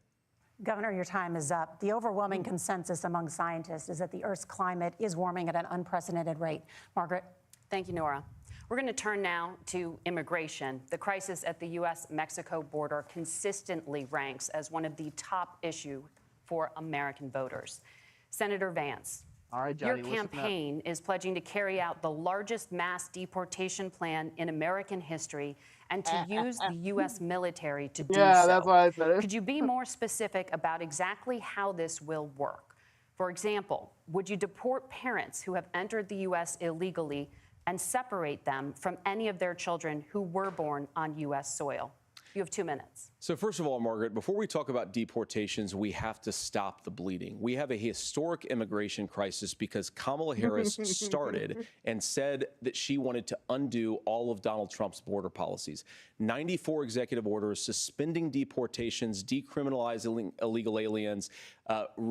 Governor, your time is up. The overwhelming consensus among scientists is that the Earth's climate is warming at an unprecedented rate. Margaret? Thank you, Nora. We're going to turn now to immigration. The crisis at the U.S.-Mexico border consistently ranks as one of the top issues for American voters. Senator Vance, all right, Johnny, your campaign is pledging to carry out the largest mass deportation plan in American history and to use the U.S. military to do so. Yeah, that's why I said it. Could you be more specific about exactly how this will work? For example, would you deport parents who have entered the U.S. illegally and separate them from any of their children who were born on U.S. soil? You have 2 minutes. So first of all, Margaret, before we talk about deportations, we have to stop the bleeding. We have a historic immigration crisis because Kamala Harris started and said that she wanted to undo all of Donald Trump's border policies. 94 executive orders suspending deportations, decriminalizing illegal aliens,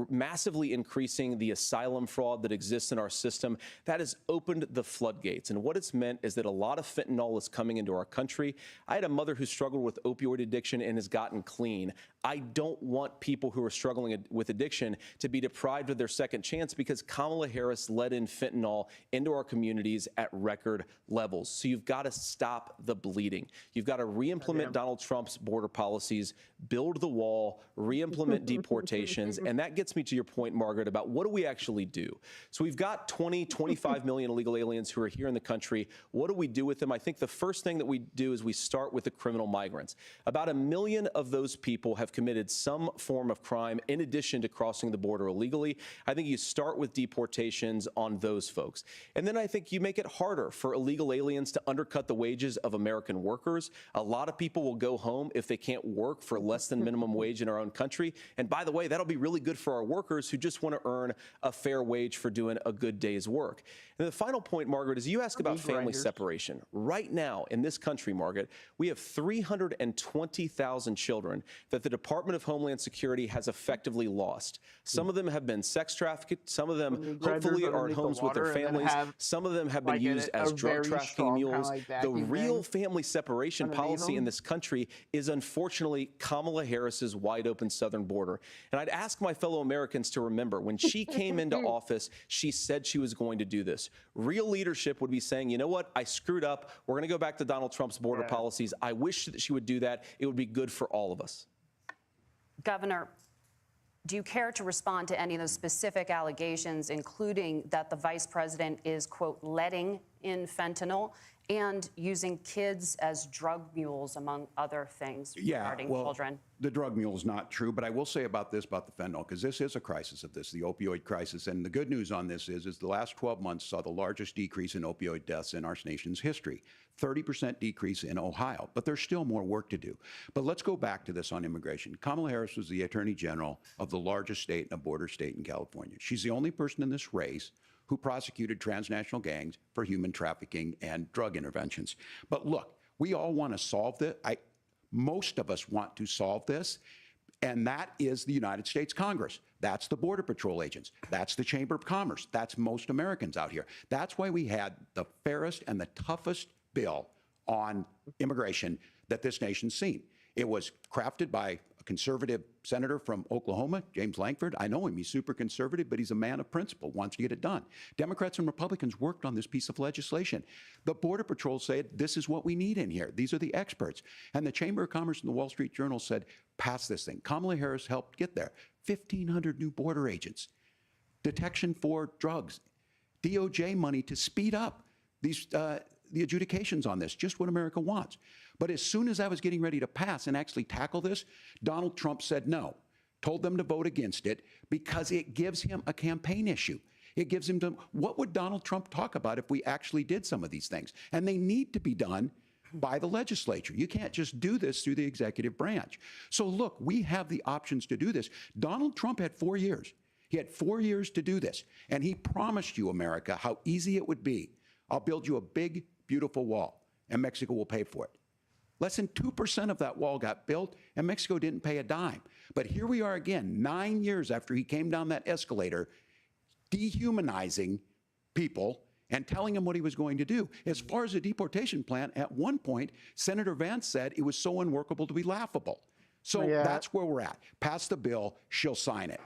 massively increasing the asylum fraud that exists in our system. That has opened the floodgates. And what it's meant is that a lot of fentanyl is coming into our country. I had a mother who struggled with opioid addiction and has gotten clean. I don't want people who are struggling with addiction to be deprived of their second chance because Kamala Harris let in fentanyl into our communities at record levels. So you've got to stop the bleeding. You've got to re-implement Donald Trump's border policies, build the wall, re-implement deportations. And that gets me to your point, Margaret, about what do we actually do? So we've got 25 million illegal aliens who are here in the country. What do we do with them? I think the first thing that we do is we start with the criminal migrants. About 1 million of those people have committed some form of crime in addition to crossing the border illegally. I think you start with deportations on those folks. And then I think you make it harder for illegal aliens to undercut the wages of American workers. A lot of people will go home if they can't work for less than minimum wage in our own country. And by the way, that'll be really good for our workers who just want to earn a fair wage for doing a good day's work. And the final point, Margaret, is you ask about family separation. Right now in this country, Margaret, we have 320,000 children that the Department of Homeland Security has effectively lost. Some of them have been sex trafficked. Some of them hopefully are in homes with their families. Some of them have been used as drug trafficking mules. The real family separation policy in this country is unfortunately Kamala Harris's wide open southern border. And I'd ask my fellow Americans to remember when she came into office, she said she was going to do this. Real leadership would be saying, you know what, I screwed up. We're going to go back to Donald Trump's border policies. I wish that she would do that. It would be good for all of us. Governor, do you care to respond to any of those specific allegations, including that the vice president is, quote, letting in fentanyl and using kids as drug mules, among other things regarding children? The drug mule is not true, but I will say about this, about the fentanyl, because this is a crisis of this, the opioid crisis. And the good news on this is the last 12 months saw the largest decrease in opioid deaths in our nation's history. 30% decrease in Ohio, but there's still more work to do. But let's go back to this on immigration. Kamala Harris was the Attorney General of the largest state and a border state in California. She's the only person in this race who prosecuted transnational gangs for human trafficking and drug interventions. But look, we all want to solve this. Most of us want to solve this, and that is the United States Congress. That's the Border Patrol agents. That's the Chamber of Commerce. That's most Americans out here. That's why we had the fairest and the toughest bill on immigration that this nation's seen. It was crafted by a conservative senator from Oklahoma, James Lankford. I know him. He's super conservative, but he's a man of principle, wants to get it done. Democrats and Republicans worked on this piece of legislation. The Border Patrol said, this is what we need in here. These are the experts. And the Chamber of Commerce and the Wall Street Journal said, pass this thing. Kamala Harris helped get there. 1,500 new border agents, detection for drugs, DOJ money to speed up these the adjudications on this, just what America wants. But as soon as I was getting ready to pass and actually tackle this, Donald Trump said no, told them to vote against it because it gives him a campaign issue. It gives him to, what would Donald Trump talk about if we actually did some of these things? And they need to be done by the legislature. You can't just do this through the executive branch. So look, we have the options to do this. Donald Trump had 4 years. He had 4 years to do this. And he promised you, America, how easy it would be. I'll build you a big, beautiful wall, and Mexico will pay for it. Less than 2% of that wall got built, and Mexico didn't pay a dime. But here we are again, 9 years after he came down that escalator, dehumanizing people and telling them what he was going to do. As far as the deportation plan, at one point, Senator Vance said it was so unworkable to be laughable. So that's where we're at. Pass the bill, she'll sign it.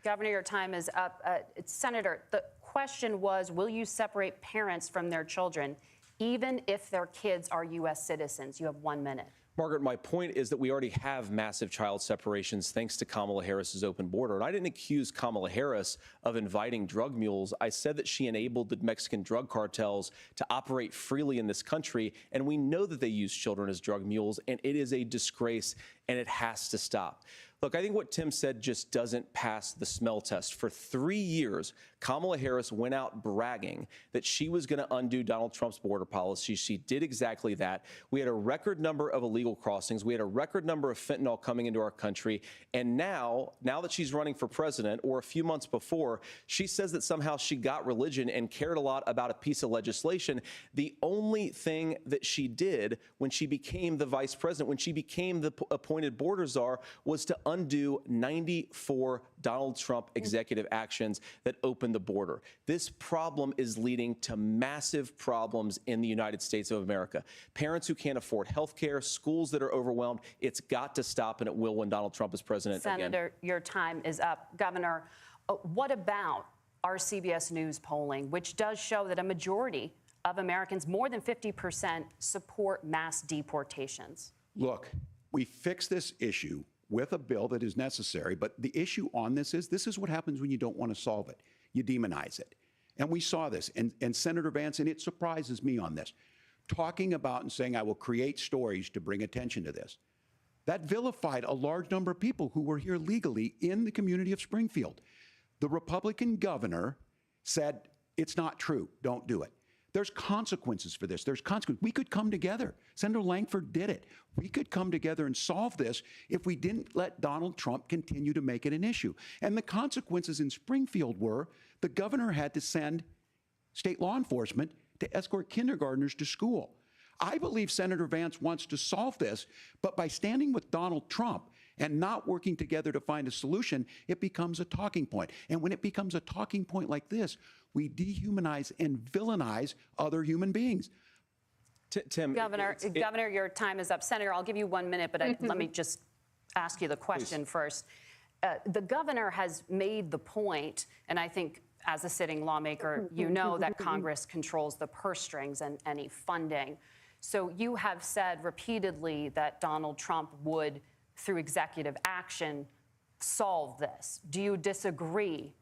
Governor, your time is up. Senator, the question was, will you separate parents from their children, even if their kids are U.S. citizens? You have 1 minute. Margaret, my point is that we already have massive child separations thanks to Kamala Harris's open border. And I didn't accuse Kamala Harris of inviting drug mules. I said that she enabled the Mexican drug cartels to operate freely in this country. And we know that they use children as drug mules, and it is a disgrace, and it has to stop. Look, I think what Tim said just doesn't pass the smell test. For 3 years, Kamala Harris went out bragging that she was going to undo Donald Trump's border policy. She did exactly that. We had a record number of illegal crossings. We had a record number of fentanyl coming into our country. And now that she's running for president, or a few months before, she says that somehow she got religion and cared a lot about a piece of legislation. The only thing that she did when she became the vice president, when she became the appointed border czar, was to undo 94 Donald Trump executive actions that opened the border. This problem is leading to massive problems in the United States of America. Parents who can't afford health care, schools that are overwhelmed. It's got to stop, and it will when Donald Trump is president again. Senator, your time is up. Governor, what about our CBS News polling, which does show that a majority of Americans, more than 50%, support mass deportations? Look, we fix this issue with a bill that is necessary, but the issue on this is what happens when you don't want to solve it. You demonize it. And we saw this, and Senator Vance, and it surprises me on this, talking about and saying, I will create stories to bring attention to this. That vilified a large number of people who were here legally in the community of Springfield. The Republican governor said, it's not true, don't do it. There's consequences for this. There's consequences. We could come together. Senator Langford did it. We could come together and solve this if we didn't let Donald Trump continue to make it an issue. And the consequences in Springfield were the governor had to send state law enforcement to escort kindergartners to school. I believe Senator Vance wants to solve this, but by standing with Donald Trump and not working together to find a solution, it becomes a talking point. And when it becomes a talking point like this, we dehumanize and villainize other human beings. Tim, Governor, your time is up. Senator, I'll give you 1 minute, but let me just ask you the question first. The governor has made the point, and I think as a sitting lawmaker, you know that Congress controls the purse strings and any funding. So you have said repeatedly that Donald Trump would, through executive action, solve this. Do you disagree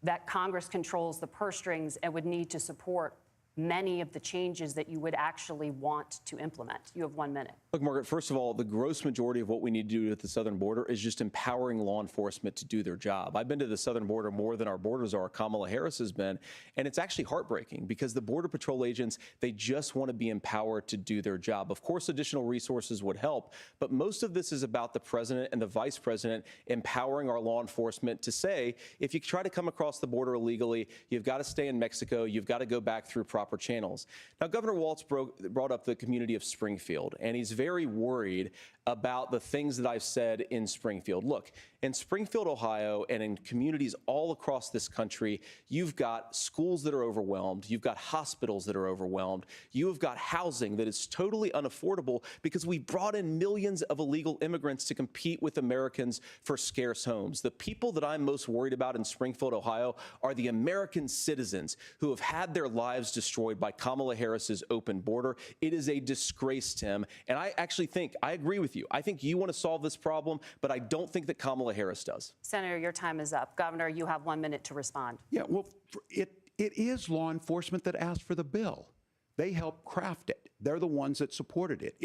that Congress controls the purse strings and would need to support many of the changes that you would actually want to implement? You have 1 minute. Look, Margaret, first of all, the gross majority of what we need to do at the southern border is just empowering law enforcement to do their job. I've been to the southern border more than our border czar, Kamala Harris, has been, and it's actually heartbreaking because the Border Patrol agents, they just want to be empowered to do their job. Of course, additional resources would help, but most of this is about the president and the vice president empowering our law enforcement to say, if you try to come across the border illegally, you've got to stay in Mexico, you've got to go back through proper channels. Now, Governor Walz brought up the community of Springfield, and he's very worried about the things that I've said in Springfield. Look, in Springfield, Ohio, and in communities all across this country, you've got schools that are overwhelmed. You've got hospitals that are overwhelmed. You have got housing that is totally unaffordable because we brought in millions of illegal immigrants to compete with Americans for scarce homes. The people that I'm most worried about in Springfield, Ohio, are the American citizens who have had their lives destroyed by Kamala Harris's open border. It is a disgrace, Tim. And I actually think, I agree with you. I think you want to solve this problem, but I don't think that Kamala Harris does. Senator, your time is up. Governor, you have 1 minute to respond. Yeah, well, it is law enforcement that asked for the bill. They helped craft it. They're the ones that supported it.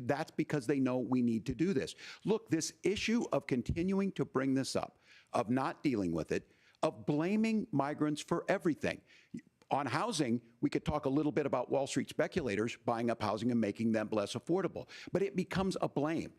That's because they know we need to do this. Look, this issue of continuing to bring this up, of not dealing with it, of blaming migrants for everything. On housing, we could talk a little bit about Wall Street speculators buying up housing and making them less affordable, but it becomes a blame.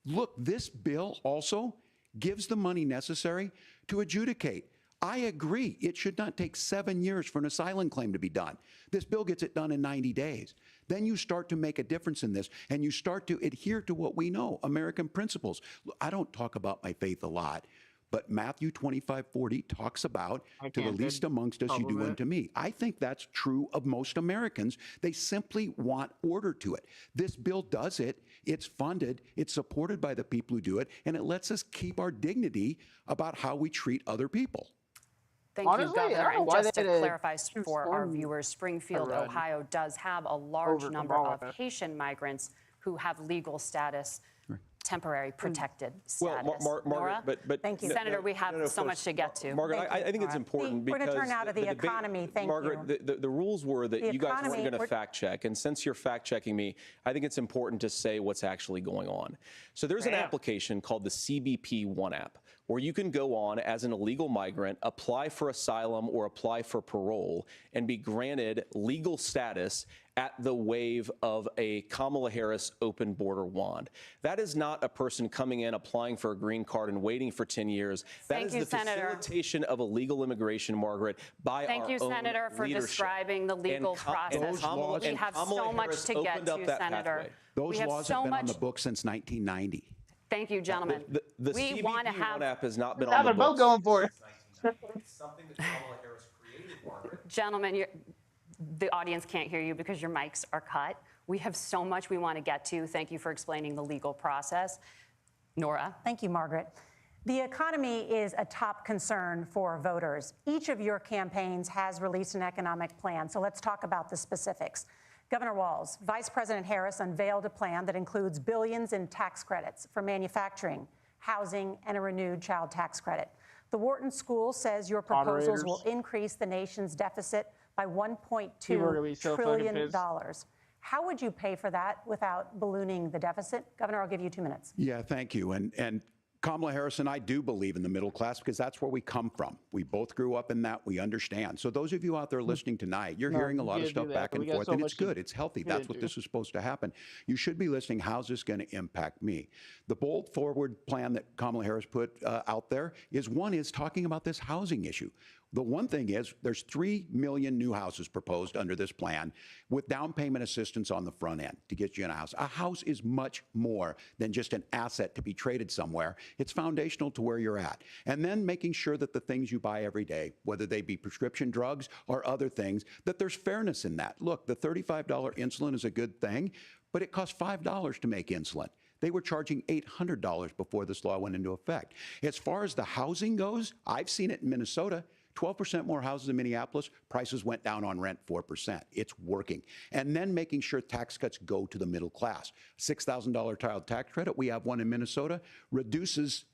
Look, this bill also gives the money necessary to adjudicate. I agree, it should not take 7 years for an asylum claim to be done. This bill gets it done in 90 days. Then you start to make a difference in this, and you start to adhere to what we know, American principles. I don't talk about my faith a lot, but Matthew 25:40 talks about, to the least amongst us, you do unto me. I think that's true of most Americans. They simply want order to it. This bill does it. It's funded. It's supported by the people who do it. And it lets us keep our dignity about how we treat other people. Thank you, Governor. And just to clarify for our viewers, Springfield, Ohio does have a large number of Haitian migrants who have legal status, temporary protected status. Well, Margaret, but thank you, Senator. We have so much to get to. Margaret, I think it's important because we're going to turn now to the economy. Thank Margaret, you. the rules were that you guys weren't going to fact check, and since you're fact checking me, I think it's important to say what's actually going on. So there's an application called the CBP One app, where you can go on as an illegal migrant, apply for asylum or apply for parole, and be granted legal status at the wave of a Kamala Harris open border wand. That is not a person coming in, applying for a green card and waiting for 10 years. That is the facilitation of illegal immigration, Margaret, by our own leadership. Thank you, Senator, for describing the legal process. We have so much to get to, Senator. Those laws have been on the books since 1990. Thank you, gentlemen. The we want to have. One app has not been now on the they're both books. going for it. Something that Kamala Harris created, Margaret. Gentlemen, the audience can't hear you because your mics are cut. We have so much we want to get to. Thank you for explaining the legal process. Nora. Thank you, Margaret. The economy is a top concern for voters. Each of your campaigns has released an economic plan, so let's talk about the specifics. Governor Walz, Vice President Harris unveiled a plan that includes billions in tax credits for manufacturing, housing, and a renewed child tax credit. The Wharton School says your proposals will increase the nation's deficit by $1.2 trillion. How would you pay for that without ballooning the deficit? Governor, I'll give you 2 minutes. Yeah, thank you. And Kamala Harris and I do believe in the middle class because that's where we come from. We both grew up in that. We understand. So those of you out there listening tonight, you're hearing a lot of stuff back and forth, and it's good. It's healthy. That's what this is supposed to happen. You should be listening. How's this going to impact me? The bold forward plan that Kamala Harris put out there is talking about this housing issue. The one thing is there's 3 million new houses proposed under this plan with down payment assistance on the front end to get you in a house. A house is much more than just an asset to be traded somewhere. It's foundational to where you're at. And then making sure that the things you buy every day, whether they be prescription drugs or other things, that there's fairness in that. Look, the $35 insulin is a good thing, but it costs $5 to make insulin. They were charging $800 before this law went into effect. As far as the housing goes, I've seen it in Minnesota. 12% more houses in Minneapolis, prices went down on rent 4%. It's working. And then making sure tax cuts go to the middle class. $6,000 child tax credit, we have one in Minnesota, reduces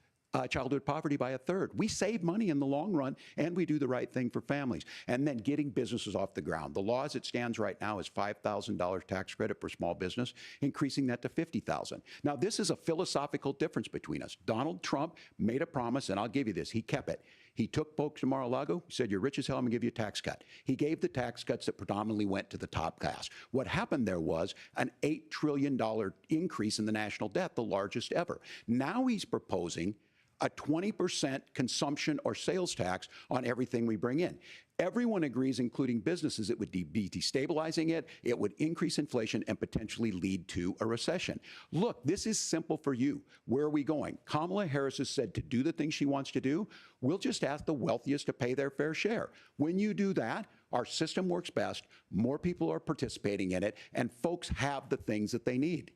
childhood poverty by 1/3. We save money in the long run, and we do the right thing for families. And then getting businesses off the ground. The law as it stands right now is $5,000 tax credit for small business, increasing that to $50,000. Now, this is a philosophical difference between us. Donald Trump made a promise, and I'll give you this. He kept it. He took folks to Mar-a-Lago, said, you're rich as hell, I'm going to give you a tax cut. He gave the tax cuts that predominantly went to the top class. What happened there was an $8 trillion increase in the national debt, the largest ever. Now he's proposing a 20% consumption or sales tax on everything we bring in. Everyone agrees, including businesses, it would be destabilizing it, it would increase inflation and potentially lead to a recession. Look, this is simple for you. Where are we going? Kamala Harris has said to do the things she wants to do. We'll just ask the wealthiest to pay their fair share. When you do that, our system works best, more people are participating in it, and folks have the things that they need.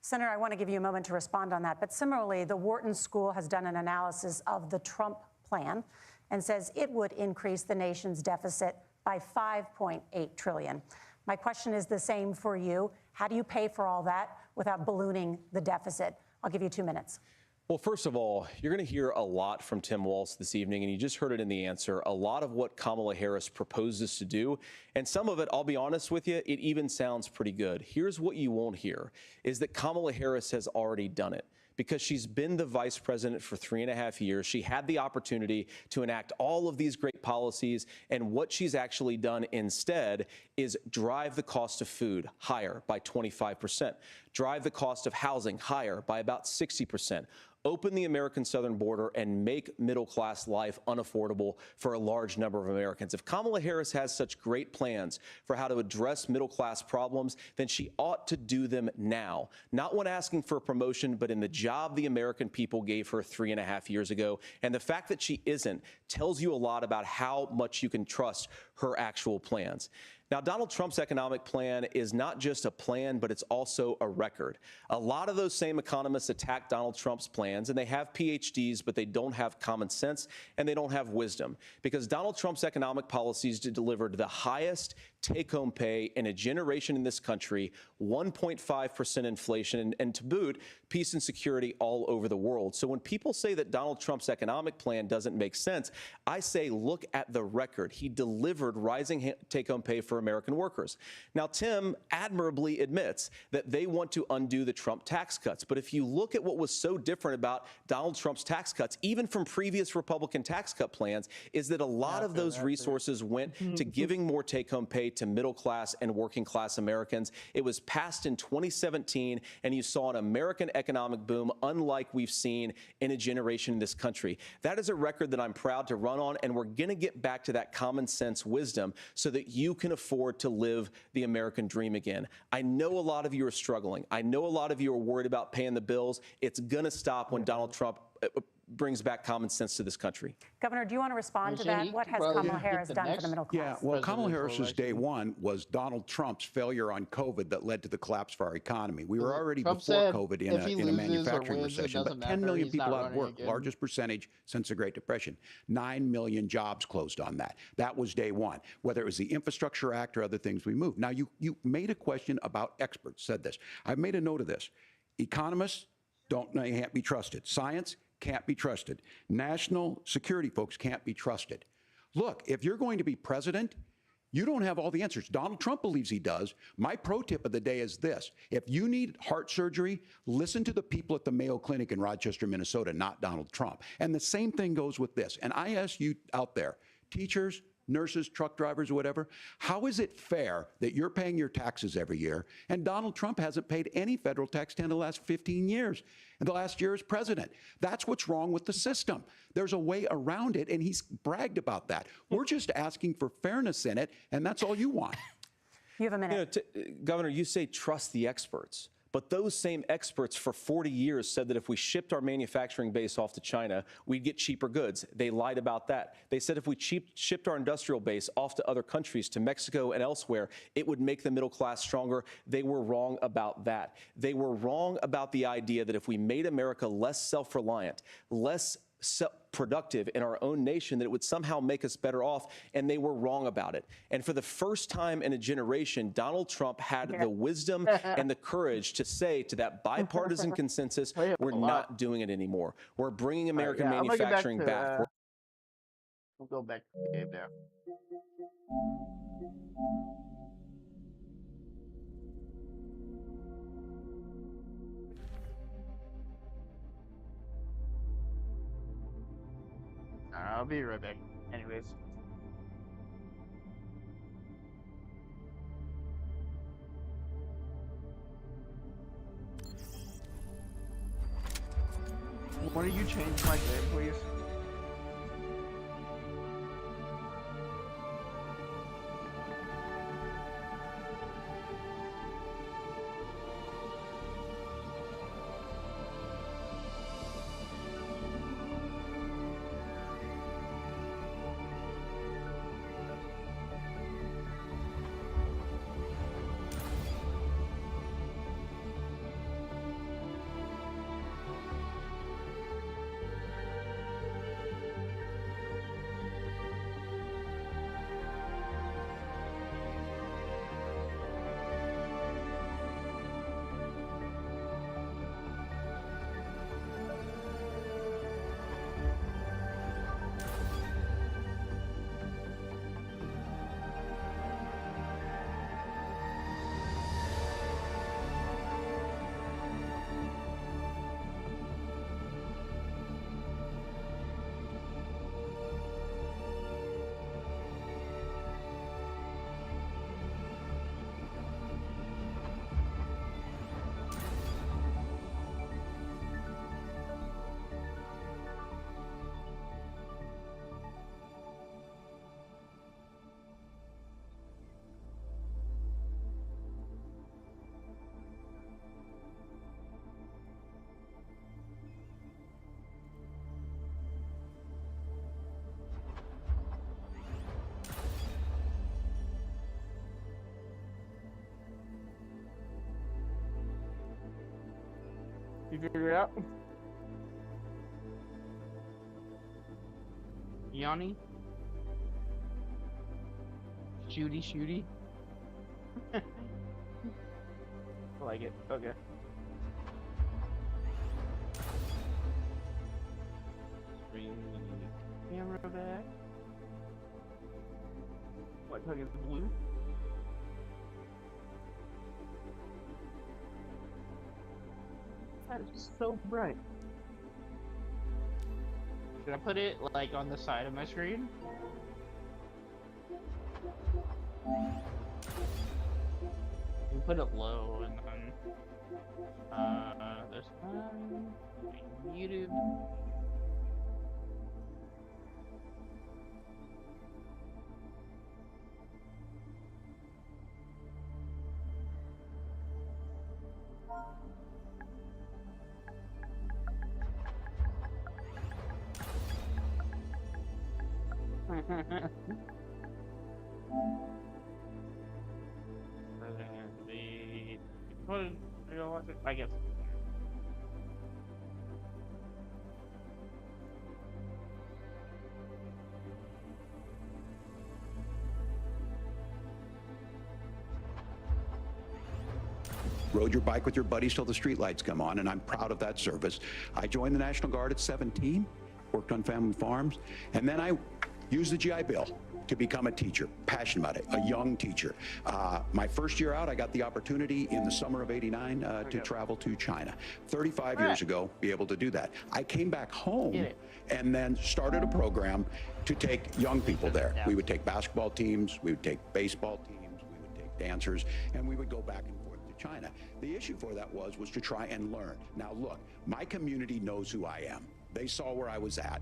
Senator, I want to give you a moment to respond on that. But similarly, the Wharton School has done an analysis of the Trump plan and says it would increase the nation's deficit by $5.8 trillion. My question is the same for you. How do you pay for all that without ballooning the deficit? I'll give you 2 minutes. Well, first of all, you're going to hear a lot from Tim Walz this evening, and you just heard it in the answer, a lot of what Kamala Harris proposes to do. And some of it, I'll be honest with you, it even sounds pretty good. Here's what you won't hear, is that Kamala Harris has already done it. because she's been the vice president for 3.5 years. She had the opportunity to enact all of these great policies, and what she's actually done instead is drive the cost of food higher by 25%, drive the cost of housing higher by about 60%, open the American southern border, and make middle-class life unaffordable for a large number of Americans. If Kamala Harris has such great plans for how to address middle-class problems, then she ought to do them now, not when asking for a promotion, but in the job the American people gave her 3.5 years ago. And the fact that she isn't tells you a lot about how much you can trust her actual plans. Now, Donald Trump's economic plan is not just a plan, but it's also a record. A lot of those same economists attack Donald Trump's plans, and they have PhDs, but they don't have common sense and they don't have wisdom, because Donald Trump's economic policies delivered the highest take-home pay in a generation in this country, 1.5% inflation, and to boot, peace and security all over the world. So when people say that Donald Trump's economic plan doesn't make sense, I say look at the record. He delivered rising take-home pay for American workers. Now, Tim admirably admits that they want to undo the Trump tax cuts. But if you look at what was so different about Donald Trump's tax cuts, even from previous Republican tax cut plans, is that a lot of those resources went to giving more take-home pay to middle-class and working-class Americans. It was passed in 2017, and you saw an American economic boom unlike we've seen in a generation in this country. That is a record that I'm proud to run on, and we're going to get back to that common sense wisdom so that you can afford to live the American dream again. I know a lot of you are struggling. I know a lot of you are worried about paying the bills. It's going to stop when Donald Trump brings back common sense to this country. Governor, do you want to respond to that? What has Kamala Harris done for the middle class? Yeah, well, Kamala Harris's day one was Donald Trump's failure on COVID that led to the collapse of our economy. We were already before COVID in a manufacturing recession, but 10 million people out of work, largest percentage since the Great Depression. 9 million jobs closed on that. That was day one. Whether it was the Infrastructure Act or other things we moved. Now, you made a question about experts, said this. I've made a note of this. Economists can't be trusted. Science can't be trusted. National security folks can't be trusted. Look, if you're going to be president, you don't have all the answers. Donald Trump believes he does. My pro tip of the day is this. If you need heart surgery, listen to the people at the Mayo Clinic in Rochester, Minnesota, not Donald Trump. And the same thing goes with this. And I ask you out there, teachers, nurses, truck drivers, or whatever, how is it fair that you're paying your taxes every year and Donald Trump hasn't paid any federal tax in the last 15 years? And the last year as president. That's what's wrong with the system. There's a way around it, and he's bragged about that. We're just asking for fairness in it, and that's all you want. You have a minute. Governor, you say trust the experts. But those same experts for 40 years said that if we shipped our manufacturing base off to China, we'd get cheaper goods. They lied about that. They said if we shipped our industrial base off to other countries, to Mexico and elsewhere, it would make the middle class stronger. They were wrong about that. They were wrong about the idea that if we made America less self-reliant, less productive in our own nation, that it would somehow make us better off, and they were wrong about it. And for the first time in a generation, Donald Trump had the wisdom and the courage to say to that bipartisan consensus, we're not doing it anymore. We're bringing American manufacturing back. We'll go back to the game now. I'll be right back. Anyways. Why don't you change my game, please? figure it out? Yanni? Shooty. I like it. Okay. Bring the camera back. What color is blue? That is so bright. Should I put it like on the side of my screen? You put it low and then this one YouTube. I guess. Rode your bike with your buddies till the streetlights come on, and I'm proud of that service. I joined the National Guard at 17, worked on family farms, and then I used the GI Bill to become a teacher, passionate about it, a young teacher. My first year out, I got the opportunity in the summer of '89 to travel to China. 35 years ago, be able to do that. I came back home and then started a program to take young people there. We would take basketball teams, we would take baseball teams, we would take dancers, and we would go back and forth to China. The issue for that was to try and learn. Now look, my community knows who I am. They saw where I was at.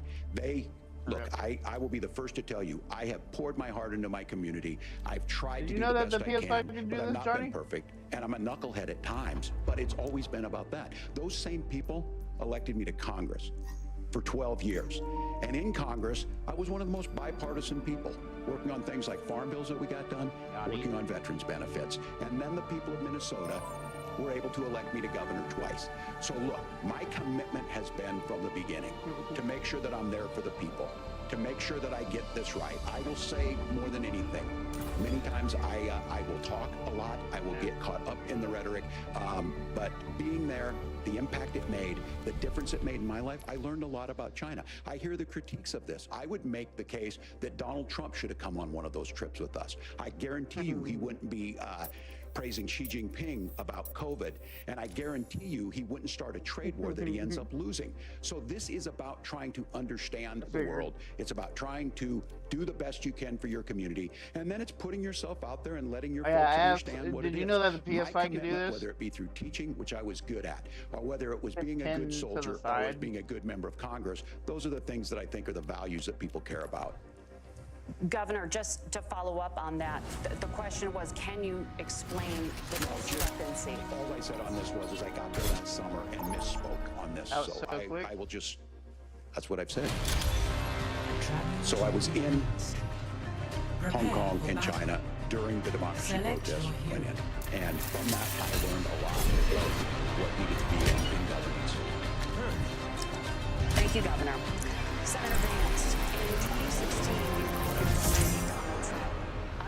Look, I will be the first to tell you, I have poured my heart into my community. I've tried to do the best I can, but I've not been perfect. And I'm a knucklehead at times, but it's always been about that. Those same people elected me to Congress for 12 years. And in Congress, I was one of the most bipartisan people, working on things like farm bills that we got done, working on veterans benefits. And then the people of Minnesota were able to elect me to governor twice. So look, my commitment has been from the beginning to make sure that I'm there for the people, to make sure that I get this right. I will say more than anything. Many times I will talk a lot. I will get caught up in the rhetoric. But being there, the impact it made, the difference it made in my life, I learned a lot about China. I hear the critiques of this. I would make the case that Donald Trump should have come on one of those trips with us. I guarantee you he wouldn't be praising Xi Jinping about COVID, and I guarantee you he wouldn't start a trade war that he ends up losing. So this is about trying to understand the world. It's about trying to do the best you can for your community, and then it's putting yourself out there and letting your folks understand what it is. Did you know that the PS5 can do this? Whether it be through teaching, which I was good at, or whether it was being a good soldier, or was being a good member of Congress, those are the things that I think are the values that people care about. Governor, just to follow up on that, the question was, can you explain the discrepancy? All I said on this was I got there that summer and misspoke on this. So I will just, that's what I've said. So I was in Hong Kong and China during the democracy protest went in. And from that, I learned a lot of what needed to be in governance. Thank you, Governor. Senator Vance, in 2016,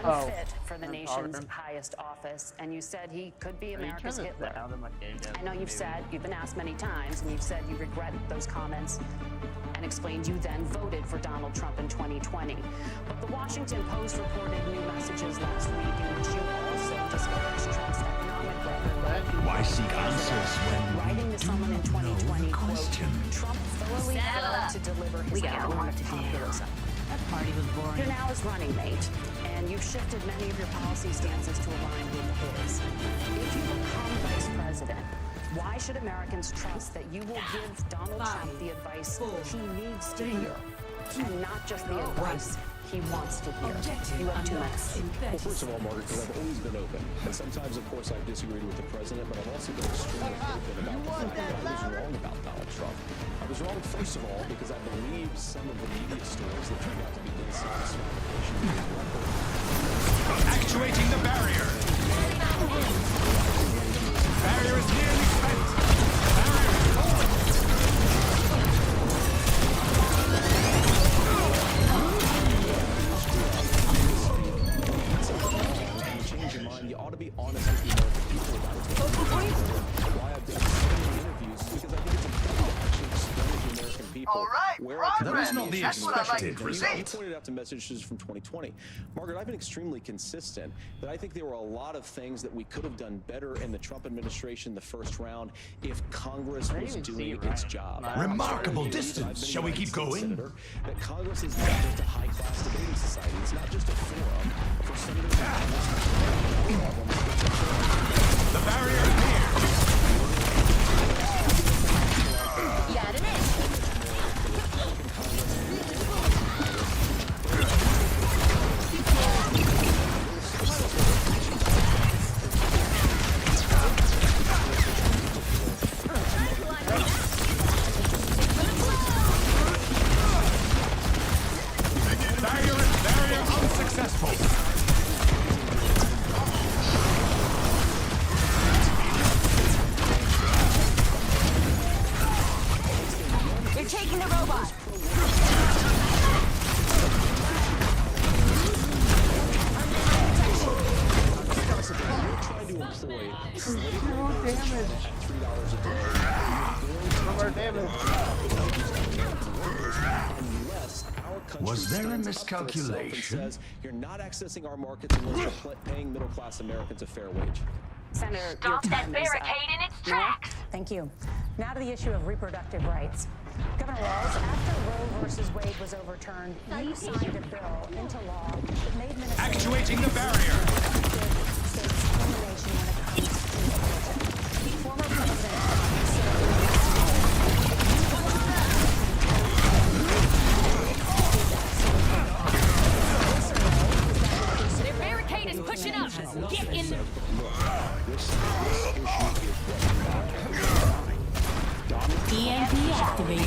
unfit for the nation's highest office, and you said he could be America's Hitler. I know you've been asked many times, and you've said you regret those comments and explained you then voted for Donald Trump in 2020. But the Washington Post reported new messages last week in which you also disparaged Trump's economic record. Why seek answers when writing to someone in 2020, quote, Trump thoroughly failed to deliver his economic populism. That party was boring. You're now his running mate, and you've shifted many of your policy stances to align with his. If you become vice president, why should Americans trust that you will give Donald Trump the advice he needs to hear, and not just the advice he wants to hear? You have 2 minutes. Well, first of all, Margaret, because I've always been open. And sometimes, of course, I've disagreed with the president, but I've also been extremely open about the fact that I was wrong about Donald Trump. I was wrong, first of all, because I believed some of the media stories that turned out to be dissatisfaction. Actuating the barrier. Barrier is nearly spent. Barrier is people. That was not the expected You result. pointed out the messages from 2020. Margaret, I've been extremely consistent that I think there were a lot of things that we could have done better in the Trump administration the first round if Congress was doing its job. Remarkable distance. Shall we keep going? That Congress is not just a high-class debating society. It's not just a forum for senators and Congressmen. The barrier is here. Yeah, it is. Barrier unsuccessful. They're taking the robot. You're trying to employ slave labor at $3 a day. Unless our country Was there a stands up for miscalculation? itself and says you're not accessing our markets unless you're paying middle-class Americans a fair wage. Senator, your Stop that time is up. barricade in its tracks. Thank you. Now to the issue of reproductive rights. Governor Walz, after Roe versus Wade was overturned, you signed a bill into law that made Minnesota Actuating the barrier. states discrimination when it comes to abortion. Former President Their barricade is pushing up. Get in there. EMP activated.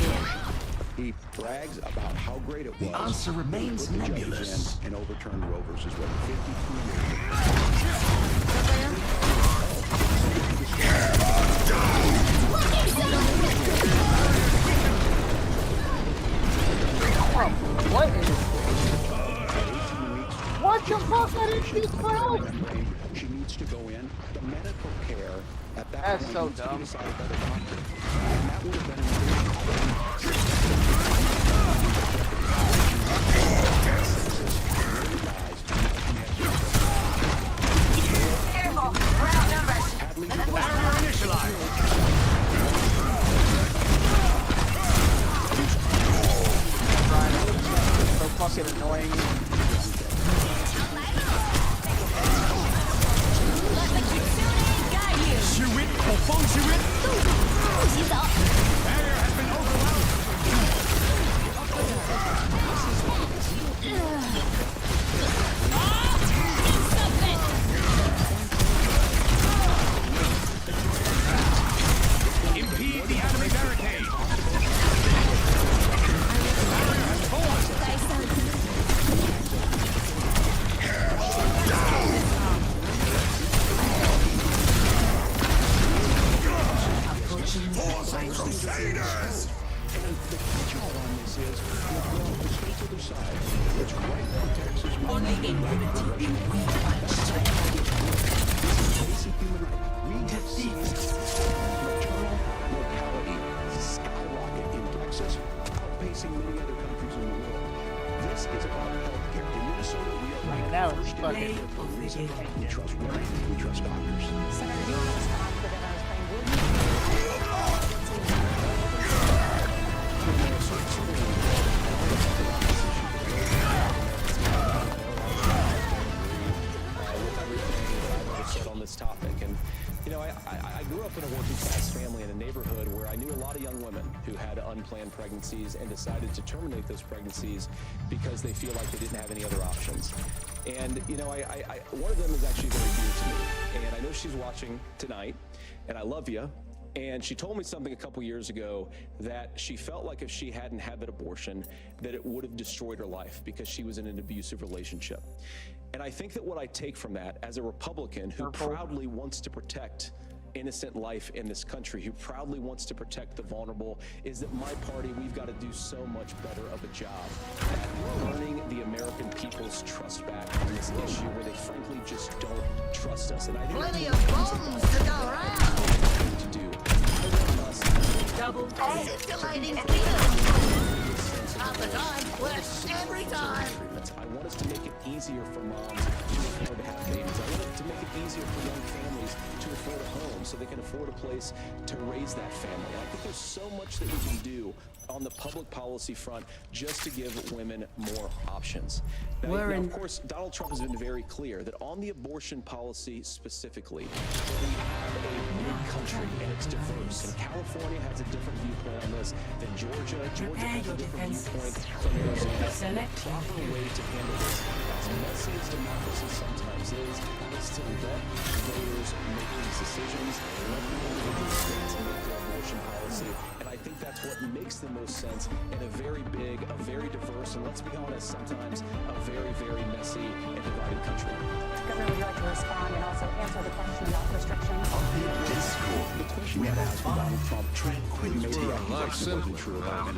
He brags about how great it was. The answer remains Put the judges nebulous. in and overturned Roe versus Wade 52 years ago. What is what the fuck are these clowns? She needs to go in. The medical care at that That's point so needs to be dumb. decided by the doctor. And that would have been Careful, we're outnumbered. Barrier initialized. So fucking annoying. Shoot it or phone shoot it. Barrier has been overwhelmed. Impede the enemy barricade. Barrier has fallen. Forcing Crusaders! And the catch-all on this is, well, the state's other side. It's right now Texas. Only impunity can win. Basic human right. We have seen maternal mortality skyrocket in Texas, outpacing many other countries in the world. This is about healthcare. In Minnesota, we are ranked Now it's first in fucking- the nation. The reason we trust women, we trust doctors. Senator, do you want to respond to the governor's claim? Will you Said on this topic. And, you know, I grew up in a working class family in a neighborhood where I knew a lot of young women who had unplanned pregnancies and decided to terminate those pregnancies because they feel like they didn't have any other options. And, you know, one of them is actually very dear to me. And I know she's watching tonight, and I love you. And she told me something a couple years ago that she felt like if she hadn't had that abortion, that it would have destroyed her life because she was in an abusive relationship. And I think that what I take from that as a Republican who proudly wants to protect innocent life in this country, who proudly wants to protect the vulnerable, is that my party, we've got to do so much better of a job at earning the American people's trust back on this issue where they frankly just don't trust us. And I think Plenty that's of what bones to go around. to do. I want us Double Scintillating feeling. fertility treatments. I want us to make it easier for moms to afford to have babies. I want it to make it easier for young families to afford a home so they can afford a place to raise that family. I think there's so much that we can do on the public policy front just to give women more options. Now, of course, Donald Trump has been very clear that on the abortion policy specifically, we have a big country and it's diverse. And California has a different viewpoint on this than Georgia. Georgia has a different viewpoint from Arizona. The proper way to handle this, as messy as democracy sometimes is to let voters make these decisions, let the individual states make their abortion policy. And I think that's what makes the most sense in a very big, a very diverse, and let's be honest, sometimes a very, very messy and divided country. Governor, would you like to respond and also answer the question about restrictions? The question we had asked Donald Trump, tranquility, maybe accusation wasn't true about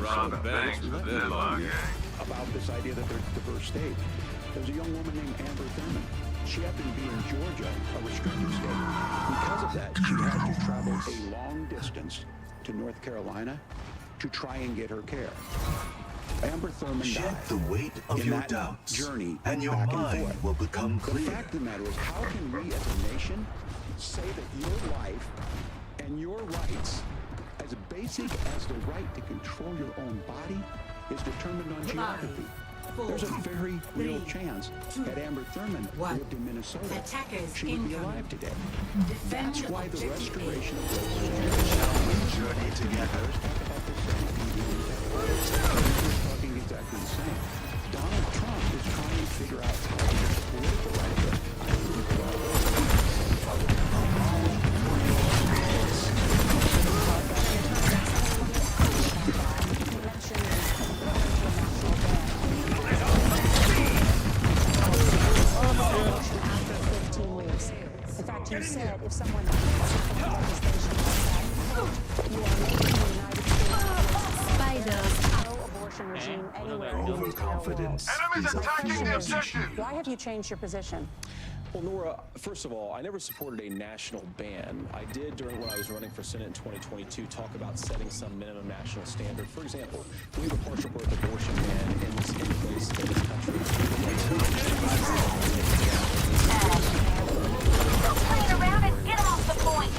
this idea that they're a diverse state. There's a young woman named Amber Thurman. She happened to be in Georgia, a restricted state. Because of that, she had to travel a long distance to North Carolina to try and get her care. Amber Thurman died. The weight of in your that doubts, journey and your back mind and forth. will become clear. The fact of the matter is, how can we as a nation say that your life and your rights, as basic as the right to control your own body, is determined on geography? There's a very real chance that Amber Thurman lived in Minnesota. She would be alive today. That's why the restoration of those journey together. Talking exactly the same. Donald Trump is trying to figure out how to get the political right. In fact, you said if someone legislation you are making the United States pro-abortion regime anywhere. Overconfidence. Enemies attacking the objective! Why have you changed your position? Well, Nora, first of all, I never supported a national ban. I did when I was running for Senate in 2022 talk about setting some minimum national standard. For example, we have a partial birth abortion ban in place in this country. Stop playing around and get off the point!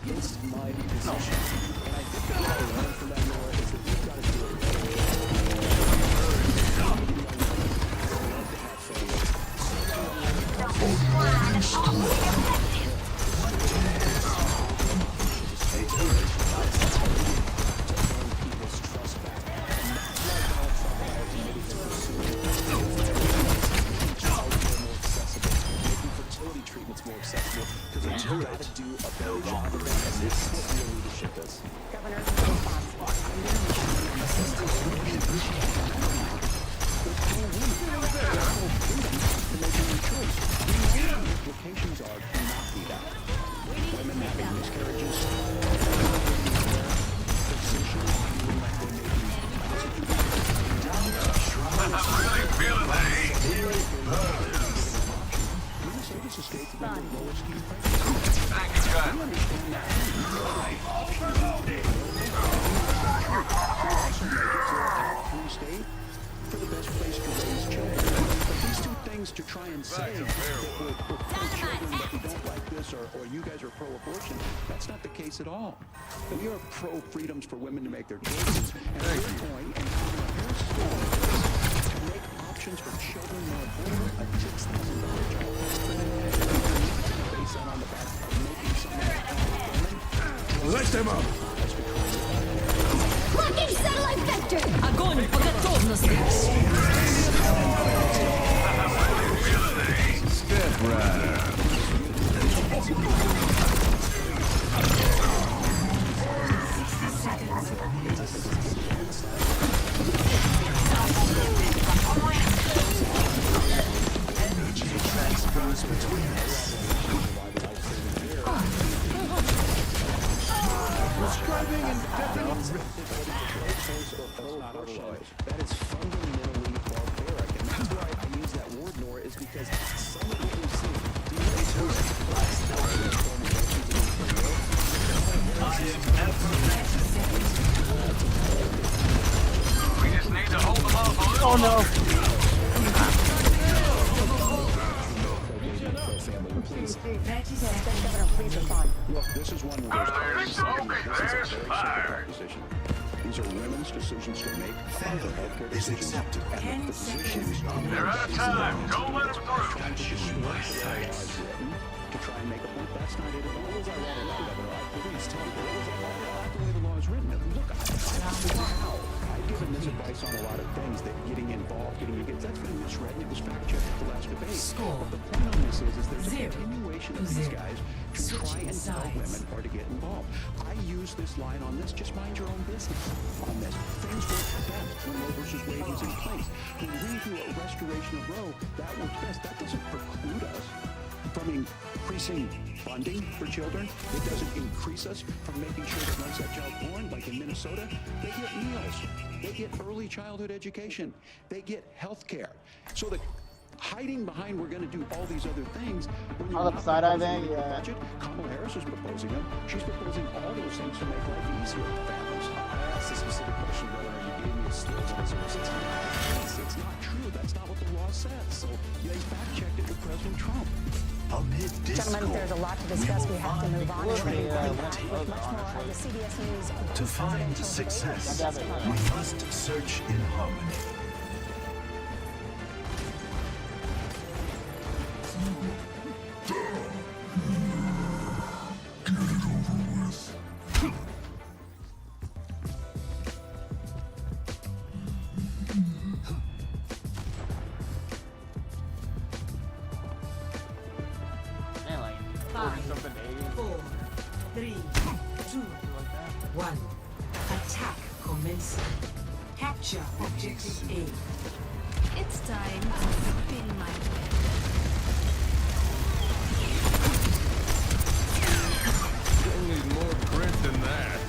Against my position. And I think that what I learned from that, Nora, is that we've got to do it people's trust back. And that's why Donald Trump and I are committed to pursuing childcare more accessible, making fertility treatments more accessible, because we've got to do a better job of that, and this is what real leadership is. Governor, response. Implications are do not be that. Women having miscarriages, I'm really feeling the heat. Minnesota's a state that has the lowest youth Thank you, guys. We understand that. State for the best place to raise children. But these two things to try and say that we're pro-children, that we don't like this, or you guys are pro-abortion, that's not the case at all. We are pro-freedoms for women to make their choices. And we're going and to make options for children more affordable, a $6,000 child. Based on the fact of making something. Let them up! Blocking satellite vector! Огонь по готовности! Step right. Energy transfers between us. Prescribing indefinite that is fundamentally barbaric, and that's why I use that word, Nora, is because some of what we've seen, do you know We just need to hold them off a little. Oh no. Look, this is one where there's fire. These are women's decisions to make. Failure is accepted. 10 seconds. They're out of time. Don't let them through. My sights. To try and make a point, that's not it at all. Please tell me, what was I wrong about the way the law is written? Look, I've given this advice on a lot of things, that getting involved, that's been misread, and it was fact-checked at the last debate. But the point on this is there's a continuation of these guys to try and tell women or to get involved. I use this line on this, just mind your own business on this. Things work best when Roe versus Wade was in place. When we do a restoration of Roe, that works best. That doesn't preclude us from increasing funding for children. It doesn't increase us from making sure that once that child's born, like in Minnesota, they get meals, they get early childhood education, they get health care. So the hiding behind we're going to do all these other things when you're not proposing a budget. Kamala Harris is proposing them. She's proposing all those things to make life easier for families. I asked a specific question, Governor. You gave me a still answer. It's not true. That's not what the law says. So they fact-checked it with President Trump. Gentlemen, there's a lot to discuss. We have to move on. With much more of the CBS News. To find success, we must search in harmony. Capture objective A. It's time to spin my web. You'll need more print than that.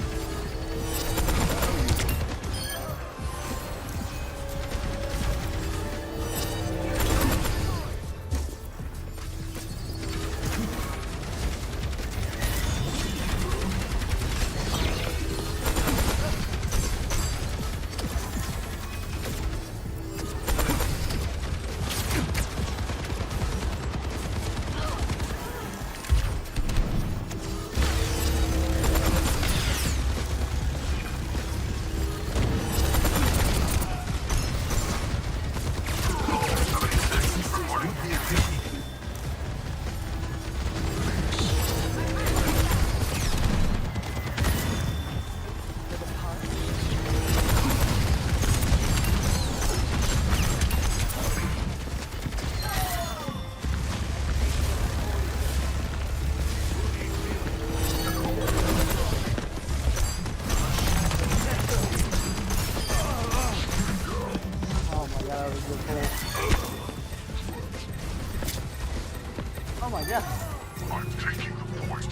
Oh my god. I'm taking the point. I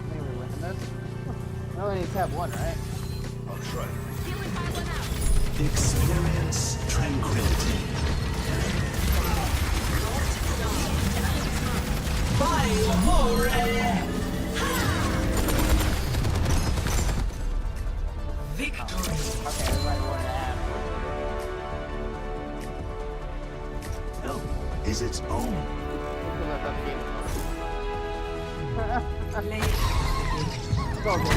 think we're winning this. I only need tab 1, right? I'll try to Experience tranquility. By more. Victory. Okay, everybody won that. Is its own. Play. Go, go.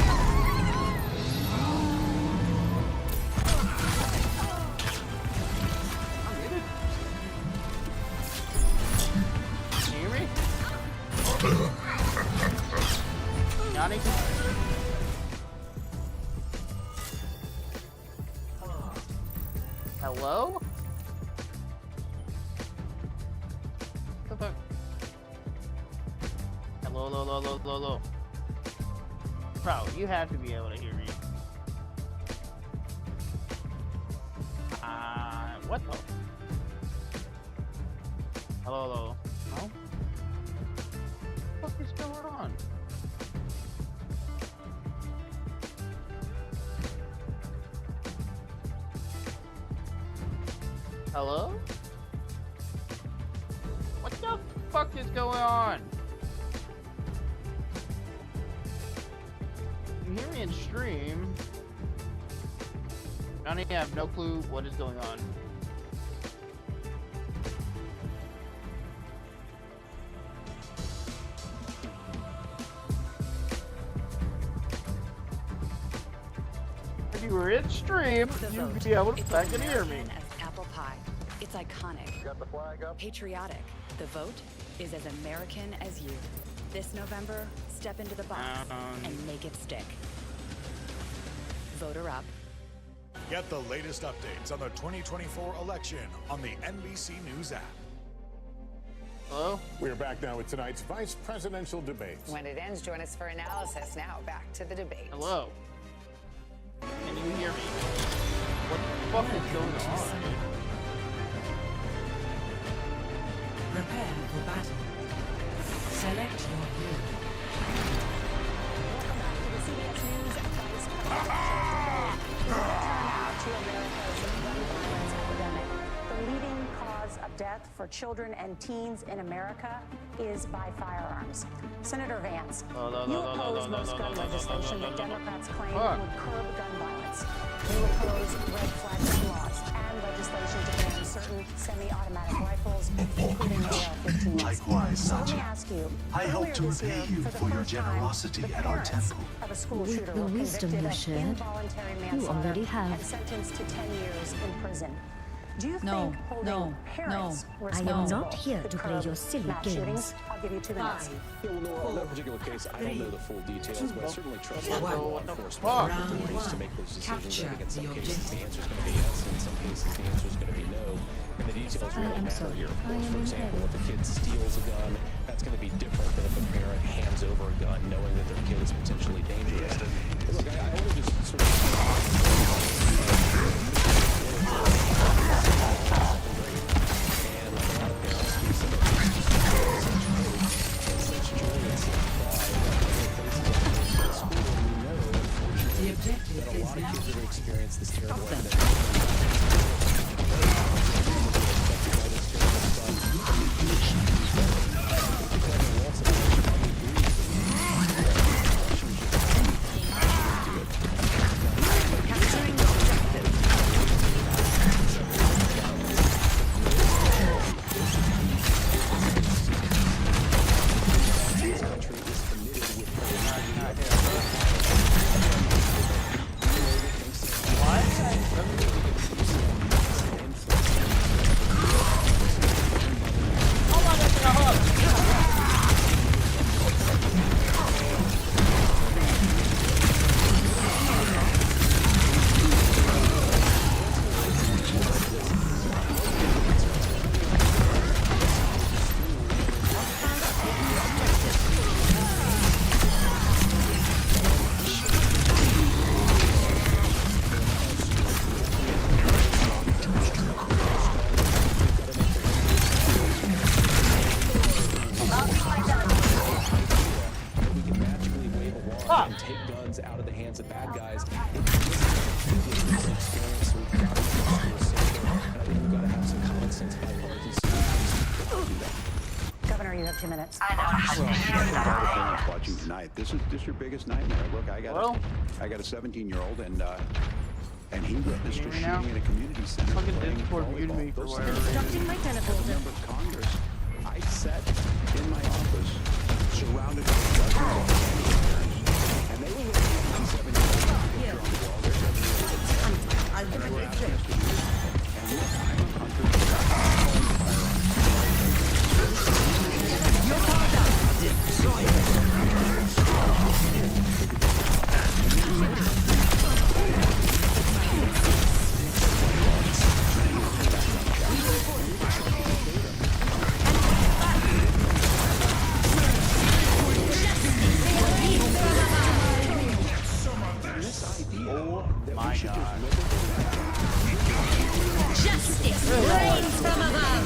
Johnny? Hello? What the fuck? Hello, hello, hello, hello, hello. Bro, you have to be able to hear me. What the? Hello, hello. No? What the fuck is going on? Hello? What the fuck is going on? can hear me in stream. I have no clue what is going on. If you were in stream, you'd be able to back and hear me. As apple pie. It's iconic. Got the flag up? Patriotic. The vote is as American as you. This November, step into the box and make it stick. Voter up. Get the latest updates on the 2024 election on the NBC News app. Hello? We are back now with tonight's vice presidential debate. When it ends, join us for analysis. Now, back to the debate. Hello? Can you hear me? What the fuck is going on? Prepare for battle. Select your hero. Welcome back to the CBS News Vice Presidential Debate. Turnout to America's gun violence epidemic. The leading cause of death for children and teens in America is by firearms. Senator Vance, you oppose most gun legislation that Democrats claim would curb gun violence. You oppose red flag laws and legislation to ban certain semi-automatic rifles, including AR-15s. Likewise, So let me Sachi. ask you, I hope earlier to this year, repay you for the for your first time, generosity the at our parents temple. of a school With shooter the were wisdom convicted you of shared, involuntary you manslaughter already have. and sentenced to 10 years in prison. Do you No, think holding no, parents no. responsible I am not here could to play curb your silly mass games. shootings? I'll give you 2 minutes. Yeah, well, no, in that particular case, I don't know the full details, but I certainly trust What law the enforcement fuck? authorities to make those decisions. I think in some Capture the cases the answer is going to be yes, in some cases the answer is going to be no. And the details really matter here. Of course, for example, if a kid steals a gun, that's going to be different than if a parent hands over a gun knowing that their kid is potentially dangerous. But look, I want to just sort of... The objective that a is lot of now. kids are going to experience this terrible epidemic. And take guns out of the hands of bad guys. Governor, you have 2 minutes. Parents watching tonight. This is your biggest nightmare. Look, I got a 17-year-old, and he witnessed a shooting in a community center. Fucking Discord muted me for whatever reason. Constructing my teleporter. Member of Congress, I sat in my office surrounded by dozens of parents, and they were looking at my 7-year-old picture on the wall. Their 7-year-old. And they were asking us to do this. And look, I'm a hunter. Your father destroyed. Justice reigns from above.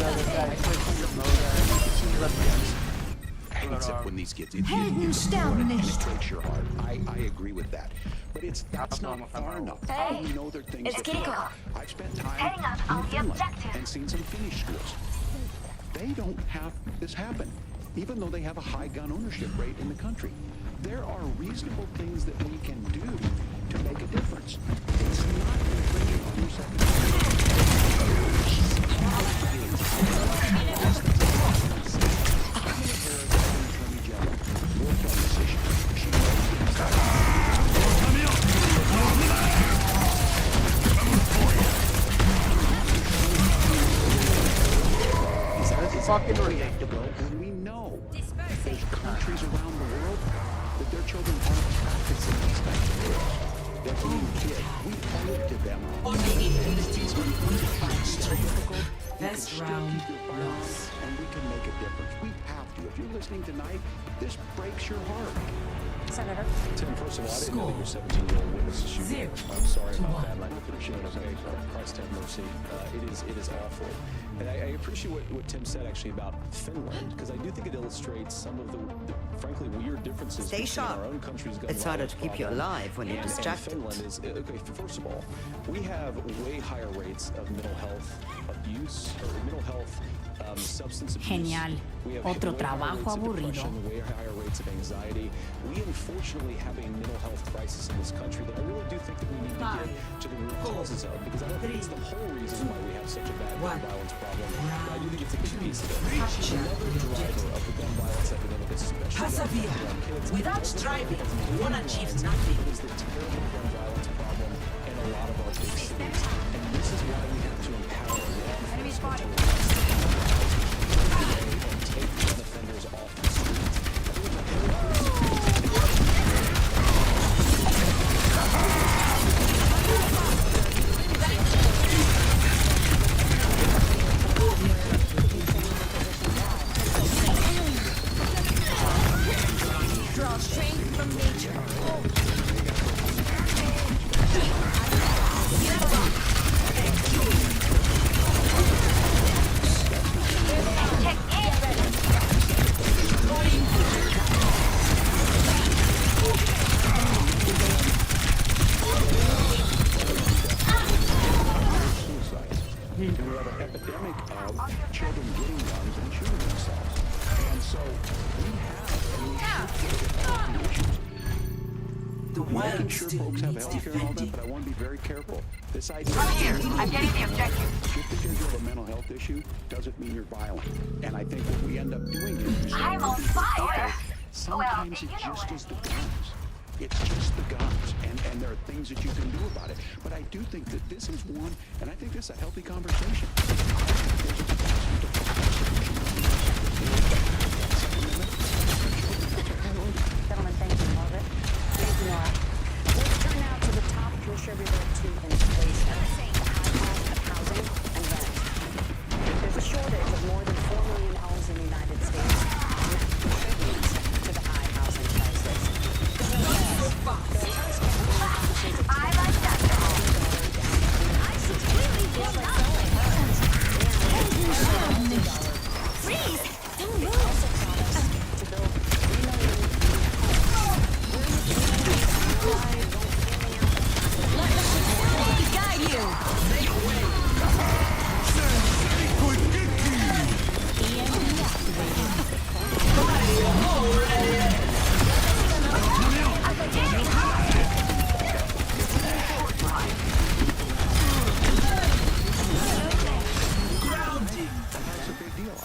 Hates it when these kids. It Heldensterben nicht. breaks your heart. I agree with that. But that's not far enough. Hey, We know there are things it's that Kiko. I've spent time Heading up on in the Finland objective. and seen some Finnish schools. They don't have this happen. even though they have a high gun ownership rate in the country. There are reasonable things that we can do to make a difference. It's not infringing on your Second That's fucking ridiculous. When we know there's countries around the world that their children aren't practicing these types of things. They're being killed. We owe it to them. Best round loss. And we can make a difference. We have to. If you're listening tonight, this breaks your heart. Senator. Tim, first of all, I didn't know that your 17-year-old witness is shooting. I'm sorry about that. I appreciate it. Okay, Christ have mercy. It is awful. And I appreciate what Tim said actually about Finland, because I do think it illustrates some of the frankly weird differences between our own country's gun violence. It's harder to keep you alive when you're distracted. Finland is, okay, first of all, we have way higher rates of mental health abuse, or mental health substance abuse. Genial. Otro trabajo aburrido. Way higher rates of anxiety. We unfortunately have a mental health crisis in this country that I really do think that we need to get to the root causes of, because I don't think it's the whole reason why we have such a bad gun violence problem. But I do think it's a big piece of it. Another driver of the gun violence epidemic, especially persevere. Without striving, you won't achieve nothing. is the terrible gun violence problem in a lot of our big cities. And this is why we have to empower law enforcement to take gun offenders off the streets. Draw strength from nature. And we have an epidemic of children getting guns and shooting themselves. And so we have issues. Making sure folks have health care and all that, but I want to be very careful. This idea I'm getting the objective. just because you have a mental health issue doesn't mean you're violent. And I think what we end up doing is I'm on fire. sometimes it just is the guns. It's just the guns, and there are things that you can do about it. But I do think that this is one, and I think this is a healthy conversation. Gentlemen, thank you, Margaret. Thank you, Nora. Let's turn now to the top contributor to inflation, the high cost of housing and rent. There's a shortage of more than 4 million homes in the United States, and that contributes to the high housing crisis. I like that. Freeze! Don't move! To build 3 million Let me guide you! Make way! EMP That's a big deal.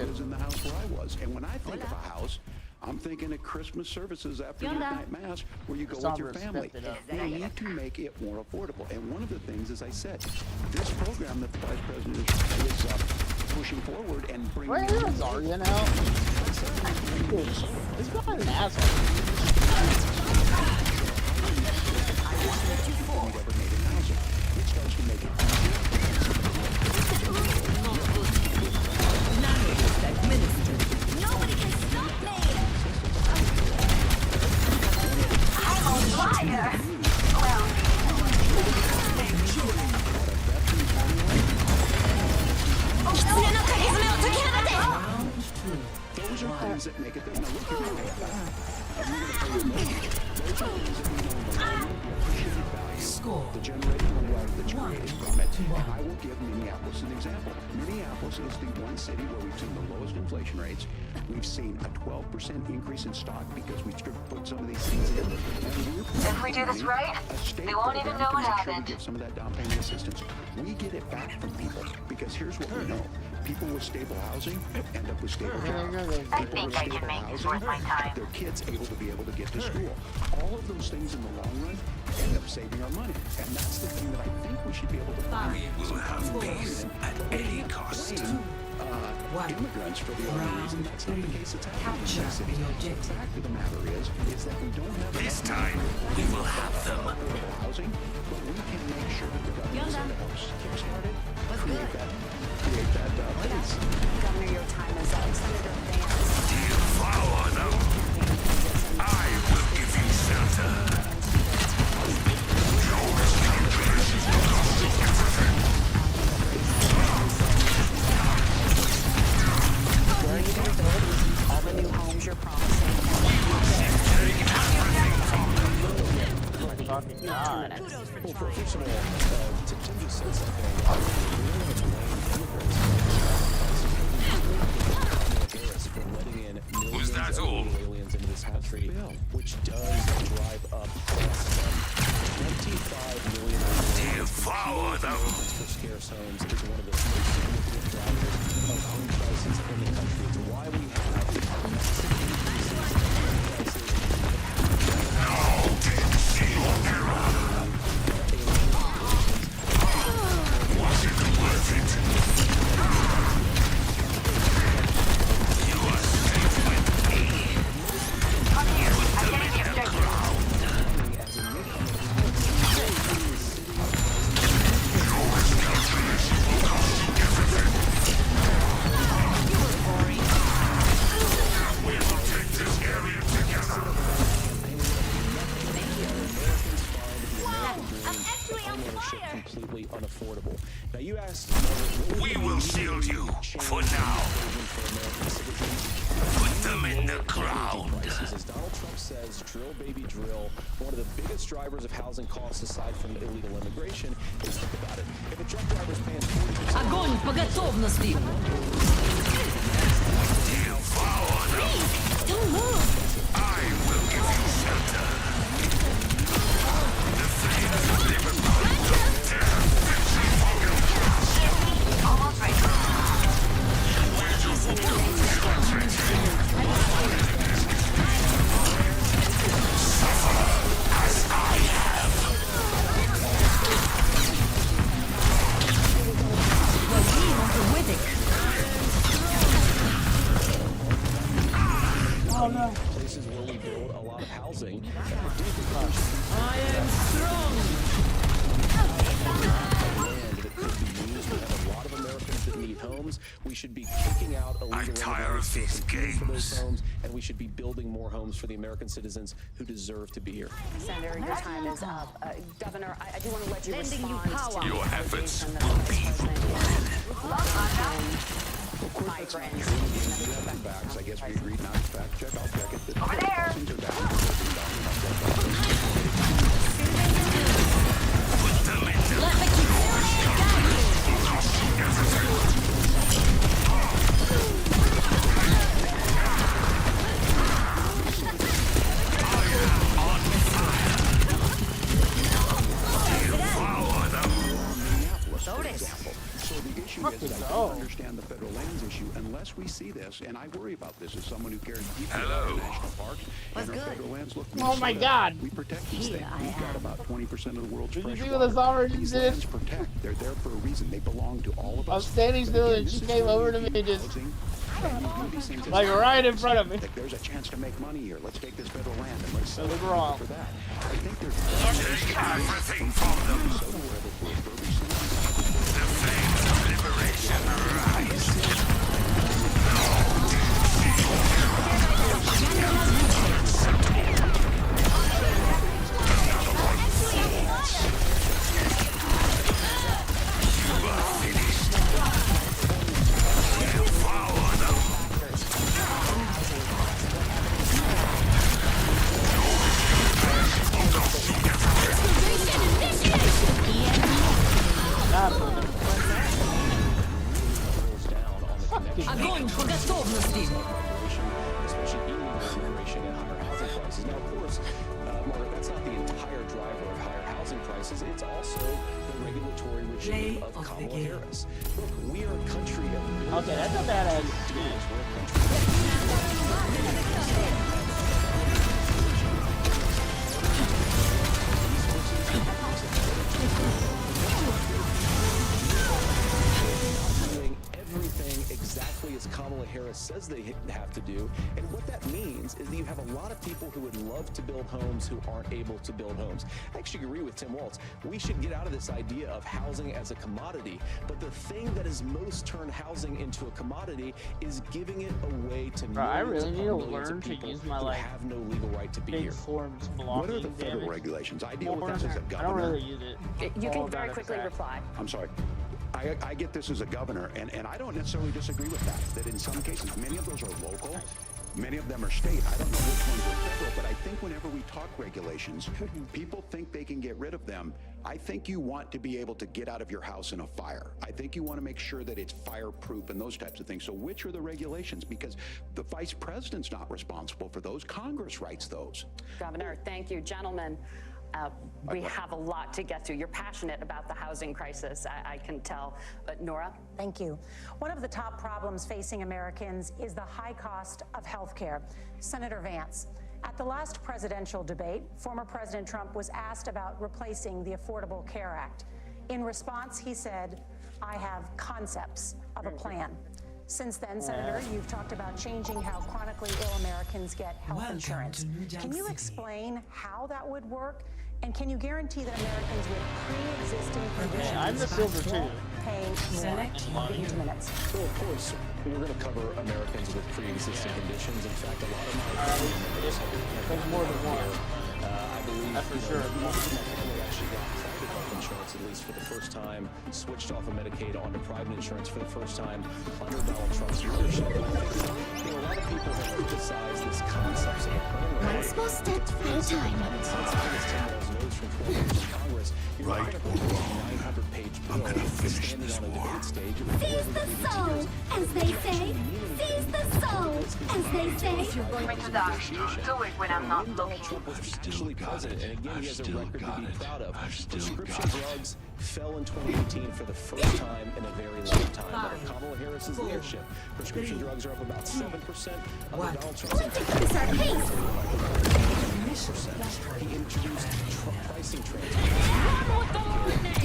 Was in the house where I was, and when I think of a house, I'm thinking of Christmas services after midnight mass where you go with your family. We need to make it more affordable. And one of the things, as I said, this program that the Vice President is pushing forward and bringing Where is Zarya now? This guy's an asshole. It starts to make it Nobody can stop me! I'm on fire. Well. those are things that make it there. Now look, you're going to have that. And you're going to pay your mortgage. Those are things that we know in the long run, the appreciated value, the generational wealth that's created from it. And I will give Minneapolis an example. Minneapolis is the one city where we've seen the lowest inflation rates. We've seen a 12% increase in stock because we put some of these things in. If we do this right, they won't even know what happened. We give some of that down payment assistance. We get it back from people because here's what we know. People with stable housing end up with stable jobs. I think I can make this worth my time. Their kids able to be able to get to school. All of those things in the long run end up saving our money. And that's the thing that I think we should be able to find. We will have peace at any cost. Immigrants for the only reason that's not the case. It's happening in the city. The fact of the matter is that we don't have this time. We will have them. Housing, but we can make sure that the government helps kickstart it. Create that base. Governor, your time is up. Senator Vance. Devour them. I will give you shelter. Where are you going to build all the new homes you're promising? Well, first of all, Tim just said something. For letting in millions of aliens into this country, which does drive up costs. 25 million devour them for scarce homes is one of the most significant drivers of home prices in the country. It's why we have massive increases in prices. Was it worth it? You are safe with me. Come here. I'm getting the objective. Completely unaffordable. Now you asked, we will shield you for now. Put them in the ground. As Donald Trump says, drill baby drill. One of the biggest drivers of housing costs aside from illegal immigration is, think about it, if a truck driver's paying 40%. Огонь по готовности. Devour them. Don't move. I will give you shelter. The flames of liberty. Almost right. As I have. Oh no. Places where we build a lot of housing. I am strong. Homes, we should be kicking out illegal immigrants for those homes, and we should be building more homes for the American citizens who deserve to be here. Senator, your time is up. Governor, I do want to let you respond to your efforts from the will be migrants. We have them back, so I guess we agreed not to fact check. I'll check it. Over there. Let me keep So the issue is that I don't understand the federal lands issue unless we see this, and I worry about this as someone who cares deeply about the national parks and our federal lands. Look, oh my God! We protect these things. We've got about 20% of the world's fresh Did you see water. what the already These did? lands protect. They're there for a reason. They belong to all of us. I was standing still and she came over to me and just like right in front of me. Like, there's a chance to make money here. Let's take this federal land and let's sell it wrong for that. I think there's everything from them. The flames of liberation rise. You are finished. Devour them. Огонь по готовности! Especially immigration and higher housing prices. Now, of course, Margaret, that's not the entire driver of higher housing prices. It's also the regulatory regime of Kamala Harris. Look, we are a country of... Okay, that's a bad idea. Everything exactly as Kamala Harris says they have to do. And what that means is that you have a lot of people who would love to build homes who aren't able to build homes. I actually agree with Tim Waltz. We should get out of this idea of housing as a commodity. But the thing that has most turned housing into a commodity is giving it away to I really need to millions learn of to people use my who have no legal right to be big here. forms What are the federal regulations? I deal with this as a governor. I don't really use it. You can very quickly reply. I'm sorry. I get this as a governor, and I don't necessarily disagree with that in some cases, many of those are local, many of them are state. I don't know which ones are federal, but I think whenever we talk regulations, people think they can get rid of them. I think you want to be able to get out of your house in a fire. I think you want to make sure that it's fireproof and those types of things. So which are the regulations? Because the vice president's not responsible for those. Congress writes those. Governor, thank you. Gentlemen, we have a lot to get to. You're passionate about the housing crisis, I can tell. But Nora? Thank you. One of the top problems facing Americans is the high cost of health care. Senator Vance, at the last presidential debate, former President Trump was asked about replacing the Affordable Care Act. In response, he said, "I have concepts of a plan." Since then, Senator, you've talked about changing how chronically ill Americans get health insurance. Can you explain how that would work? And can you guarantee that Americans with pre-existing conditions I'm the silver too. pay more? I'll give you 2 minutes. Well, of course, we're going to cover Americans with pre-existing conditions. In fact, a lot of my there's more than one. I believe that's for sure. Most of my family actually got private health insurance, at least for the first time, switched off of Medicaid onto private insurance for the first time under Donald Trump's leadership. And I think a lot of people have emphasized this concept of a plan. One small step at a time. Right or wrong, 900-page bill. I'm gonna finish this war. Seize the soul, as they say. Seize the soul, as they say. If you're going to die, do it when I'm not looking. Trump was actually president, and again, he has a record to be proud of. Prescription drugs fell in 2018 for the first time in a very long time. Under Kamala Harris's leadership, prescription drugs are up about 7%. Under Donald Trump's he introduced pricing transparency.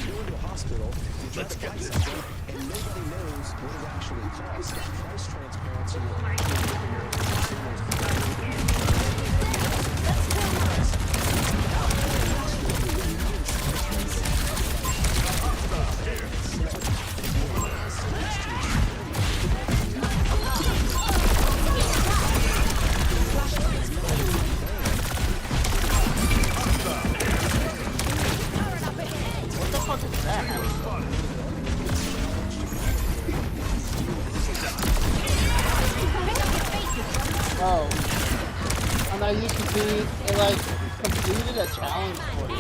You go into a hospital, you try to buy something, and nobody knows what it actually costs. Price transparency will Oh. And I used to be, it like completed a challenge for me.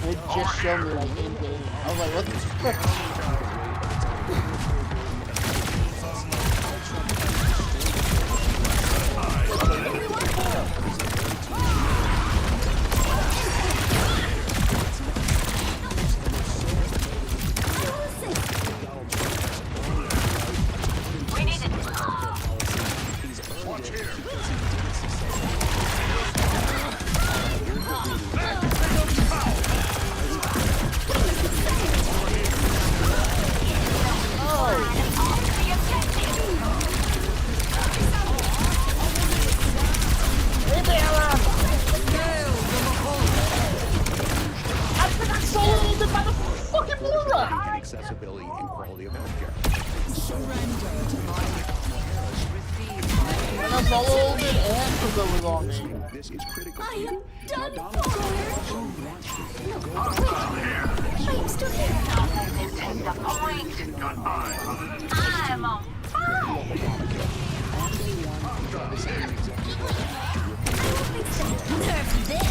It just showed me like in game. I was like, what the frick? Accessibility and quality of healthcare. Surrender to my And that's all a little bit and for the long name. This is critical. I am done for. I am still here. Missing the point. I'm on Nerf this.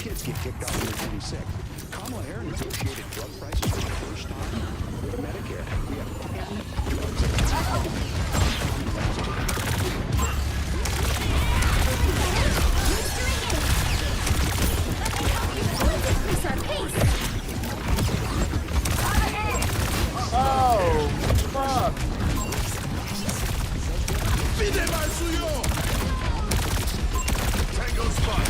kids get kicked out when they're 26. Kamala Harris negotiated drug prices for the first time with Medicare. We have 10 drugs that Oh, fuck. Tango spot.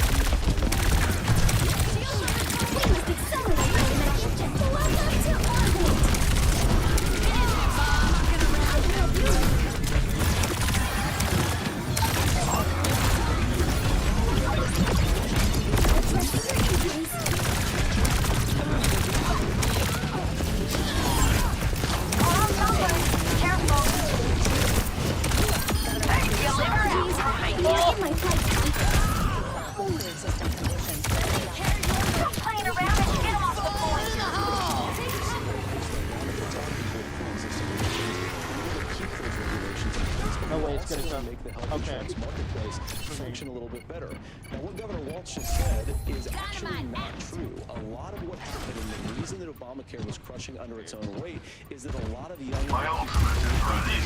make the health insurance marketplace function a little bit better. Now, what Governor Walz just said is actually not true. A lot of what happened and the reason that Obamacare was crushing under its own weight is that a lot of young My ultimate is ready.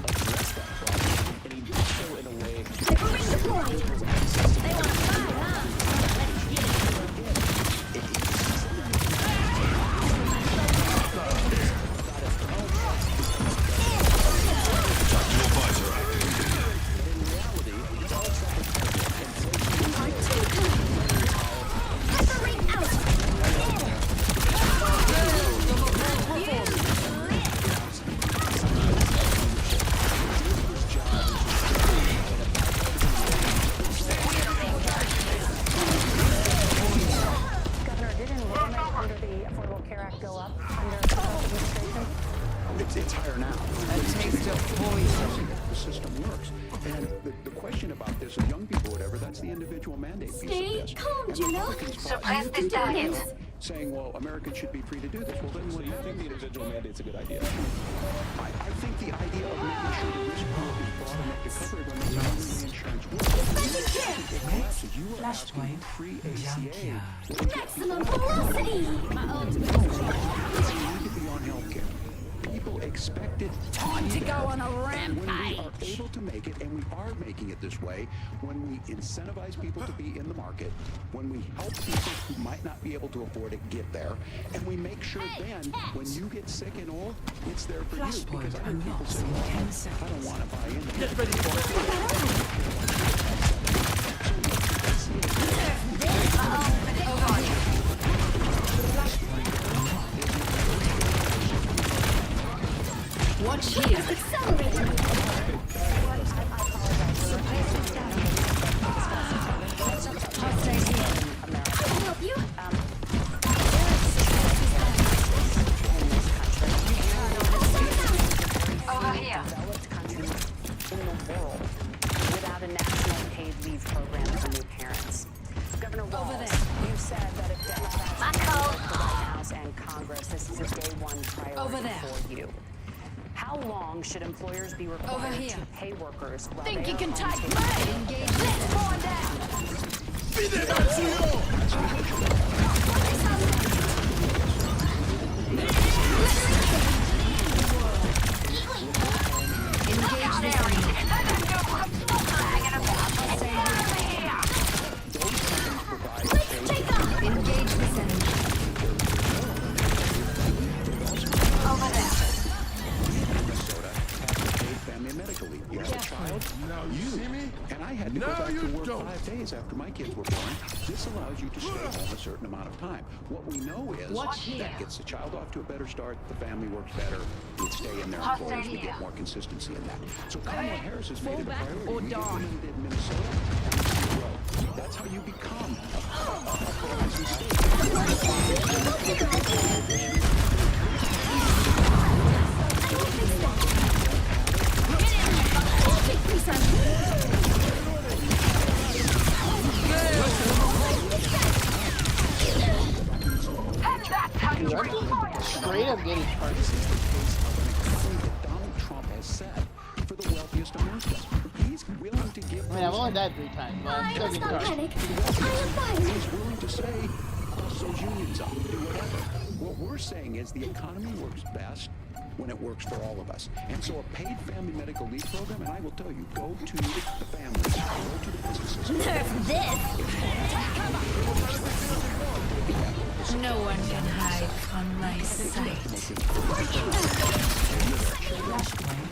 addressed that problem, and he did so in a way They want to fight, huh? Let's get it. It's higher now. A taste of poison. The system works. And the question about this, of young people, whatever, that's the individual mandate piece of this. Stay calm, And Juno. Republicans Suppress this diet. saying, well, Americans should be free to do this. Well, then what you think the individual mandate's a good idea? I think the idea of making sure the risk pool is broad enough to cover everyone that's the insurance works. You are asking free ACA. Maximum velocity. My ultimate. You need to be on healthcare. People expect it. Time to go on a When we rampage. are able to make it, and we are making it this way, when we incentivize people to be in the market, when we help people who might not be able to afford it get there, and we make sure then, when you get sick and old, it's there for you. Because I hear people say, I don't want to buy into Get ready for Watch here. Accelerating. I can help you. Over here. Developed country in the world without a national paid leave program for new parents. Governor Walz, you said that if Democrats control the White House and Congress, this is a day one priority for you. How long should employers be required to pay workers while Think they you are can on take vacation? me? Let's find out. Engage the center. Over there. Minnesota has paid family medical leave. You have a child? Now you see me? And I had to go back to work 5 days after my kids were born. This allows you to stay home a certain amount of time. What we know is that gets the child off to a better start, the family works better, we stay in their employers, we get more consistency in that. So Kamala Harris has made it a priority. We implemented it in Minnesota, and we see growth. That's how you become a rising state. Straight up getting parts. Donald Trump has said for the wealthiest Americans. He's willing to give them mean, I've only died 3 times, but I'm still getting Don't started. panic. I am fine. He's willing to say, bust those unions up, do whatever. What we're saying is the economy works best when it works for all of us. And so a paid family medical leave program, and I will tell you, go to the families, go to the businesses. Nerf this. No one can hide from my sight.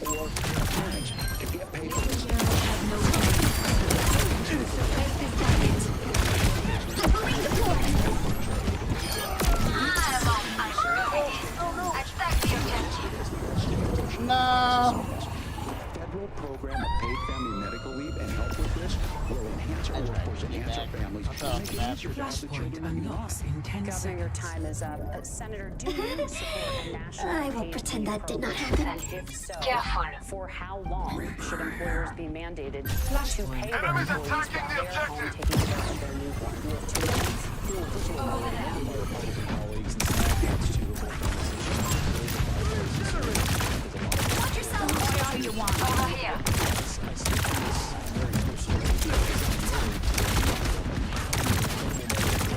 Or parents to get paid for this. No. Federal program of paid family medical leave and help with this will enhance our workforce, enhance our families, and make it easier to have the children we want. Governor, your time is up. Senator, do you support a national I will paid pretend leave that did not program? happen. And if so, Careful. for how long should employers be mandated to pay their employees while they're home taking care of their newborn? You have 2 minutes. colleagues and staff to report Watch yourself. All you want. Over here.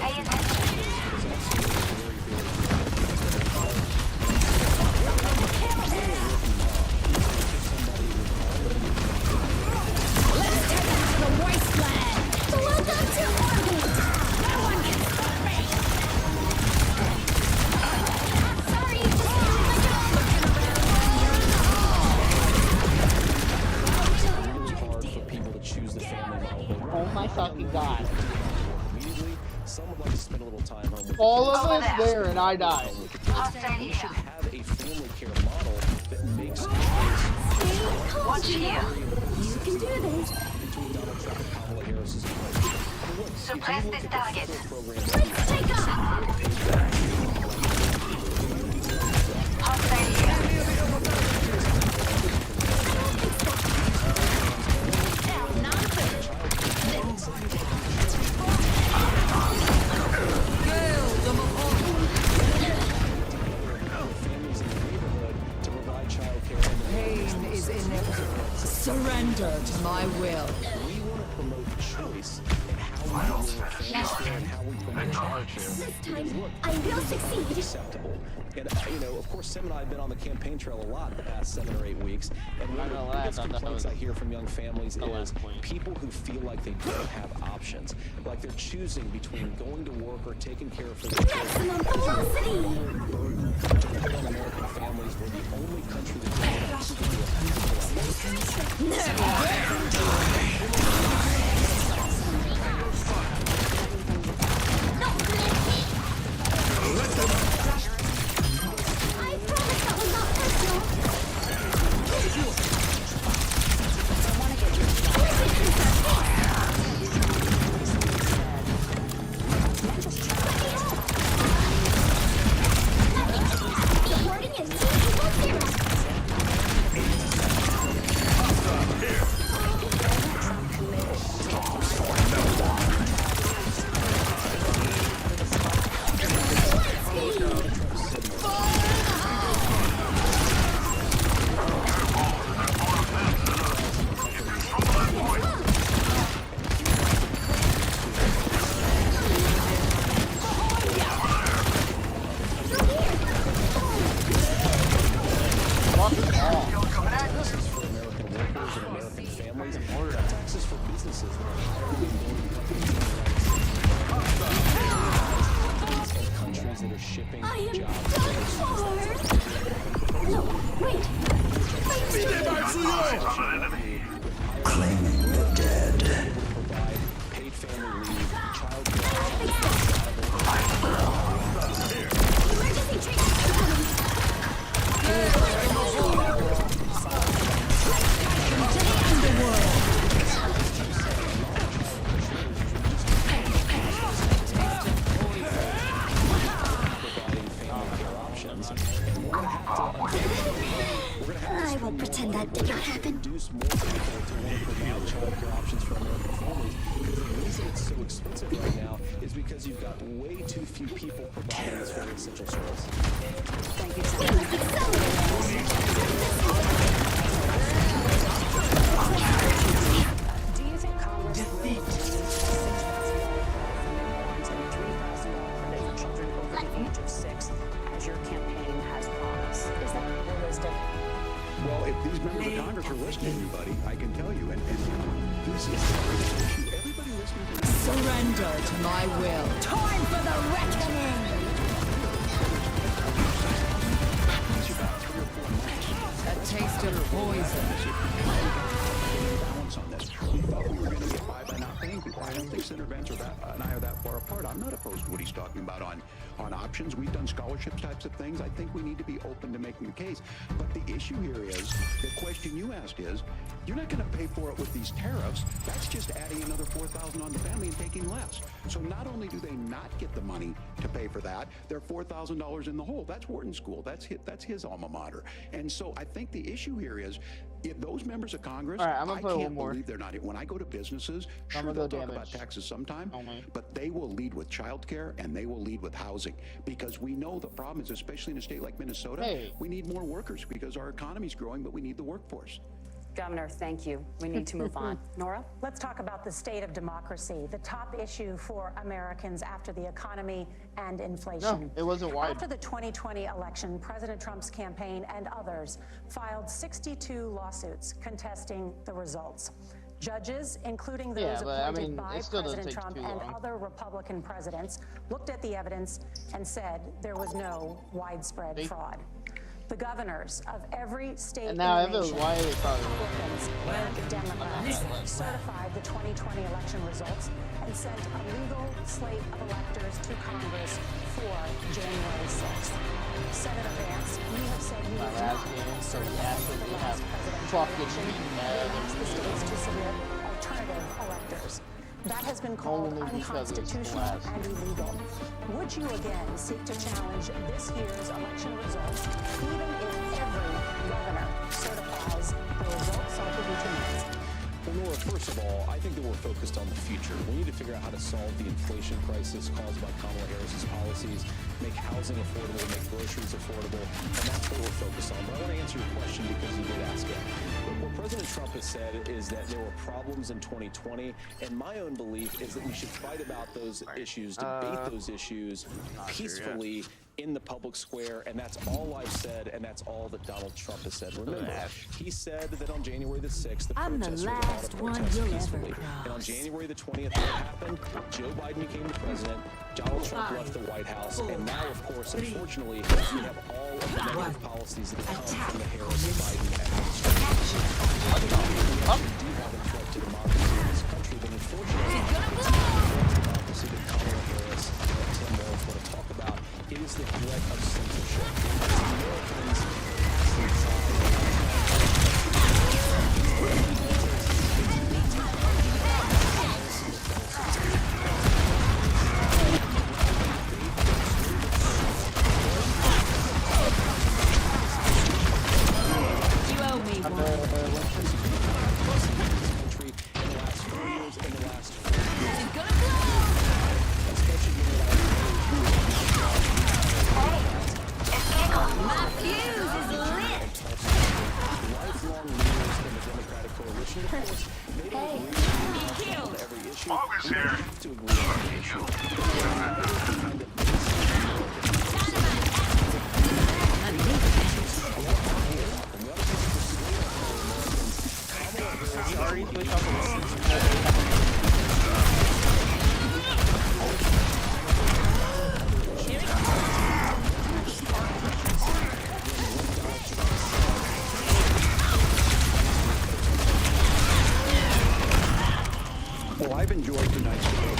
Pay attention. Let's take them to the wasteland. Welcome to orbit. No one can stop me. Sorry, just hard for people to choose the family model. Oh my fucking god. Immediately, some would like to spend a little time home with All of us there and I died. We should have a family care model that makes Watch here. You can do this. between Donald Trump and Kamala Harris's approach. Suppress this target. Let's take off. Hostile here. Families in the neighborhood to provide childcare and Pain is inevitable. Surrender to my will. we want to promote choice in how we live families care and how we promote childcare. This time, I will succeed. Acceptable. And, of course, Sam and I have been on the campaign trail a lot the past 7 or 8 weeks. And one of the biggest complaints I hear from young families is people who feel like they don't have options. Like they're choosing between going to work or taking care of their children. Maximum velocity. To put on American families, we're the only country that doesn't give you a I promise that was not personal. Reporting in 2-0. taxes for American workers and American families, taxes for businesses that are countries that are shipping jobs. No, wait. Claiming the dead. Provide paid family leave, child care. Emergency treatment incoming. I will pretend that did not happen. Reduce more people to want to provide child care options for American families. Because the reason it's so expensive right now is because you've got way too few people providing this very essential service. Thank you, Senator. Do you think anybody, I can tell you, and this is the biggest issue. Everybody listening to this. Surrender to my will. Time for the reckoning! A taste of poison. Balance on this. We thought we were going to get by not paying people. I don't think Senator Vance and I are that far apart. I'm not opposed to what he's talking about on options. We've done scholarships types of things. I think we need to be open to making the case. But the issue here is, the question you asked is, you're not going to pay for it with these tariffs. That's just adding another $4,000 on the family and taking less. So not only do they not get the money to pay for that, they're $4,000 in the hole. That's Wharton School. That's his alma mater. And so I think the issue here is, if those members of Congress, I can't believe they're not. When I go to businesses, sure, they'll talk about taxes sometime, but they will lead with childcare and they will lead with housing, because we know the problem is, especially in a state like Minnesota, we need more workers because our economy's growing, but we need the workforce. Governor, thank you. We need to move on. Nora? Let's talk about the state of democracy, the top issue for Americans after the economy and inflation. No, it wasn't wide. After the 2020 election, President Trump's campaign and others filed 62 lawsuits contesting the results. Judges, including those appointed by President Trump and other Republican presidents, looked at the evidence and said there was no widespread fraud. The governors of every state in the nation, Republicans and Democrats, certified the 2020 election results and sent a legal slate of electors to Congress for January 6th. Senator Vance, you have said you would not certify the last presidential election and asked the states to submit alternative electors. That has been called unconstitutional and illegal. Would you again seek to challenge this year's election results, even if every governor certifies the results? I'll give you 2 minutes. Well, Nora, first of all, I think that we're focused on the future. We need to figure out how to solve the inflation crisis caused by Kamala Harris's policies, make housing affordable, make groceries affordable, and that's what we're focused on. But I want to answer your question because you did ask it. What President Trump has said is that there were problems in 2020, and my own belief is that we should fight about those issues, debate those issues peacefully in the public square, and that's all I've said, and that's all that Donald Trump has said. Remember, he said that on January the 6th, the protesters were allowed to protest peacefully. And on January the 20th, what happened? Joe Biden became the president, Donald Trump left the White House, and now, of course, unfortunately, we have all of the negative policies that have come from the Harris-Biden administration. We do have a threat to democracy in this country, but unfortunately, the democracy that Kamala Harris and Tim Walz want to talk about is the threat of censorship. Americans You owe me one. in the last 4 years, in the last 4 years. It's gonna blow! Especially in the My fuse is lit! lifelong leaders in the Democratic coalition, of course, they don't agree on every issue. August We here. have to agree on every issue. Well, I've enjoyed tonight's debate.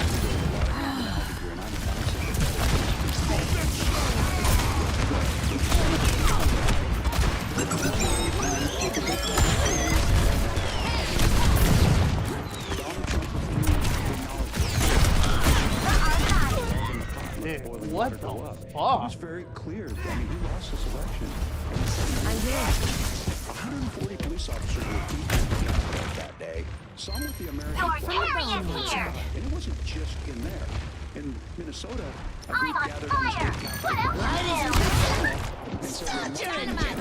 What the fuck? It was very clear. I mean, he lost this election. I did. 140 police officers were beaten that day. Some with the American flag. And it wasn't just in there. In Minnesota, a group gathered on the state capitol. Stop dynamite!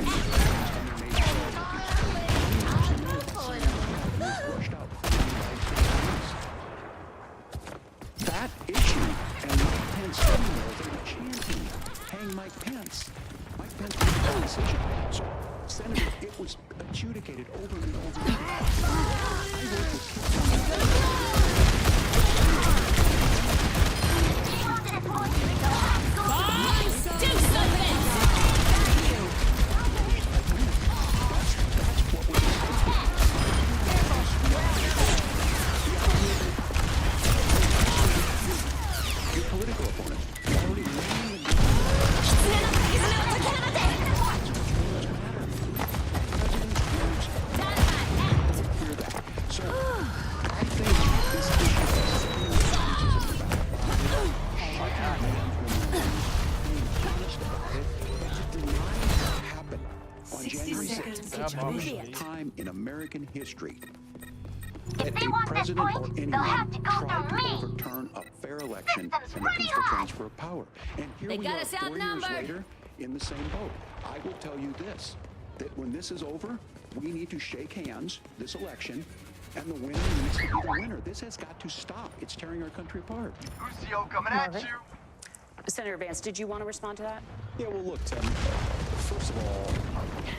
That issue, and Mike Pence sitting there, they were chanting, hang Mike Pence. Mike defense was a decision. So, Senator, it was adjudicated over and over again. I worked with Do something! your political opponents already laying the hear that. So I think this happened on January 6th. Time in American history that a president or anyone tried to overturn a fair election and the peaceful transfer of power. And here we are 4 years later in the same boat. I will tell you this, that when this is over, we need to shake hands this election, and the winner needs to be the winner. This has got to stop. It's tearing our country apart. Lucio coming at you. Senator Vance, did you want to respond to that? Yeah, well, look, Tim, first of all,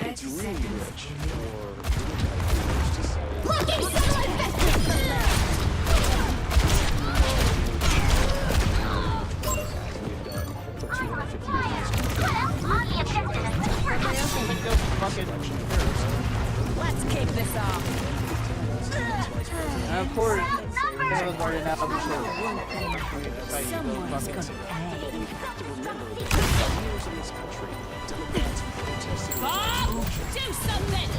it's really rich for Democratic to say... Blocking satellite investment! We've done for 250 years. Let's kick this off. And of course, Caleb's already now the show. Someone's gonna pay. We have to remember that for years in this country, Democrats protested... Bob, do something!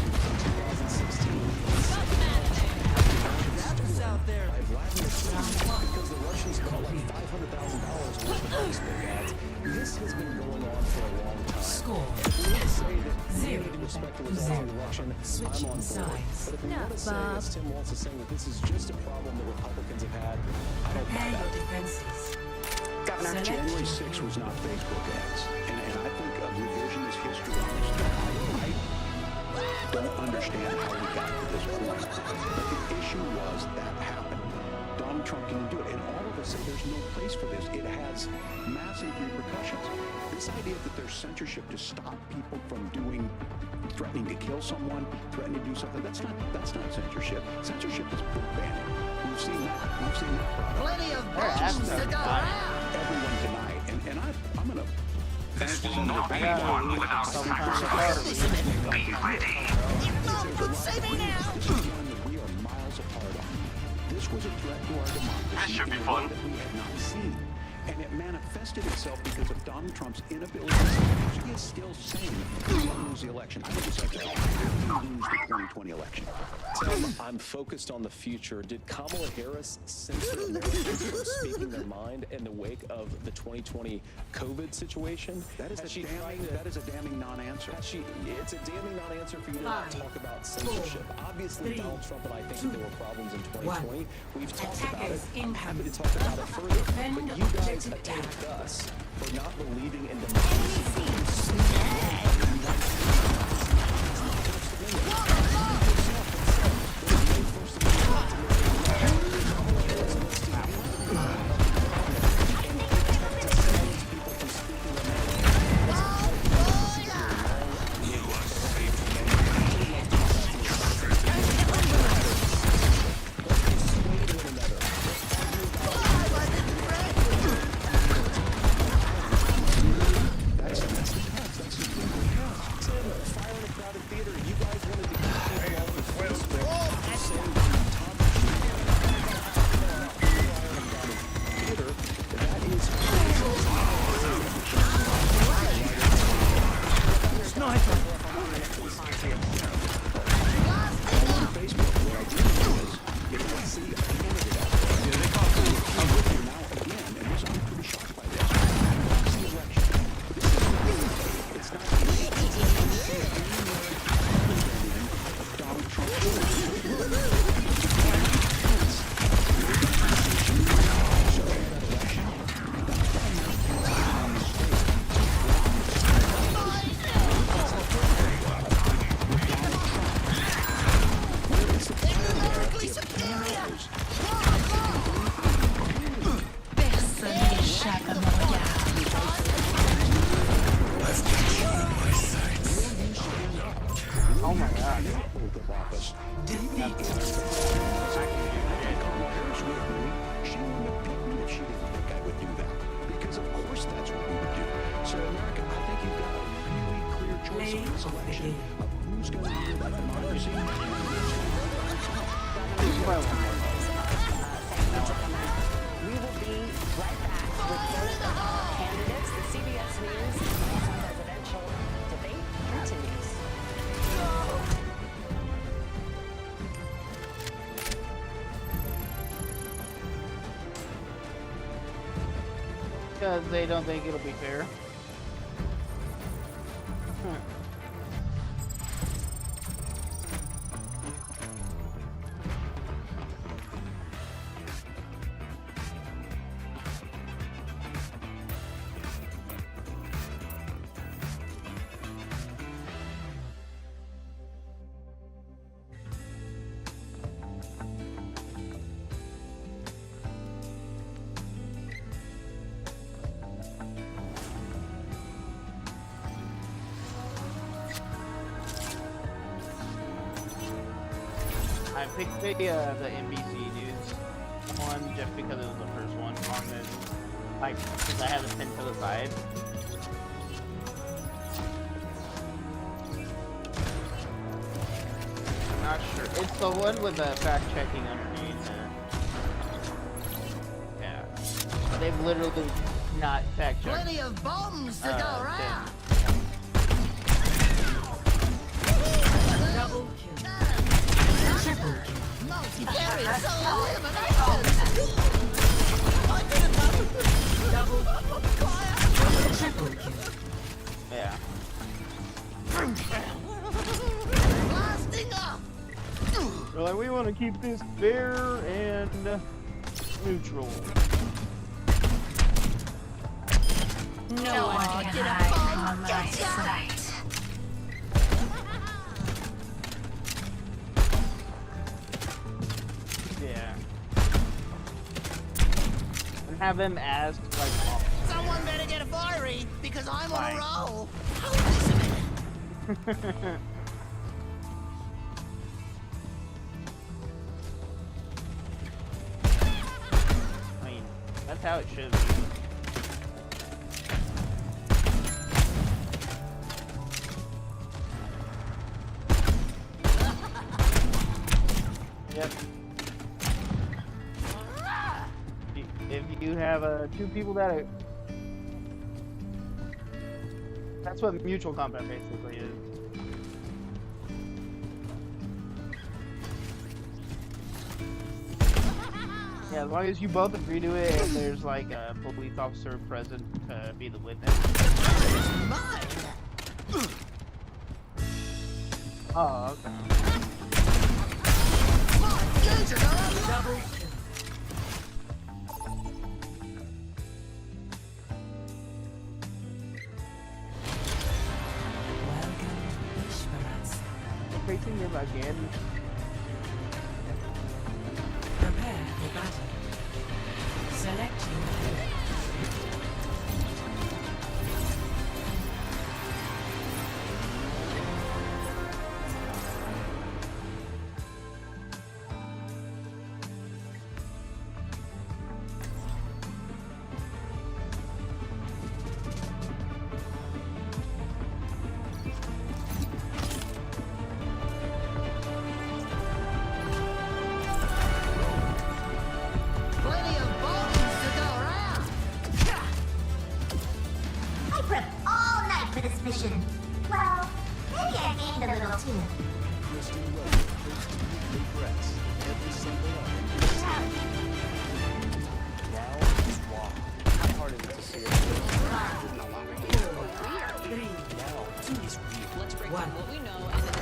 2016. out there. Because the Russians caught like $500,000 worth of Facebook ads. This has been going on for a long time. Score. If we want to say that we need to respect the results of the election, I'm on board. Sides. But if we want to say, as Tim Walz is saying, that this is just a problem that Republicans have had, I don't buy Prepare your that. defenses. Governor. January 6th was not Facebook ads. And I think a revisionist history on this stuff, I don't understand how we got to this point. But the issue was that happened. Donald Trump didn't do it. And all of us say there's no place for this. It has massive repercussions. This idea that there's censorship to stop people from threatening to kill someone, threatening to do something, that's not censorship. Censorship is banning. We've seen that. Plenty of bombs to go around. Everyone denied. And I'm going to... This will not be won without sacrifice. Be ready. Save me now. This is one that we are miles apart on. This was a threat to our democracy. This should be in a fun. way that we had not seen. And it manifested itself because of Donald Trump's inability to say, he is still saying he will lose the election. I think it's actually lose the 2020 election. Tim, I'm focused on the future. Did Kamala Harris censor Americans from speaking their mind in the wake of the 2020 COVID situation? That is a damning non-answer. It's a damning non-answer for you to not talk about censorship. Obviously, Donald Trump and I think that there were problems in 2020. We've talked about it. I'm happy to talk about it further. But you guys attacked us for not believing in democracy. selection of who's going to rule the democracy. We will be right back with those candidates. The CBS News presidential debate continues. Because they don't think it'll be fair. I picked the NBC News one just because it was the first one on this, like, because I had it pinned to the side. I'm not sure. It's the one with the fact checking underneath. Yeah. They've literally not fact checked. Plenty of bombs to go around. Double kill. Triple kill. Multi-carrier soul elimination. Double kill. Triple kill. Yeah. Blasting up. We're like, we want to keep this fair and neutral. No one can hide from my sight. Yeah. And have them ask, like, Someone better get a fiery because I'm on a roll. I mean, that's how it should be. Yep. If you have two people that are... That's what mutual combat basically is. Yeah, as long as you both agree to it and there's like a police officer present to be the witness. Oh, okay. Double kill. Facing him again. Prepare for battle. Select your hero. Plenty of bombs to go around. I prepped all night for this mission. Well, maybe I gained a little too. Kristen Rowe takes the weekly press every single hour. Wow is wow. How hard is it to see it? No longer here. Now, two is real. Let's break down what we know and then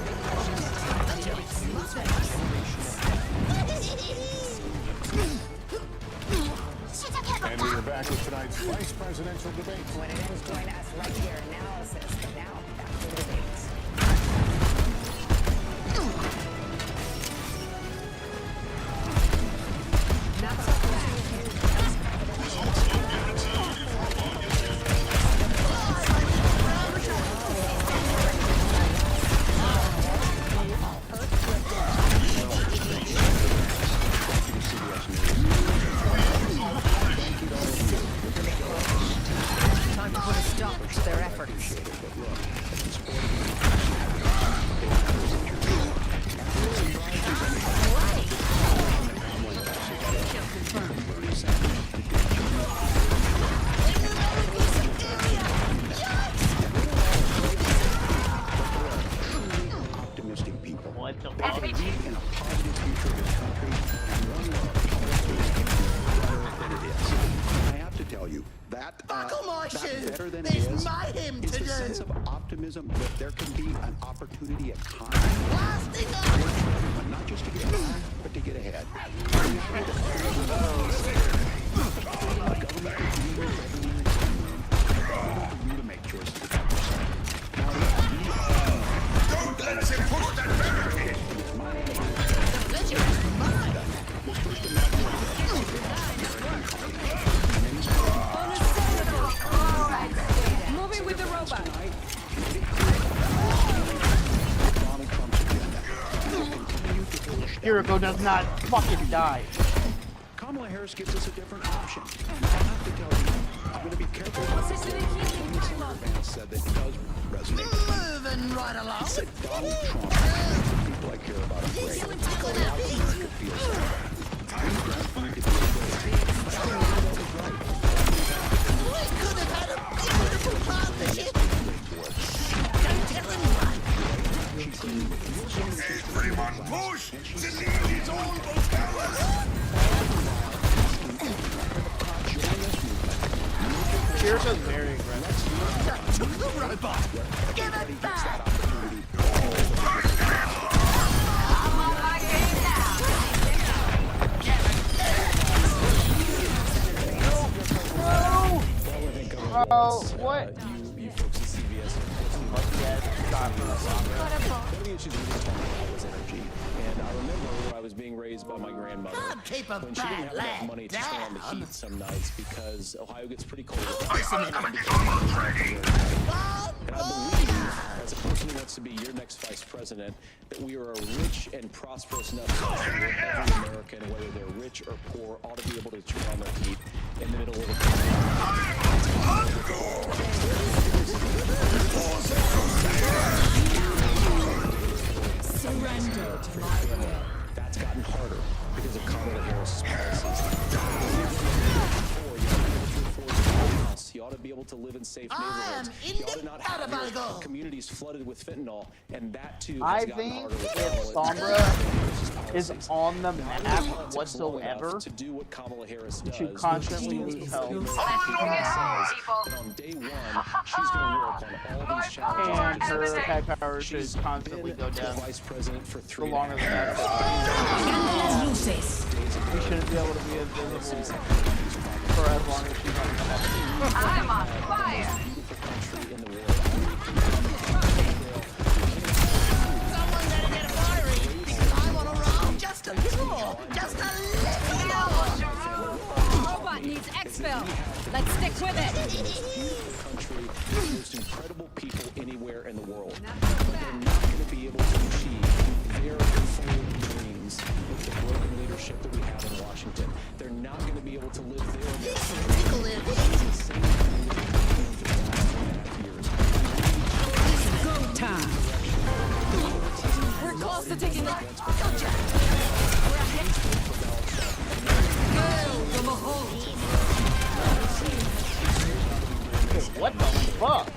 And we are back with tonight's vice presidential debate. When it ends, join us right here. Analysis. But now, back to the debates. Time to put a stop to their efforts. tell you that Buckle my that shoe. better than There's it is mayhem is to the do. sense of optimism that there can be an opportunity at times, Blasting up. not just to get by, but to get ahead. To make choices about yourself. Don't let him push that barricade! Moving with the robot. Jericho does not fucking die. Kamala Harris gives us a different option. I have to tell you, I'm going to be careful about what Senator Vance said that does resonate. Moving right He along. said Donald Trump, the people I care about are great. America feels that. He's gratifying to be great. But I don't know that was right. We could have had a beautiful partnership. Don't tell anyone. Everyone push! The need is almost ours! Jericho's very aggressive. Took the robot. Give it back. Oh, what? You folks at CBS. One of the issues we were talking about was energy. And I remember when I was being raised by my grandmother, Keep a when she didn't have enough bad money to lad turn on the down. heat some nights because Ohio gets pretty cold. My husband is almost ready! And I believe, as a person who wants to be your next vice president, that we are a rich and prosperous enough country where every American, whether they're rich or poor, ought to be able to turn on their heat in the middle of a Surrender to my will. That's gotten harder because of Kamala Harris's policies. You ought to be able to live in safe neighborhoods. You ought to not have your communities flooded with fentanyl, and that too has I gotten think harder with if Kamala Sombra is on the map whatsoever, to do what Kamala Harris does, she constantly needs help. on day one, she's going to work on all these challenges. And her attack power should constantly go down vice president for the longer the better. We shouldn't be able to be invisible for as long as she's on the map. I'm on fire! Someone better get a fiery. I'm on a roll. Just a little more. Just a little more. Robot needs exfil. Let's stick with it. Country, the most incredible people anywhere in the world. But they're not going to be able to achieve their full dreams with the broken leadership that we have in Washington. They're not going to be able to live their Go time. We're close to taking the. What the fuck?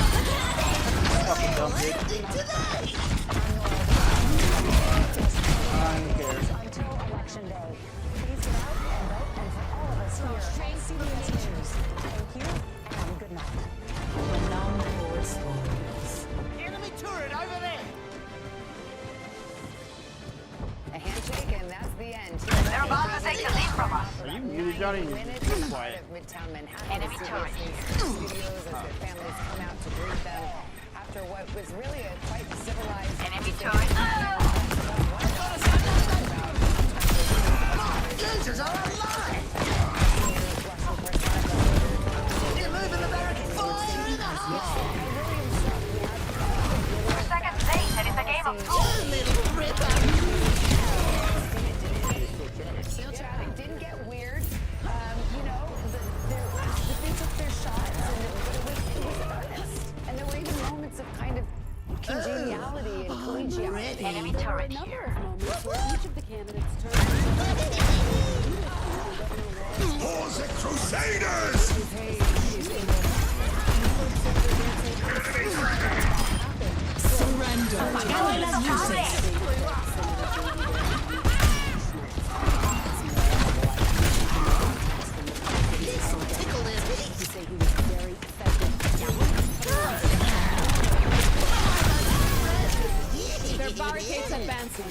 Fucking dumb bitch. I don't care. Until Election Day. Please get out and vote, and for all of us here at CBS News, thank you and good night. Enemy turret over there. A handshake, and that's the end. They're about to take the lead from us. Are you muted, Johnny? Win it Be in the heart quiet. of Midtown Manhattan. Enemy CBS turret News studios as their families come out to greet them after what was really a quite civilized. Enemy turret. Users are alive. You're moving the barricade. Fire in the hole. 4 seconds late, and it's a game of You little ripper. Steel traffic didn't get weird. You know, they took their shots, but it was earnest. And there were even moments of kind of congeniality and collegiality. enemy turret Number here. of moments where each of the candidates turned. Pause it, Crusaders! Surrender. barricades advancing.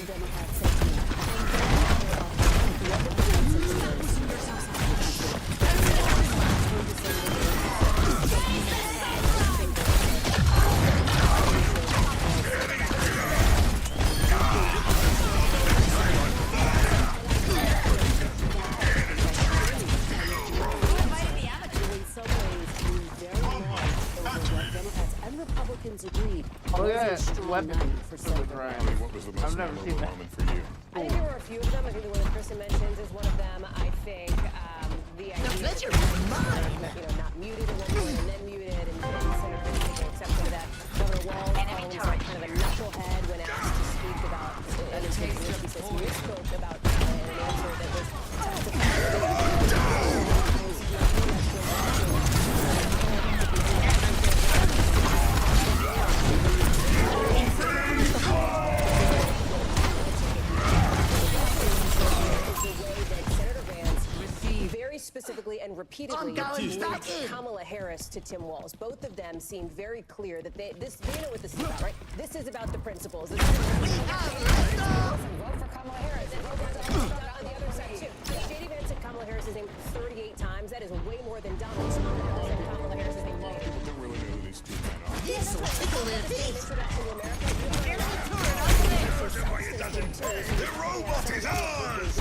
Agreed. Oh yeah, weapons for the Ryan. What was the most I've never seen that. moment for you? I think there were a few of them. I think the one that Kristen mentions is one of them. I think the idea pleasure that is mine. not muted at one point and then muted and Senator taking exception to that. Governor Walz calling himself kind of a knucklehead when asked to speak about he misspoke about an answer that was specifically and repeatedly linked Kamala Harris to Tim Walz. Both of them seemed very clear that they know what this is about, right? This is about the principles. This is about vote for Kamala Harris. And vote on the other side too. J.D. Vance said Kamala Harris's name 38 times. That is way more than Donald Trump said Kamala Harris's name. People don't really know who these two men are. This will tickle their feet. The robot is ours!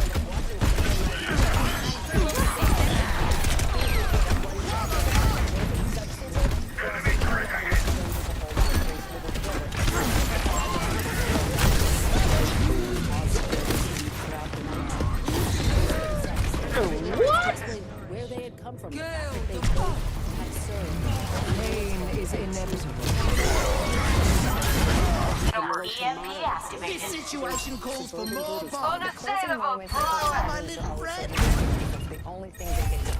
Where they had come from. Pain is inevitable. EMP activated. This situation calls for more bombs. Unassailable. My little friend. The only thing that they did.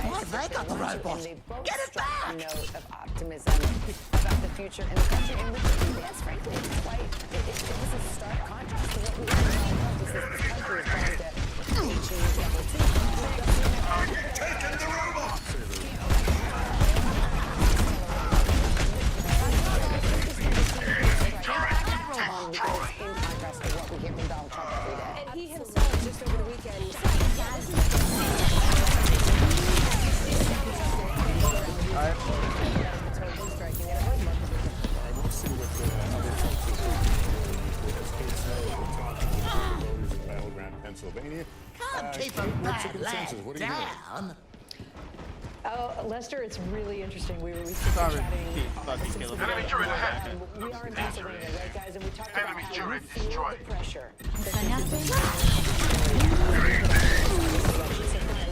Why they got the robots? Get it back! A note of optimism about the future in the country, in which yes, frankly, it's quite. It was a stark contrast to what we were talking about. Just that this country is going to change level 2. Taking the robot! In contrast to what we hear from Donald Trump every day. And he himself, just over the weekend, striking at I will see what the other folks are doing. As Kate said, we're talking to the voters in Battleground, Pennsylvania. Can't keep a what's the bad consensus? lad What do you think? down. Oh, Lester, it's really interesting. We were chatting. Enemy turret ahead. We are in Pennsylvania, right, guys? And we talked about Enemy how we turret feel destroyed. the pressure. Let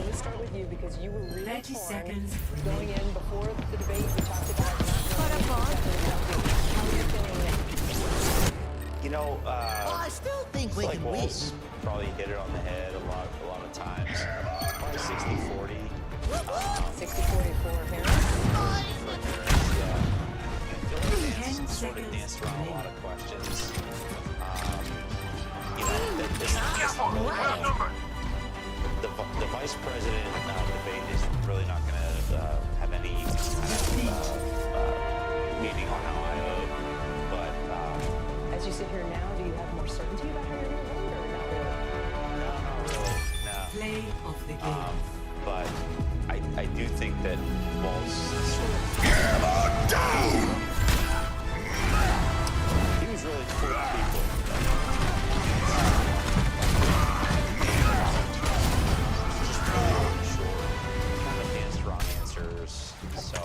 me start with you because you were really 30 torn seconds. going in before the debate. We talked about not knowing how you're feeling. You know, I still think we like can win. Walz probably hit it on the head a lot of times. Probably 60-40. 60-40 for Harris. Yeah. I feel like Vance sort of danced around a lot of questions. You know, the vice president debate is really not going to have any meaning on how I vote. But as you sit here now, do you have more certainty about how you're going to vote, or not really? no, not really. No. Play of the game. But I do think that Walz down! he was really cool people. Just really short, kind of danced wrong answers. So,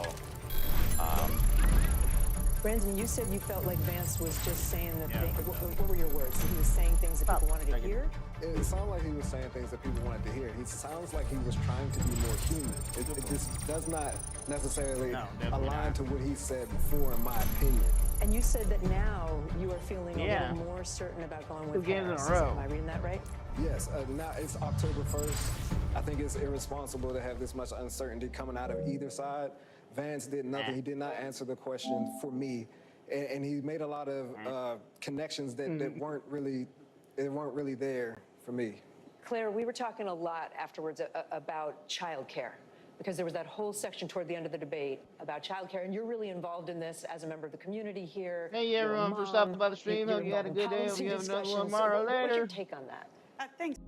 Brandon, you said you felt like Vance was just saying that what were your words? That he was saying things that people wanted to hear? It sounded like he was saying things that people wanted to hear. He sounds like he was trying to be more human. It just does not necessarily align to what he said before, in my opinion. And you said that now you are feeling a little more certain about going with 2 games in a Harris. row. Am I reading that right? Yes, now it's October 1st. I think it's irresponsible to have this much uncertainty coming out of either side. Vance did nothing. He did not answer the question for me. And he made a lot of connections that weren't really there for me. Claire, we were talking a lot afterwards about childcare. because there was that whole section toward the end of the debate about childcare, and you're really involved in this as a member of the community here. Hey everyone, for stopping by the stream. Hope you had a good day. Hope you have another one tomorrow. Later. What's your take on that? Thanks.